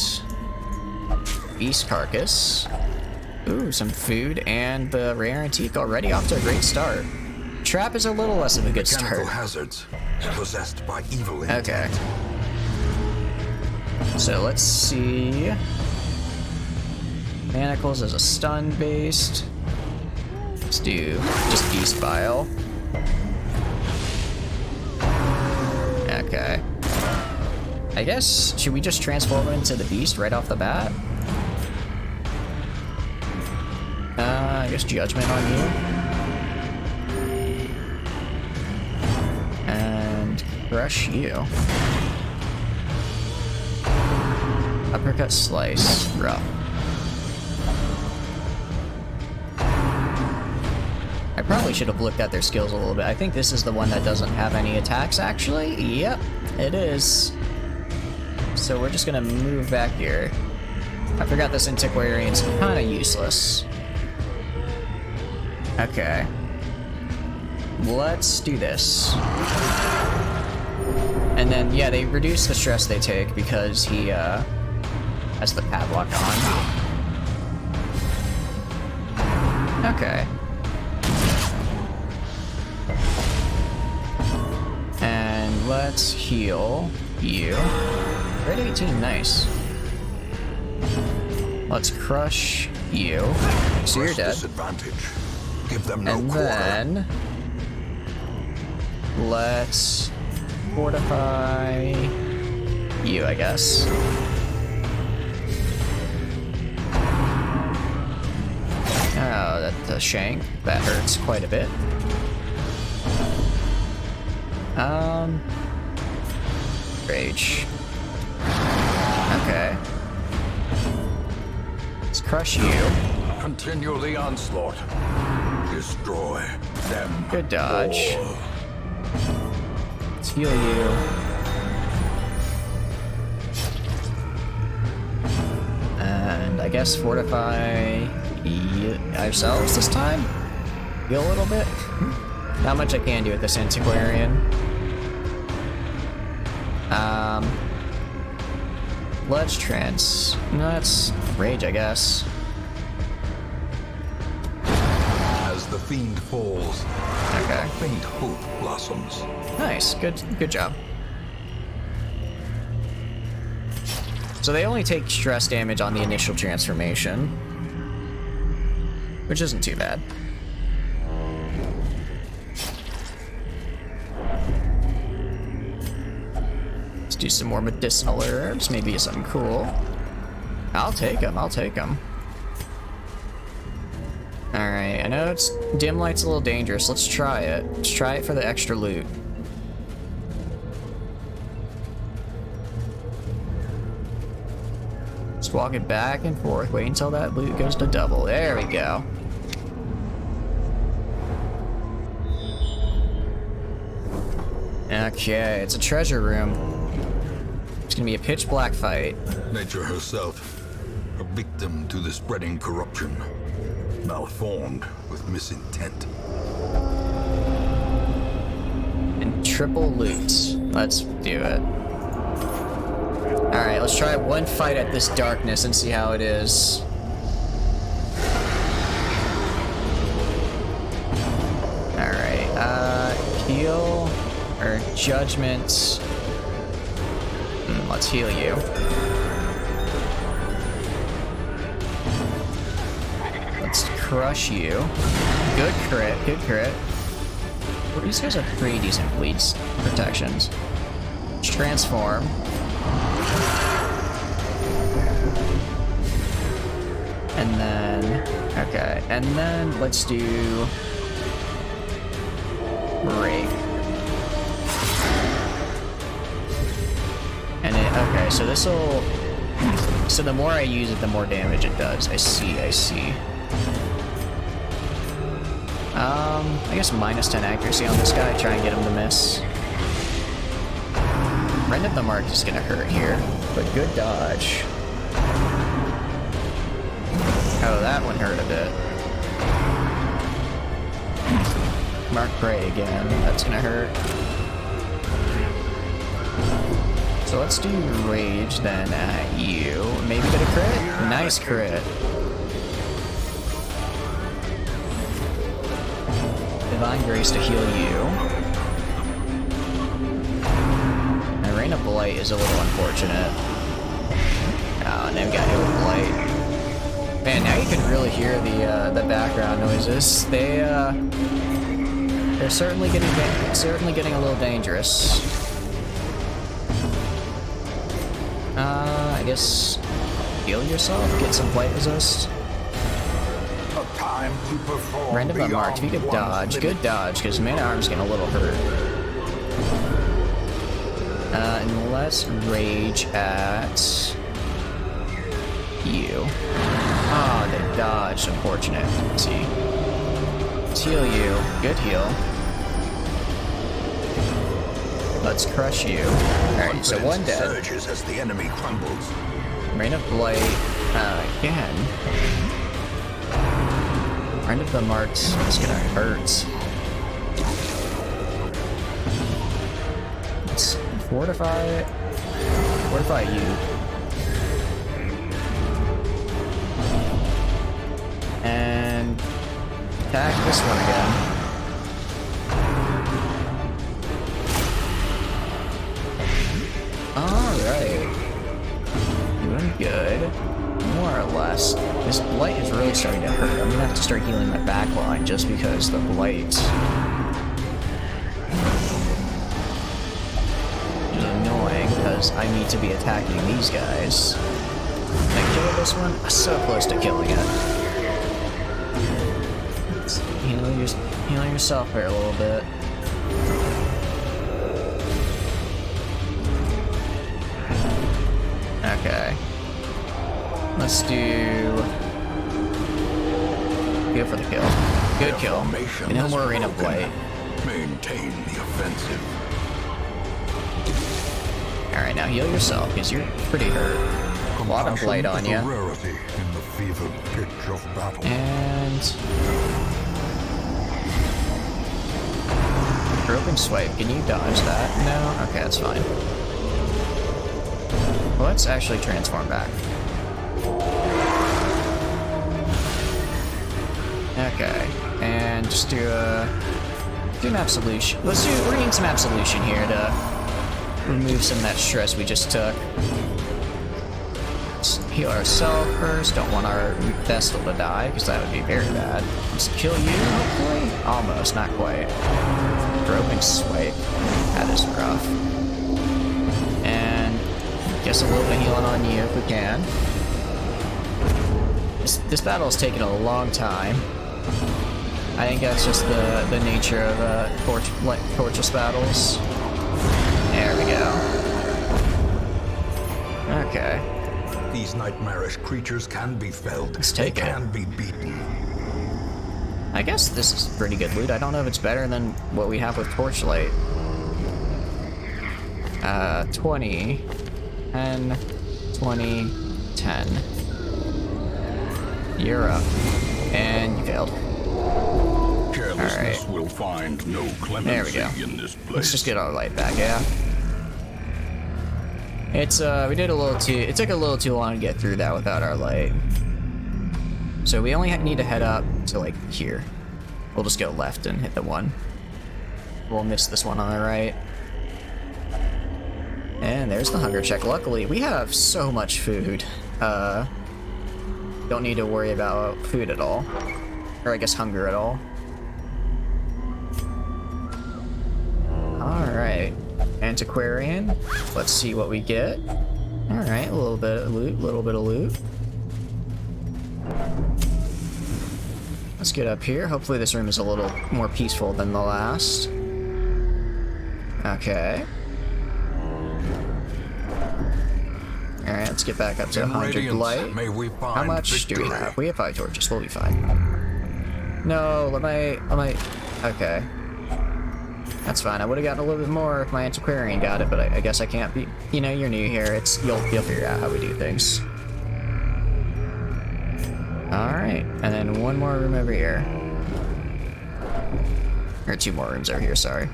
Beast carcass. Ooh, some food and the rare antique already off to a great start. Trap is a little less of a good start. Mechanical hazards possessed by evil intent. Okay. So let's see. Manacles as a stun based. Let's do just beast bile. Okay. I guess, should we just transform into the beast right off the bat? I guess judgment on you. And crush you. Uppercut slice, rough. I probably should have looked at their skills a little bit. I think this is the one that doesn't have any attacks, actually. Yep, it is. So we're just gonna move back here. I forgot this antiquarian's kind of useless. Okay. Let's do this. And then, yeah, they reduce the stress they take because he, has the padlock on. Okay. And let's heal you. Red 18, nice. Let's crush you. So you're dead. Give them no and quarter. Then let's fortify you, I guess. Oh, that's a shank. That hurts quite a bit. Rage. Okay. Let's crush you. Continue the onslaught. Destroy them. Good dodge. all. Let's heal you. And I guess fortify ourselves this time? Heal a little bit? Not much I can do with this antiquarian. Let's rage, I guess. As the fiend falls, Okay. faint hope blossoms. Nice. Good job. So they only take stress damage on the initial transformation, which isn't too bad. Let's do some more medicinal herbs, maybe something cool. I'll take them. Alright, I know dim light's a little dangerous. Let's try it. Let's try it for the extra loot. Just walk it back and forth. Wait until that loot goes to double. There we go. Okay, it's a treasure room. It's gonna be a pitch black fight. Nature herself, a victim to the spreading corruption, malformed with misintent. And triple loot. Let's do it. Alright, let's try one fight at this darkness and see how it is. Alright, heal or judgment. Let's heal you. Let's crush you. Good crit, good crit. Well, these guys have pretty decent bleeds protections. Let's transform. And then, okay, and then let's do break. And it, okay, so this'll, so the more I use it, the more damage it does. I see, I see. I guess minus 10 accuracy on this guy, try and get him to miss. Rend of the Mark is gonna hurt here, but good dodge. Oh, that one hurt a bit. Mark Prey again, that's gonna hurt. So let's do Rage then at you. Maybe get a crit? Nice crit. Divine Grace to heal you. And Rain of Blight is a little unfortunate. Oh, and then we got hit with Blight. Man, now you can really hear the background noises. They're certainly getting a little dangerous. I guess heal yourself, get some Blight resist. Random unmarked, if you could dodge, good dodge, because Man at Arms getting a little hurt. And let's rage at you. Ah, they dodged, unfortunate. Let's see. Let's heal you. Good heal. Let's crush you. Alright, so one dead. Surges as the enemy crumbles. Rain of Blight again. Rain of the Marks is gonna hurt. Let's fortify. Fortify you. And attack this one again. Alright. Doing good. More or less. This Blight is really starting to hurt. I'm gonna have to start healing my back line just because the Blight is annoying because I need to be attacking these guys. Can I kill this one? I'm so close to killing it. Let's healing yourself here a little bit. Okay. Let's do... Go for the kill. Good kill. And no more Rain of Blight. Maintain the offensive. Alright, now heal yourself, because you're pretty hurt. A lot of Blight on you. And... Groping Swipe, can you dodge that? No? Okay, that's fine. Well, let's actually transform back. Okay, and just do an absolution. We're gonna need some absolution here to remove some of that stress we just took. Let's heal ourselves first. Don't want our Vestal to die, because that would be very bad. Let's kill you, hopefully? Almost, not quite. Groping Swipe. That is rough. And guess a little bit of healing on you if we can. This battle is taking a long time. I think that's just the nature of torchless battles. There we go. Okay. These nightmarish creatures can be felled. Let's take it. They can be beaten. I guess this is pretty good loot. I don't know if it's better than what we have with Torchlight. 20. 10, 20, 10. You're up. And you failed. Carelessness will find no clemency in this place. Let's just get our light back, yeah? It's, we did a little too, it took a little too long to get through that without our light. So we only need to head up to, like, here. We'll just go left and hit the one. We'll miss this one on the right. And there's the hunger check. Luckily, we have so much food. Don't need to worry about food at all. Or I guess hunger at all. Alright. Antiquarian. Let's see what we get. Alright, a little bit of loot, Let's get up here. Hopefully this room is a little more peaceful than the last. Okay. Alright, let's get back up to 100 light. How much do we have? We have 5 torches. We'll be fine. No, let my... Okay. That's fine. I would have gotten a little bit more if my antiquarian got it, but I guess I can't be... You know, you're new here. You'll figure out how we do things. Alright, and then one more room over here. Or 2 more rooms over here, sorry.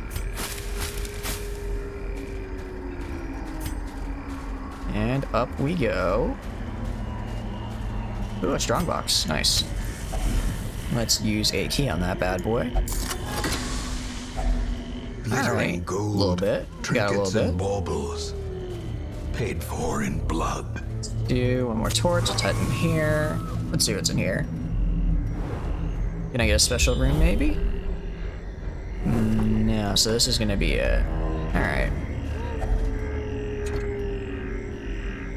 And up we go. Ooh, a strongbox. Nice. Let's use a key on that bad boy. Alright, a little bit. Got a little bit. Baubles, paid for in blood. Do one more torch. Let's head in here. Let's see what's in here. Can I get a special room, maybe? No, so this is gonna be it. Alright.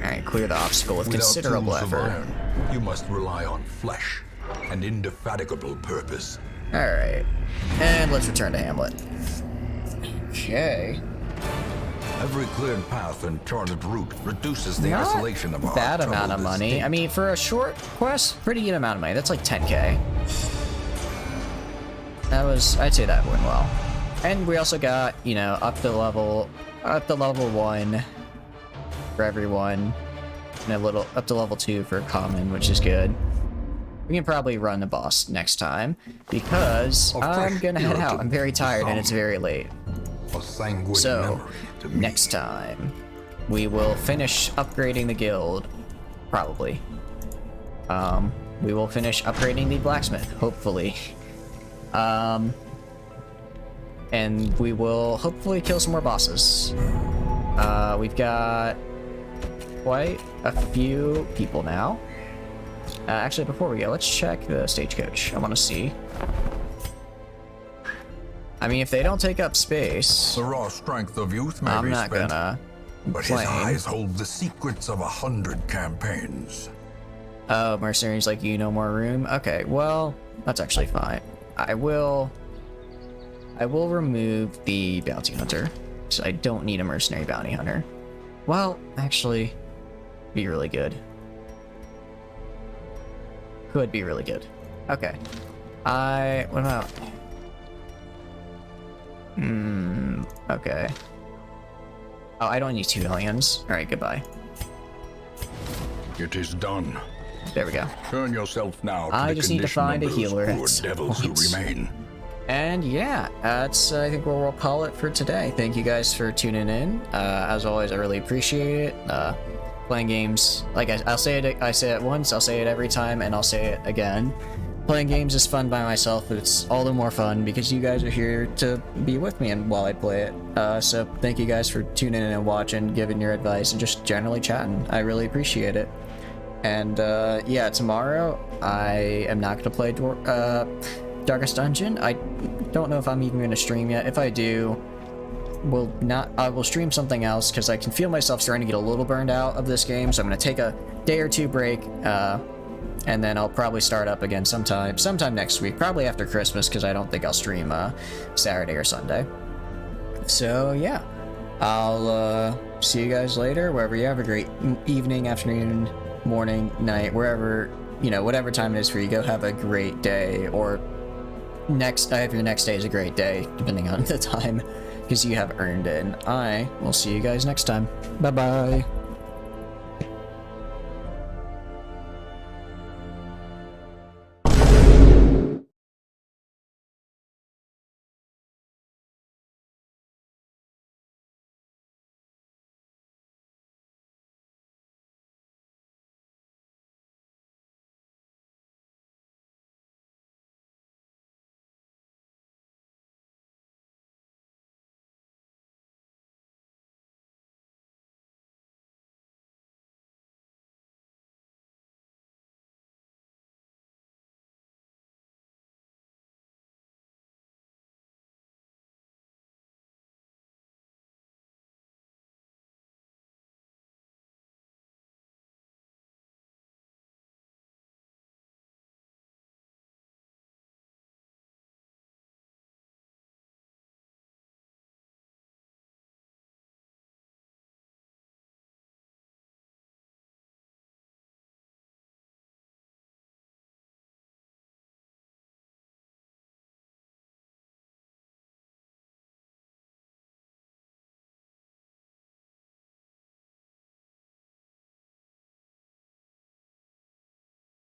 Alright, clear the obstacle with considerable effort. You must rely on flesh and indefatigable purpose. Alright. And let's return to Hamlet. Okay. Every cleared path and charted route reduces the isolation of our bad amount of money. I mean, for a short quest, pretty good amount of money. That's like 10k. I'd say that went well. And we also got, you know, up to level 1 for everyone, and a little up to level 2 for common, which is good. We can probably run the boss next time because I'm gonna head out. I'm very tired and it's very late. So, next time, we will finish upgrading the guild, probably. We will finish upgrading the blacksmith, hopefully. And we will hopefully kill some more bosses. We've got quite a few people now. Actually, before we go, let's check the stagecoach. I want to see. I mean, if they don't take up space, the raw strength of youth may I'm be not spent, gonna but his eyes hold the secrets of 100 campaigns. Oh, mercenaries like you, no more room. Okay, well, that's actually fine. I will remove the bounty hunter, so I don't need a mercenary bounty hunter. Well, actually, be really good. Could be really good. Okay. What about... okay. Oh, I don't need 2 aliens. Alright, goodbye. It is done. There we go. Turn yourself now to I the just need to condition find of a those healer poor at devils who points. remain. And yeah, that's I think where we'll call it for today. Thank you guys for tuning in. As always, I really appreciate it. Playing games, like I say it once, I'll say it every time, and I'll say it again. Playing games is fun by myself, but it's all the more fun because you guys are here to be with me and while I play it. So thank you guys for tuning in and watching, giving your advice, and just generally chatting. I really appreciate it. And yeah, tomorrow I am not going to play Darkest Dungeon. I don't know if I'm even going to stream yet. If I do, I will stream something else because I can feel myself starting to get a little burned out of this game. So I'm going to take a day or 2 break, and then I'll probably start up again sometime next week, probably after Christmas, because I don't think I'll stream Saturday or Sunday. So yeah, I'll see you guys later. Wherever you have a great evening, afternoon, morning, night, wherever, you know, whatever time it is for you. Go have a great day, or I hope your next day is a great day, depending on the time, because you have earned it. And I will see you guys next time. Bye bye.